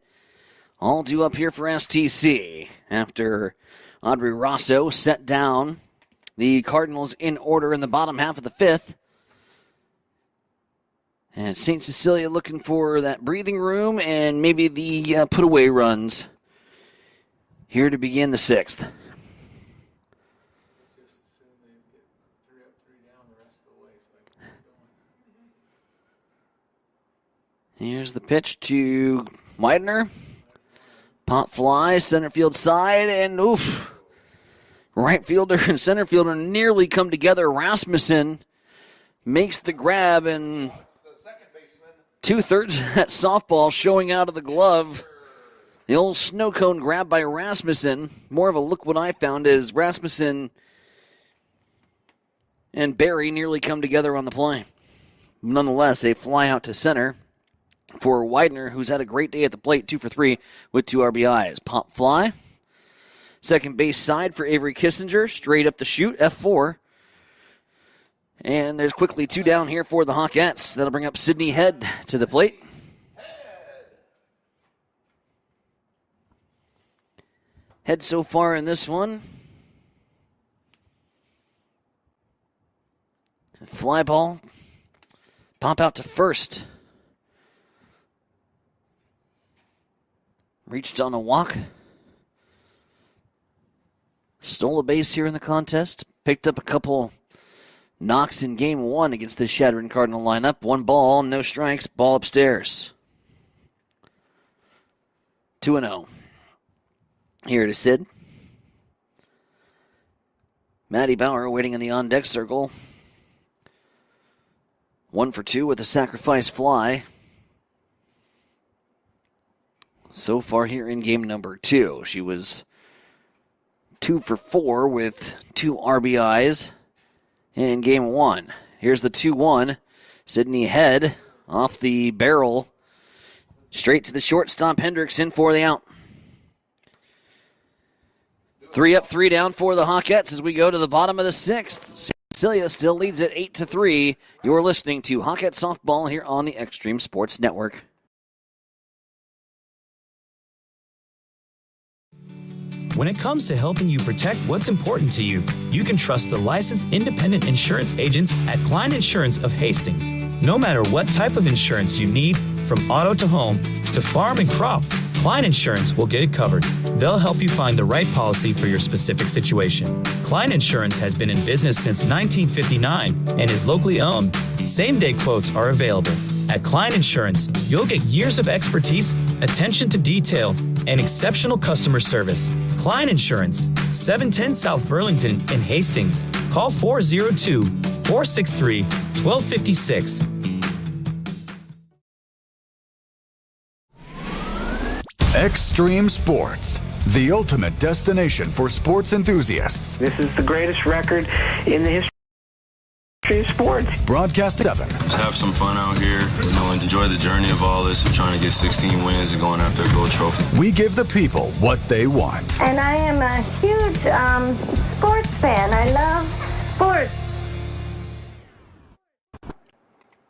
all due up here for STC after Audrey Rosso set down the Cardinals in order in the bottom half of the 5th. And St. Cecilia looking for that breathing room and maybe the put-away runs here to begin the 6th. Here's the pitch to Widener. Pop fly, center field side, and oof. Right fielder and center fielder nearly come together. Rasmussen makes the grab, and 2/3 of that softball showing out of the glove. The old snow cone grab by Rasmussen. More of a look what I found is Rasmussen and Barry nearly come together on the play. Nonetheless, a fly out to center for Widener, who's had a great day at the plate, 2 for 3 with 2 RBIs. Pop fly. Second base side for Avery Kissinger, straight up the chute, F4. And there's quickly 2 down here for the Hawkettes. That'll bring up Sydney Head to the plate. Head so far in this one. Fly ball. Pop out to first. Reached on a walk. Stole a base here in the contest. Picked up a couple knocks in game 1 against the Chadron Cardinal lineup. 1 ball, no strikes, ball upstairs. 2-0. Here to Sid. Maddie Bauer waiting in the on-deck circle. 1 for 2 with a sacrifice fly. So far here in game number 2. She was 2 for 4 with 2 RBIs in game 1. Here's the 2-1. Sydney Head off the barrel. Straight to the shortstop. Hendricks in for the out. 3 up, 3 down for the Hawkettes as we go to the bottom of the 6th. Cecilia still leads at 8-3. You're listening to Hawkette Softball here on the Extreme Sports Network. When it comes to helping you protect what's important to you, you can trust the licensed independent insurance agents at Klein Insurance of Hastings. No matter what type of insurance you need, from auto to home to farm and crop, Klein Insurance will get it covered. They'll help you find the right policy for your specific situation. Klein Insurance has been in business since 1959 and is locally owned. Same-day quotes are available. At Klein Insurance, you'll get years of expertise, attention to detail, and exceptional customer service. Klein Insurance, 710 South Burlington in Hastings. Call 402-463-1256. Extreme Sports, the ultimate destination for sports enthusiasts. This is the greatest record in the history of sports. Broadcast 7. Just have some fun out here, enjoy the journey of all this, of trying to get 16 wins and going after a gold trophy. We give the people what they want. And I am a huge sports fan. I love sports.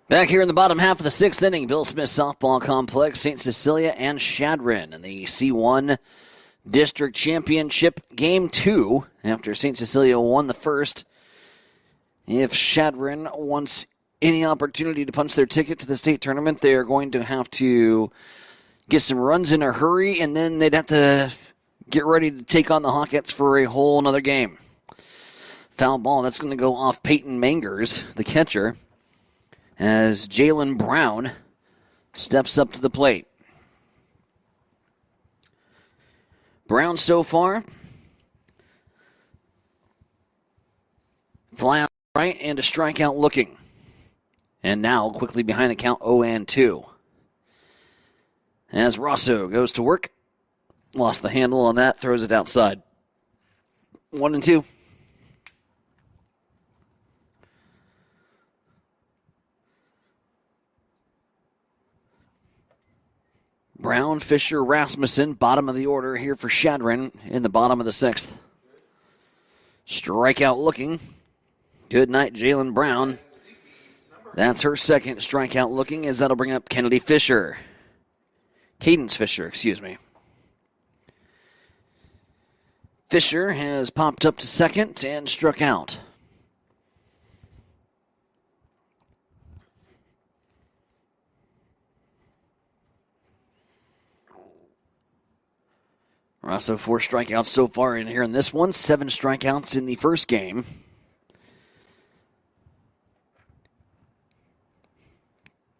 Back here in the bottom half of the 6th inning, Bill Smith Softball Complex, St. Cecilia and Chadron in the C1 District Championship Game 2 after St. Cecilia won the first. If Chadron wants any opportunity to punch their ticket to the state tournament, they are going to have to get some runs in a hurry, and then they'd have to get ready to take on the Hawkettes for a whole nother game. Foul ball, that's going to go off Peyton Mangers, the catcher, as Jalen Brown steps up to the plate. Brown so far, fly out right and a strikeout looking. And now quickly behind the count 0-2. As Rosso goes to work, lost the handle on that, throws it outside. 1-2. Brown, Fisher, Rasmussen, bottom of the order here for Chadron in the bottom of the 6th. Strikeout looking. Good night, Jalen Brown. That's her second strikeout looking, as that'll bring up Kennedy Fisher. Cadence Fisher, excuse me. Fisher has popped up to second and struck out. Rosso 4 strikeouts so far in here in this one. 7 strikeouts in the first game.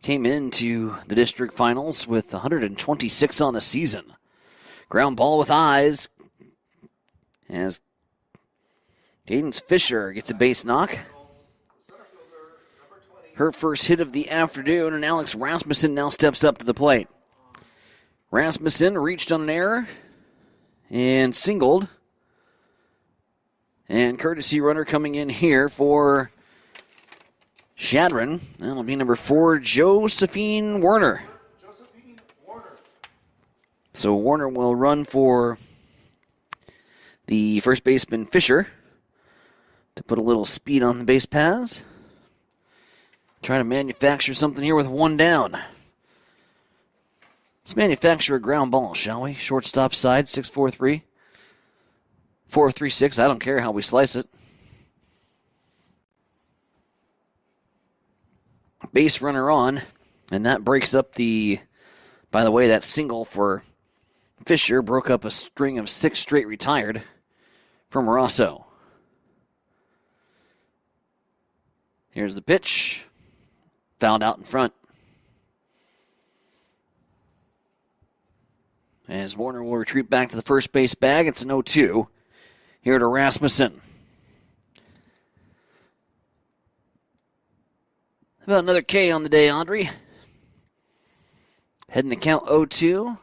Came into the district finals with 126 on the season. Ground ball with eyes. As Cadence Fisher gets a base knock. Her first hit of the afternoon, and Alex Rasmussen now steps up to the plate. Rasmussen reached on an error and singled. And courtesy runner coming in here for Chadron. That'll be number 4, Josephine Werner. So Warner will run for the first baseman Fisher to put a little speed on the base paths. Try to manufacture something here with 1 down. Let's manufacture a ground ball, shall we? Shortstop side, 6-4-3. 4-3-6, I don't care how we slice it. Base runner on, and that breaks up the, by the way, that single for Fisher broke up a string of 6 straight retired from Rosso. Here's the pitch. Fouled out in front. As Warner will retreat back to the first base bag, it's an 0-2 here to Rasmussen. How about another K on the day, Audrey? Heading the count 0-2.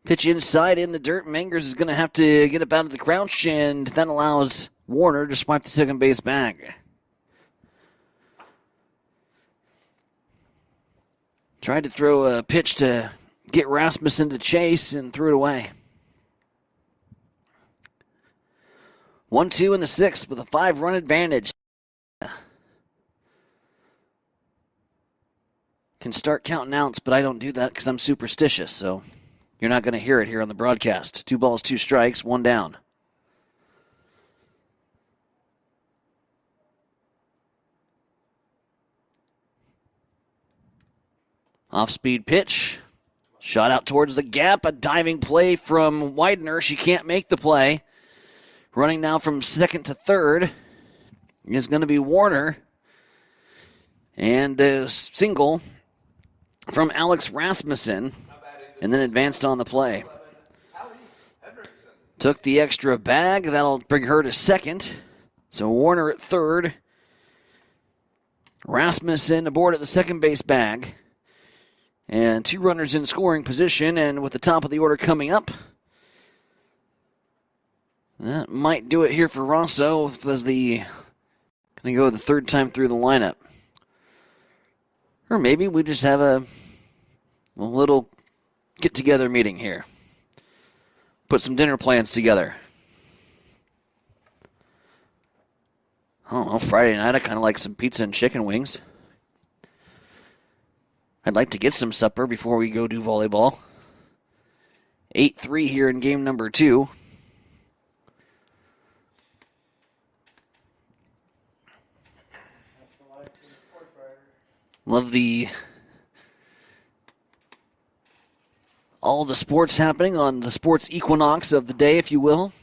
Pitch inside in the dirt. Mangers is going to have to get up out of the crouch, and that allows Warner to swipe the second base bag. Tried to throw a pitch to get Rasmussen to chase and threw it away. 1-2 in the 6th with a 5-run advantage. Can start counting outs, but I don't do that because I'm superstitious, so you're not going to hear it here on the broadcast. 2 balls, 2 strikes, 1 down. Off-speed pitch. Shot out towards the gap. A diving play from Widener. She can't make the play. Running now from second to third is going to be Warner. And a single from Alex Rasmussen. And then advanced on the play. Took the extra bag. That'll bring her to second. So Warner at third. Rasmussen aboard at the second base bag. And 2 runners in scoring position, and with the top of the order coming up, that might do it here for Rosso as the going to go the 3rd time through the lineup. Or maybe we just have a little get-together meeting here. Put some dinner plans together. I don't know, Friday night I kind of like some pizza and chicken wings. I'd like to get some supper before we go do volleyball. 8-3 here in game number 2. Love all the sports happening on the sports equinox of the day, if you will.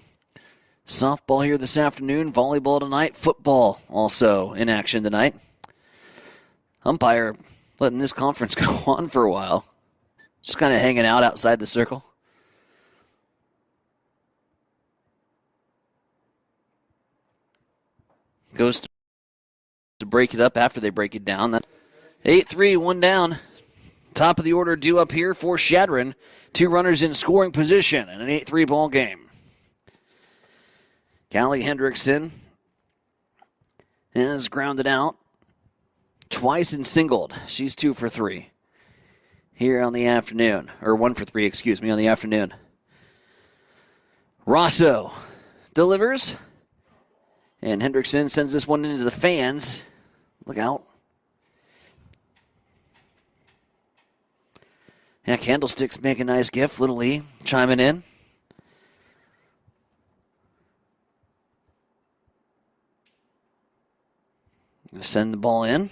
Softball here this afternoon, volleyball tonight, football also in action tonight. Umpire letting this conference go on for a while. Just kind of hanging out outside the circle. Goes to break it up after they break it down. That's 8-3, 1 down. Top of the order due up here for Chadron. 2 runners in scoring position in an 8-3 ball game. Callie Hendrickson has grounded out twice and singled. She's 2 for 3 here on the afternoon. Or 1 for 3, excuse me, on the afternoon. Rosso delivers. And Hendrickson sends this one into the fans. Look out. Yeah, Candlesticks make a nice gift. Little Lee chiming in. Gonna send the ball in.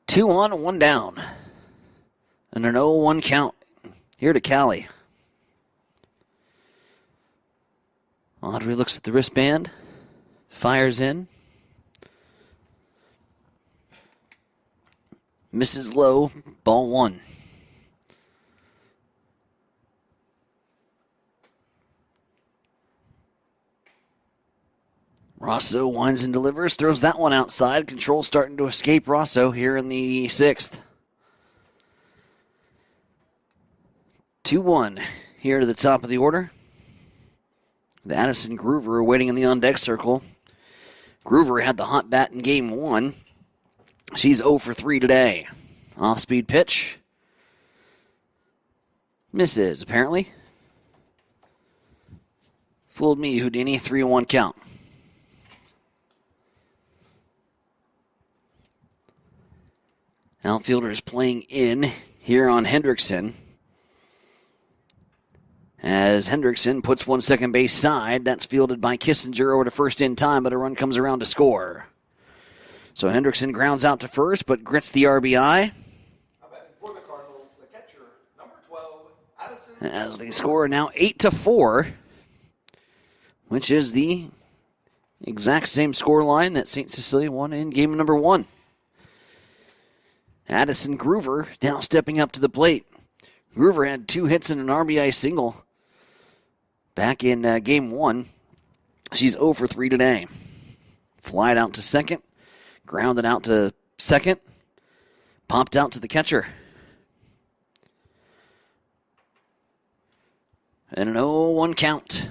Two on, 1 down. And an 0-1 count here to Callie. Audrey looks at the wristband. Fires in. Misses low. Ball 1. Rosso winds and delivers. Throws that one outside. Control starting to escape Rosso here in the 6th. 2-1 here to the top of the order. The Addison Groover waiting in the on-deck circle. Groover had the hot bat in game 1. She's 0 for 3 today. Off-speed pitch. Misses, apparently. Fooled me, Houdini. 3-1 count. Outfielders playing in here on Hendrickson. As Hendrickson puts one second base side, that's fielded by Kissinger over to first in time, but a run comes around to score. So Hendrickson grounds out to first, but grits the RBI. For the Cardinals, the catcher, number 12, Addison. As they score now 8-4, which is the exact same score line that St. Cecilia won in game number 1. Addison Groover now stepping up to the plate. Groover had 2 hits and an RBI single back in game 1. She's 0 for 3 today. Flied out to second. Grounded out to second. Popped out to the catcher. And an 0-1 count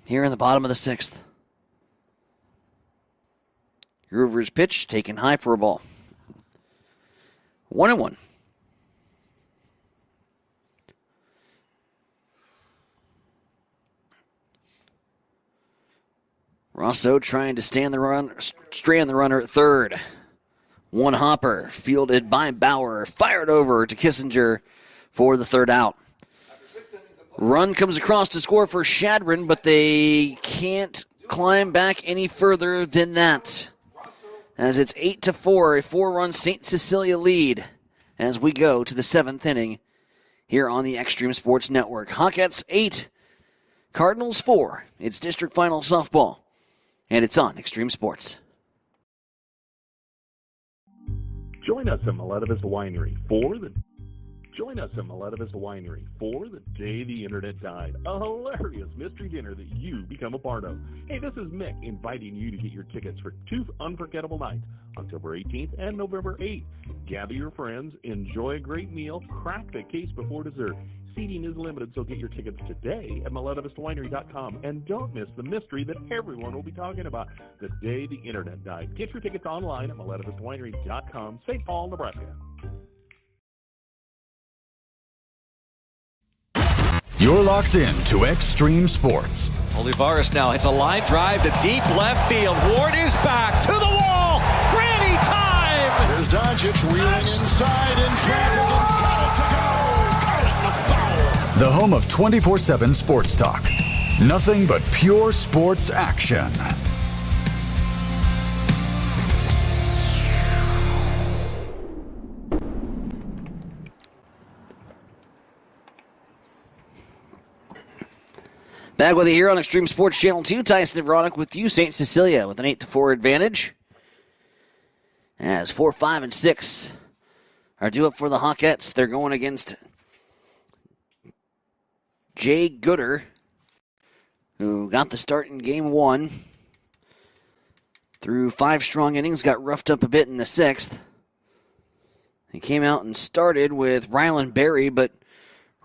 here in the bottom of the 6th. Groover's pitch taken high for a ball. 1-1. Rosso trying to strand the runner at third. One hopper fielded by Bauer, fired over to Kissinger for the third out. Run comes across to score for Chadron, but they can't climb back any further than that. As it's 8-4, a 4-run St. Cecilia lead as we go to the 7th inning here on the Extreme Sports Network. Hawkettes 8, Cardinals 4. It's district final softball, and it's on Extreme Sports. Join us at Mileta Vista Winery for the Day the Internet Died, a hilarious mystery dinner that you become a part of. Hey, this is Mick inviting you to get your tickets for 2 unforgettable nights, October 18th and November 8th. Gather your friends, enjoy a great meal, crack the case before dessert. Seating is limited, so get your tickets today at MiletaVistaWinery.com. And don't miss the mystery that everyone will be talking about, the day the Internet died. Get your tickets online at MiletaVistaWinery.com, St. Paul, Nebraska. You're locked in to Extreme Sports Olivares now hits a line drive to deep left field. Ward is back to the wall. Granny time! Here's Doncic wheeling inside in traffic and got it to go. Call it the foul. The home of 24/7 Sports Talk. Nothing but pure sports action. Back with you here on Extreme Sports Channel 2. Tyson and Veronica with you. St. Cecilia with an 8-4 advantage. As 4, 5, and 6 are due up for the Hawkettes. They're going against Jay Gooder, who got the start in Game 1. Through 5 strong innings, got roughed up a bit in the 6th. He came out and started with Rylan Berry, but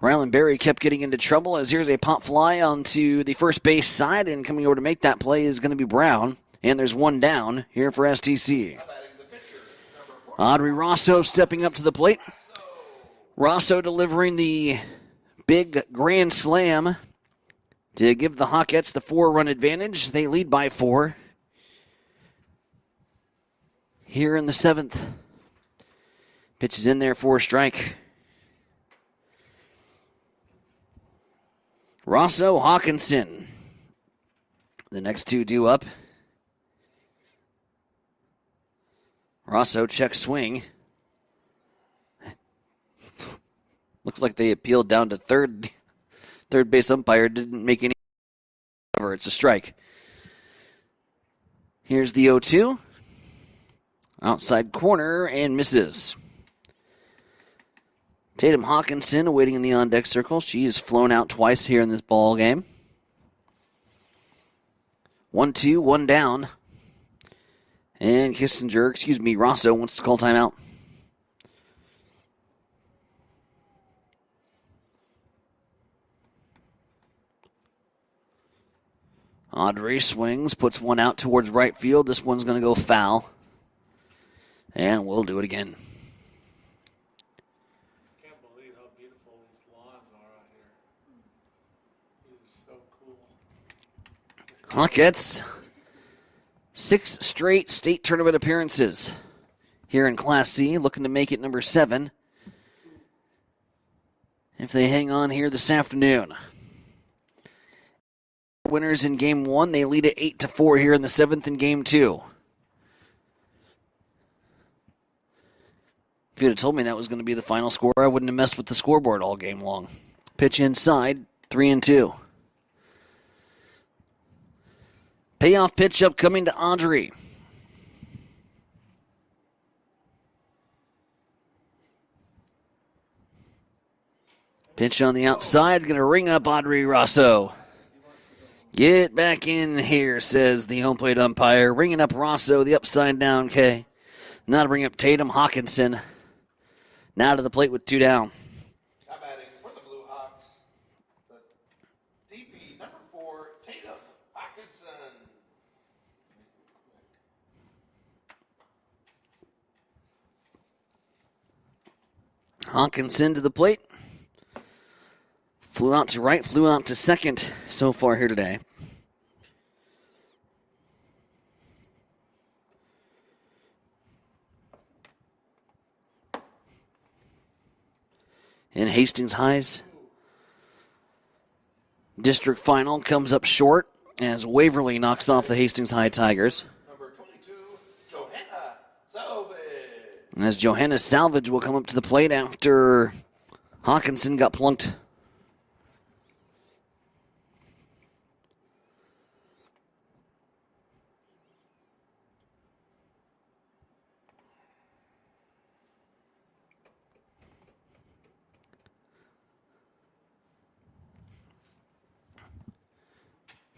Rylan Berry kept getting into trouble as here's a pop fly onto the first base side, and coming over to make that play is going to be Brown. And there's one down here for STC. Audrey Rosso stepping up to the plate. Rosso delivering the big grand slam to give the Hawkettes the 4-run advantage. They lead by 4 here in the 7th. Pitch is in there for a strike. Rosso, Hawkinson. The next two due up. Rosso check swing. Looks like they appealed down to third. Third base umpire didn't make any. It's a strike. Here's the 0-2. Outside corner and misses. Tatum Hawkinson waiting in the on-deck circle. She's flown out twice here in this ball game. 1-2, 1 down. And Rosso wants to call timeout. Audrey swings, puts one out towards right field. This one's going to go foul. And we'll do it again. Hawkettes, 6 straight state tournament appearances here in Class C, looking to make it number 7 if they hang on here this afternoon. Winners in Game 1, they lead at 8-4 here in the 7th in Game 2. If you'd have told me that was going to be the final score, I wouldn't have messed with the scoreboard all game long. Pitch inside, 3-2. Payoff pitch upcoming to Audrey. Pitch on the outside, going to ring up Audrey Rosso. Get back in here, says the home plate umpire. Ringing up Rosso, the upside down K. Now to bring up Tatum Hawkinson. Now to the plate with 2 down. Now batting for the Blue Hawks, the DP number 4, Tatum Hawkinson. Hawkinson to the plate. Flew out to right, flew out to second so far here today. And Hastings High's district final comes up short as Waverly knocks off the Hastings High Tigers. Number 22, Johanna Salvage. As Johanna Salvage will come up to the plate after Hawkinson got plunked.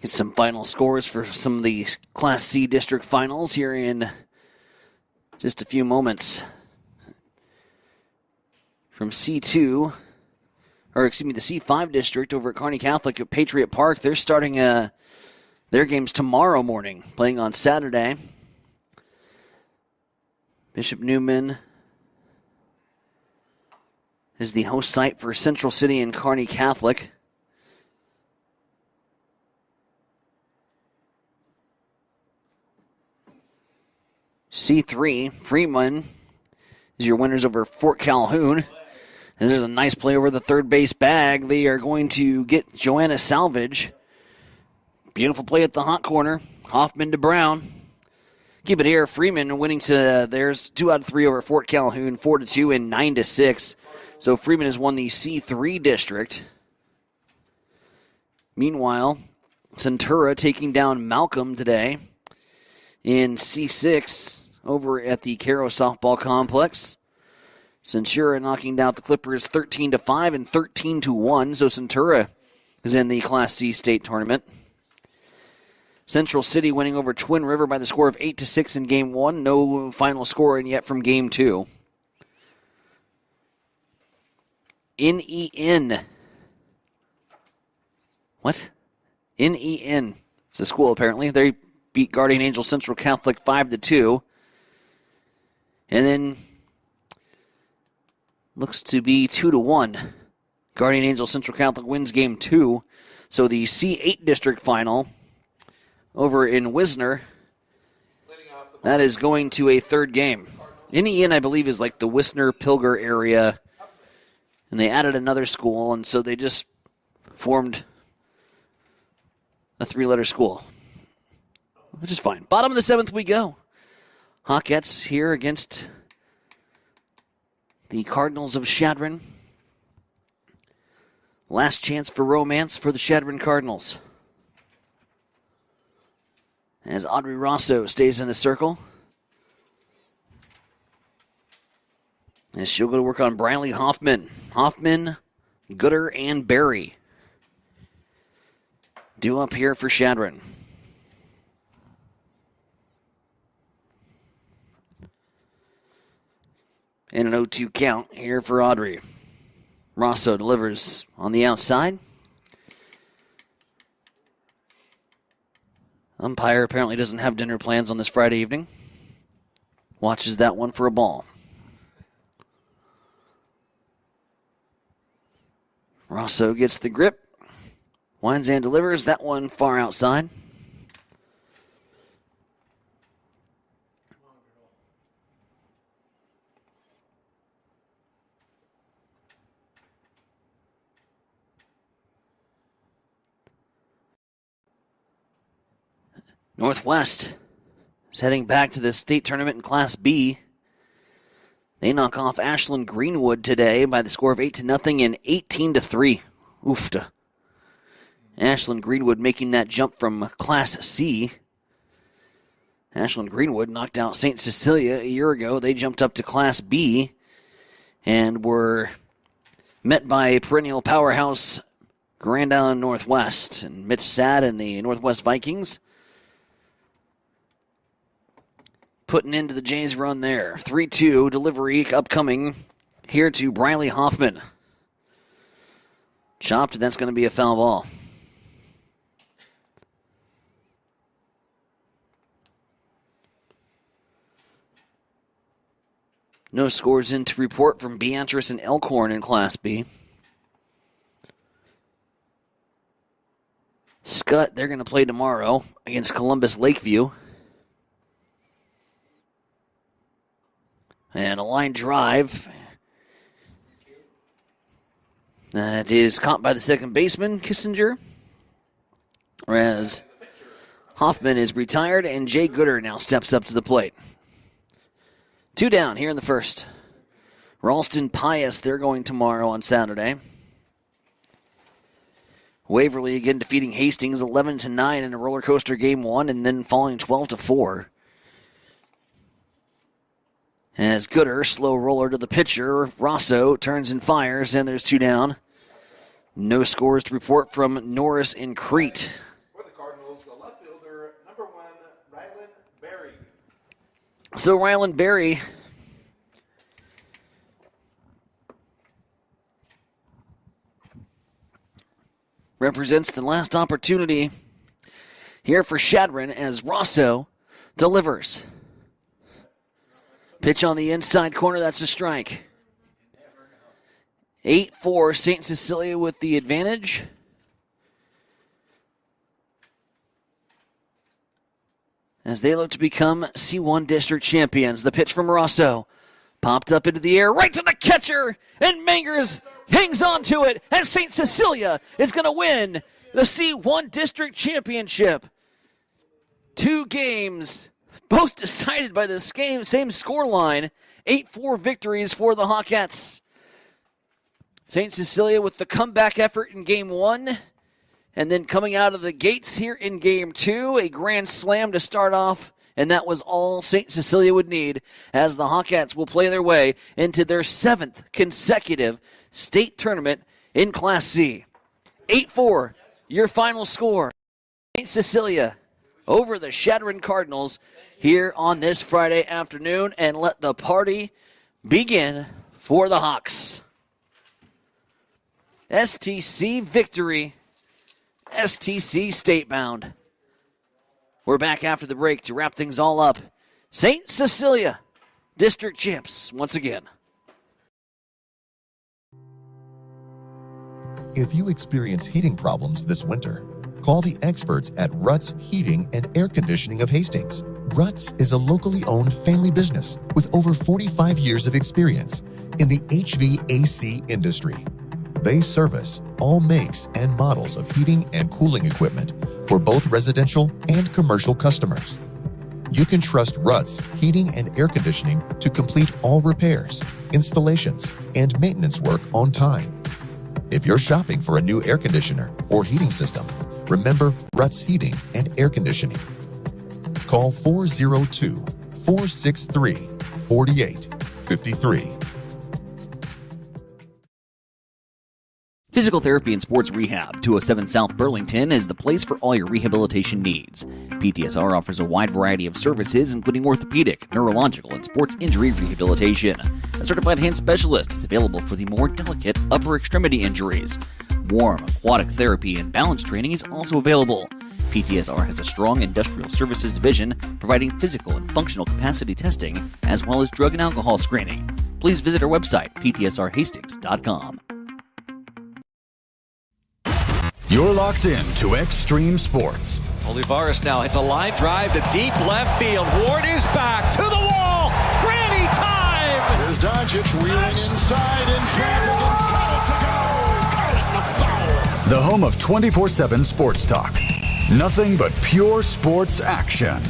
Get some final scores for some of the Class C district finals here in just a few moments. From C2, the C5 district over at Kearney Catholic at Patriot Park. They're starting their games tomorrow morning, playing on Saturday. Bishop Neumann is the host site for Central City and Kearney Catholic. C3, Freeman is your winners over Fort Calhoun. And there's a nice play over the third base bag. They are going to get Joanna Salvage. Beautiful play at the hot corner. Hoffman to Brown. Keep it here. Freeman winning to there's 2 out of 3 over Fort Calhoun, 4-2 and 9-6. So Freeman has won the C3 district. Meanwhile, Centura taking down Malcolm today in C6 over at the Caro Softball Complex. Centura knocking down the Clippers 13-5 and 13-1. So Centura is in the Class C state tournament. Central City winning over Twin River by the score of 8-6 in Game 1. No final score in yet from Game 2. NEN. What? NEN. It's a school, apparently. They beat Guardian Angel Central Catholic 5-2. And then looks to be 2-1. Guardian Angel Central Catholic wins Game 2. So the C8 district final over in Wisner, that is going to a third game. NEN, I believe, is like the Wisner-Pilger area, and they added another school, and so they just formed a 3-letter school, which is fine. Bottom of the 7th we go. Hawkettes here against the Cardinals of Chadron. Last chance for romance for the Chadron Cardinals, as Audrey Rosso stays in the circle. As she'll go to work on Briley Hoffman. Hoffman, Gooder, and Barry due up here for Chadron. And an 0-2 count here for Audrey. Rosso delivers on the outside. Umpire apparently doesn't have dinner plans on this Friday evening. Watches that one for a ball. Rosso gets the grip. Winds and delivers. That one far outside. Northwest is heading back to the state tournament in Class B. They knock off Ashland Greenwood today by the score of 8-0 and 18-3. Oofta. Ashland Greenwood making that jump from Class C. Ashland Greenwood knocked out St. Cecilia a year ago. They jumped up to Class B and were met by perennial powerhouse Grand Island Northwest. And Mitch Sadd and the Northwest Vikings putting into the Jays' run there. 3-2 delivery upcoming here to Briley Hoffman. Chopped, and that's going to be a foul ball. No scores in to report from Beatrice and Elkhorn in Class B. Scott, they're going to play tomorrow against Columbus Lakeview. And a line drive that is caught by the second baseman, Kissinger. Whereas Hoffman is retired, and Jay Gooder now steps up to the plate. 2 down here in the first. Ralston Pius, they're going tomorrow on Saturday. Waverly again defeating Hastings 11-9 in a roller coaster game 1, and then falling 12-4. As Gooder, slow roller to the pitcher. Rosso turns and fires, and there's 2 down. No scores to report from Norris and Crete. For the Cardinals, the left fielder, number 1, Rylan Berry. So Rylan Berry represents the last opportunity here for Chadron as Rosso delivers. Pitch on the inside corner, that's a strike. 8-4, St. Cecilia with the advantage. as they look to become C1 district champions. The pitch from Rosso popped up into the air, right to the catcher, and Mangers hangs on to it, and St. Cecilia is going to win the C1 district championship. 2 games, both decided by the same score line, 8-4 victories for the Hawkettes. St. Cecilia with the comeback effort in Game 1, and then coming out of the gates here in Game 2, a grand slam to start off, and that was all St. Cecilia would need as the Hawkettes will play their way into their 7th consecutive state tournament in Class C. 8-4, your final score. St. Cecilia over the Shadron Cardinals here on this Friday afternoon, and let the party begin for the Hawks. STC victory. STC state-bound. We're back after the break to wrap things all up. St. Cecilia, district champs once again. If you experience heating problems this winter, call the experts at Ruts Heating and Air Conditioning of Hastings. Ruts is a locally owned family business with over 45 years of experience in the HVAC industry. They service all makes and models of heating and cooling equipment for both residential and commercial customers. You can trust Ruts Heating and Air Conditioning to complete all repairs, installations, and maintenance work on time. If you're shopping for a new air conditioner or heating system, remember Ruts Heating and Air Conditioning. Call 402-463-4853. Physical Therapy and Sports Rehab, 207 South Burlington, is the place for all your rehabilitation needs. PTSR offers a wide variety of services, including orthopedic, neurological, and sports injury rehabilitation. A certified hand specialist is available for the more delicate upper extremity injuries. Warm, aquatic therapy, and balance training is also available. PTSR has a strong industrial services division providing physical and functional capacity testing, as well as drug and alcohol screening. Please visit our website, ptsrhastings.com. You're locked in to Extreme Sports. Olivares now hits a line drive to deep left field. Ward is back to the wall. Granny time! Here's Doncic wheeling inside in traffic and got it to go. Got it in the foul. The home of 24/7 sports talk. Nothing but pure sports action.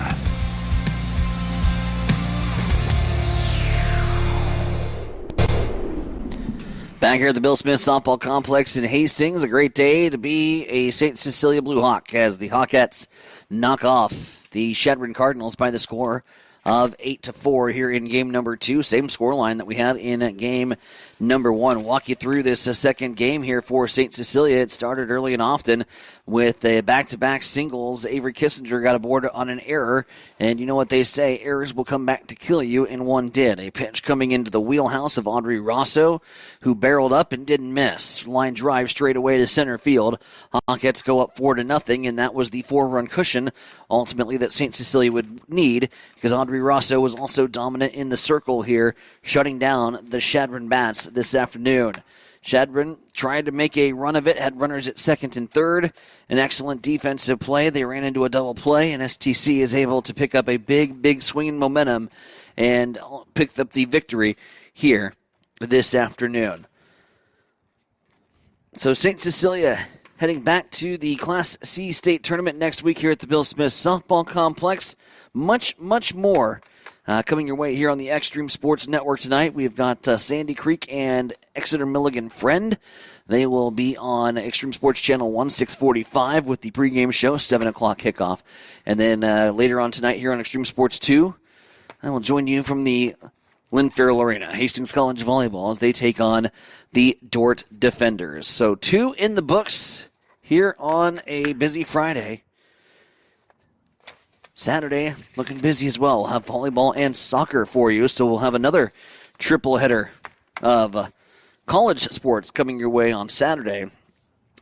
Back here at the Bill Smith Softball Complex in Hastings, a great day to be a St. Cecilia Blue Hawk as the Hawkettes knock off the Shadron Cardinals by the score of 8-4 here in game number 2. Same scoreline that we had in game number 1. Walk you through this second game here for St. Cecilia. It started early and often with a back-to-back singles. Avery Kissinger got aboard on an error, and you know what they say, errors will come back to kill you, and one did. A pitch coming into the wheelhouse of Audrey Rosso, who barreled up and didn't miss. Line drive straight away to center field. Hawkettes go up 4-0, and that was the 4-run cushion, ultimately, that St. Cecilia would need, because Audrey Rosso was also dominant in the circle here, shutting down the Shadron Bats this afternoon. Shadron tried to make a run of it, had runners at second and third. An excellent defensive play. They ran into a double play, and STC is able to pick up a big swing in momentum and picked up the victory here this afternoon. So St. Cecilia heading back to the Class C state tournament next week here at the Bill Smith Softball Complex. Much more coming your way here on the Extreme Sports Network tonight. We've got Sandy Creek and Exeter Milligan Friend. They will be on Extreme Sports Channel 1, 645 with the pregame show, 7 o'clock kickoff. And then later on tonight here on Extreme Sports 2, I will join you from the Lynn Farrell Arena, Hastings College Volleyball, as they take on the Dordt Defenders. So 2 in the books here on a busy Friday. Saturday, looking busy as well. We'll have volleyball and soccer for you, so we'll have another triple header of college sports coming your way on Saturday.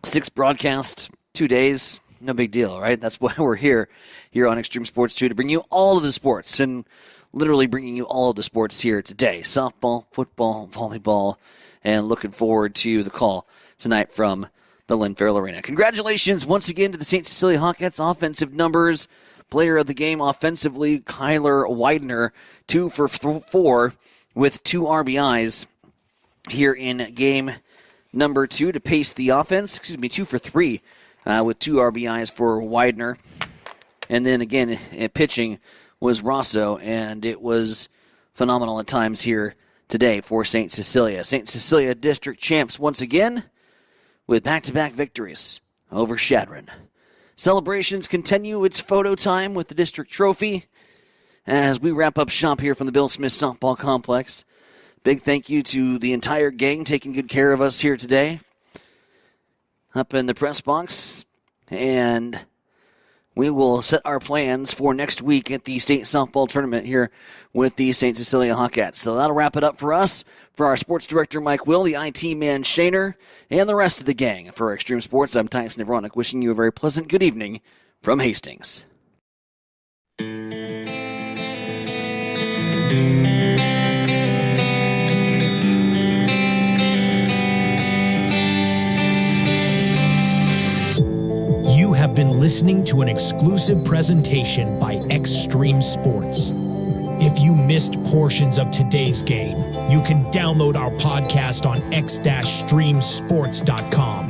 6 broadcasts, 2 days, no big deal, right? That's why we're here on Extreme Sports 2 to bring you all of the sports, and literally bringing you all of the sports here today. Softball, football, volleyball, and looking forward to the call tonight from the Lynn Farrell Arena. Congratulations once again to the St. Cecilia Hawkettes. Offensive numbers Player of the game offensively, Kyler Widener, 2 for 4 with 2 RBIs here in game number 2 to pace the offense. 2 for 3 with 2 RBIs for Widener. And then again, pitching was Rosso, and it was phenomenal at times here today for St. Cecilia. St. Cecilia district champs once again with back-to-back victories over Shadron. Celebrations continue. It's photo time with the district trophy as we wrap up shop here from the Bill Smith Softball Complex. Big thank you to the entire gang taking good care of us here today up in the press box. And we will set our plans for next week at the state softball tournament here with the St. Cecilia Hawkettes. So that'll wrap it up for us. For our sports director, Mike Will, the IT man, Shaner, and the rest of the gang. For Extreme Sports, I'm Tyson Nevronik, wishing you a very pleasant good evening from Hastings. You have been listening to an exclusive presentation by Extreme Sports. If you missed portions of today's game, you can download our podcast on x-streamsports.com.